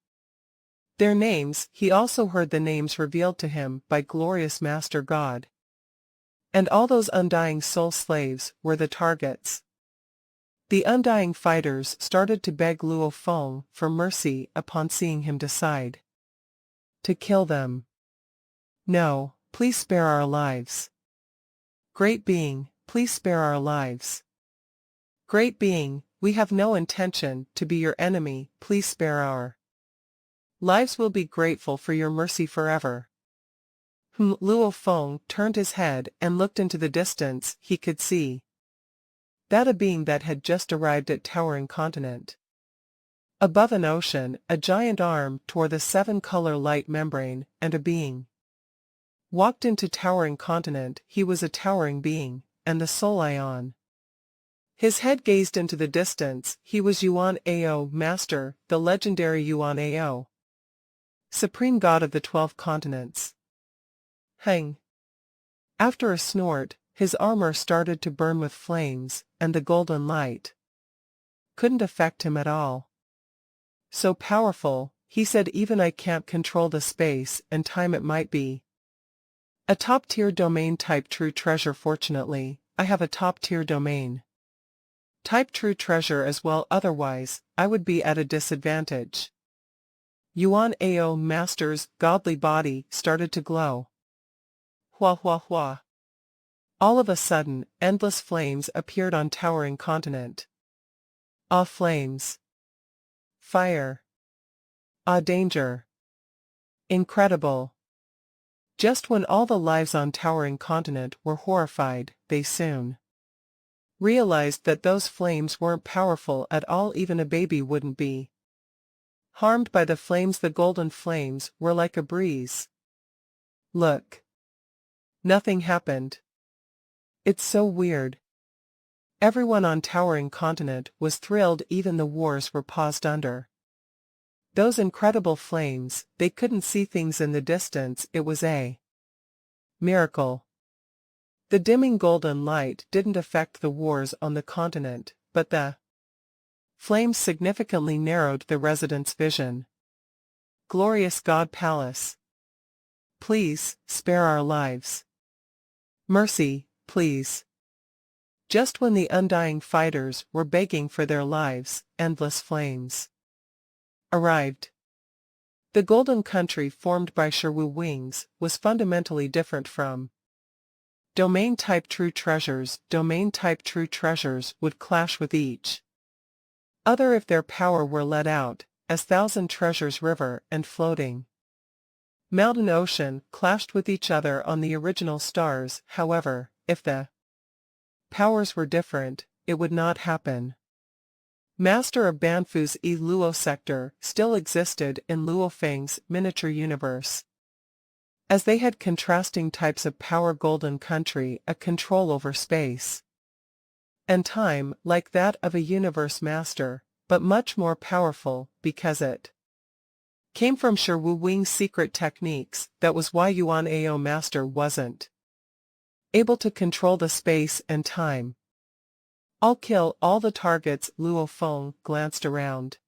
their names. He also heard the names revealed to him by glorious Master God. And all those undying soul slaves were the targets. The undying fighters started to beg Luo Feng for mercy upon seeing him decide to kill them. No, please spare our lives. Great being, please spare our lives. Great being, we have no intention to be your enemy. Please spare our lives. Will be grateful for your mercy forever. Luo Feng turned his head and looked into the distance. He could see that a being that had just arrived at towering continent. Above an ocean, a giant arm tore the seven-color light membrane, and a being walked into towering continent. He was a towering being, and the soul Ion. His head gazed into the distance. He was Yuan Ao Master, the legendary Yuan Ao, supreme god of the 12 continents. Hang. After a snort, his armor started to burn with flames, and the golden light couldn't affect him at all. So powerful, he said, even I can't control the space and time. It might be a top-tier domain type true treasure. Fortunately, I have a top-tier domain type true treasure as well, otherwise, I would be at a disadvantage. Yuan Ao Master's godly body started to glow. Hua hua hua. All of a sudden, endless flames appeared on towering continent. Ah, flames. Fire. Ah, danger. Incredible. Just when all the lives on towering continent were horrified, they soon realized that those flames weren't powerful at all. Even a baby wouldn't be harmed by the flames. The golden flames were like a breeze. Look. Nothing happened. It's so weird. Everyone on towering continent was thrilled. Even the wars were paused under those incredible flames. They couldn't see things in the distance. It was a miracle. The dimming golden light didn't affect the wars on the continent, but the flames significantly narrowed the residents' vision. Glorious God Palace. Please, spare our lives. Mercy, please. Just when the undying fighters were begging for their lives, endless flames arrived. The golden country formed by Sherwu wings was fundamentally different from domain-type true treasures. Domain-type true treasures would clash with each other if their power were let out, as thousand treasures river and floating mountain ocean clashed with each other on the original stars. However, if the powers were different, it would not happen. Master of Banfu's Luo sector still existed in Luo Feng's miniature universe, as they had contrasting types of power. Golden country, a control over space and time like that of a universe master, but much more powerful, because it came from Sherwu Wing's secret techniques. That was why Yuan Ao Master wasn't able to control the space and time. I'll kill all the targets. Luo Feng glanced around.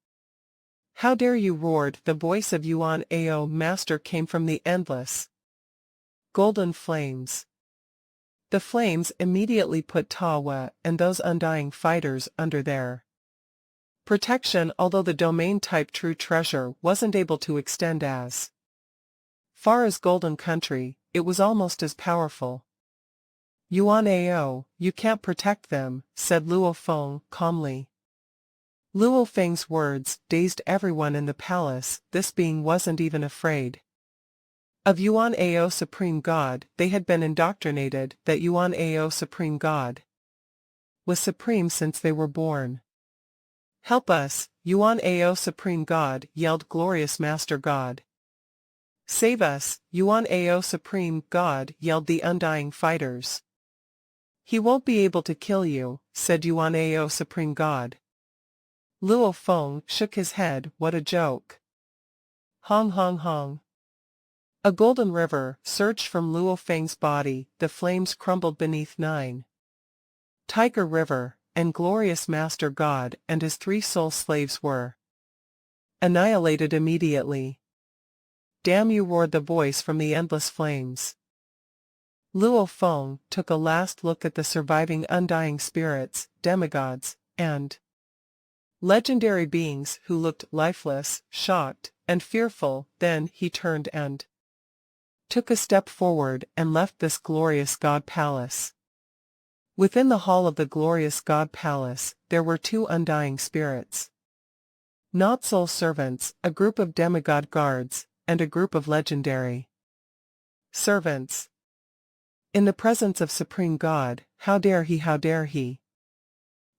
How dare you, roared. The voice of Yuan Ao Master came from the endless golden flames. The flames immediately put Tawa and those undying fighters under their protection, although the domain-type true treasure wasn't able to extend as far as Golden Country. It was almost as powerful. Yuan Ao, you can't protect them, said Luo Feng calmly. Luo Feng's words dazed everyone in the palace. This being wasn't even afraid of Yuan Ao Supreme God. They had been indoctrinated that Yuan Ao Supreme God was supreme since they were born. Help us, Yuan Ao Supreme God, yelled Glorious Master God. Save us, Yuan Ao Supreme God, yelled the undying fighters. He won't be able to kill you, said Yuan Ao Supreme God. Luo Feng shook his head. What a joke. Hong hong hong. A golden river surged from Luo Feng's body. The flames crumbled beneath 9 Tiger River, and Glorious Master God and his 3 soul slaves were annihilated immediately. Damn you, roared the voice from the endless flames. Luo Feng took a last look at the surviving undying spirits, demigods, and legendary beings who looked lifeless, shocked, and fearful. Then he turned and took a step forward and left this glorious God Palace. Within the hall of the glorious God Palace, there were 2 undying spirits. Not soul servants, a group of demigod guards, and a group of legendary servants. In the presence of Supreme God, how dare he, how dare he?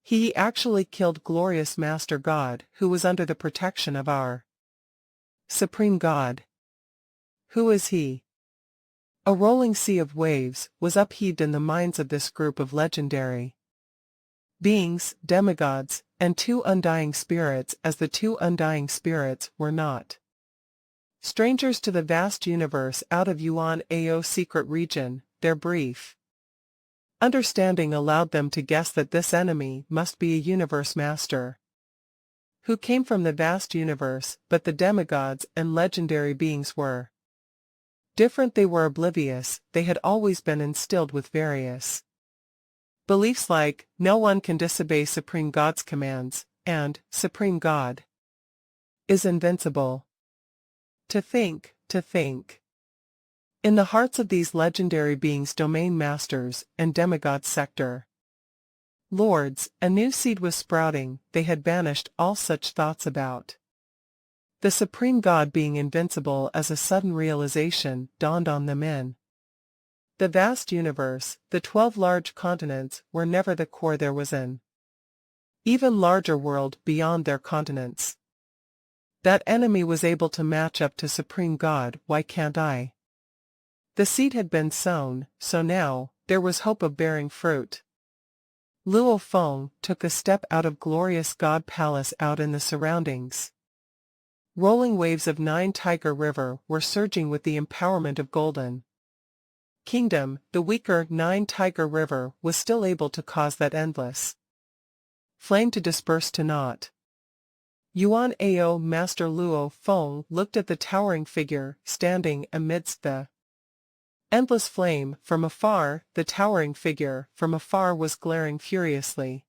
He actually killed glorious Master God, who was under the protection of our Supreme God. Who is he? A rolling sea of waves was upheaved in the minds of this group of legendary beings, demigods, and two undying spirits, as the two undying spirits were not strangers to the vast universe out of Yuan Ao secret region. Their brief understanding allowed them to guess that this enemy must be a universe master who came from the vast universe, but the demigods and legendary beings were different. They were oblivious. They had always been instilled with various beliefs like, no one can disobey Supreme God's commands, and, Supreme God is invincible. To think. In the hearts of these legendary beings, domain masters, and demigod sector lords, a new seed was sprouting. They had banished all such thoughts about the Supreme God being invincible as a sudden realization dawned on them. In the vast universe, the 12 large continents were never the core. There was an even larger world beyond their continents. That enemy was able to match up to Supreme God. Why can't I? The seed had been sown, so now there was hope of bearing fruit. Luo Feng took a step out of glorious God Palace. Out in the surroundings, rolling waves of Nine Tiger River were surging with the empowerment of Golden Kingdom. The weaker Nine Tiger River was still able to cause that endless flame to disperse to naught. Yuan Ao Master Luo Feng looked at the towering figure standing amidst the endless flame. From afar, the towering figure from afar was glaring furiously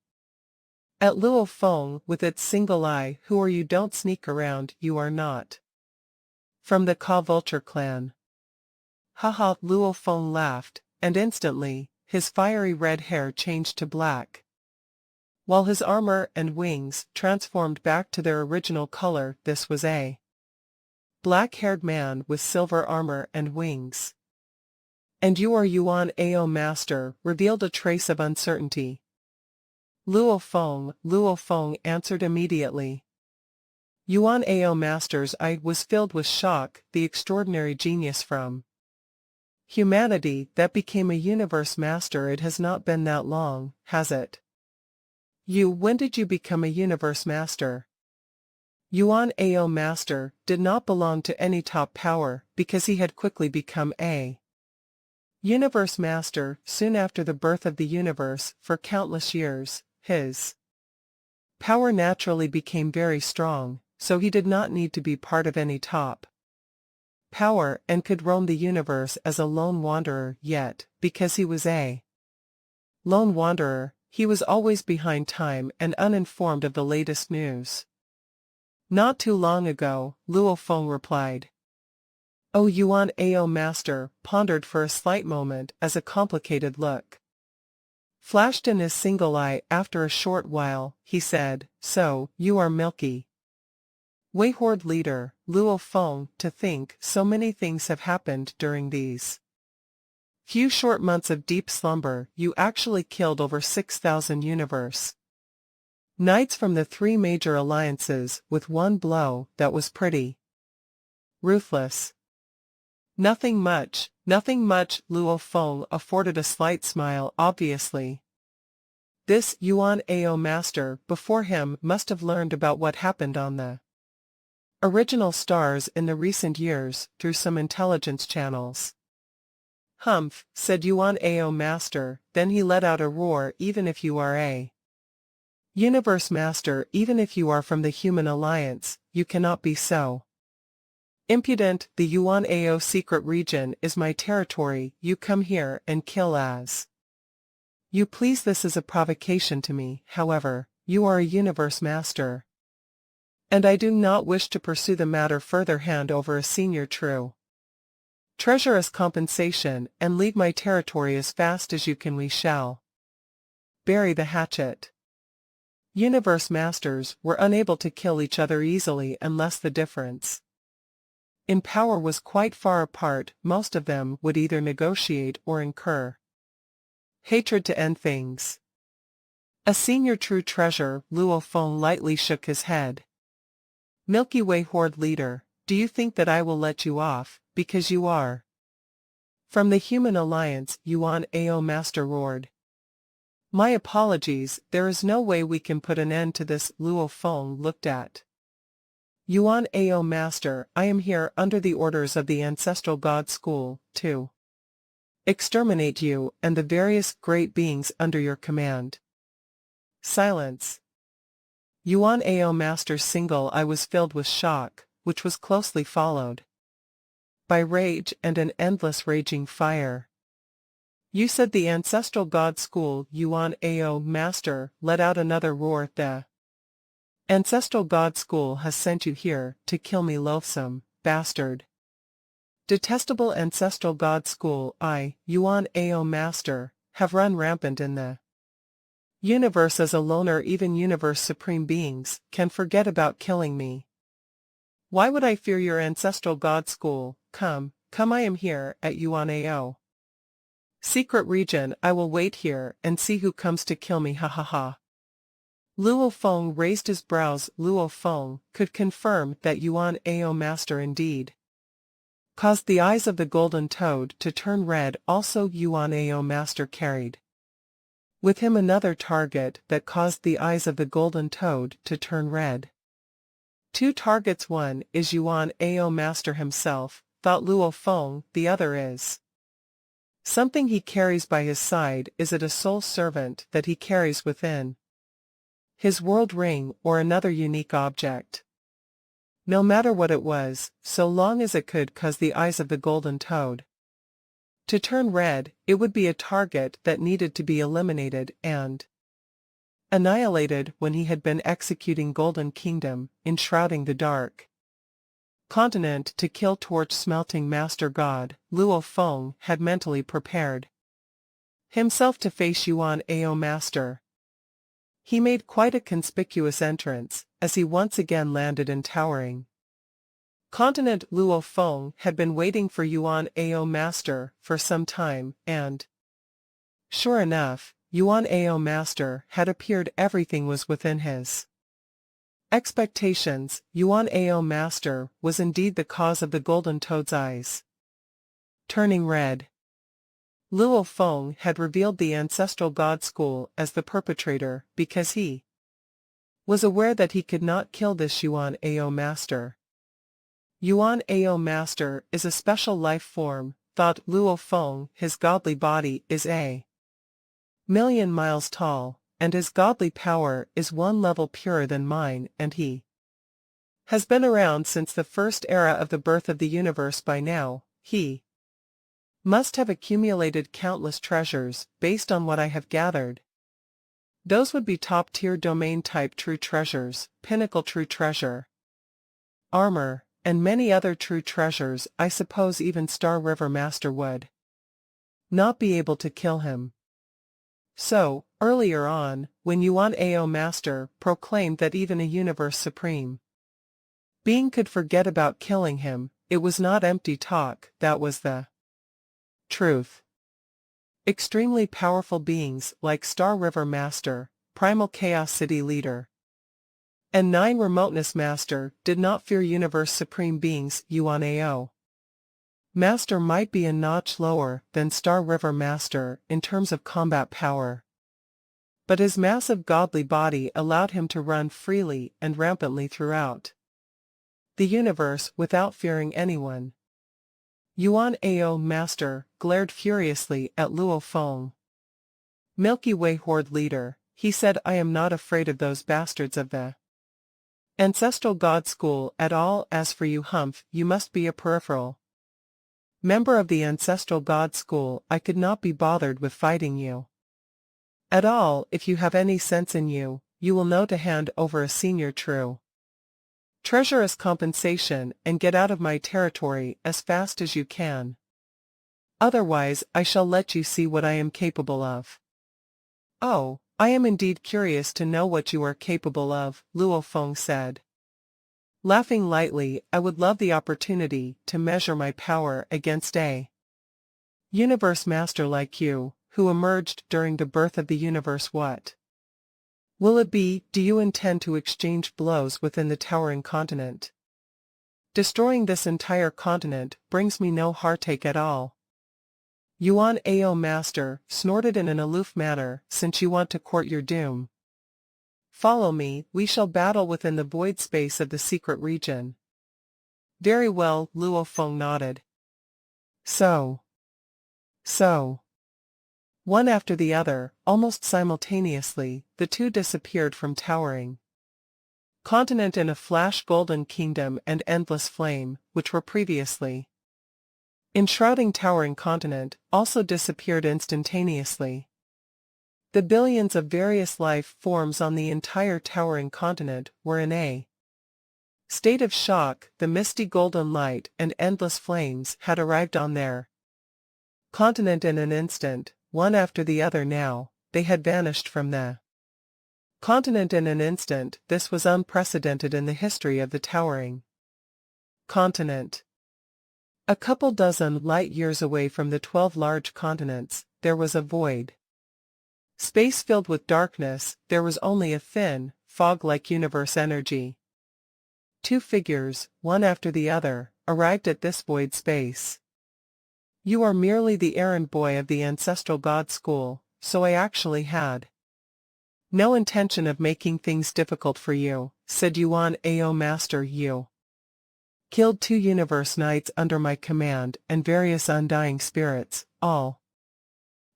at Luo Feng with its single eye. Who are you? Don't sneak around. You are not from the Ka Vulture clan. Haha. Luo Feng laughed, and instantly, his fiery red hair changed to black, while his armor and wings transformed back to their original color. This was a black-haired man with silver armor and wings. And you are Yuan Ao Master, revealed a trace of uncertainty. Luo Feng answered immediately. Yuan Ao Master's eye was filled with shock. The extraordinary genius from humanity that became a universe master. It has not been that long, has it? When did you become a universe master? Yuan Ao Master did not belong to any top power, because he had quickly become a universe master soon after the birth of the universe. For countless years, his power naturally became very strong, so he did not need to be part of any top power and could roam the universe as a lone wanderer. Yet, because he was a lone wanderer, he was always behind time and uninformed of the latest news. Not too long ago, Luo Feng replied. Oh. Yuan Ao Master pondered for a slight moment as a complicated look flashed in his single eye. After a short while, he said, so, you are Milky Way Horde leader, Luo Feng. To think so many things have happened during these few short months of deep slumber. You actually killed over 6,000 universe knights from the 3 major alliances with one blow. That was pretty ruthless. Nothing much. Luo Feng afforded a slight smile. Obviously, this Yuan Ao Master before him must have learned about what happened on the original stars in the recent years through some intelligence channels. Humph, said Yuan Ao Master, then he let out a roar. Even if you are a universe master, even if you are from the human alliance, you cannot be so impudent. The Yuan Ao secret region is my territory. You come here and kill as you please. This is a provocation to me. However, you are a universe master, and I do not wish to pursue the matter further. Hand over a senior true treasure as compensation, and leave my territory as fast as you can. We shall bury the hatchet. Universe masters were unable to kill each other easily unless the difference in power was quite far apart. Most of them would either negotiate or incur hatred to end things. A senior true treasure, Luo Feng lightly shook his head. Milky Way Horde leader, do you think that I will let you off, because you are from the Human Alliance? Yuan Ao Master roared. My apologies, there is no way we can put an end to this. Luo Feng looked at Yuan Ao Master. I am here under the orders of the Ancestral God School, to exterminate you and the various great beings under your command. Silence. Yuan Ao Master's single eye was filled with shock, which was closely followed by rage and an endless raging fire. You said the Ancestral God School? Yuan Ao Master let out another roar. The Ancestral God School has sent you here to kill me, loathsome bastard. Detestable Ancestral God School. I, Yuan Ao Master, have run rampant in the universe as a loner. Even universe supreme beings can forget about killing me. Why would I fear your Ancestral God School? Come, I am here at Yuan Ao secret region. I will wait here and see who comes to kill me. Ha ha ha. Luo Feng raised his brows. Luo Feng could confirm that Yuan Ao Master indeed caused the eyes of the golden toad to turn red. Also, Yuan Ao Master carried with him another target that caused the eyes of the golden toad to turn red. Two targets. One is Yuan Ao Master himself, thought Luo Feng. The other is something he carries by his side. Is it a soul servant that he carries within his world ring, or another unique object? No matter what it was, so long as it could cause the eyes of the golden toad to turn red, it would be a target that needed to be eliminated and annihilated when he had been executing Golden Kingdom, enshrouding the dark continent to kill torch smelting Master God. Luo Feng had mentally prepared himself to face Yuan Ao Master. He made quite a conspicuous entrance, as he once again landed in towering continent. Luo Feng had been waiting for Yuan Ao Master for some time, and sure enough, Yuan Ao Master had appeared. Everything was within his expectations. Yuan Ao Master was indeed the cause of the golden toad's eyes turning red. Luo Feng had revealed the Ancestral God School as the perpetrator because he was aware that he could not kill this Yuan Ao Master. Yuan Ao Master is a special life form, thought Luo Feng. His godly body is a million miles tall, and his godly power is one level purer than mine, and he has been around since the first era of the birth of the universe. By now, he must have accumulated countless treasures. Based on what I have gathered, those would be top-tier domain-type true treasures, pinnacle true treasure, armor, and many other true treasures. I suppose even Star River Master would not be able to kill him. So, earlier on, when Yuan Ao Master proclaimed that even a universe supreme being could forget about killing him, it was not empty talk. That was the truth. Extremely powerful beings like Star River Master, Primal Chaos City Leader, and Nine Remoteness Master did not fear universe supreme beings. Yuan Ao Master might be a notch lower than Star River Master in terms of combat power, but his massive godly body allowed him to run freely and rampantly throughout the universe without fearing anyone. Yuan Ao Master glared furiously at Luo Feng. Milky Way Horde leader, he said, I am not afraid of those bastards of the Ancestral God School at all. As for you, Humph, you must be a peripheral member of the Ancestral God School. I could not be bothered with fighting you at all. If you have any sense in you, you will know to hand over a senior true treasure as compensation and get out of my territory as fast as you can. Otherwise, I shall let you see what I am capable of. Oh, I am indeed curious to know what you are capable of, Luo Feng said. Laughing lightly, I would love the opportunity to measure my power against a universe master like you, who emerged during the birth of the universe. What will it be? Do you intend to exchange blows within the towering continent? Destroying this entire continent brings me no heartache at all. Yuan Ao Master snorted in an aloof manner, since you want to court your doom. Follow me, we shall battle within the void space of the secret region. Very well, Luo Feng nodded. So. One after the other, almost simultaneously, the two disappeared from towering continent in a flash. Golden Kingdom and Endless Flame, which were previously enshrouding towering continent, also disappeared instantaneously. The billions of various life forms on the entire towering continent were in a state of shock. The misty golden light and endless flames had arrived on their continent in an instant, one after the other. Now, they had vanished from the continent in an instant. This was unprecedented in the history of the towering continent. A couple dozen light-years away from the 12 large continents, there was a void space filled with darkness. There was only a thin, fog-like universe energy. Two figures, one after the other, arrived at this void space. You are merely the errand boy of the ancestral god school, so I actually had no intention of making things difficult for you, said Yuan Ao Master. You killed 2 universe knights under my command and various undying spirits, all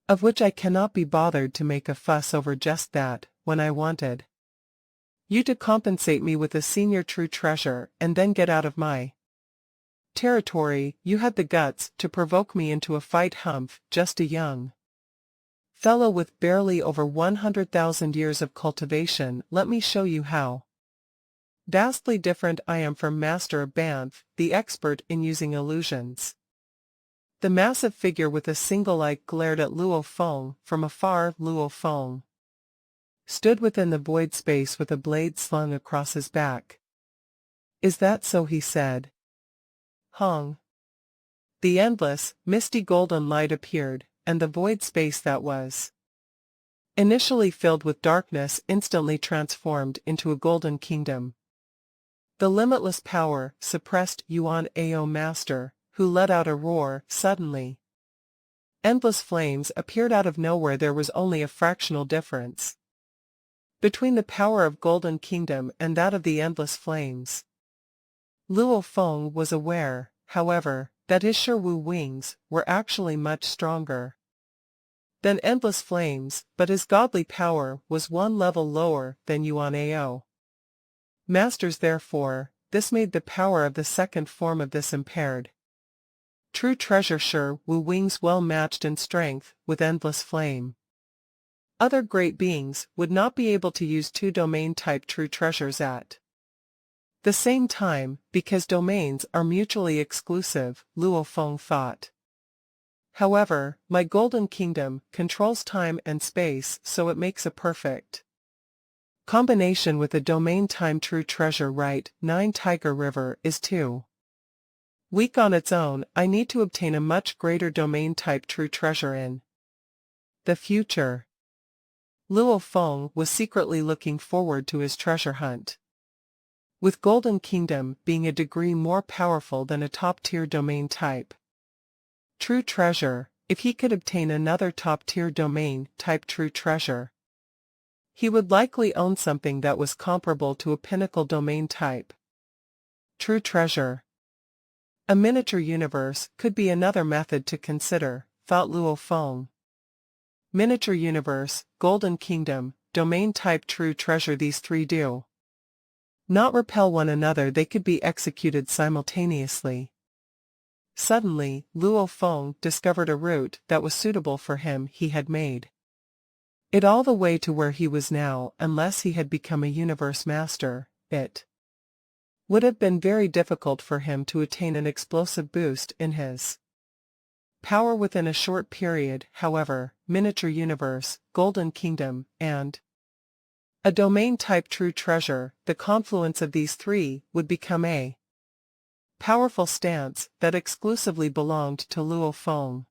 of which I cannot be bothered to make a fuss over. Just that, when I wanted you to compensate me with a senior true treasure and then get out of my territory, you had the guts to provoke me into a fight. Humph, just a young fellow with barely over 100,000 years of cultivation. Let me show you how vastly different I am from Master of Banff, the expert in using illusions. The massive figure with a single eye glared at Luo Feng from afar. Luo Feng stood within the void space with a blade slung across his back. Is that so? He said. Hong. The endless, misty golden light appeared, and the void space that was initially filled with darkness instantly transformed into a golden kingdom. The limitless power suppressed Yuan Ao Master, who let out a roar. Suddenly, endless flames appeared out of nowhere. There was only a fractional difference between the power of Golden Kingdom and that of the endless flames. Luo Feng was aware, however, that his Sherwu wings were actually much stronger than endless flames, but his godly power was one level lower than Yuan Ao Master's. Therefore, this made the power of the second form of this impaired true treasure Sherwu wings well matched in strength with endless flame. Other great beings would not be able to use 2 domain-type true treasures at the same time, because domains are mutually exclusive, Luo Feng thought. However, my Golden Kingdom controls time and space, so it makes a perfect combination with a domain-time true treasure. Right, 9 Tiger River is too weak on its own. I need to obtain a much greater domain-type true treasure in the future. Luo Feng was secretly looking forward to his treasure hunt, with Golden Kingdom being a degree more powerful than a top-tier domain-type true treasure. If he could obtain another top-tier domain-type true treasure, he would likely own something that was comparable to a pinnacle domain-type true treasure. A miniature universe could be another method to consider, thought Luo Feng. Miniature universe, Golden Kingdom, domain-type true treasure. These 3 do not repel one another. They could be executed simultaneously. Suddenly, Luo Feng discovered a route that was suitable for him. He had made it all the way to where he was now. Unless he had become a universe master, it would have been very difficult for him to attain an explosive boost in his power within a short period. However, miniature universe, Golden Kingdom, and A domain-type true treasure, the confluence of these three, would become a powerful stance that exclusively belonged to Luo Feng.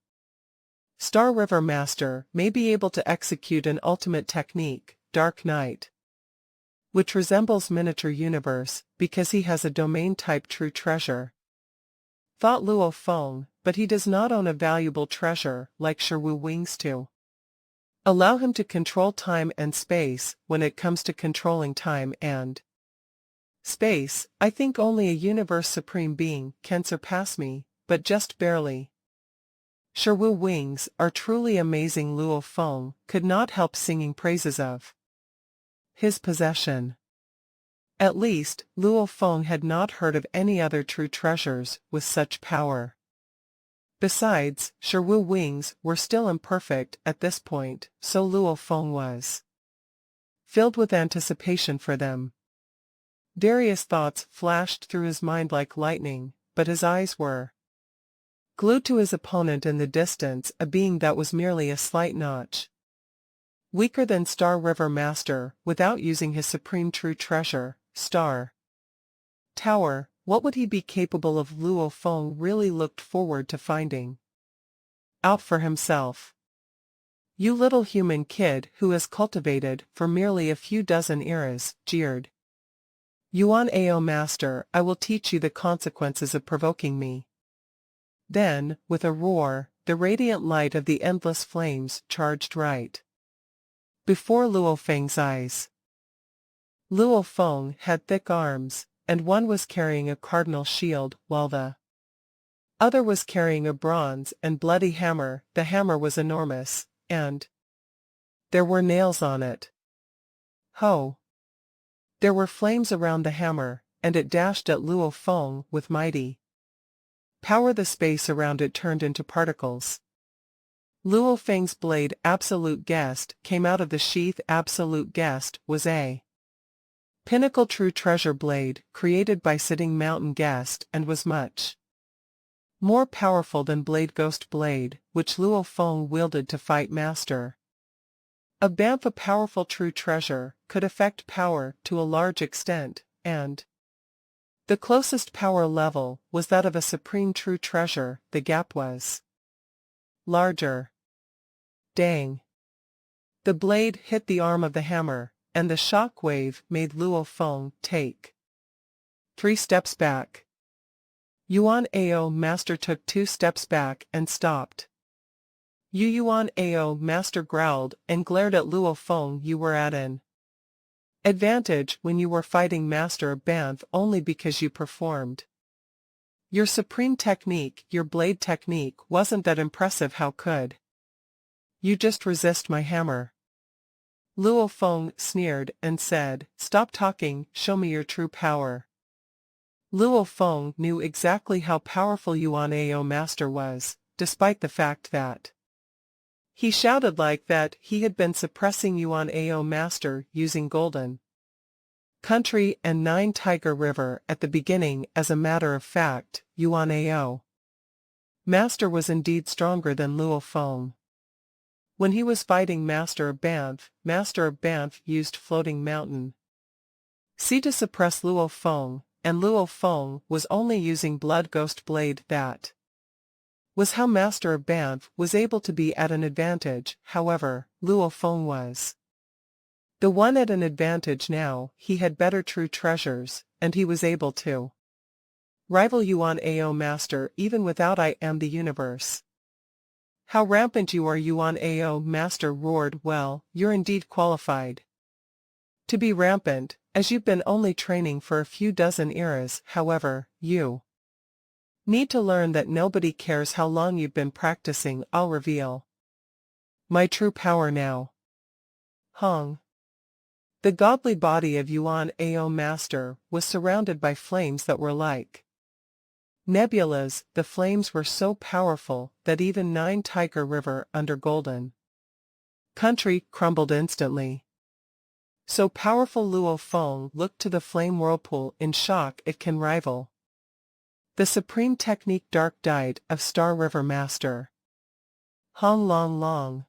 Star River Master may be able to execute an ultimate technique, Dark Night, which resembles Miniature Universe, because he has a domain-type true treasure. Thought Luo Feng, but he does not own a valuable treasure like Shiwu Wings to allow him to control time and space. When it comes to controlling time and space, I think only a Universe Supreme Being can surpass me, but just barely. Shiwu Wings are truly amazing. Luo Feng could not help singing praises of his possession. At least, Luo Feng had not heard of any other true treasures with such power. Besides, Shiwu Wings were still imperfect at this point, so Luo Feng was filled with anticipation for them. Various thoughts flashed through his mind like lightning, but his eyes were glued to his opponent in the distance, a being that was merely a slight notch weaker than Star River Master, without using his supreme true treasure, Star Tower. What would he be capable of? Luo Feng really looked forward to finding out for himself. "You little human kid who has cultivated for merely a few dozen eras," jeered Yuan Ao Master, "I will teach you the consequences of provoking me." Then, with a roar, the radiant light of the endless flames charged right before Luo Feng's eyes. Luo Feng had thick arms, and one was carrying a cardinal shield while the other was carrying a bronze and bloody hammer. The hammer was enormous, and there were nails on it. Ho! There were flames around the hammer, and it dashed at Luo Feng with mighty power. The space around it turned into particles. Luo Feng's blade, Absolute Guest, came out of the sheath. Absolute Guest was a pinnacle true treasure blade, created by Sitting Mountain Guest, and was much more powerful than Blade Ghost Blade, which Luo Feng wielded to fight Master of Banff. A powerful true treasure could affect power to a large extent, and the closest power level was that of a supreme true treasure. The gap was larger. Dang! The blade hit the arm of the hammer, and the shock wave made Luo Feng take 3 steps back. Yuan Ao Master took 2 steps back and stopped. Yuan Ao Master growled and glared at Luo Feng. "You were at an advantage when you were fighting Master of Banff only because you performed your supreme technique. Your blade technique wasn't that impressive. How could you just resist my hammer?" Luo Feng sneered and said, "Stop talking, show me your true power." Luo Feng knew exactly how powerful Yuan Ao Master was, despite the fact that he shouted like that. He had been suppressing Yuan Ao Master using Golden Country and 9 Tiger River at the beginning. As a matter of fact, Yuan Ao Master was indeed stronger than Luo Feng. When he was fighting Master of Banff used Floating Mountain Sea to suppress Luo Feng, and Luo Feng was only using Blood Ghost Blade. That was how Master of Banff was able to be at an advantage. However, Luo Feng was the one at an advantage now. He had better true treasures, and he was able to rival Yuan Ao Master even without I Am the Universe. "How rampant you are!" Yuan Ao Master roared. "Well, you're indeed qualified to be rampant, as you've been only training for a few dozen eras. However, you need to learn that nobody cares how long you've been practicing. I'll reveal my true power now." Hong. The godly body of Yuan Ao Master was surrounded by flames that were like nebulas. The flames were so powerful that even 9 Tiger River under Golden Country crumbled instantly. So powerful. Luo Feng looked to the flame whirlpool in shock. It can rival the supreme technique Dark Night of Star River Master. Hong Long Long.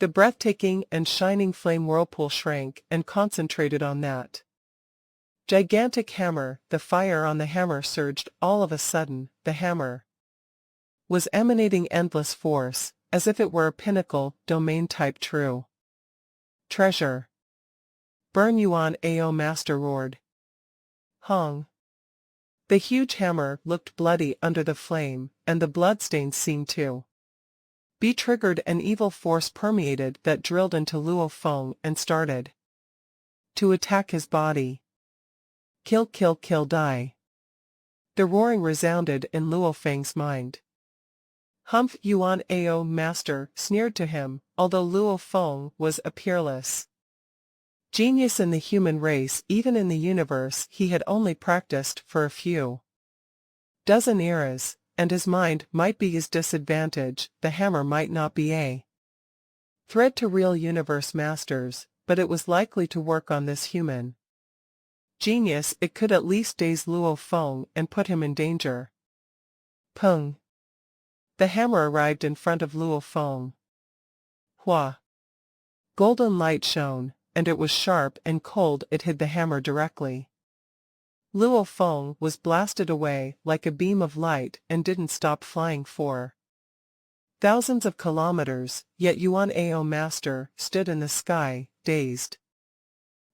The breathtaking and shining flame whirlpool shrank and concentrated on that gigantic hammer. The fire on the hammer surged. All of a sudden, the hammer was emanating endless force, as if it were a pinnacle domain-type true treasure. Burn Yuan Ao Master roared. Hong. The huge hammer looked bloody under the flame, and the bloodstains seemed to be triggered. An evil force permeated that drilled into Luo Feng and started to attack his body. Kill, kill, kill, die. The roaring resounded in Luo Feng's mind. Humph! Yuan Ao Master sneered to him, although Luo Feng was a peerless genius in the human race. Even in the universe he had only practiced for a few dozen eras, and his mind might be his disadvantage. The hammer might not be a threat to real universe masters, but it was likely to work on this human genius. It could at least daze Luo Feng and put him in danger. Pung! The hammer arrived in front of Luo Feng. Hua! Golden light shone, and it was sharp and cold. It hit the hammer directly. Luo Feng was blasted away like a beam of light and didn't stop flying for thousands of kilometers, yet Yuan Ao Master stood in the sky, dazed.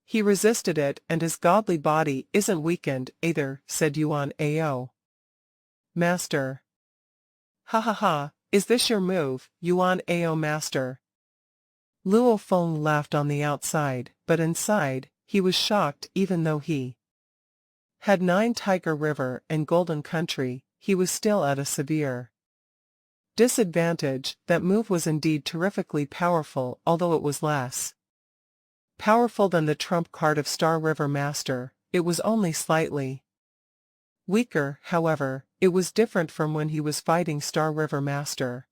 He resisted it, and his godly body isn't weakened either, said Yuan Ao Master. Ha ha ha, is this your move, Yuan Ao Master? Luo Feng laughed on the outside, but inside, he was shocked. Even though he had 9 Tiger River and Golden Country, he was still at a severe disadvantage. That move was indeed terrifically powerful, although it was less powerful than the trump card of Star River Master. It was only slightly weaker. However, it was different from when he was fighting Star River Master.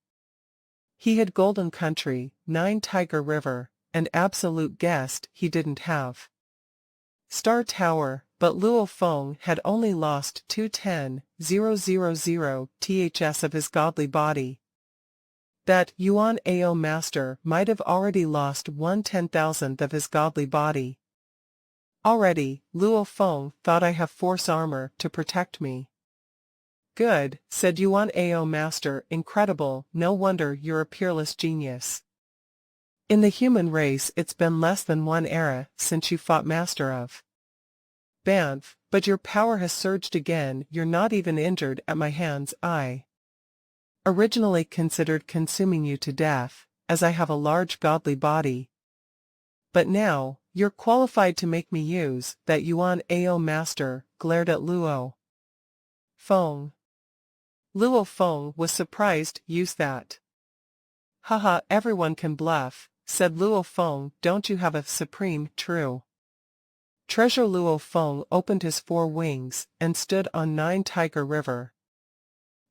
He had Golden Country, 9 Tiger River, and absolute guessed he didn't have Star Tower, but Luo Feng had only lost 210,000 ths of his godly body. That Yuan Ao Master might have already lost 1/10,000th of his godly body. Already, Luo Feng thought, I have force armor to protect me. Good, said Yuan Ao Master. Incredible, no wonder you're a peerless genius. In the human race it's been less than 1 era since you fought Master of Banff, but your power has surged again. You're not even injured at my hands. I originally considered consuming you to death, as I have a large godly body. But now, you're qualified to make me use that. Yuan Ao Master glared at Luo Feng. Luo Feng was surprised. Use that? Haha, everyone can bluff, said Luo Feng. Don't you have a supreme, true treasure? Luo Feng opened his 4 wings and stood on 9 Tiger River,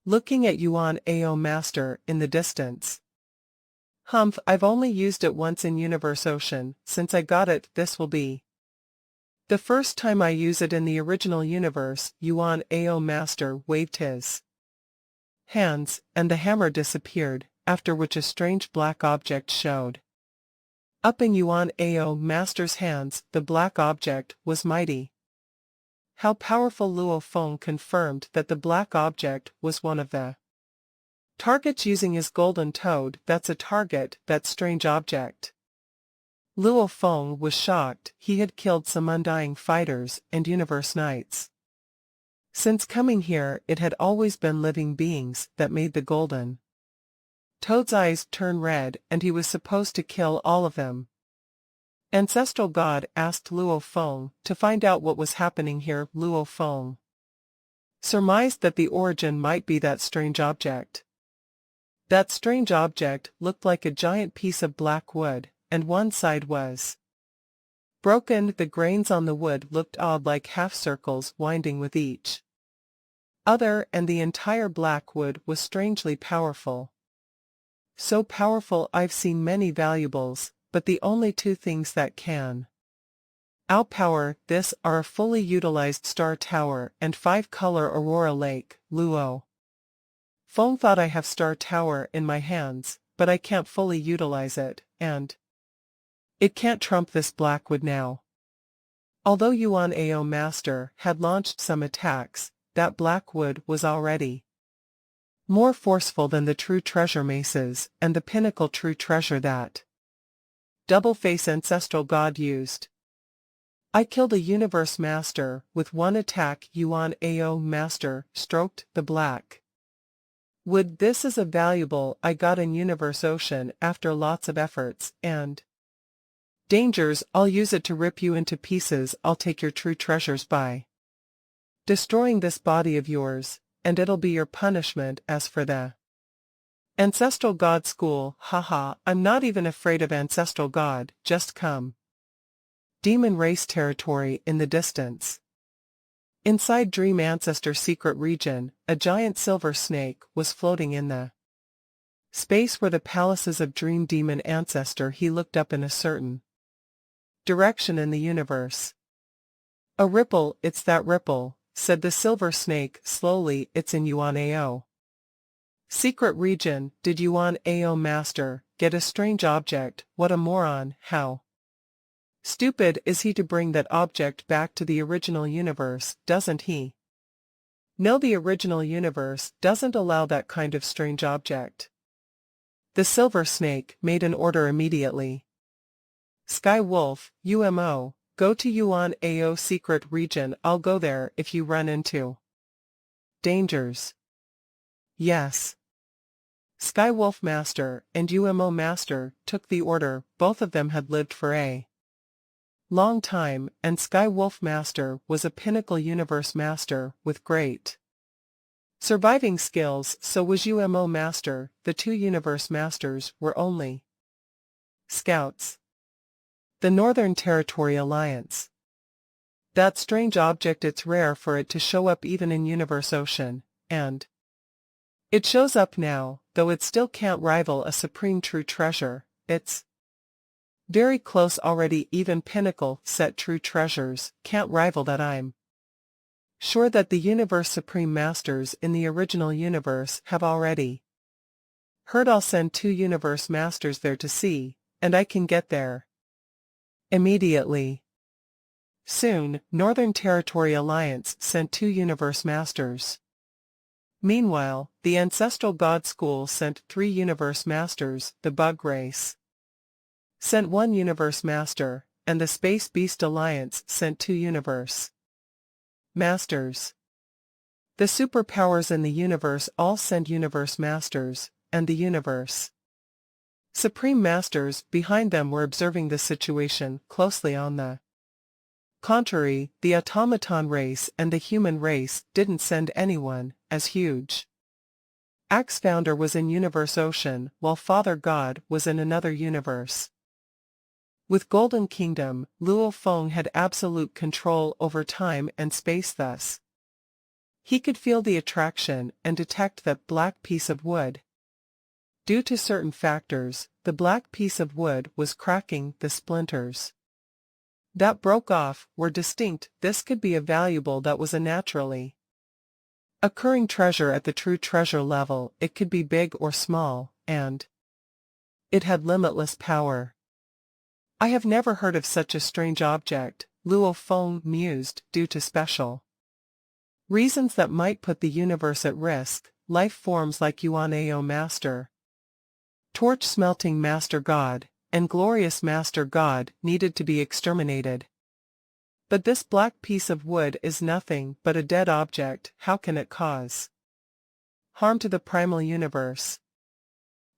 looking at Yuan Ao Master in the distance. Humph, I've only used it once in Universe Ocean. Since I got it, this will be the first time I use it in the original universe. Yuan Ao Master waved his hands, and the hammer disappeared, after which a strange black object showed up in Yuan Ao Master's hands. The black object was mighty. How powerful! Luo Feng confirmed that the black object was one of the targets using his golden toad. That's a target, that strange object. Luo Feng was shocked. He had killed some undying fighters and universe knights. Since coming here, it had always been living beings that made the golden toad's eyes turn red, and he was supposed to kill all of them. Ancestral God asked Luo Feng to find out what was happening here. Luo Feng surmised that the origin might be that strange object. That strange object looked like a giant piece of black wood, and one side was broken. The grains on the wood looked odd, like half circles winding with each other, and the entire black wood was strangely powerful. So powerful I've seen many valuables, but the only 2 things that can outpower this are a fully utilized Star Tower and 5-color Aurora Lake. Luo Feng thought, I have Star Tower in my hands, but I can't fully utilize it, and it can't trump this Blackwood now. Although Yuan AO Master had launched some attacks, that Blackwood was already more forceful than the true treasure maces and the pinnacle true treasure that Double-Face Ancestral God used. I killed a Universe Master with one attack. Yuan AO Master stroked the Black Wood. This is a valuable I got in Universe Ocean after lots of efforts and dangers. I'll use it to rip you into pieces. I'll take your true treasures by destroying this body of yours, and it'll be your punishment. As for the Ancestral God School, haha, I'm not even afraid of Ancestral God, just come. Demon race territory in the distance. Inside Dream Ancestor secret region, a giant silver snake was floating in the space where the palaces of Dream Demon Ancestor. He looked up in a certain direction in the universe. A ripple, it's that ripple, said the silver snake slowly. It's in Yuan AO secret region. Did Yuan AO Master get a strange object? What a moron, how stupid is he to bring that object back to the original universe? Doesn't he know the original universe doesn't allow that kind of strange object? The silver snake made an order immediately. Sky Wolf, UMO, go to Yuan AO secret region. I'll go there if you run into dangers. Yes. Sky Wolf Master and UMO Master took the order. Both of them had lived for a long time, and Sky Wolf Master was a pinnacle Universe Master with great surviving skills. So was UMO Master. The two Universe Masters were only scouts. The Northern Territory Alliance. That strange object, it's rare for it to show up even in Universe Ocean, and it shows up now, though it still can't rival a supreme true treasure. It's very close already. Even pinnacle set true treasures can't rival that. I'm sure that the Universe Supreme Masters in the original universe have already heard. I'll send 2 Universe Masters there to see, and I can get there immediately. Soon, Northern Territory Alliance sent 2 Universe Masters. Meanwhile, the Ancestral God School sent 3 Universe Masters. The Bug Race sent 1 Universe Master, and the Space Beast Alliance sent 2 Universe Masters. The superpowers in the universe all sent Universe Masters, and the Universe Supreme Masters behind them were observing the situation closely. On the contrary, the automaton race and the human race didn't send anyone, as huge Axe Founder was in Universe Ocean while Father God was in another universe. With Golden Kingdom, Luo Feng had absolute control over time and space. Thus, he could feel the attraction and detect that black piece of wood. Due to certain factors, the black piece of wood was cracking. The splinters that broke off were distinct. This could be a valuable that was a naturally occurring treasure at the true treasure level. It could be big or small, and it had limitless power. I have never heard of such a strange object, Luo Feng mused. Due to special reasons that might put the universe at risk, life forms like Yuan AO Master, Torch Smelting Master God, and Glorious Master God needed to be exterminated. But this black piece of wood is nothing but a dead object. How can it cause harm to the primal universe?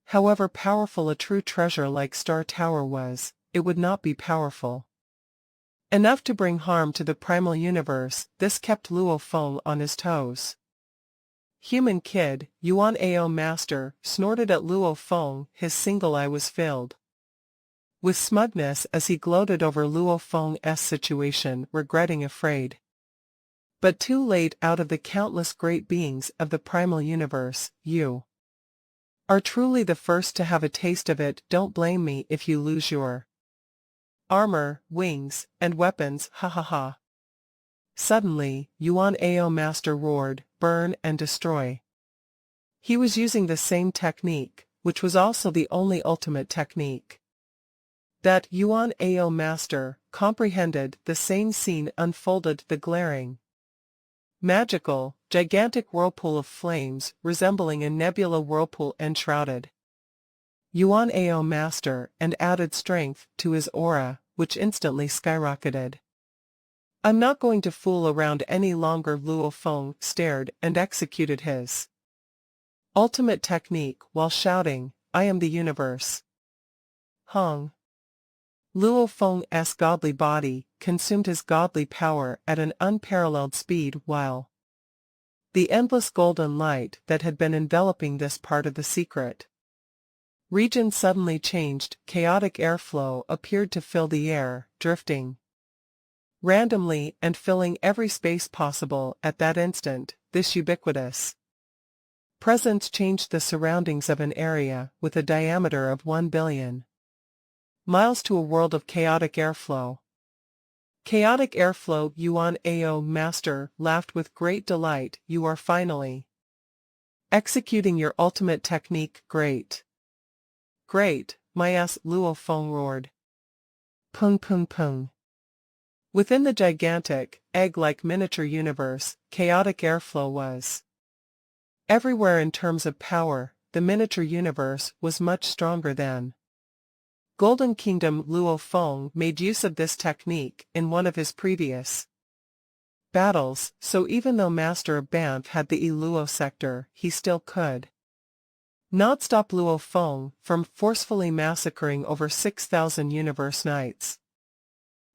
However powerful a true treasure like Star Tower was, it would not be powerful enough to bring harm to the primal universe. This kept Luo Feng on his toes. Human kid, Yuan AO Master, snorted at Luo Feng. His single eye was filled with smugness as he gloated over Luo Feng's situation, regretting afraid. But too late. Out of the countless great beings of the primal universe, you are truly the first to have a taste of it. Don't blame me if you lose your armor, wings, and weapons, ha ha ha. Suddenly, Yuan AO Master roared, burn and destroy. He was using the same technique, which was also the only ultimate technique. That Yuan Ao master comprehended the same scene unfolded the glaring, magical, gigantic whirlpool of flames resembling a nebula whirlpool enshrouded Yuan Ao master and added strength to his aura, which instantly skyrocketed. "I'm not going to fool around any longer." Luo Feng stared and executed his ultimate technique while shouting, "I am the universe." Hong. Luo Feng's godly body consumed his godly power at an unparalleled speed while the endless golden light that had been enveloping this part of the secret region suddenly changed. Chaotic airflow appeared to fill the air, drifting randomly and filling every space possible at that instant. This ubiquitous presence changed the surroundings of an area with a diameter of 1 billion miles to a world of chaotic airflow. Chaotic airflow. Yuan Ao master laughed with great delight. "You are finally executing your ultimate technique. Great. Great, my ass." Luo Feng roared. Pung pung pung. Within the gigantic, egg-like miniature universe, chaotic airflow was everywhere. In terms of power, the miniature universe was much stronger than Golden Kingdom. Luo Feng made use of this technique in one of his previous battles, so even though Master of Banff had the Luo sector, he still could not stop Luo Feng from forcefully massacring over 6,000 universe knights.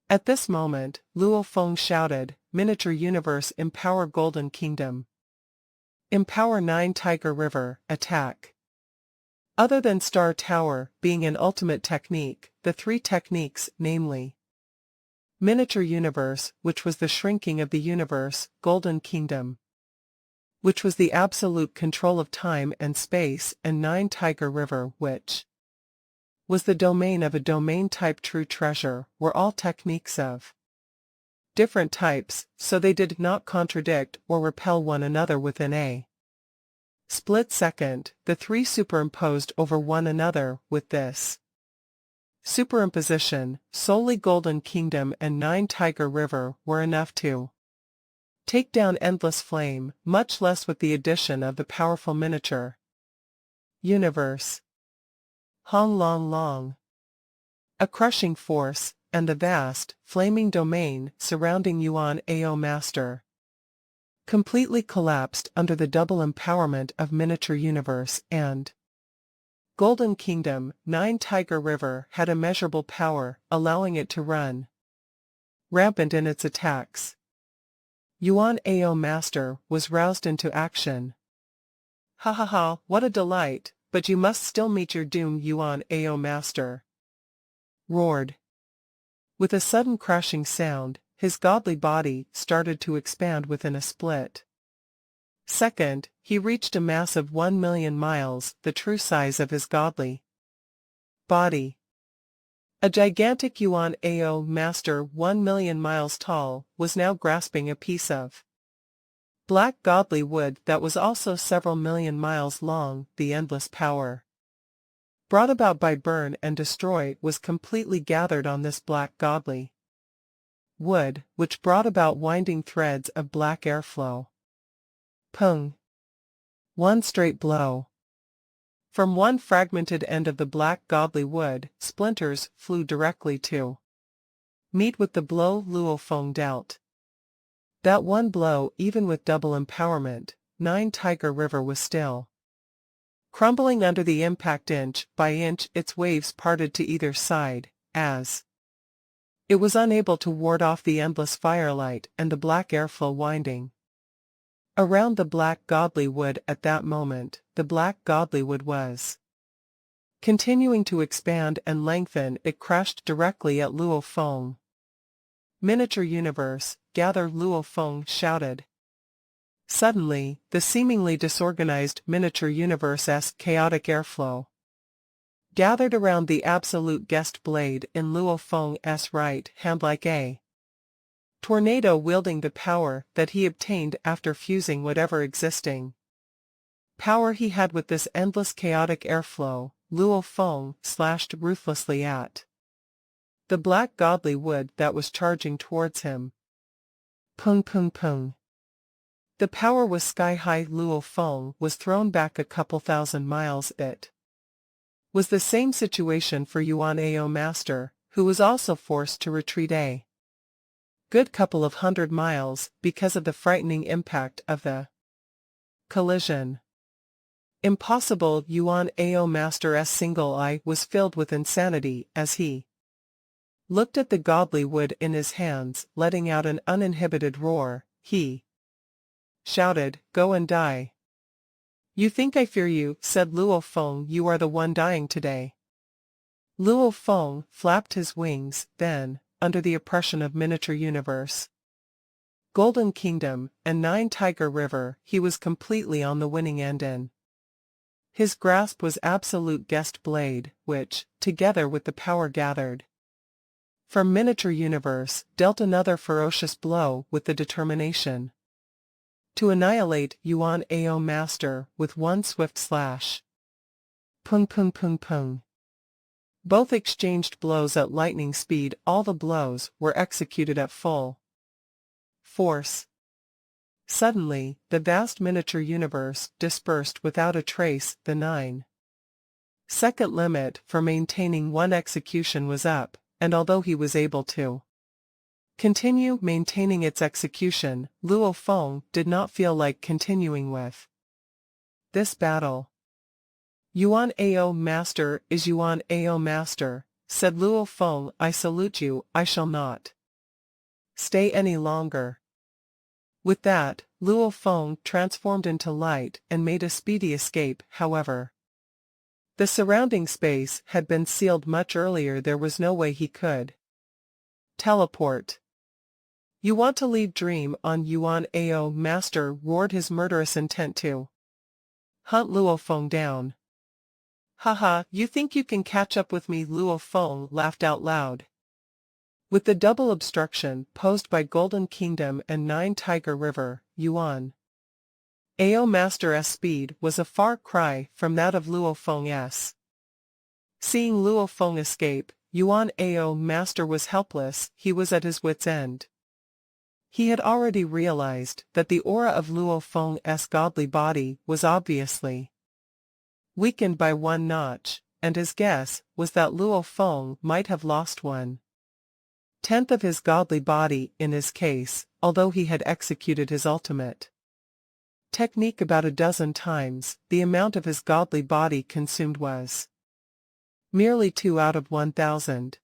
At this moment, Luo Feng shouted, "Miniature universe, empower Golden Kingdom. Empower 9 Tiger River, attack." Other than Star Tower being an ultimate technique, the three techniques, namely Miniature Universe, which was the shrinking of the universe, Golden Kingdom, which was the absolute control of time and space, and 9 Tiger River, which was the domain of a domain-type true treasure, were all techniques of different types, so they did not contradict or repel one another within a split second. The three superimposed over one another. With this superimposition, solely Golden Kingdom and 9 Tiger River were enough to take down Endless Flame, much less with the addition of the powerful miniature universe Hong Long Long, a crushing force, and the vast, flaming domain surrounding Yuan Ao Master completely collapsed under the double empowerment of Miniature Universe and Golden Kingdom. 9 Tiger River had immeasurable power, allowing it to run rampant in its attacks. Yuan Ao Master was roused into action. "Ha ha ha, what a delight, but you must still meet your doom." Yuan Ao Master roared. With a sudden crashing sound, his godly body started to expand within a split second. He reached a mass of 1 million miles, the true size of his godly body. A gigantic Yuan Ao Master 1 million miles tall was now grasping a piece of black godly wood that was also several million miles long. The endless power brought about by burn and destroy was completely gathered on this black godly wood, which brought about winding threads of black airflow. Pung. One straight blow. From one fragmented end of the black godly wood, splinters flew directly to meet with the blow Luo Feng dealt. That one blow, even with double empowerment, 9 Tiger River was still crumbling under the impact. Inch by inch its waves parted to either side, as it was unable to ward off the endless firelight and the black airflow winding around the black godly wood. At that moment, the black godly wood was continuing to expand and lengthen. It crashed directly at Luo Feng. "Miniature Universe, gather!" Luo Feng shouted. Suddenly, the seemingly disorganized Miniature Universe's chaotic airflow gathered around the absolute guest blade in Luo Feng's right hand like a tornado, wielding the power that he obtained after fusing whatever existing power he had with this endless chaotic airflow, Luo Feng slashed ruthlessly at the black godly wood that was charging towards him. Pung pung pung. The power was sky-high. Luo Feng was thrown back a couple thousand miles. It was the same situation for Yuan Ao Master, who was also forced to retreat a good couple of 100 miles because of the frightening impact of the collision. Impossible. Yuan Ao Master's single eye was filled with insanity as he looked at the godly wood in his hands, letting out an uninhibited roar. He shouted, "Go and die." "You think I fear you," said Luo Feng. "You are the one dying today." Luo Feng flapped his wings, then, under the oppression of Miniature Universe, Golden Kingdom, and Nine Tiger River, he was completely on the winning end in. His grasp was absolute guest blade, which, together with the power gathered from Miniature Universe, dealt another ferocious blow with the determination to annihilate Yuan Ao Master with one swift slash. Pung pung pung pung. Both exchanged blows at lightning speed. All the blows were executed at full force. Suddenly, the vast Miniature Universe dispersed without a trace. The 9-second limit for maintaining one execution was up, and although he was able to continue maintaining its execution, Luo Feng did not feel like continuing with this battle. "Yuan Ao Master is Yuan Ao Master," said Luo Feng. "I salute you. I shall not stay any longer." With that, Luo Feng transformed into light and made a speedy escape. However, the surrounding space had been sealed much earlier. There was no way he could teleport. "You want to leave? Dream on." Yuan Ao Master roared, his murderous intent to hunt Luo Feng down. "Haha, you think you can catch up with me?" Luo Feng laughed out loud. With the double obstruction posed by Golden Kingdom and Nine Tiger River, Yuan Ao Master's speed was a far cry from that of Luo Feng's. Seeing Luo Feng escape, Yuan Ao Master was helpless. He was at his wit's end. He had already realized that the aura of Luo Feng's godly body was obviously weakened by one notch, and his guess was that Luo Feng might have lost 1/10 of his godly body in his case, although he had executed his ultimate technique about a dozen times. The amount of his godly body consumed was merely 2 out of 1,000.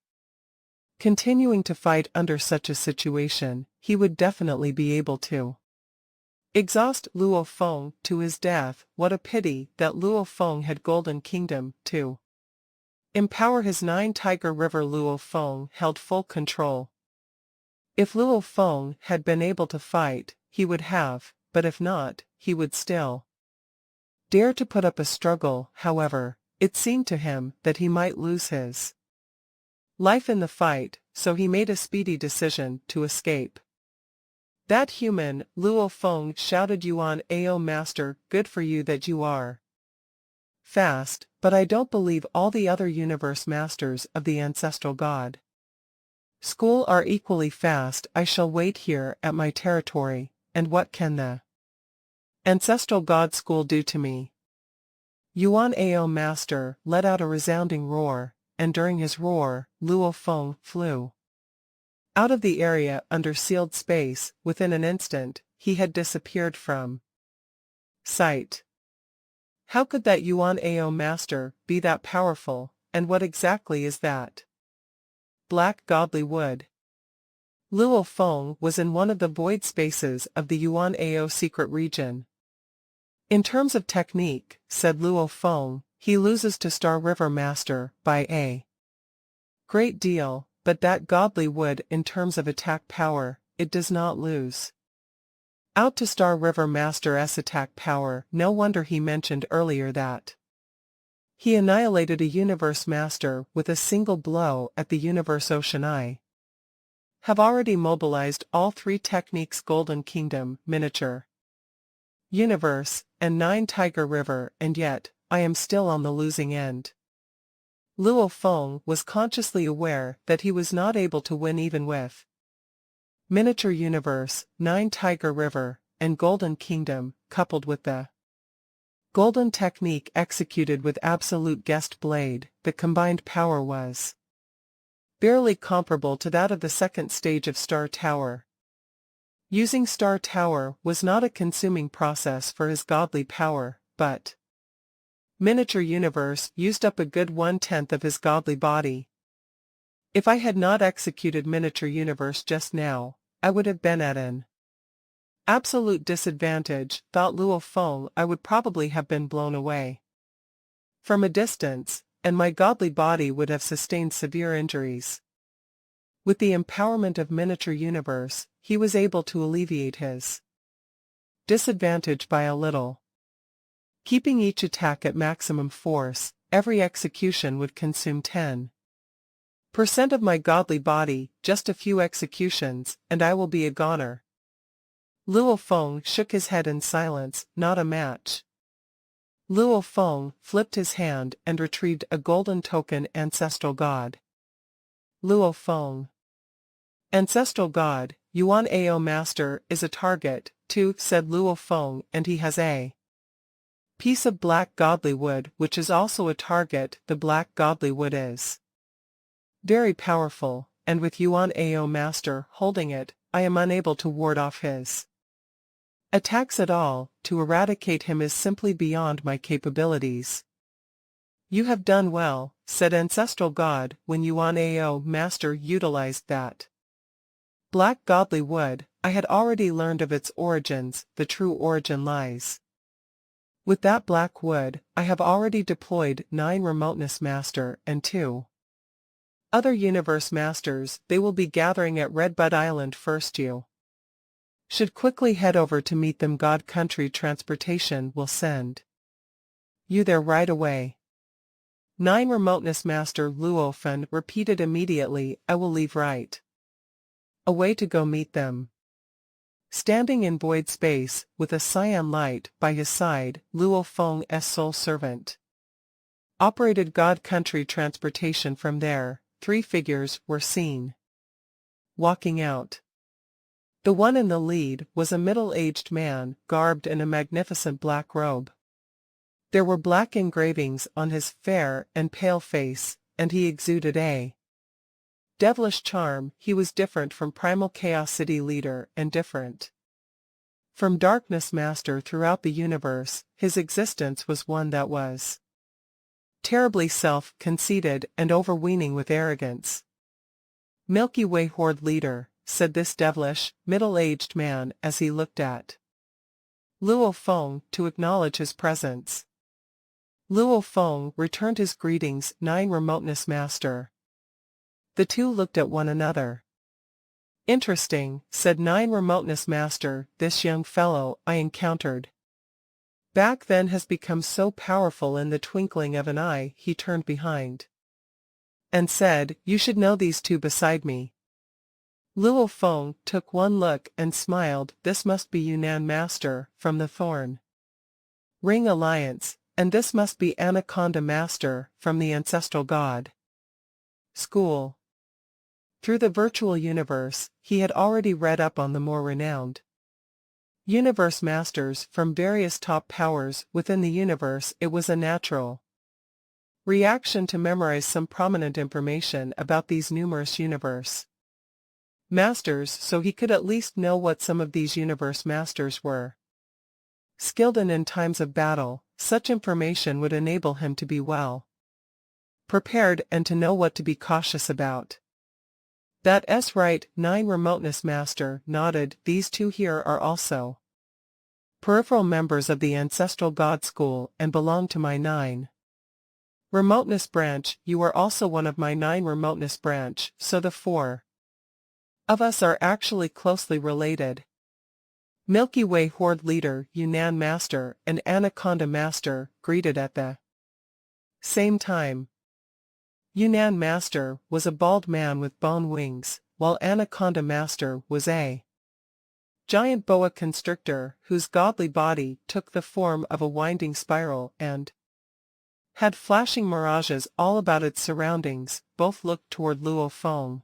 Continuing to fight under such a situation, he would definitely be able to exhaust Luo Feng to his death. What a pity that Luo Feng had Golden Kingdom to empower his Nine Tiger River. Luo Feng held full control. If Luo Feng had been able to fight, he would have, but if not, he would still dare to put up a struggle. However, it seemed to him that he might lose his life in the fight, so he made a speedy decision to escape. "That human," Luo Feng shouted. "Yuan Ao Master, good for you that you are fast, but I don't believe all the other universe masters of the ancestral god school are equally fast. I shall wait here at my territory, and what can the ancestral god school do to me?" Yuan Ao Master let out a resounding roar, and during his roar, Luo Feng flew out of the area under sealed space. Within an instant, he had disappeared from sight. How could that Yuan Ao Master be that powerful, and what exactly is that black godly wood? Luo Feng was in one of the void spaces of the Yuan Ao secret region. "In terms of technique," said Luo Feng, "he loses to Star River Master by a great deal, but that godly wood in terms of attack power, it does not lose out to Star River Master's attack power." No wonder he mentioned earlier that he annihilated a universe master with a single blow at the universe ocean. I have already mobilized all 3 techniques: Golden Kingdom, Miniature Universe, and 9 Tiger River, and yet, I am still on the losing end. Luo Feng was consciously aware that he was not able to win even with Miniature Universe, 9 Tiger River, and Golden Kingdom, coupled with the Golden Technique executed with Absolute Guest Blade. The combined power was barely comparable to that of the second stage of Star Tower. Using Star Tower was not a consuming process for his godly power, but Miniature Universe used up a good 1/10 of his godly body. If I had not executed Miniature Universe just now, I would have been at an absolute disadvantage, thought Luo Feng. I would probably have been blown away from a distance, and my godly body would have sustained severe injuries. With the empowerment of Miniature Universe, he was able to alleviate his disadvantage by a little. Keeping each attack at maximum force, every execution would consume 10% of my godly body. Just a few executions, and I will be a goner. Luo Feng shook his head in silence. Not a match. Luo Feng flipped his hand and retrieved a golden token. Ancestral God. Luo Feng. Ancestral God, Yuan Ao Master, is a target, too, said Luo Feng, and he has a piece of black godly wood which is also a target. The black godly wood is very powerful, and with Yuan Ao Master holding it, I am unable to ward off his attacks at all. To eradicate him is simply beyond my capabilities. You have done well, said Ancestral God, when Yuan Ao Master utilized that black godly wood. I had already learned of its origins. The true origin lies with that black wood. I have already deployed 9 Remoteness Master and 2 other Universe Masters. They will be gathering at Redbud Island first. You should quickly head over to meet them. God Country Transportation will send you there right away. 9 Remoteness Master Luo Feng repeated immediately. I will leave right away to go meet them. Standing in void space, with a cyan light by his side, Luo Feng's sole servant operated God Country Transportation. From there, 3 figures were seen walking out. The one in the lead was a middle-aged man, garbed in a magnificent black robe. There were black engravings on his fair and pale face, and he exuded a devilish charm. He was different from Primal Chaos City Leader and different from Darkness Master throughout the universe. His existence was one that was terribly self-conceited and overweening with arrogance. Milky Way Horde Leader, said this devilish, middle-aged man as he looked at Luo Feng to acknowledge his presence. Luo Feng returned his greetings. 9 Remoteness Master. The two looked at one another. Interesting, said 9 Remoteness Master. This young fellow I encountered back then has become so powerful in the twinkling of an eye. He turned behind and said, you should know these two beside me. Luo Feng took one look and smiled. This must be Yunnan Master from the Thorn Ring Alliance, and this must be Anaconda Master from the Ancestral God School. Through the virtual universe, he had already read up on the more renowned Universe Masters from various top powers within the universe. It was a natural reaction to memorize some prominent information about these numerous Universe Masters so he could at least know what some of these Universe Masters were skilled in times of battle. Such information would enable him to be well prepared and to know what to be cautious about. That's right. 9 Remoteness Master nodded. These two here are also peripheral members of the Ancestral God School and belong to my 9 Remoteness branch. You are also one of my 9 Remoteness branch, so the 4 of us are actually closely related. Milky Way Horde Leader, Yunnan Master, and Anaconda Master greeted at the same time. Yunnan Master was a bald man with bone wings, while Anaconda Master was a giant boa constrictor whose godly body took the form of a winding spiral and had flashing mirages all about its surroundings, both looked toward Luo Feng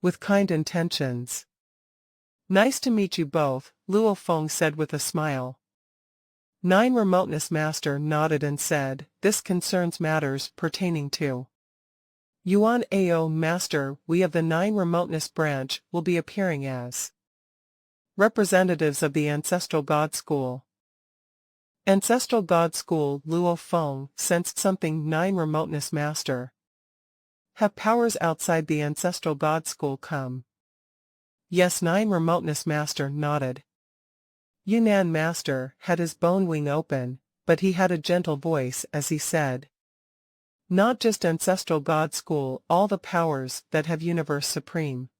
with kind intentions. "Nice to meet you both," Luo Feng said with a smile. Nine Remoteness Master nodded and said, "This concerns matters pertaining to Yuan Ao Master. We of the Nine Remoteness branch will be appearing as representatives of the Ancestral God School." Ancestral God School. Luo Feng sensed something. Nine Remoteness Master have powers outside the Ancestral God School. Come. Yes, Nine Remoteness Master nodded. Yunnan Master had his bone wing open, but he had a gentle voice as he said, "Not just Ancestral God School, all the powers that have Universe Supreme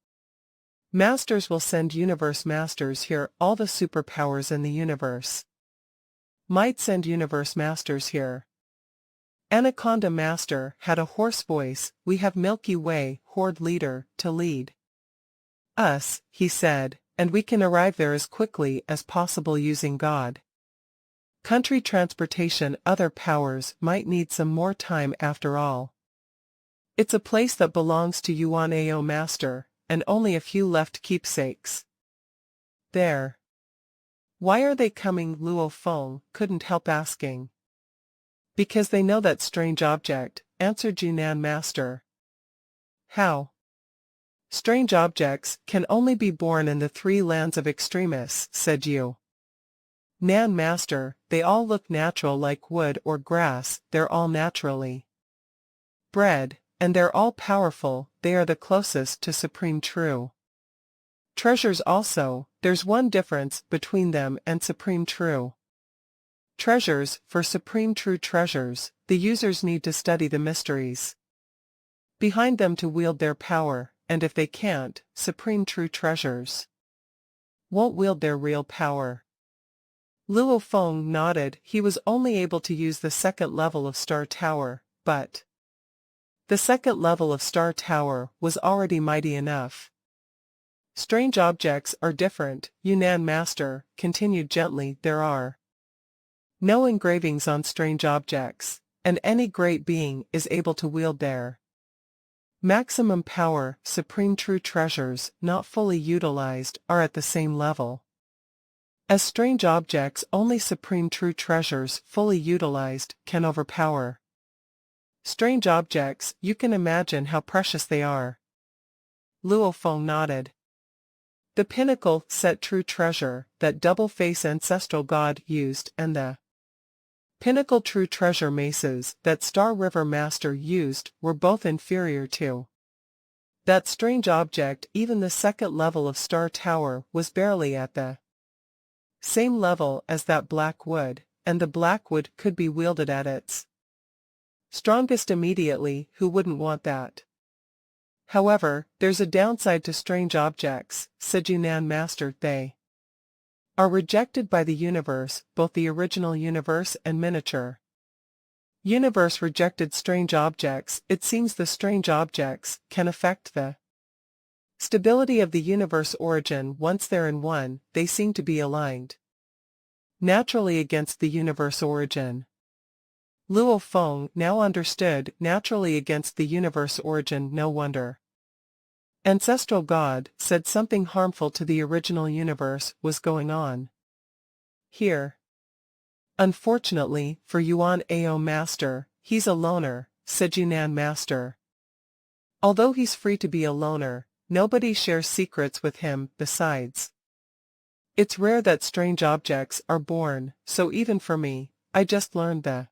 Masters will send Universe Masters here. All the superpowers in the universe might send Universe Masters here." Anaconda Master had a hoarse voice. "We have Milky Way Horde Leader to lead us," he said, "and we can arrive there as quickly as possible using God Country transportation. Other powers might need some more time after all. It's a place that belongs to Yuan Ao Master, and only a few left keepsakes there." "Why are they coming?" Luo Feng couldn't help asking. "Because they know that strange object," answered Yunnan Master. "How?" "Strange objects can only be born in the three lands of extremists," said Yu Nan Master. "They all look natural like wood or grass. They're all naturally bred, and they're all powerful. They are the closest to supreme true treasures. Also, there's one difference between them and supreme true treasures. For supreme true treasures, the users need to study the mysteries behind them to wield their power, and if they can't, supreme true treasures won't wield their real power." Luo Feng nodded. He was only able to use the second level of Star Tower, but the second level of Star Tower was already mighty enough. "Strange objects are different," Yunnan Master continued gently. "There are no engravings on strange objects, and any great being is able to wield their maximum power. Supreme true treasures, not fully utilized, are at the same level as strange objects. Only supreme true treasures, fully utilized, can overpower strange objects. You can imagine how precious they are." Luo Feng nodded. "The pinnacle set true treasure that double-face Ancestral God used and the pinnacle true treasure maces that Star River Master used were both inferior to that strange object. Even the second level of Star Tower was barely at the same level as that black wood, and the black wood could be wielded at its strongest immediately. Who wouldn't want that? However, there's a downside to strange objects," said Yunnan Master. "They are rejected by the universe, both the original universe and miniature universe rejected strange objects. It seems the strange objects can affect the stability of the universe origin. Once they're in one, they seem to be aligned naturally against the universe origin." Luo Feng now understood. Naturally against the universe origin. No wonder Ancestral God said something harmful to the original universe was going on here. "Unfortunately for Yuan Ao Master, he's a loner," said Yunnan Master. "Although he's free to be a loner, nobody shares secrets with him. Besides, it's rare that strange objects are born, so even for me, I just learned the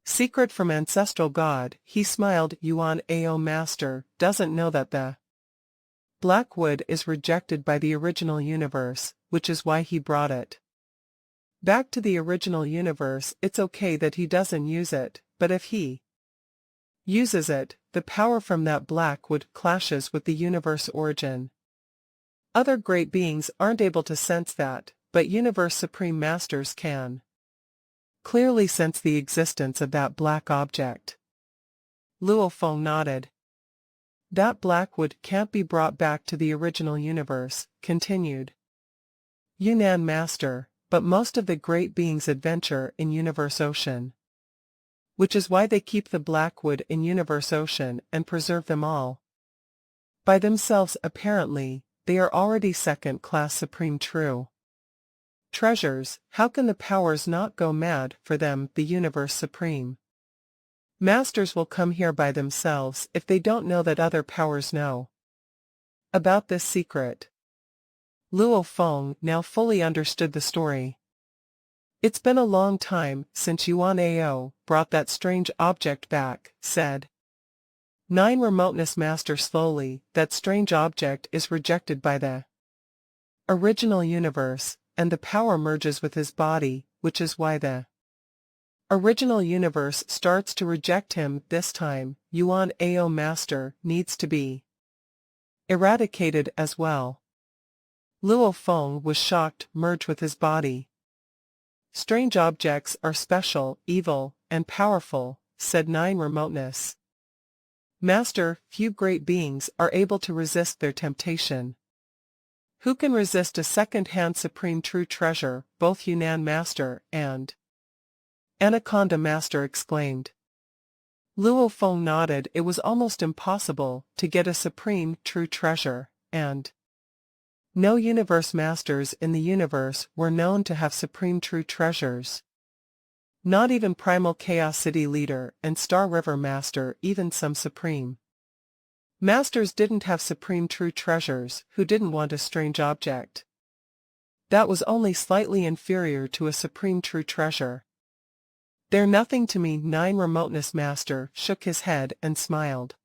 secret from Ancestral God." He smiled. "Yuan Ao Master doesn't know that the black wood is rejected by the original universe, which is why he brought it back to the original universe. It's okay that he doesn't use it, but if he uses it, the power from that black wood clashes with the universe origin. Other great beings aren't able to sense that, but Universe Supreme Masters can clearly sense the existence of that black object." Luo Feng nodded. "That black wood can't be brought back to the original universe," continued Yunnan Master, but most of the great beings adventure in Universe Ocean. Which is why they keep the Blackwood in Universe Ocean and preserve them all. By themselves apparently, they are already second-class supreme true treasures. How can the powers not go mad for them, the Universe Supreme? Masters will come here by themselves if they don't know that other powers know about this secret. Luo Feng now fully understood the story. It's been a long time since Yuan Ao brought that strange object back, said 9 Remoteness Master slowly. That strange object is rejected by the original universe, and the power merges with his body, which is why the original universe starts to reject him. This time, Yuan Ao Master needs to be eradicated as well. Luo Feng was shocked. Merge with his body. Strange objects are special, evil, and powerful, said 9 Remoteness Master. Few great beings are able to resist their temptation. Who can resist a second-hand supreme true treasure? Both Yunnan Master and Anaconda Master exclaimed. Luo Feng nodded. It was almost impossible to get a supreme true treasure, and no universe masters in the universe were known to have supreme true treasures. Not even Primal Chaos City Leader and Star River Master, even some supreme masters didn't have supreme true treasures. Who didn't want a strange object that was only slightly inferior to a supreme true treasure? They're nothing to me. 9 Remoteness Master shook his head and smiled.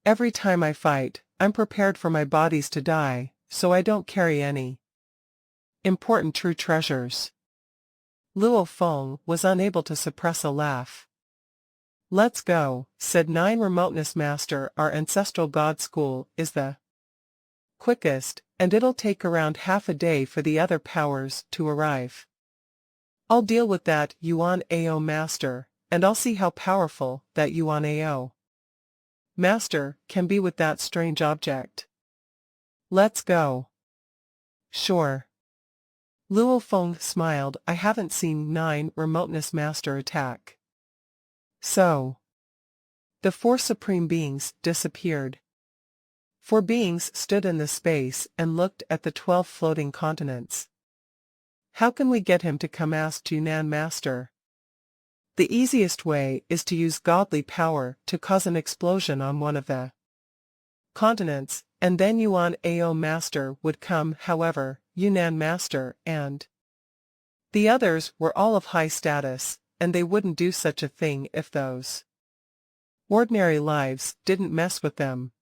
Every time I fight, I'm prepared for my bodies to die, so I don't carry any important true treasures. Luo Feng was unable to suppress a laugh. Let's go, said 9 Remoteness Master. Our ancestral god school is the quickest, and it'll take around half a day for the other powers to arrive. I'll deal with that, Yuan Ao Master, and I'll see how powerful that Yuan Ao Master can be with that strange object. Let's go. Sure. Luo Feng smiled. I haven't seen 9 Remoteness Master attack. So the 4 supreme beings disappeared. 4 beings stood in the space and looked at the 12 floating continents. How can we get him to come? Asked Yunnan Master. The easiest way is to use godly power to cause an explosion on one of the continents, and then Yuan Ao Master would come. However, Yunnan Master and the others were all of high status, and they wouldn't do such a thing if those ordinary lives didn't mess with them.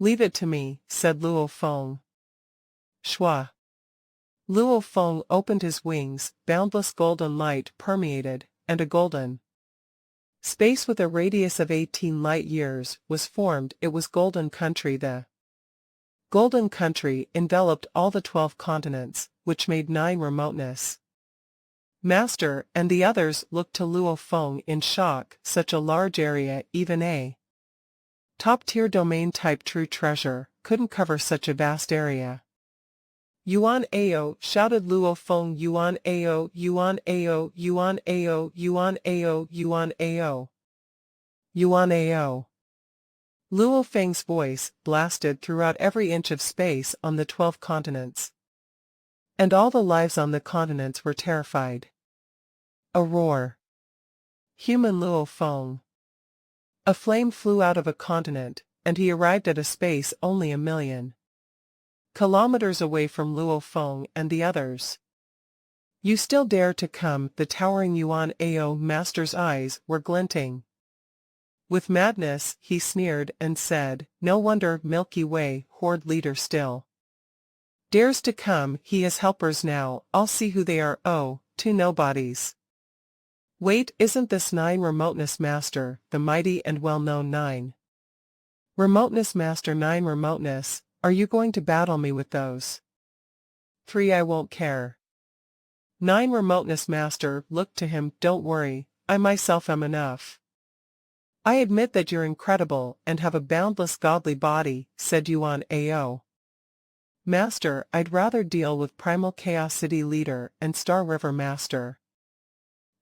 Leave it to me, said Luo Feng. Shua. Luo Feng opened his wings. Boundless golden light permeated, and a golden space with a radius of 18 light-years was formed. It was Golden Country. The Golden Country enveloped all the 12 continents, which made 9 Remoteness Master and the others looked to Luo Feng in shock. Such a large area, even a top-tier domain-type true treasure couldn't cover such a vast area. Yuan Ao, shouted Luo Feng. Yuan Ao, Yuan Ao, Yuan Ao, Yuan Ao, Yuan Ao. Yuan Ao. Luo Feng's voice blasted throughout every inch of space on the 12 continents. And all the lives on the continents were terrified. A roar. Human Luo Feng. A flame flew out of a continent, and he arrived at a space only 1,000,000 kilometers away from Luo Feng and the others. You still dare to come? The towering Yuan Ao Master's eyes were glinting with madness. He sneered and said, no wonder Milky Way Horde leader still dares to come. He has helpers now. I'll see who they are. Oh, 2 nobodies. Wait, isn't this 9 Remoteness Master, the mighty and well-known 9 Remoteness Master? 9 Remoteness, are you going to battle me with those 3? I won't care. 9 Remoteness Master looked to him. Don't worry, I myself am enough. I admit that you're incredible and have a boundless godly body, said Yuan Ao Master, I'd rather deal with Primal Chaos City Leader and Star River Master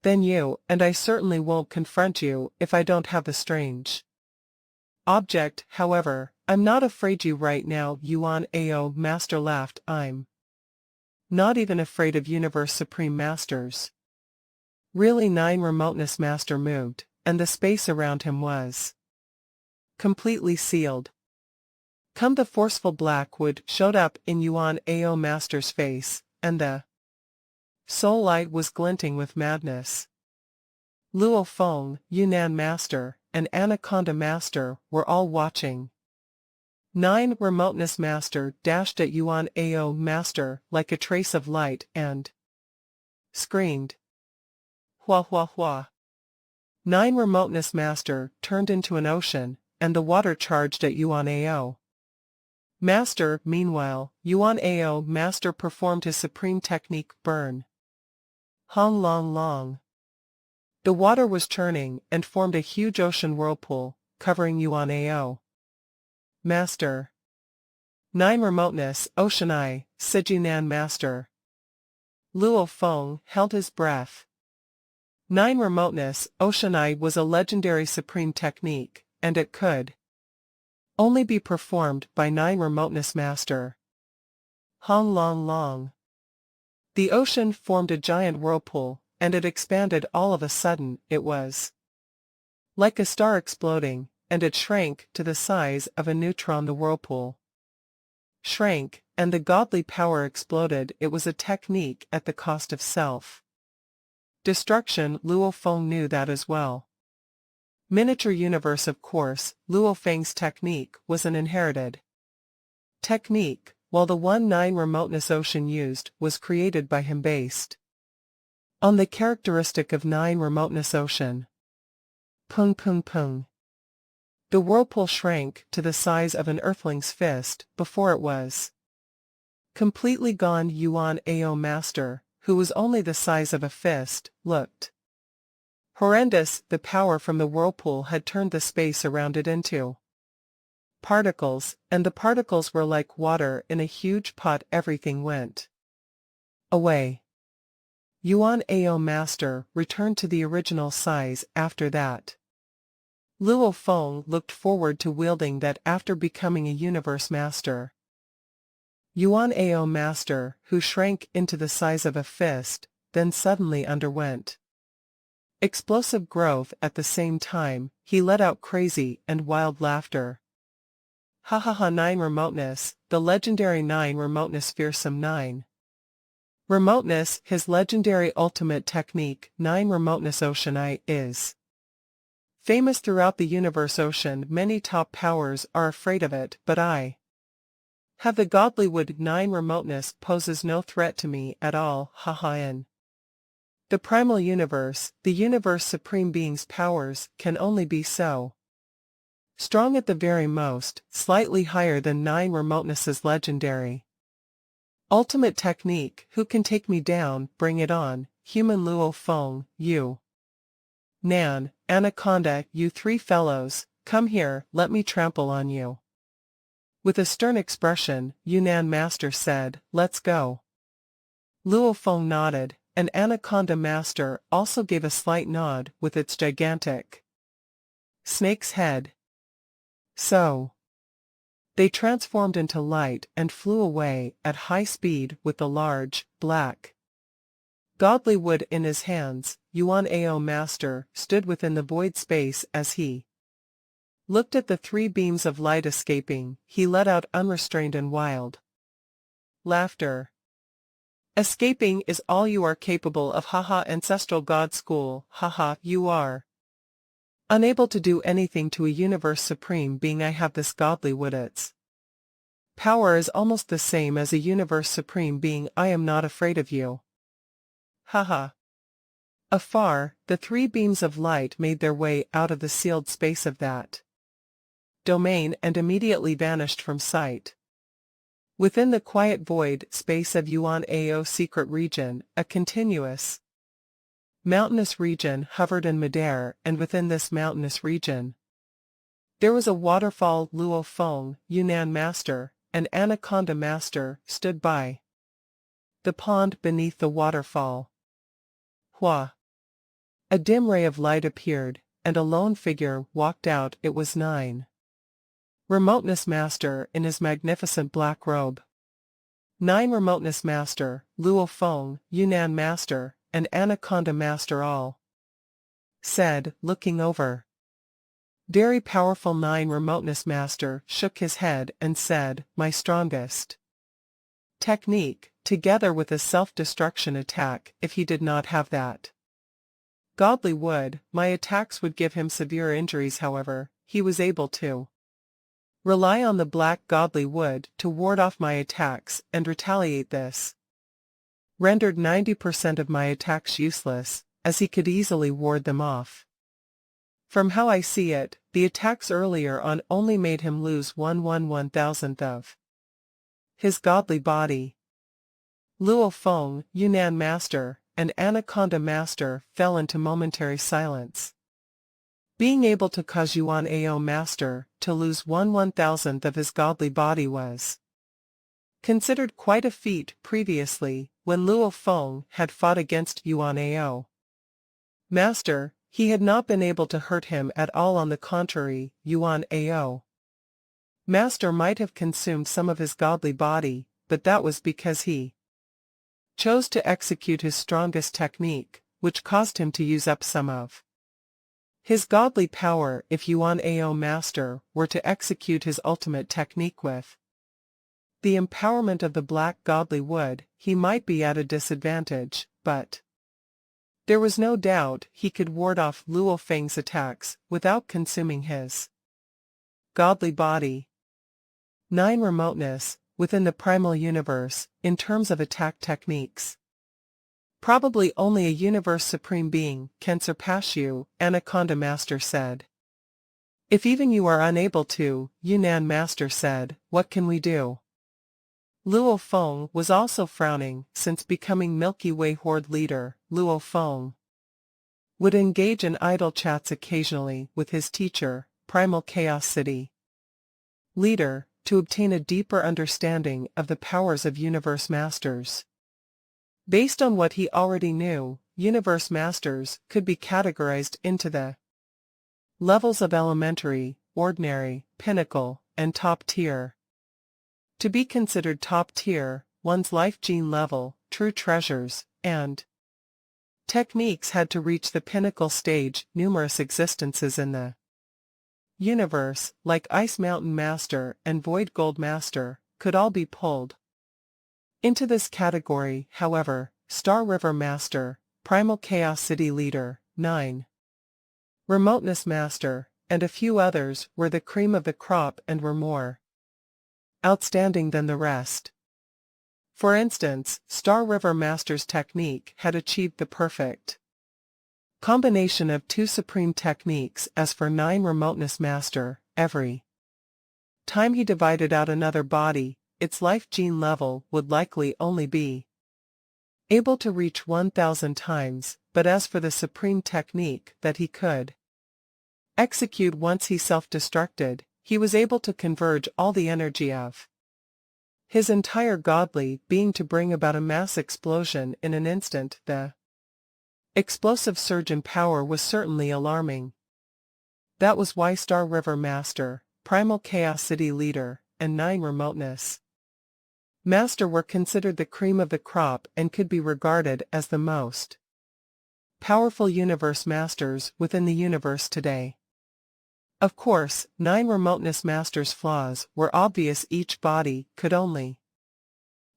than you, and I certainly won't confront you if I don't have the strange object. However, I'm not afraid you right now, Yuan Ao. Master laughed. I'm not even afraid of Universe Supreme Masters. Really? 9 Remoteness Master moved, and the space around him was completely sealed. Come. The forceful Blackwood showed up in Yuan Ao Master's face, and the soul light was glinting with madness. Luo Feng, Yunnan Master, and Anaconda Master were all watching. 9 Remoteness Master dashed at Yuan Ao Master like a trace of light and screamed. Hua hua hua. 9 Remoteness Master turned into an ocean, and the water charged at Yuan Ao Master. Meanwhile, Yuan Ao Master performed his supreme technique, Burn. Hong Long Long. The water was churning and formed a huge ocean whirlpool, covering Yuan Ao Master. 9 Remoteness, Ocean Eye, Sijunan Master. Luo Feng held his breath. 9 Remoteness, Ocean Eye was a legendary supreme technique, and it could only be performed by 9 Remoteness Master. Hong Long Long. The ocean formed a giant whirlpool, and it expanded all of a sudden. It was like a star exploding, and it shrank to the size of a neutron. The whirlpool shrank, and the godly power exploded. It was a technique at the cost of self-destruction. Luo Feng knew that as well. Miniature universe. Of course, Luo Feng's technique was an inherited technique, while the 9 Remoteness Ocean used was created by him based on the characteristic of 9 Remoteness Ocean. Pung pung pung. The whirlpool shrank to the size of an earthling's fist before it was completely gone. Yuan Ao Master, who was only the size of a fist, looked horrendous. The power from the whirlpool had turned the space around it into particles, and the particles were like water in a huge pot. Everything went away. Yuan Ao Master returned to the original size after that. Luo Feng looked forward to wielding that after becoming a Universe Master. Yuan Ao Master, who shrank into the size of a fist, then suddenly underwent explosive growth. At the same time, he let out crazy and wild laughter. Ha ha ha. 9 Remoteness, the legendary 9 Remoteness, fearsome 9 Remoteness, his legendary ultimate technique. 9 Remoteness Ocean Eye is famous throughout the universe. Ocean. Many top powers are afraid of it, but I have the godly wood. 9 Remoteness poses no threat to me at all. Haha. In the primal universe, the universe supreme being's powers can only be so strong, at the very most, slightly higher than 9 Remoteness's legendary ultimate technique. Who can take me down? Bring it on, human. Luo Feng, you Nan, Anaconda, you 3 fellows, come here, let me trample on you. With a stern expression, Yunnan Master said, let's go. Luo Feng nodded, and Anaconda Master also gave a slight nod with its gigantic snake's head. So they transformed into light and flew away at high speed with the large, black, godly wood in his hands. Yuan Ao Master stood within the void space as he looked at the 3 beams of light escaping. He let out unrestrained and wild laughter. Escaping is all you are capable of. Haha. Ancestral God School. Haha. You are unable to do anything to a universe supreme being. I have this godly wood. Its power is almost the same as a universe supreme being. I am not afraid of you. Haha. Afar, the 3 beams of light made their way out of the sealed space of that domain and immediately vanished from sight. Within the quiet void space of Yuan Ao secret region, a continuous mountainous region hovered in midair, and within this mountainous region there was a waterfall. Luo Feng, Yunnan Master, and Anaconda Master, stood by the pond beneath the waterfall. Hua! A dim ray of light appeared, and a lone figure walked out. It was 9. Remoteness Master in his magnificent black robe. 9 Remoteness Master, Luo Feng, Yunnan Master, and Anaconda Master all said, looking over. Very powerful 9 Remoteness Master shook his head and said, my strongest technique, together with a self-destruction attack. If he did not have that godly wood, my attacks would give him severe injuries. However, he was able to rely on the black godly wood to ward off my attacks and retaliate. This rendered 90% of my attacks useless, as he could easily ward them off. From how I see it, the attacks earlier on only made him lose 1/1000th of his godly body. Luo Feng, Yunnan Master, and Anaconda Master fell into momentary silence. Being able to cause Yuan Ao Master to lose 1/1000th of his godly body was considered quite a feat previously. When Luo Feng had fought against Yuan Ao Master, he had not been able to hurt him at all. On the contrary, Yuan Ao Master might have consumed some of his godly body, but that was because he chose to execute his strongest technique, which caused him to use up some of his godly power. If Yuan Ao Master were to execute his ultimate technique with the empowerment of the black godly wood, he might be at a disadvantage, but there was no doubt he could ward off Luo Feng's attacks without consuming his godly body. 9 Remoteness, within the primal universe, in terms of attack techniques. Probably only a universe supreme being can surpass you, Anaconda Master said. If even you are unable to, Yunnan Master said, what can we do? Luo Feng was also frowning. Since becoming Milky Way Horde leader, Luo Feng would engage in idle chats occasionally with his teacher, Primal Chaos City leader, to obtain a deeper understanding of the powers of Universe Masters. Based on what he already knew, Universe Masters could be categorized into the levels of elementary, ordinary, pinnacle, and top tier. To be considered top tier, one's life gene level, true treasures, and techniques had to reach the pinnacle stage. Numerous existences in the universe, like Ice Mountain Master and Void Gold Master, could all be pulled into this category. However, Star River Master, Primal Chaos City leader, 9 Remoteness Master, and a few others were the cream of the crop and were more outstanding than the rest. For instance, Star River Master's technique had achieved the perfect combination of 2 supreme techniques. As for 9 Remoteness Master, every time he divided out another body, its life gene level would likely only be able to reach 1000 times, but as for the supreme technique that he could execute once he self-destructed, he was able to converge all the energy of his entire godly being to bring about a mass explosion in an instant. The explosive surge in power was certainly alarming. That was why Star River Master, Primal Chaos City leader, and 9 Remoteness Master were considered the cream of the crop and could be regarded as the most powerful Universe Masters within the universe today. Of course, 9 Remoteness Master's flaws were obvious. Each body could only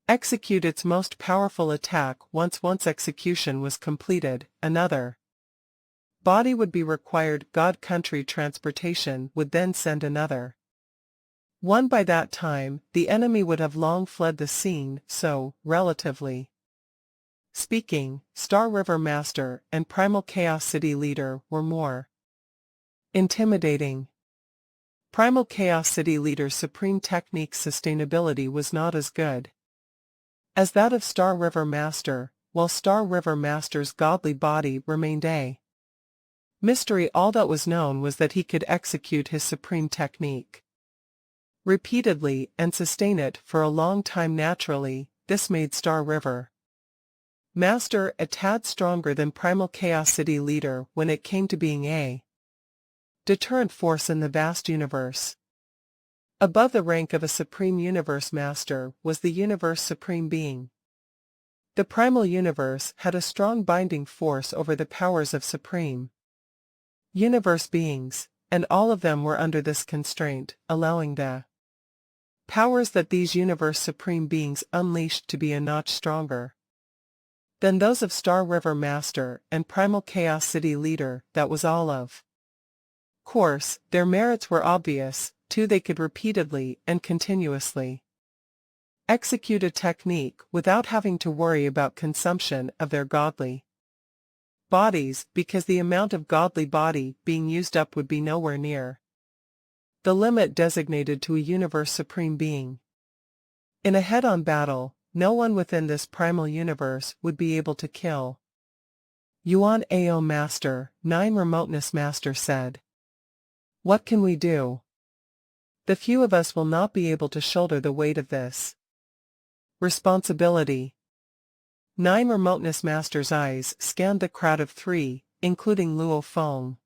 execute its most powerful attack once execution was completed. Another body would be required. God Country Transportation would then send another one. By that time, the enemy would have long fled the scene, so, relatively speaking, Star River Master and Primal Chaos City leader were more intimidating. Primal Chaos City leader's supreme technique's sustainability was not as good as that of Star River Master, while Star River Master's godly body remained a mystery. All that was known was that he could execute his supreme technique repeatedly and sustain it for a long time naturally. This made Star River Master a tad stronger than Primal Chaos City Leader when it came to being a deterrent force in the vast universe. Above the rank of a Supreme Universe Master was the Universe Supreme Being. The Primal Universe had a strong binding force over the powers of Supreme Universe beings, and all of them were under this constraint, allowing the powers that these Universe Supreme Beings unleashed to be a notch stronger than those of Star River Master and Primal Chaos City Leader. That was all of course, their merits were obvious, too. They could repeatedly and continuously execute a technique without having to worry about consumption of their godly bodies, because the amount of godly body being used up would be nowhere near the limit designated to a Universe Supreme Being. In a head-on battle, no one within this primal universe would be able to kill Yuan Ao Master. 9 Remoteness Master said. What can we do? The few of us will not be able to shoulder the weight of this responsibility. 9 Remoteness Master's eyes scanned the crowd of 3, including Luo Feng.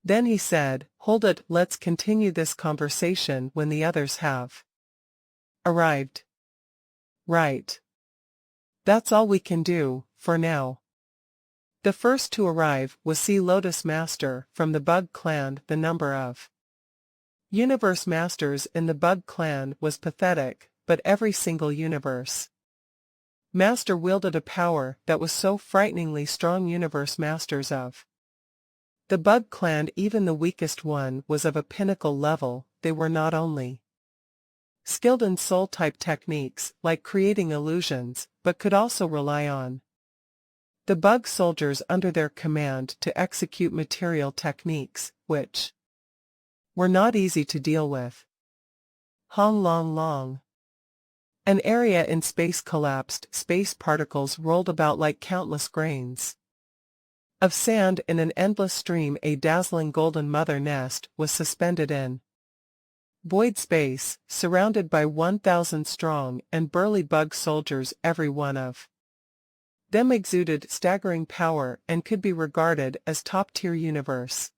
Then he said, "Hold it, let's continue this conversation when the others have arrived." Right. That's all we can do, for now. The first to arrive was Sea Lotus Master from the Bug Clan. The number of Universe Masters in the Bug Clan was pathetic, but every single Universe Master wielded a power that was so frighteningly strong. Universe Masters of the Bug Clan, even the weakest one, was of a pinnacle level. They were not only skilled in soul-type techniques, like creating illusions, but could also rely on the bug soldiers under their command to execute material techniques, which were not easy to deal with. Hong Long Long. An area in space collapsed. Space particles rolled about like countless grains of sand in an endless stream. A dazzling golden mother nest was suspended in void space, surrounded by 1,000 strong and burly bug soldiers. Every one of them exuded staggering power and could be regarded as top-tier universe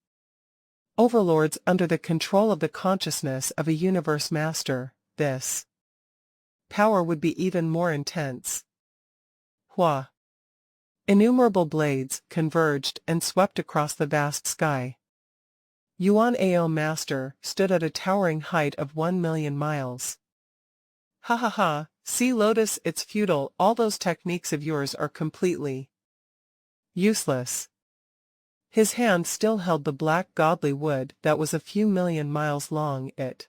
overlords under the control of the consciousness of a Universe Master. This power would be even more intense. Hua! Innumerable blades converged and swept across the vast sky. Yuan Ao Master stood at a towering height of 1,000,000 miles. Ha ha ha, Sea Lotus, it's futile. All those techniques of yours are completely useless. His hand still held the black godly wood that was a few million miles long. It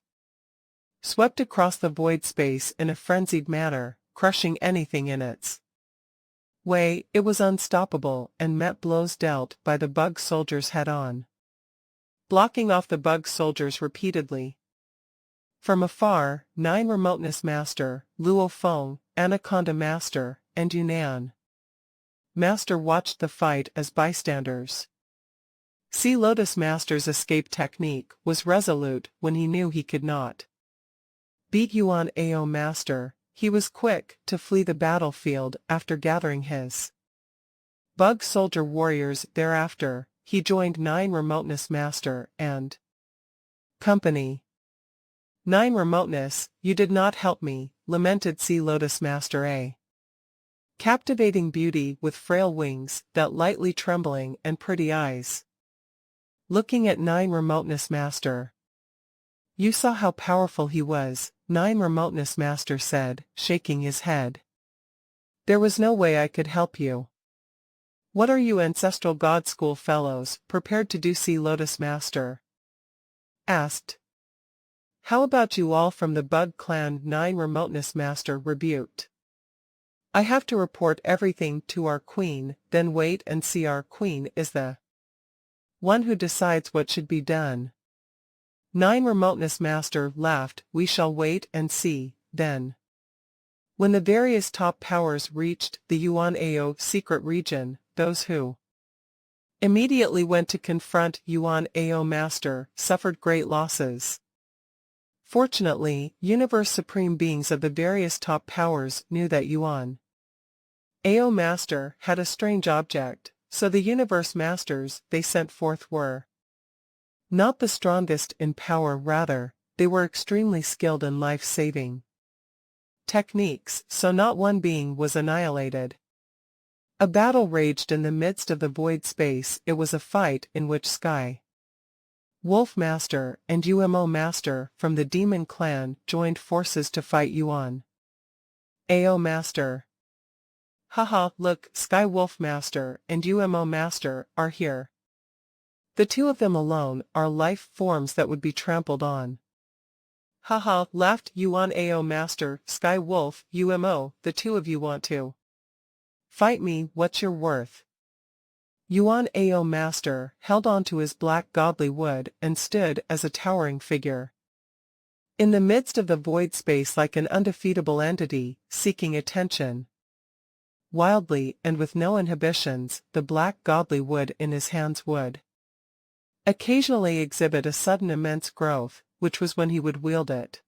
swept across the void space in a frenzied manner, crushing anything in its way. It was unstoppable and met blows dealt by the bug soldiers head-on, blocking off the bug soldiers repeatedly. From afar, 9 Remoteness Master, Luo Feng, Anaconda Master, and Yunnan Master watched the fight as bystanders. Sea Lotus Master's escape technique was resolute when he knew he could not beat Yuan Ao Master. He was quick to flee the battlefield after gathering his bug soldier warriors. Thereafter, he joined 9 Remoteness Master and company. 9 Remoteness, you did not help me, lamented Sea Lotus Master. A captivating beauty with frail wings that lightly trembling and pretty eyes. Looking at 9 Remoteness Master. You saw how powerful he was, 9 Remoteness Master said, shaking his head. There was no way I could help you. What are you Ancestral God School fellows prepared to do? Sea Lotus Master asked. How about you all from the Bug Clan? 9 Remoteness Master rebuked. I have to report everything to our queen. Then wait and see. Our queen is the one who decides what should be done. 9 Remoteness Master laughed. We shall wait and see, then. When the various top powers reached the Yuan Ao secret region, those who immediately went to confront Yuan Ao Master suffered great losses. Fortunately, Universe Supreme Beings of the various top powers knew that Yuan AO Master had a strange object, so the Universe Masters they sent forth were not the strongest in power, rather, they were extremely skilled in life-saving techniques, so not one being was annihilated. A battle raged in the midst of the void space. It was a fight in which Sky Wolf Master and UMO Master from the Demon Clan joined forces to fight Yuan AO Master. Haha, look, Sky Wolf Master and UMO Master are here. The two of them alone are life forms that would be trampled on. Haha, laughed Yuan AO Master. Sky Wolf, UMO, the two of you want to fight me, what's your worth? Yuan AO Master held on to his black godly wood and stood as a towering figure in the midst of the void space like an undefeatable entity, seeking attention. Wildly and with no inhibitions, the black godly wood in his hands would occasionally exhibit a sudden immense growth, which was when he would wield it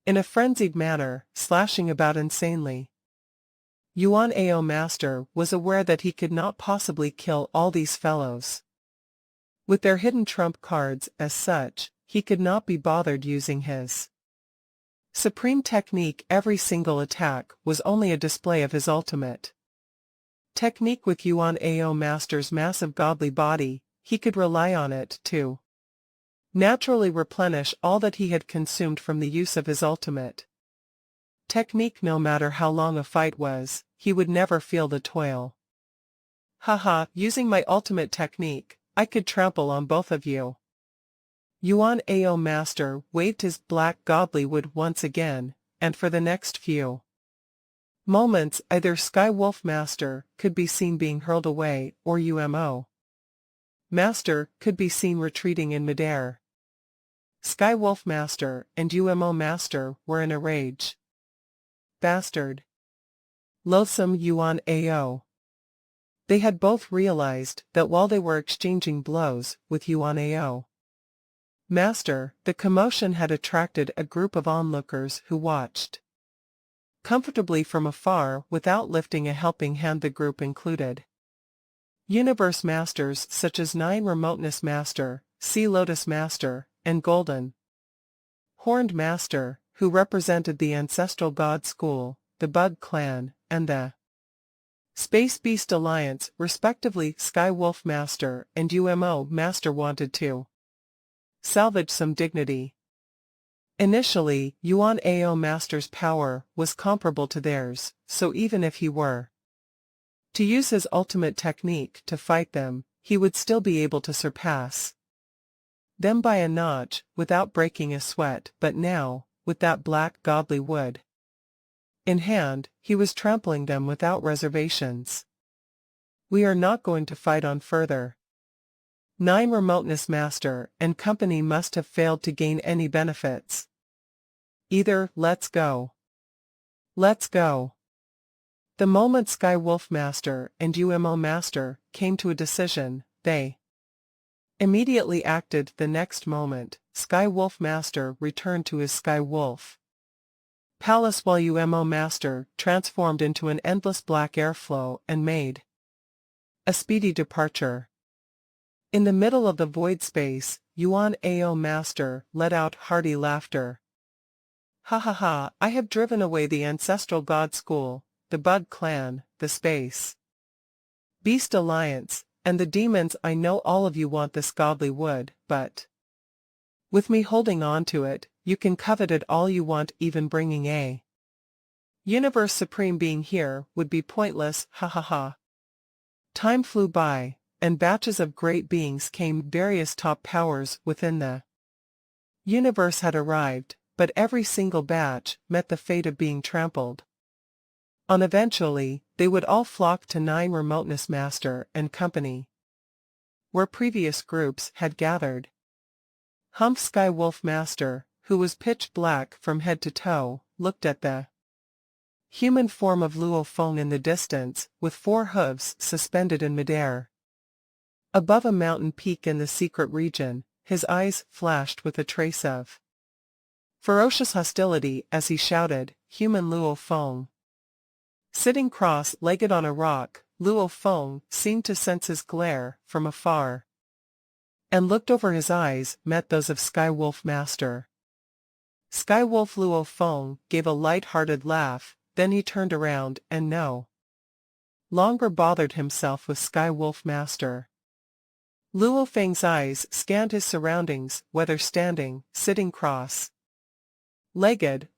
in a frenzied manner, slashing about insanely. Yuan AO Master was aware that he could not possibly kill all these fellows with their hidden trump cards. As such, he could not be bothered using his supreme technique. Every single attack was only a display of his ultimate technique. With Yuan AO Master's massive godly body, he could rely on it to naturally replenish all that he had consumed from the use of his ultimate technique. No matter how long a fight was, he would never feel the toil. Haha, using my ultimate technique, I could trample on both of you. Yuan AO Master waved his black godly wood once again, and for the next few moments either Sky Wolf Master could be seen being hurled away, or UMO Master could be seen retreating in midair. Sky Wolf Master and UMO Master were in a rage. Bastard. Loathsome Yuan AO. They had both realized that while they were exchanging blows with Yuan AO Master, the commotion had attracted a group of onlookers who watched comfortably from afar without lifting a helping hand. The group included Universe Masters such as Nine Remoteness Master, Sea Lotus Master, and Golden Horned Master, who represented the Ancestral God School, the Bug Clan, and the Space Beast Alliance, respectively. Sky Wolf Master and UMO Master wanted to salvage some dignity. Initially, Yuan AO Master's power was comparable to theirs, so even if he were to use his ultimate technique to fight them, he would still be able to surpass them by a notch, without breaking a sweat. But now, with that black godly wood in hand, he was trampling them without reservations. We are not going to fight on further. Nine Remoteness Master and company must have failed to gain any benefits. Either, let's go. Let's go. The moment Sky Wolf Master and UMO Master came to a decision, they immediately acted. The next moment, Sky Wolf Master returned to his Sky Wolf Palace while UMO Master transformed into an endless black airflow and made a speedy departure. In the middle of the void space, Yuan AO Master let out hearty laughter. Ha ha ha, I have driven away the Ancestral God School, the Bug Clan, the Space Beast Alliance, and the demons. I know all of you want this godly wood, but with me holding on to it, you can covet it all you want. Even bringing a Universe Supreme Being here would be pointless. Ha ha ha. Time flew by, and batches of great beings came. Various top powers within the universe had arrived, but every single batch met the fate of being trampled on. Eventually, they would all flock to Nine Remoteness Master and company, where previous groups had gathered. Humph Sky Wolf Master, who was pitch black from head to toe, looked at the human form of Luo Feng in the distance, with 4 hooves suspended in midair. Above a mountain peak in the secret region, his eyes flashed with a trace of Ferocious hostility as he shouted, "Human Luo Feng." Sitting cross-legged on a rock, Luo Feng seemed to sense his glare from afar, and looked over. His eyes met those of Sky Wolf Master. Sky Wolf Luo Feng gave a light-hearted laugh, then he turned around and no longer bothered himself with Sky Wolf Master. Luo Feng's eyes scanned his surroundings, whether standing, sitting cross-legged,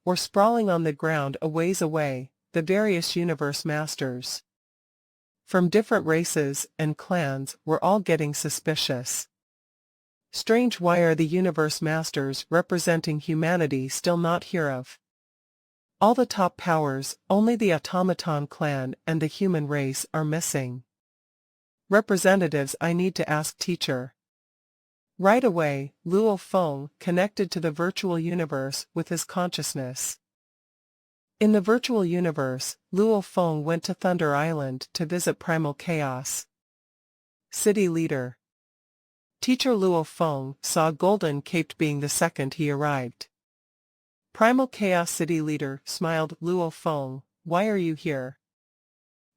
or sprawling on the ground a ways away, the various universe masters from different races and clans were all getting suspicious. Strange, why are the universe masters representing humanity still not here of all the top powers? Only the automaton clan and the human race are missing representatives. I need to ask teacher. Right away, Luo Feng connected to the virtual universe with his consciousness. In the virtual universe, Luo Feng went to Thunder Island to visit Primal Chaos City leader. Teacher Luo Feng saw Golden Caped being the second he arrived. Primal Chaos City leader smiled. Luo Feng, why are you here?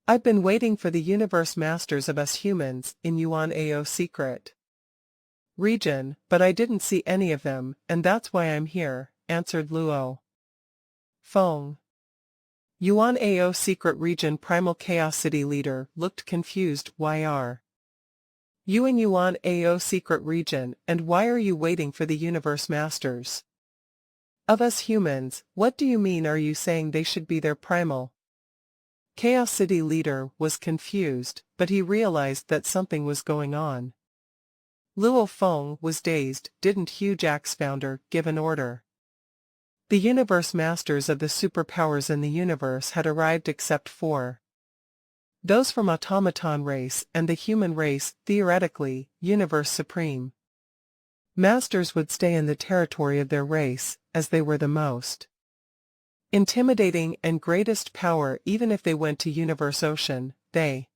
I've been waiting for the universe masters of us humans in Yuan Ao secret region, but I didn't see any of them, and that's why I'm here, answered Luo Feng. Yuan Ao secret region. Primal Chaos City leader looked confused. Why are you in Yuan Ao secret region, and why are you waiting for the universe masters of us humans? What do you mean? Are you saying they should be there? Primal Chaos City leader was confused, but he realized that something was going on. Luo Feng was dazed. Didn't Hujack's founder give an order? The universe masters of the superpowers in the universe had arrived except for those from automaton race and the human race. Theoretically, universe supreme masters would stay in the territory of their race, as they were the most intimidating and greatest power. Even if they went to Universe Ocean, they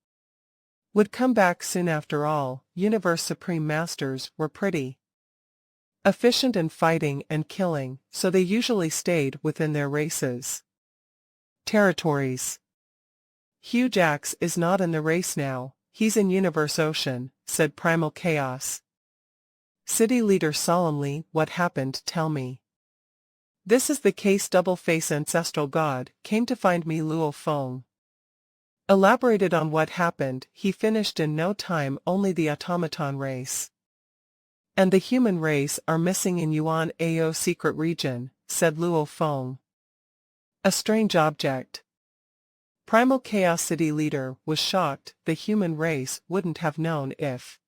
would come back soon. After all, universe supreme masters were pretty efficient in fighting and killing, so they usually stayed within their races' territories. Hujax is not in the race now, he's in Universe Ocean, said Primal Chaos City leader solemnly. What happened? Tell me. This is the case. Double-face ancestral god came to find me. Luo Feng elaborated on what happened. He finished in no time. Only the automaton race and the human race are missing in Yuan Ao secret region, said Luo Feng. A strange object. Primal Chaos City leader was shocked. The human race wouldn't have known if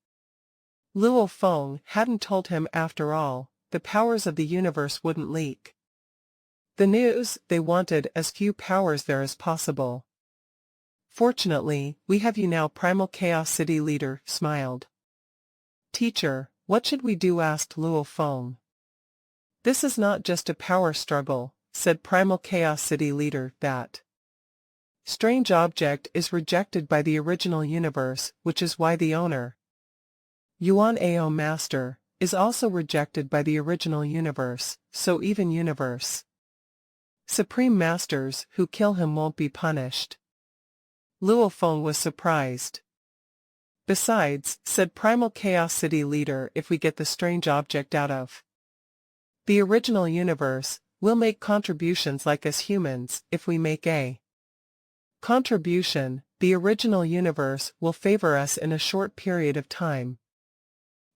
Luo Feng hadn't told him. After all, the powers of the universe wouldn't leak the news. They wanted as few powers there as possible. Fortunately, we have you now. Primal Chaos City leader smiled. Teacher, what should we do? Asked Luo Feng. This is not just a power struggle, said Primal Chaos City leader. That strange object is rejected by the original universe, which is why the owner, Yuan Ao Master, is also rejected by the original universe, so even universe supreme masters who kill him won't be punished. Luo Feng was surprised. Besides, said Primal Chaos City leader, if we get the strange object out of the original universe, we'll make contributions like us humans. If we make a contribution, the original universe will favor us in a short period of time,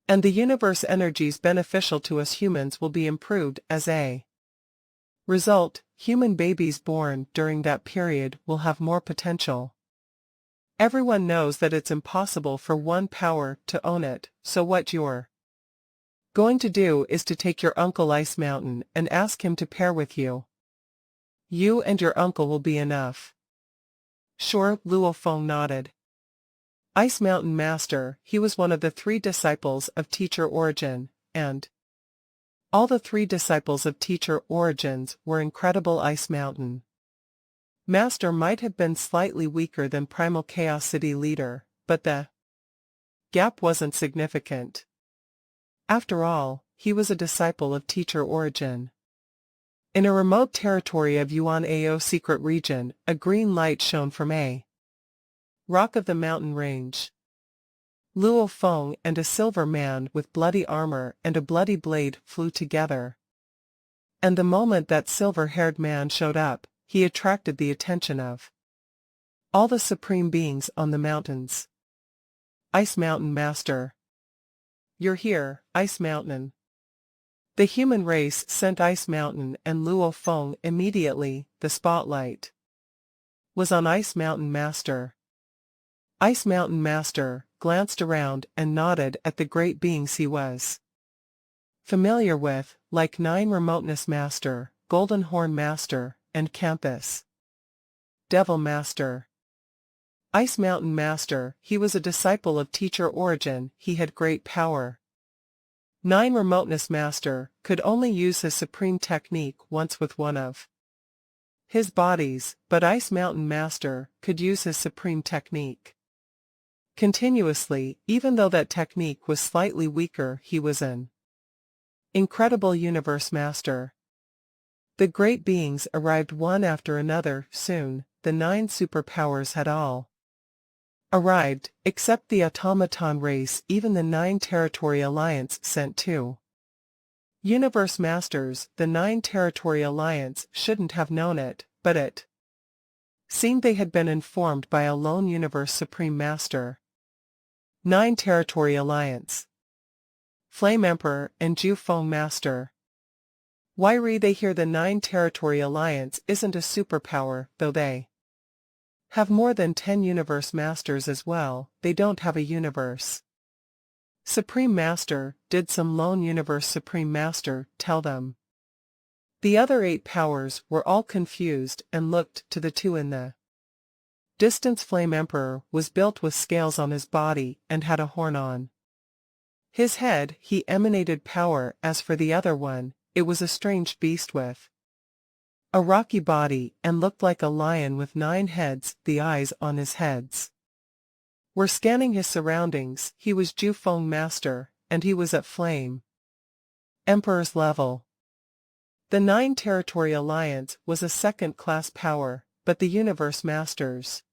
and the universe energies beneficial to us humans will be improved. As a result, human babies born during that period will have more potential. Everyone knows that it's impossible for one power to own it, so what you're going to do is to take your uncle Ice Mountain and ask him to pair with you. You and your uncle will be enough. Sure, Luo Feng nodded. Ice Mountain Master, he was one of the 3 disciples of Teacher Origin, and all the 3 disciples of Teacher Origins were incredible. Ice Mountain Master might have been slightly weaker than Primal Chaos City leader, but the gap wasn't significant. After all, he was a disciple of Teacher Origin. In a remote territory of Yuan Ao secret region, a green light shone from a rock of the mountain range. Luo Feng and a silver man with bloody armor and a bloody blade flew together. And the moment that silver-haired man showed up, he attracted the attention of all the supreme beings on the mountains. Ice Mountain Master. You're here, Ice Mountain. The human race sent Ice Mountain and Luo Feng immediately. The spotlight was on Ice Mountain Master. Ice Mountain Master glanced around and nodded at the great beings he was familiar with, like Nine Remoteness Master, Golden Horn Master, and Campus Devil Master. Ice Mountain Master, he was a disciple of Teacher Origin, he had great power. Nine Remoteness Master could only use his supreme technique once with one of his bodies, but Ice Mountain Master could use his supreme technique continuously. Even though that technique was slightly weaker, he was an incredible universe master. The great beings arrived one after another. Soon, the 9 superpowers had all arrived, except the automaton race. Even the 9 Territory Alliance sent 2 universe masters. The 9 Territory Alliance shouldn't have known it, but it seemed they had been informed by a lone universe supreme master. 9 Territory Alliance. Flame Emperor and Ju Feng Master. Why they hear the 9 Territory Alliance isn't a superpower, though they have more than 10 universe masters as well. They don't have a universe supreme master. Did some lone universe supreme master tell them? The other 8 powers were all confused and looked to the 2 in the distance. Flame Emperor was built with scales on his body and had a horn on his head. He emanated power. As for the other one, it was a strange beast with a rocky body and looked like a lion with 9 heads. The eyes on his heads were scanning his surroundings. He was Ju Feng Master, and he was at Flame Emperor's level. The 9 Territory Alliance was a second-class power, but the Universe Masters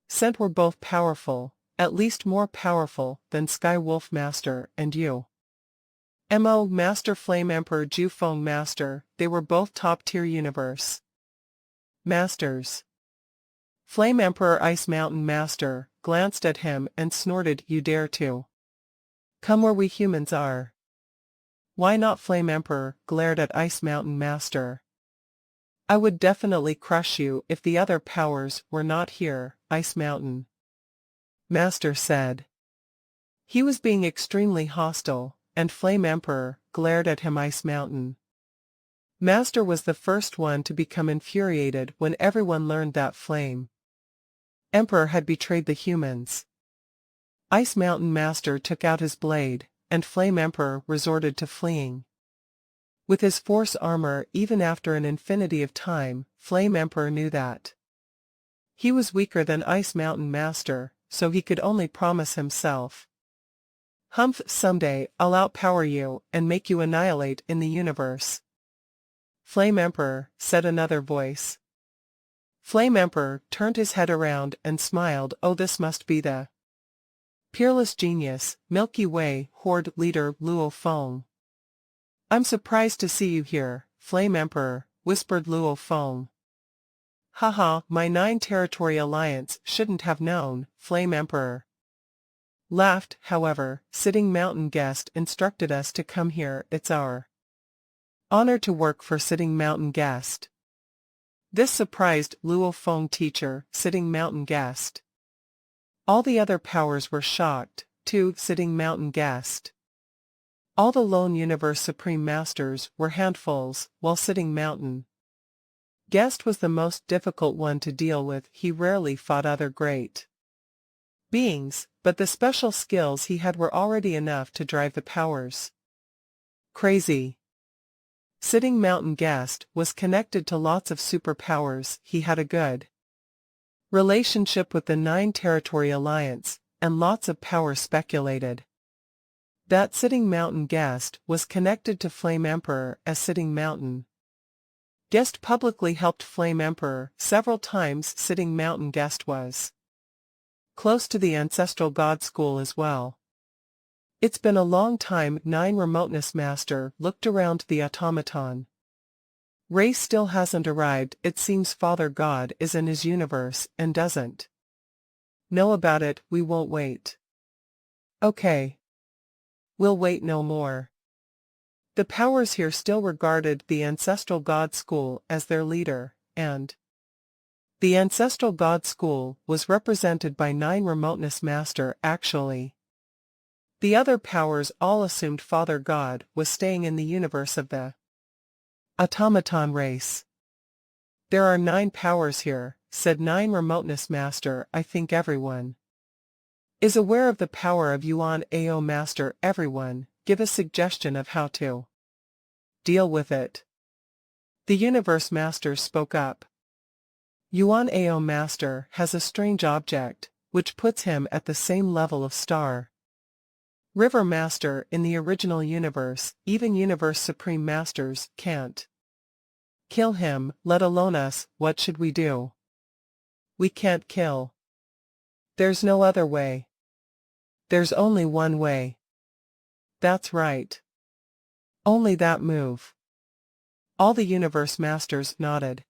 sent were both powerful, at least more powerful than Sky Wolf Master and Mo Master. Flame Emperor, Ju Feng Master, they were both top-tier universe masters. Flame Emperor Ice Mountain Master glanced at him and snorted, "You dare to come where we humans are?" "Why not?" Flame Emperor glared at Ice Mountain Master. "I would definitely crush you if the other powers were not here," Ice Mountain Master said. He was being extremely hostile, and Flame Emperor glared at him. Ice Mountain Master was the first one to become infuriated when everyone learned that Flame Emperor had betrayed the humans. Ice Mountain Master took out his blade, and Flame Emperor resorted to fleeing. With his force armor, even after an infinity of time, Flame Emperor knew that he was weaker than Ice Mountain Master, so he could only promise himself, "Humph, someday I'll outpower you and make you annihilate in the universe." "Flame Emperor," said another voice. Flame Emperor turned his head around and smiled. "Oh, this must be the peerless genius, Milky Way Horde leader Luo Feng." "I'm surprised to see you here, Flame Emperor," whispered Luo Feng. "Haha, my 9 Territory Alliance shouldn't have known," Flame Emperor laughed. "However, Sitting Mountain Guest instructed us to come here. It's our honor to work for Sitting Mountain Guest." This surprised Luo Feng. "Teacher, Sitting Mountain Guest?" All the other powers were shocked, too. Sitting Mountain Guest. All the lone universe supreme masters were handfuls, while Sitting Mountain Guest was the most difficult one to deal with. He rarely fought other great beings, but the special skills he had were already enough to drive the powers crazy. Sitting Mountain Guest was connected to lots of superpowers. He had a good relationship with the 9 Territory Alliance, and lots of power speculated that Sitting Mountain Guest was connected to Flame Emperor as Sitting Mountain Guest publicly helped Flame Emperor several times. Sitting Mountain Guest was close to the ancestral god school as well. It's been a long time. 9 Remoteness Master looked around the automaton. Ray still hasn't arrived. It seems Father God is in his universe and doesn't know about it. We won't wait. Okay. We'll wait no more. The powers here still regarded the ancestral god school as their leader, and the ancestral god school was represented by 9 Remoteness Master actually. The other powers all assumed Father God was staying in the universe of the automaton race. There are 9 powers here, said 9 Remoteness Master. I think everyone is aware of the power of Yuan Ao Master. Everyone, give a suggestion of how to deal with it. The Universe Master spoke up. Yuan Ao Master has a strange object, which puts him at the same level of Star River Master in the original universe. Even Universe Supreme Masters can't kill him, let alone us. What should we do? We can't kill. There's no other way. There's only one way. That's right. Only that move. All the Universe Masters nodded.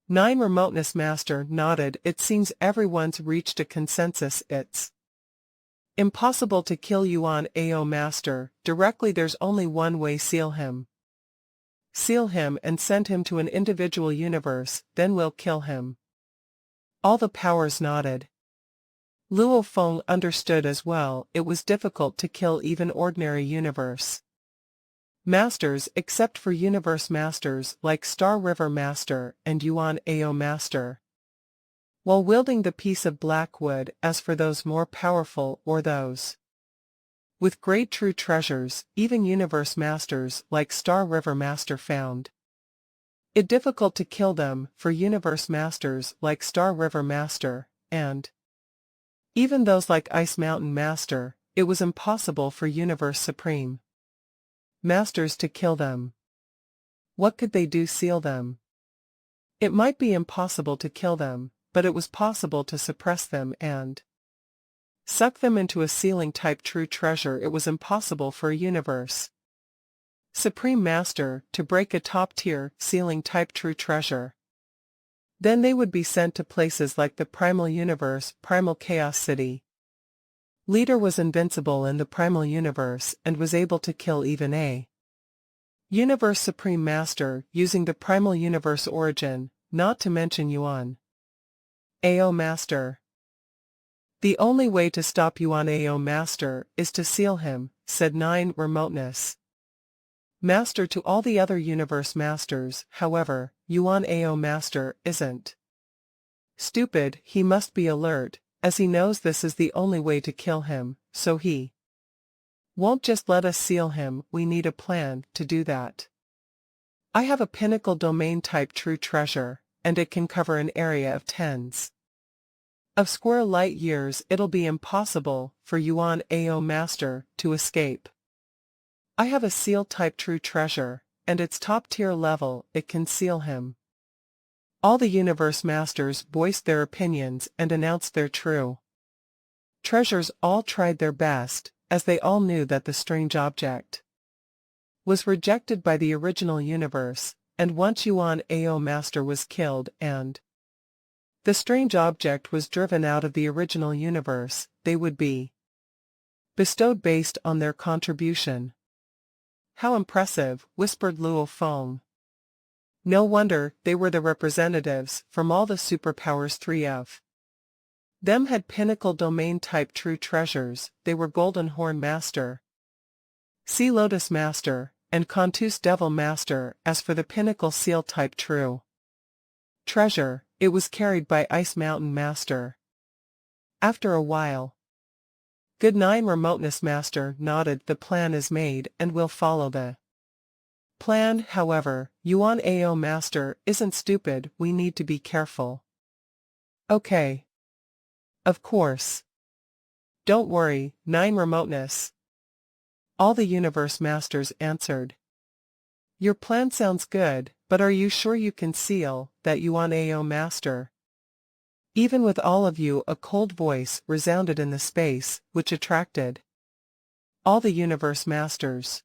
9 Remoteness Master nodded. It seems everyone's reached a consensus. It's impossible to kill Yuan Ao Master directly. There's only one way. Seal him. Seal him and send him to an individual universe, then we'll kill him. All the powers nodded. Luo Feng understood as well. It was difficult to kill even ordinary universe masters except for universe masters like Star River Master and Yuan Ao Master, while wielding the piece of black wood. As for those more powerful or those with great true treasures, even universe masters like Star River Master found it difficult to kill them. For universe masters like Star River Master, and even those like Ice Mountain Master, it was impossible for Universe Supreme Masters to kill them. What could they do? Seal them. It might be impossible to kill them, but it was possible to suppress them and suck them into a sealing-type true treasure. It was impossible for a Universe Supreme Master to break a top-tier sealing-type true treasure. Then they would be sent to places like the Primal Universe, Primal Chaos City. Leader was invincible in the Primal Universe and was able to kill even a Universe Supreme Master using the Primal Universe origin, not to mention Yuan Ao Master. The only way to stop Yuan Ao Master is to seal him, said 9 Remoteness Master to all the other Universe Masters. However, Yuan Ao Master isn't stupid. He must be alert, as he knows this is the only way to kill him, so he won't just let us seal him. We need a plan to do that. I have a pinnacle domain type true treasure, and it can cover an area of tens of square light years. It'll be impossible for Yuan Ao Master to escape. I have a seal type true treasure, and its top tier level. It can seal him. All the Universe Masters voiced their opinions and announced their true treasures. All tried their best, as they all knew that the strange object was rejected by the original universe, and once Yuan Ao Master was killed and the strange object was driven out of the original universe, they would be bestowed based on their contribution. How impressive, whispered Luo Feng. No wonder they were the representatives from all the superpowers. 3 of them had pinnacle domain type true treasures. They were Golden Horn Master, Sea Lotus Master, and Contus Devil Master. As for the pinnacle seal type true treasure, it was carried by Ice Mountain Master. After a while, Good 9 Remoteness Master nodded. The plan is made and we'll follow the plan. However, Yuan Ao Master isn't stupid. We need to be careful. Okay. Of course. Don't worry, 9 Remoteness. All the Universe Masters answered. Your plan sounds good, But are you sure you can seal that Yuan Ao Master? Even with all of you, a cold voice resounded in the space, which attracted all the universe masters.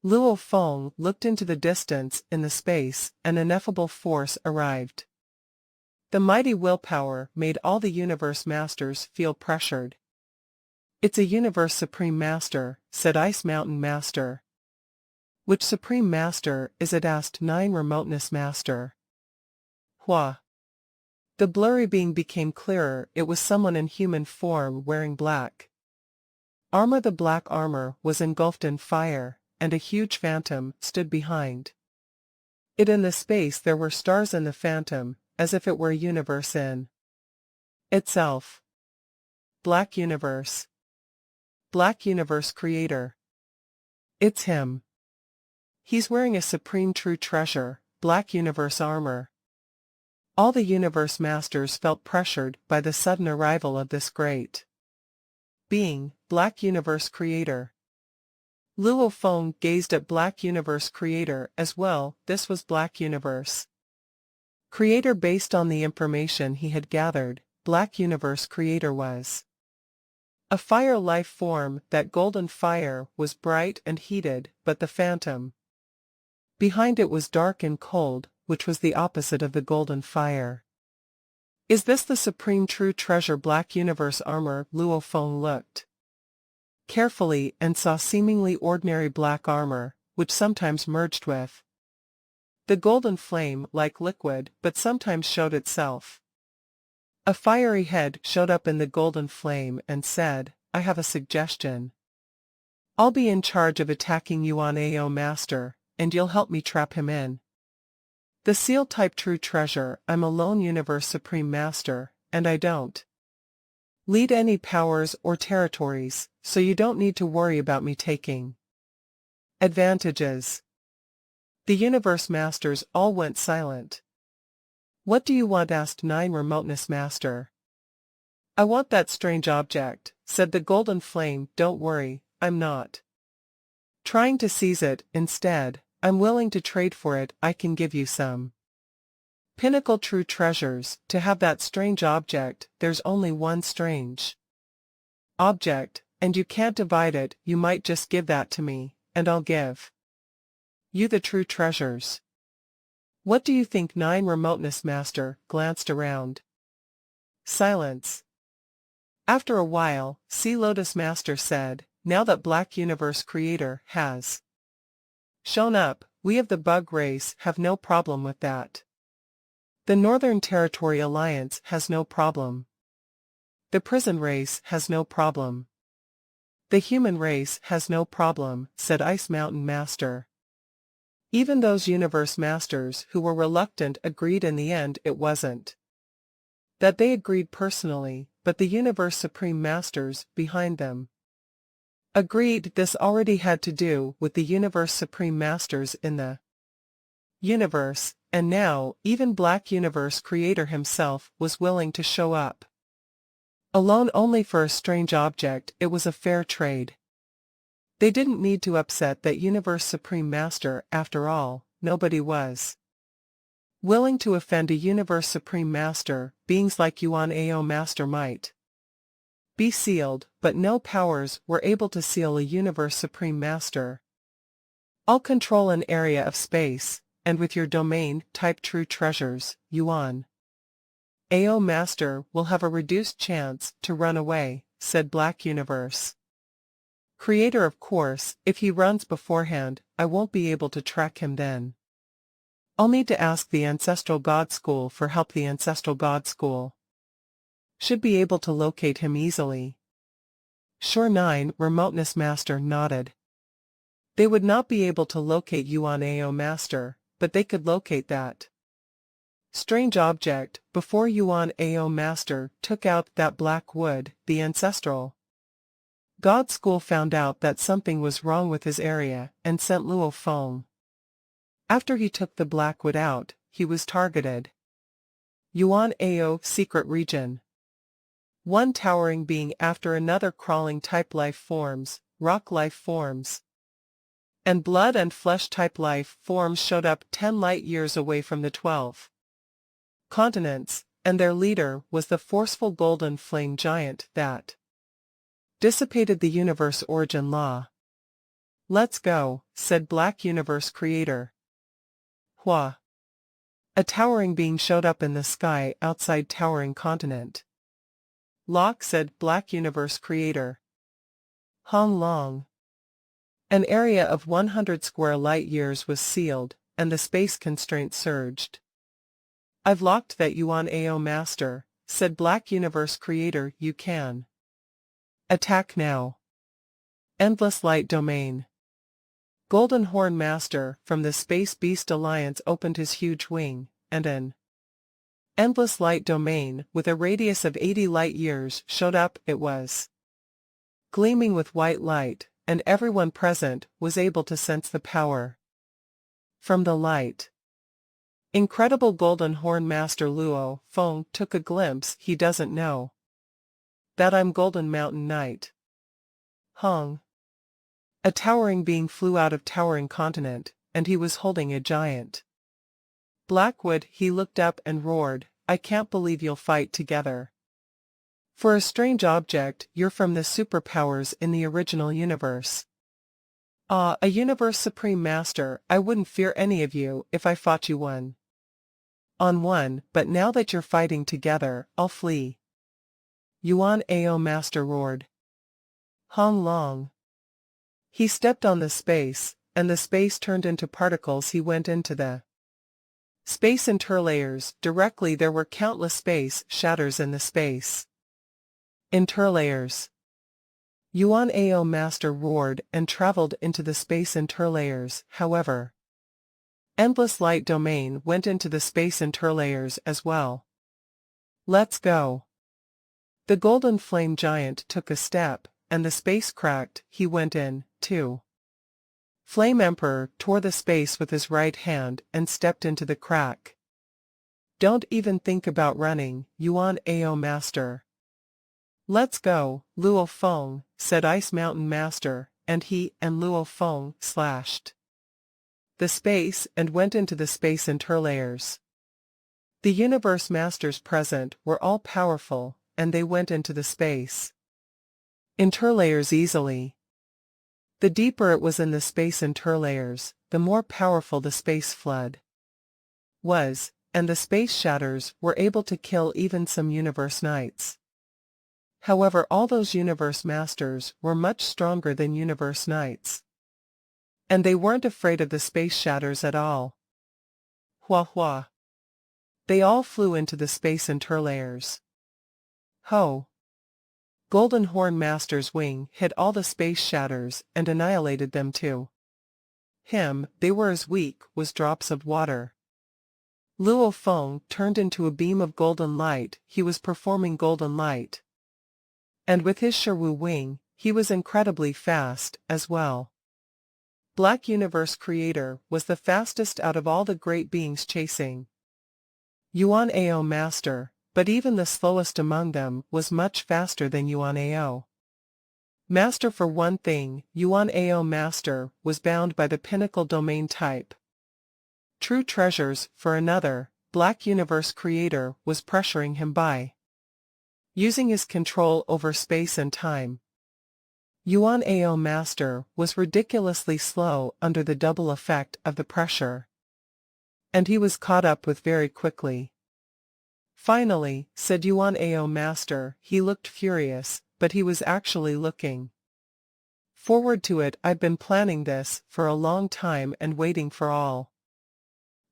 Luo Feng looked into the distance in the space, and ineffable force arrived. The mighty willpower made all the universe masters feel pressured. It's a universe supreme master, said Ice Mountain Master. Which supreme master is it? Asked Nine Remoteness Master. Hua. The blurry being became clearer. It was someone in human form wearing black armor. The black armor was engulfed in fire, and a huge phantom stood behind it. In the space there were stars in the phantom, as if it were a universe in itself. Black Universe. Black Universe Creator. It's him. He's wearing a supreme true treasure, Black Universe armor. All the universe masters felt pressured by the sudden arrival of this great being, Black Universe Creator. Luo Feng gazed at Black Universe Creator as well. This was Black Universe Creator. Based on the information he had gathered, Black Universe Creator was a fire life form. That golden fire was bright and heated, but the phantom behind it was dark and cold, which was the opposite of the golden fire. Is this the supreme true treasure, Black Universe armor? Luo Feng looked carefully and saw seemingly ordinary black armor, which sometimes merged with the golden flame like liquid, but sometimes showed itself. A fiery head showed up in the golden flame and said, I have a suggestion. I'll be in charge of attacking Yuan Ao Master, and you'll help me trap him in the seal type true treasure. I'm a lone universe supreme master, and I don't lead any powers or territories, so you don't need to worry about me taking advantages. The universe masters all went silent. What do you want? Asked Nine Remoteness Master. I want that strange object, said the golden flame. Don't worry, I'm not trying to seize it. Instead, I'm willing to trade for it. I can give you some pinnacle true treasures to have that strange object. There's only one strange object, and you can't divide it. You might just give that to me, and I'll give you the true treasures. What do you think? Nine Remoteness Master glanced around. Silence. After a while, Sea Lotus Master said, now that Black Universe Creator has shown up, we of the Bug Race have no problem with that. The Northern Territory Alliance has no problem. The Prison Race has no problem. The Human Race has no problem, said Ice Mountain Master. Even those universe masters who were reluctant agreed. In the end, it wasn't that they agreed personally, but the universe supreme masters behind them agreed. This already had to do with the universe supreme masters in the universe, and now even Black Universe Creator himself was willing to show up alone only for a strange object. It was a fair trade. They didn't need to upset that universe supreme master. After all, nobody was willing to offend a universe supreme master. Beings like Yuan Ao Master might be sealed, but no powers were able to seal a universe supreme master. I'll control an area of space, and with your domain type true treasures, Yuan Ao Master will have a reduced chance to run away, said Black Universe Creator. Of course, if he runs beforehand, I won't be able to track him then. I'll need to ask the Ancestral God School for help. The Ancestral God School should be able to locate him easily. Sure. Nine Remoteness Master nodded. They would not be able to locate Yuan Ao Master, but they could locate that strange object before Yuan Ao Master took out that black wood. The Ancestral God School found out that something was wrong with his area and sent Luo Feng. After he took the black wood out, he was targeted. Yuan Ao Secret Region. One towering being after another crawling type life forms, rock life forms. And blood and flesh-type life forms showed up 10 light-years away from the 12 continents, and their leader was the forceful golden flame giant that dissipated the universe origin law. "Let's go," said Black Universe Creator. Hua. A towering being showed up in the sky outside towering continent. "Lock," said Black Universe Creator. Hong Long. An area of 100 square light-years was sealed, and the space constraint surged. "I've locked that Yuan Ao Master," said Black Universe Creator. "You can attack now." Endless Light Domain. Golden Horn Master from the Space Beast Alliance opened his huge wing, and an endless light domain with a radius of 80 light-years showed up. It was gleaming with white light, and everyone present was able to sense the power from the light. Incredible Golden Horn Master Luo Feng took a glimpse. "He doesn't know that I'm Golden Mountain Knight." Hung. A towering being flew out of towering continent, and he was holding a giant Blackwood. He looked up and roared, "I can't believe you'll fight together. For a strange object, you're from the superpowers in the original universe." "Ah, a universe supreme master, I wouldn't fear any of you if I fought you one-on-one, but now that you're fighting together, I'll flee." Yuan Ao Master roared. Hong Long. He stepped on the space, and the space turned into particles. He went into the space interlayers. Directly there were countless space shatters in the space interlayers. Yuan Ao Master roared and traveled into the space interlayers. However, Endless Light Domain went into the space interlayers as well. "Let's go." The Golden Flame Giant took a step, and the space cracked. He went in, too. Flame Emperor tore the space with his right hand and stepped into the crack. "Don't even think about running, Yuan Ao Master." "Let's go, Luo Feng," said Ice Mountain Master, and he and Luo Feng slashed the space and went into the space interlayers. The universe masters present were all powerful, and they went into the space interlayers easily. The deeper it was in the space interlayers, the more powerful the space flood was, and the space shatters were able to kill even some universe knights. However, all those universe masters were much stronger than universe knights, and they weren't afraid of the space shatters at all. Hua hua. They all flew into the space interlayers. Ho! Golden Horn Master's wing hit all the space shatters and annihilated them too. They were as weak as drops of water. Luo Feng turned into a beam of golden light. He was performing golden light. And with his Sherwu wing, he was incredibly fast as well. Black Universe Creator was the fastest out of all the great beings chasing Yuan Ao Master, but even the slowest among them was much faster than Yuan Ao Master. For one thing, Yuan Ao Master was bound by the pinnacle domain type true treasures. For another, Black Universe Creator was pressuring him by using his control over space and time. Yuan Ao Master was ridiculously slow under the double effect of the pressure, and he was caught up with very quickly. "Finally," said Yuan Ao Master. He looked furious, but he was actually looking forward to it. "I've been planning this for a long time and waiting for all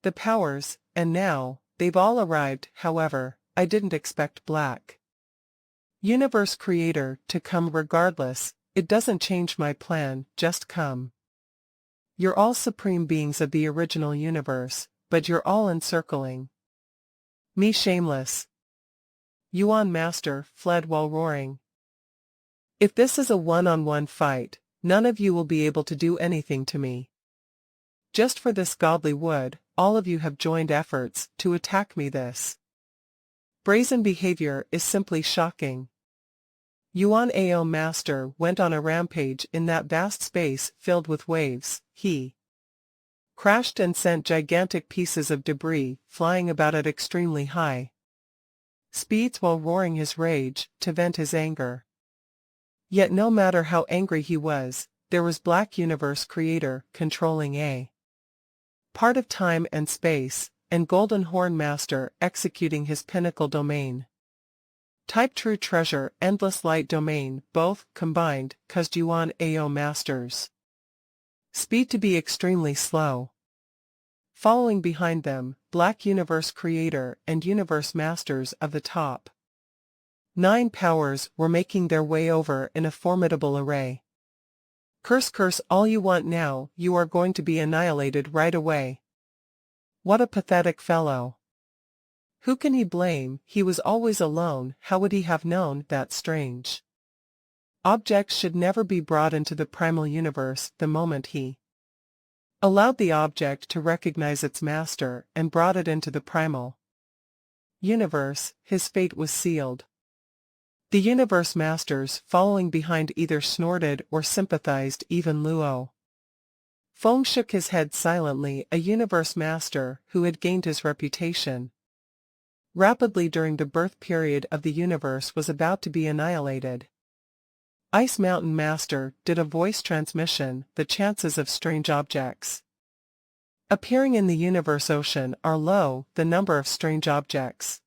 the powers, and now they've all arrived. However, I didn't expect Black Universe Creator to come regardless. It doesn't change my plan, just come. You're all supreme beings of the original universe, but you're all encircling me shameless." Yuan Master fled while roaring, "If this is a one-on-one fight, none of you will be able to do anything to me. Just for this godly wood, all of you have joined efforts to attack me. This brazen behavior is simply shocking." Yuan Ao Master went on a rampage in that vast space filled with waves. he crashed and sent gigantic pieces of debris flying about at extremely high speeds while roaring his rage to vent his anger. Yet no matter how angry he was, there was Black Universe Creator controlling a part of time and space, and Golden Horn Master executing his pinnacle domain. Type True Treasure Endless Light Domain both combined caused Yuan AO Masters speed to be extremely slow. Following behind them, Black Universe Creator and Universe Masters of the top 9 powers were making their way over in a formidable array. Curse all you want now, you are going to be annihilated right away. What a pathetic fellow. Who can he blame? He was always alone. How would he have known that strange objects should never be brought into the primal universe the moment he allowed the object to recognize its master and brought it into the primal universe? His fate was sealed. The universe masters following behind either snorted or sympathized. Even Luo Feng shook his head silently, a universe master who had gained his reputation rapidly during the birth period of the universe was about to be annihilated. Ice Mountain Master did a voice transmission. The chances of strange objects appearing in the universe ocean are low. The number of strange objects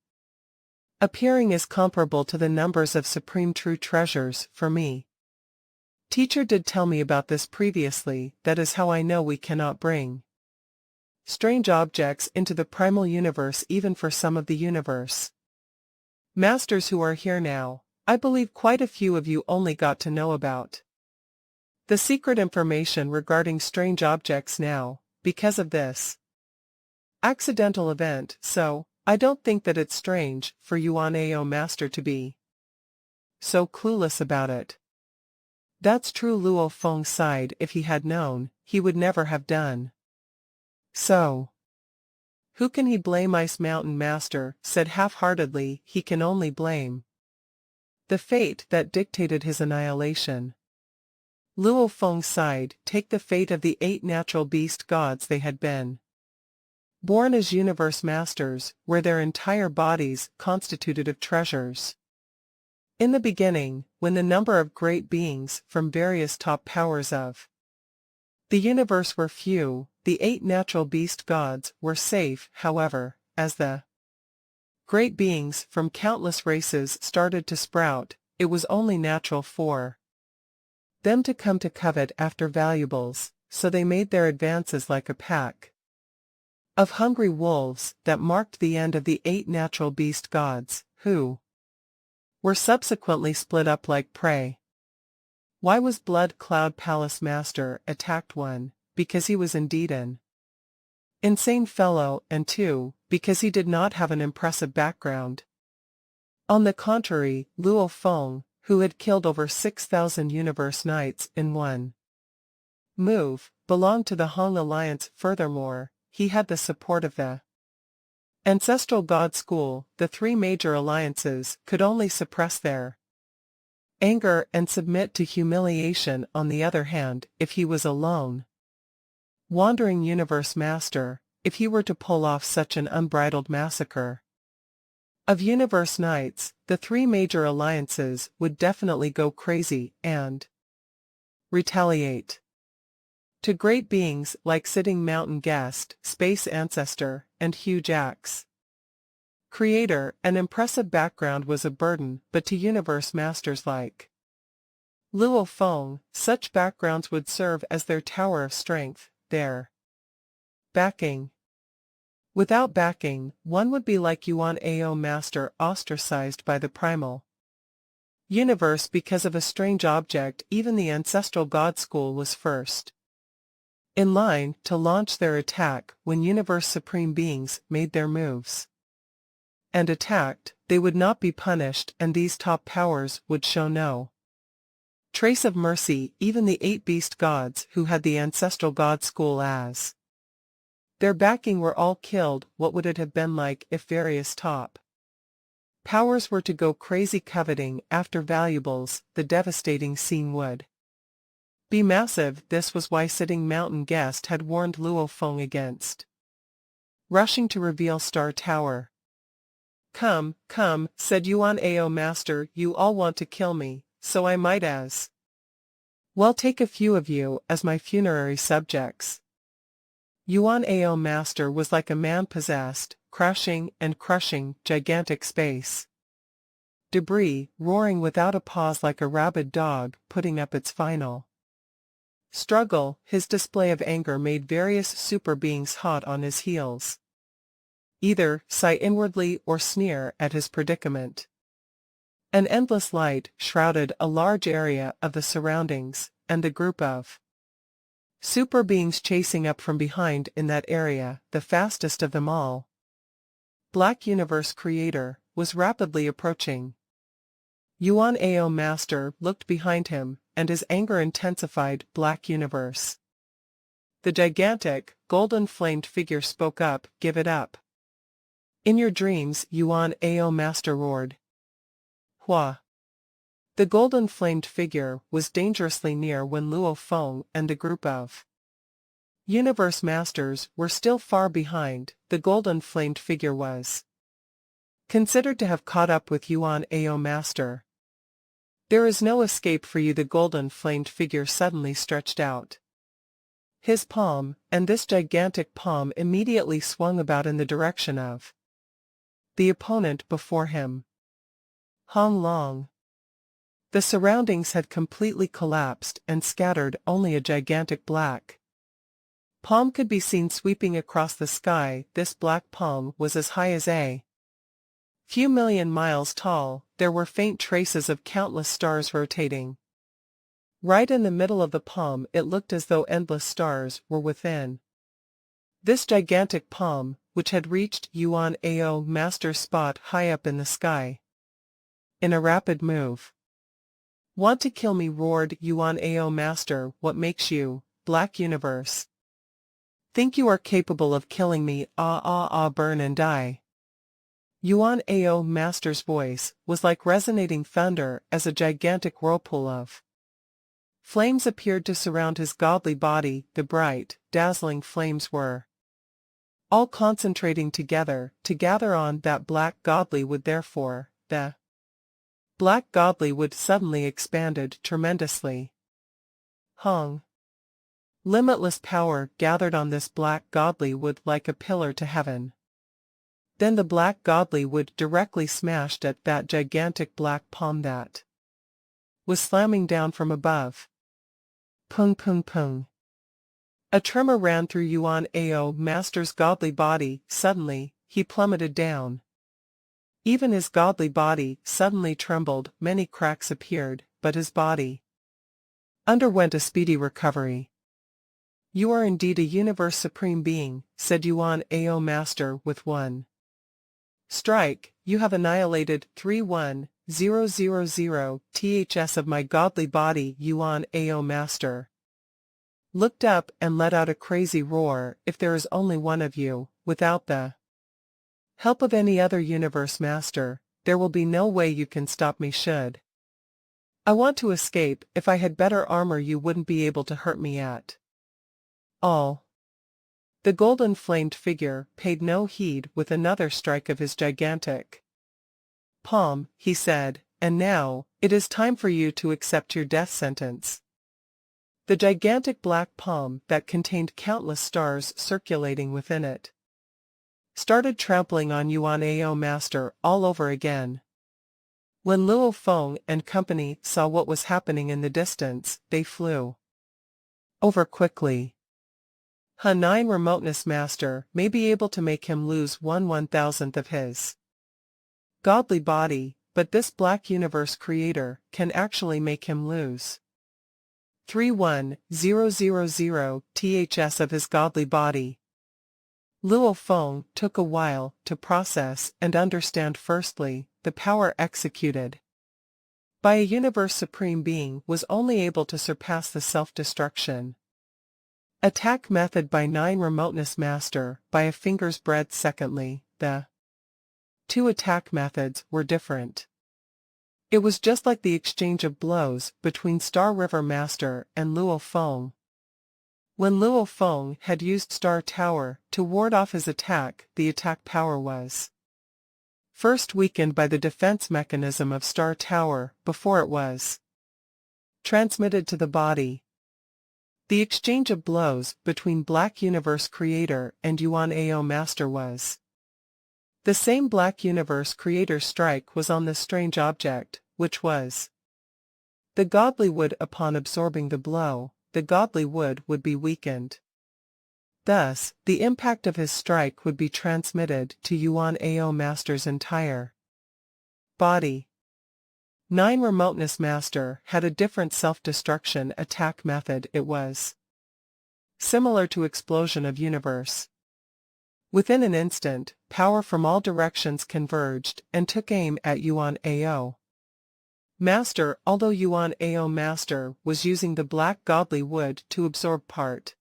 appearing is comparable to the numbers of supreme true treasures for me. Teacher did tell me about this previously. That is how I know we cannot bring strange objects into the primal universe even for some of the universe masters who are here now. I believe quite a few of you only got to know about the secret information regarding strange objects now, because of this accidental event, so I don't think that it's strange for Yuan AO Master to be so clueless about it. That's true. Luo Feng sighed. If he had known, he would never have done so. Who can he blame? Ice Mountain Master said half-heartedly. He can only blame the fate that dictated his annihilation. Luo Feng sighed. Take the fate of the 8 natural beast gods. They had been born as universe masters, where their entire bodies constituted of treasures. In the beginning, when the number of great beings from various top powers of the universe were few, the 8 natural beast gods were safe. However, as the great beings from countless races started to sprout, it was only natural for them to come to covet after valuables, so they made their advances like a pack of hungry wolves. That marked the end of the 8 natural beast gods, who were subsequently split up like prey. Why was Blood Cloud Palace Master attacked? 1. Because he was indeed an insane fellow, and 2. Because he did not have an impressive background. On the contrary, Luo Feng, who had killed over 6,000 universe knights in one move, belonged to the Hong Alliance. Furthermore, he had the support of the Ancestral God School. The 3 major alliances could only suppress their anger and submit to humiliation. On the other hand, if he was alone, wandering universe master, if he were to pull off such an unbridled massacre of universe knights, the 3 major alliances would definitely go crazy and retaliate. To great beings like Sitting Mountain Guest, Space Ancestor, and Huge Axe Creator, an impressive background was a burden, but to universe masters like Luo Feng, such backgrounds would serve as their tower of strength, their backing. Without backing, one would be like Yuan AO Master, ostracized by the primal universe because of a strange object. Even the Ancestral God School was first in line to launch their attack. When universe supreme beings made their moves and attacked, they would not be punished, and these top powers would show no trace of mercy. Even the 8 beast gods who had the Ancestral God School as their backing were all killed. What would it have been like if various top powers were to go crazy coveting after valuables? The devastating scene would Be massive. This was why sitting mountain guest had warned Luo Feng against rushing to reveal Star Tower. Come, come, said Yuan Ao Master, you all want to kill me, so I might as well take a few of you as my funerary subjects. Yuan Ao Master was like a man possessed, crashing and crushing gigantic space debris, roaring without a pause like a rabid dog putting up its final struggle. His display of anger made various super beings hot on his heels, either sigh inwardly or sneer at his predicament. An endless light shrouded a large area of the surroundings, and the group of super beings chasing up from behind in that area, the fastest of them all, Black Universe Creator, was rapidly approaching. Yuan Ao Master looked behind him, and his anger intensified. Black Universe. The gigantic, golden-flamed figure spoke up, give it up. In your dreams, Yuan Ao Master roared. Hua. The golden-flamed figure was dangerously near when Luo Feng and the group of Universe Masters were still far behind. The golden-flamed figure was considered to have caught up with Yuan Ao Master. There is no escape for you. The golden-flamed figure suddenly stretched out his palm, and this gigantic palm immediately swung about in the direction of the opponent before him. Hong Long. The surroundings had completely collapsed and scattered. Only a gigantic black palm could be seen sweeping across the sky. This black palm was as high as a few million miles tall. There were faint traces of countless stars rotating. Right in the middle of the palm, it looked as though endless stars were within this gigantic palm, which had reached Yuan Ao Master's spot high up in the sky. In a rapid move. Want to kill me? Roared Yuan Ao Master. What makes you, Black Universe, think you are capable of killing me? Burn and die. Yuan Ao Master's voice was like resonating thunder as a gigantic whirlpool of flames appeared to surround his godly body. The bright, dazzling flames were all concentrating together to gather on that black godly wood. Therefore, the black godly wood suddenly expanded tremendously. Hung. Limitless power gathered on this black godly wood like a pillar to heaven. Then the black godly wood directly smashed at that gigantic black palm that was slamming down from above. Pung pung pung. A tremor ran through Yuan Ao Master's godly body. Suddenly, he plummeted down. Even his godly body suddenly trembled. Many cracks appeared, but his body underwent a speedy recovery. You are indeed a Universe Supreme Being, said Yuan Ao Master with one strike. You have annihilated 31000 ths of my godly body. Yuan Ao Master looked up and let out a crazy roar. If there is only one of you, without the help of any other Universe Master, there will be no way you can stop me. Should I want to escape, if I had better armor you wouldn't be able to hurt me at all. The golden-flamed figure paid no heed. With another strike of his gigantic palm, he said, and now, it is time for you to accept your death sentence. The gigantic black palm that contained countless stars circulating within it started trampling on Yuan Ao Master all over again. When Luo Feng and company saw what was happening in the distance, they flew over quickly. H9 Remoteness Master may be able to make him lose 1/1000th of his godly body, but this Black Universe Creator can actually make him lose 31000 ths of his godly body. Luo Feng took a while to process and understand. Firstly, the power executed by a Universe Supreme Being was only able to surpass the self-destruction attack method by 9 Remoteness Master by a finger's breadth. Secondly, the two attack methods were different. It was just like the exchange of blows between Star River Master and Luo Feng. When Luo Feng had used Star Tower to ward off his attack, the attack power was first weakened by the defense mechanism of Star Tower before it was transmitted to the body. The exchange of blows between Black Universe Creator and Yuan Ao Master was the same. Black Universe Creator's strike was on the strange object, which was the godly wood. Upon absorbing the blow, the godly wood would be weakened. Thus, the impact of his strike would be transmitted to Yuan Ao Master's entire body. 9 Remoteness Master had a different self-destruction attack method. It was similar to Explosion of Universe. Within an instant, power from all directions converged and took aim at Yuan Ao Master. Although Yuan Ao Master was using the black godly wood to absorb part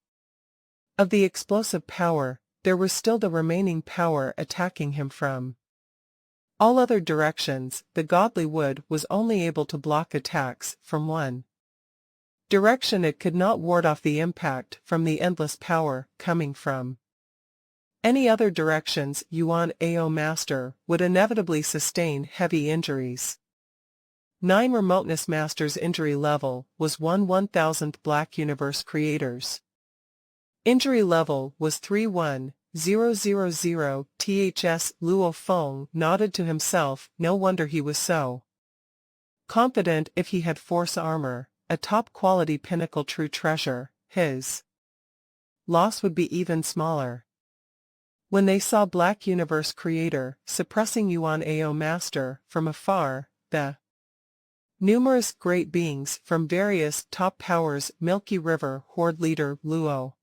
of the explosive power, there was still the remaining power attacking him from all other directions. The godly wood was only able to block attacks from one direction. It could not ward off the impact from the endless power coming from any other directions. Yuan Ao Master would inevitably sustain heavy injuries. 9 Remoteness Master's injury level was 1/1000th. Black Universe Creator's injury level was 31000. Ths. Luo Feng nodded to himself. No wonder he was so confident. If he had force armor, a top-quality pinnacle true treasure, his loss would be even smaller. When they saw Black Universe Creator suppressing Yuan Ao Master from afar, the numerous great beings from various top powers, Milky River Horde Leader Luo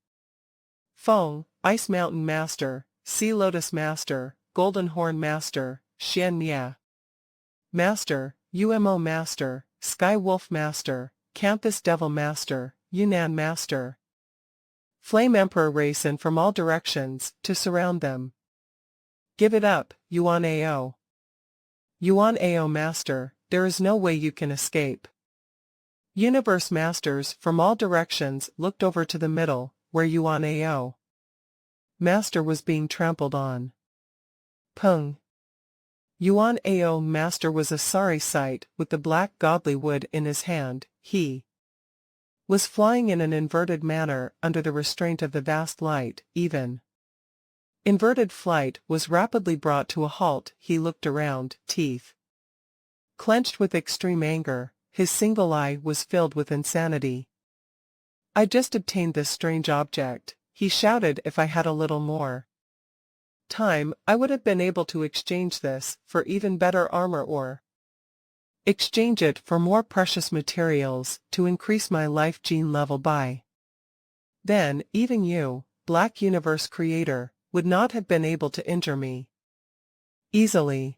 Feng, Ice Mountain Master, Sea Lotus Master, Golden Horn Master, Xian Mia Master, Umo Master, Sky Wolf Master, Campus Devil Master, Yunnan Master, Flame Emperor racing from all directions to surround them. Give it up, Yuan Ao. Yuan Ao Master, there is no way you can escape. Universe Masters from all directions looked over to the middle, where Yuan Ao Master was being trampled on. Pung. Yuan Ao Master was a sorry sight. With the black godly wood in his hand, he was flying in an inverted manner under the restraint of the vast light. Even inverted flight was rapidly brought to a halt. He looked around, teeth clenched with extreme anger. His single eye was filled with insanity. I just obtained this strange object, he shouted. If I had a little more time, I would have been able to exchange this for even better armor, or exchange it for more precious materials to increase my life gene level by then. Even you, Black Universe Creator, would not have been able to injure me easily.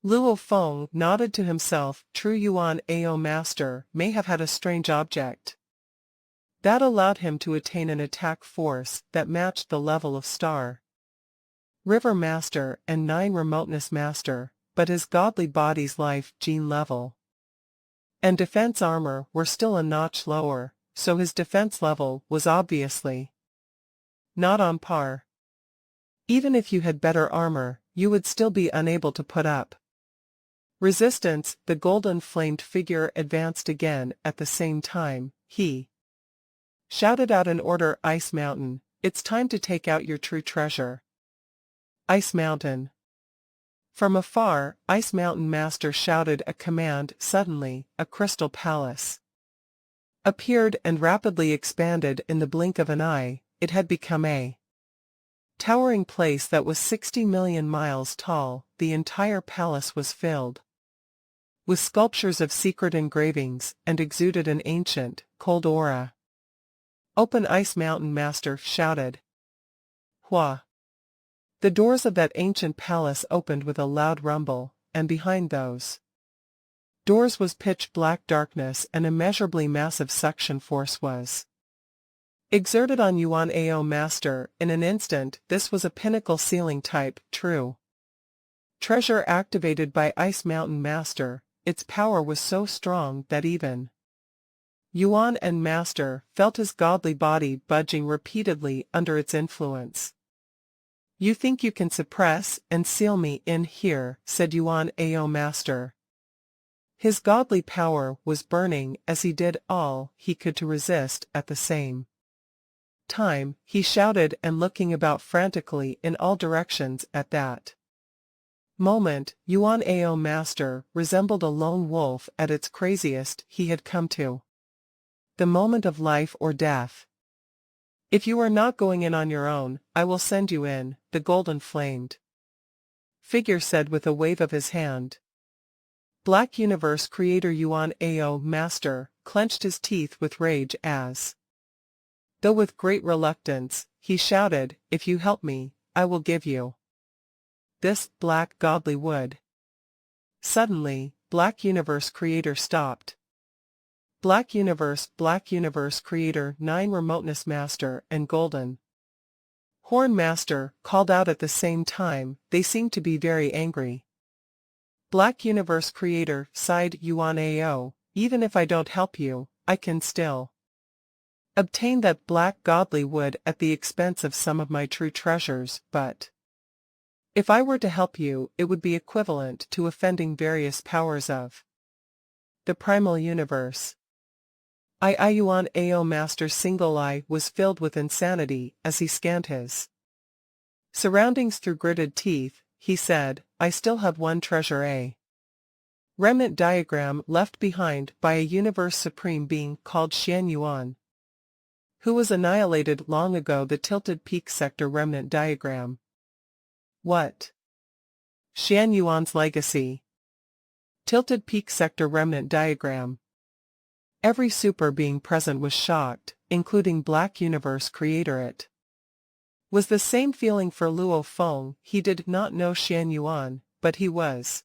Luo Feng nodded to himself. True, Yuan Ao Master may have had a strange object that allowed him to attain an attack force that matched the level of Star River Master and 9 Remoteness Master, but his godly body's life gene level and defense armor were still a notch lower, so his defense level was obviously not on par. Even if you had better armor, you would still be unable to put up resistance. The golden flamed figure advanced again. At the same time, he shouted out an order. Ice Mountain, it's time to take out your true treasure. Ice Mountain. From afar, Ice Mountain Master shouted a command. Suddenly, a crystal palace appeared and rapidly expanded in the blink of an eye. It had become a towering place that was 60 million miles tall. The entire palace was filled with sculptures of secret engravings and exuded an ancient, cold aura. Open! Ice Mountain Master shouted. Hua! The doors of that ancient palace opened with a loud rumble, and behind those doors was pitch black darkness. An immeasurably massive suction force was exerted on Yuan Ao Master. In an instant, this was a pinnacle ceiling type, true treasure activated by Ice Mountain Master. its power was so strong that even Yuan and Master felt his godly body budging repeatedly under its influence. "You think you can suppress and seal me in here," said Yuan Ao Master. His godly power was burning as he did all he could to resist at the same time. He shouted and looking about frantically in all directions at that moment. Yuan Ao Master resembled a lone wolf at its craziest. He had come to the moment of life or death. "If you are not going in on your own, I will send you in," the golden-flamed figure said with a wave of his hand. Black Universe creator Yuan Ao Master clenched his teeth with rage as, though with great reluctance, he shouted, "If you help me, I will give you this black godly wood." Suddenly, Black Universe creator stopped. Black Universe creator 9 Remoteness Master and Golden Horn Master called out at the same time. They seemed to be very angry. Black Universe creator sighed. Yuan Ao, "Even if I don't help you, I can still obtain that black godly wood at the expense of some of my true treasures, but if I were to help you, it would be equivalent to offending various powers of the primal universe." Yuan Ao Master's single eye was filled with insanity as he scanned his surroundings through gritted teeth. He said, "I still have one treasure, a remnant diagram left behind by a universe supreme being called Xian Yuan, who was annihilated long ago. The Tilted Peak Sector remnant diagram." "What? Xian Yuan's legacy? Tilted Peak Sector remnant diagram." Every super being present was shocked, including Black Universe creator. It was the same feeling for Luo Feng. He did not know Xian Yuan, but he was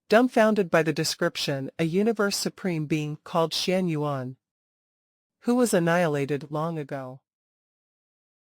dumbfounded by the description. A universe supreme being called Xian Yuan, who was annihilated long ago.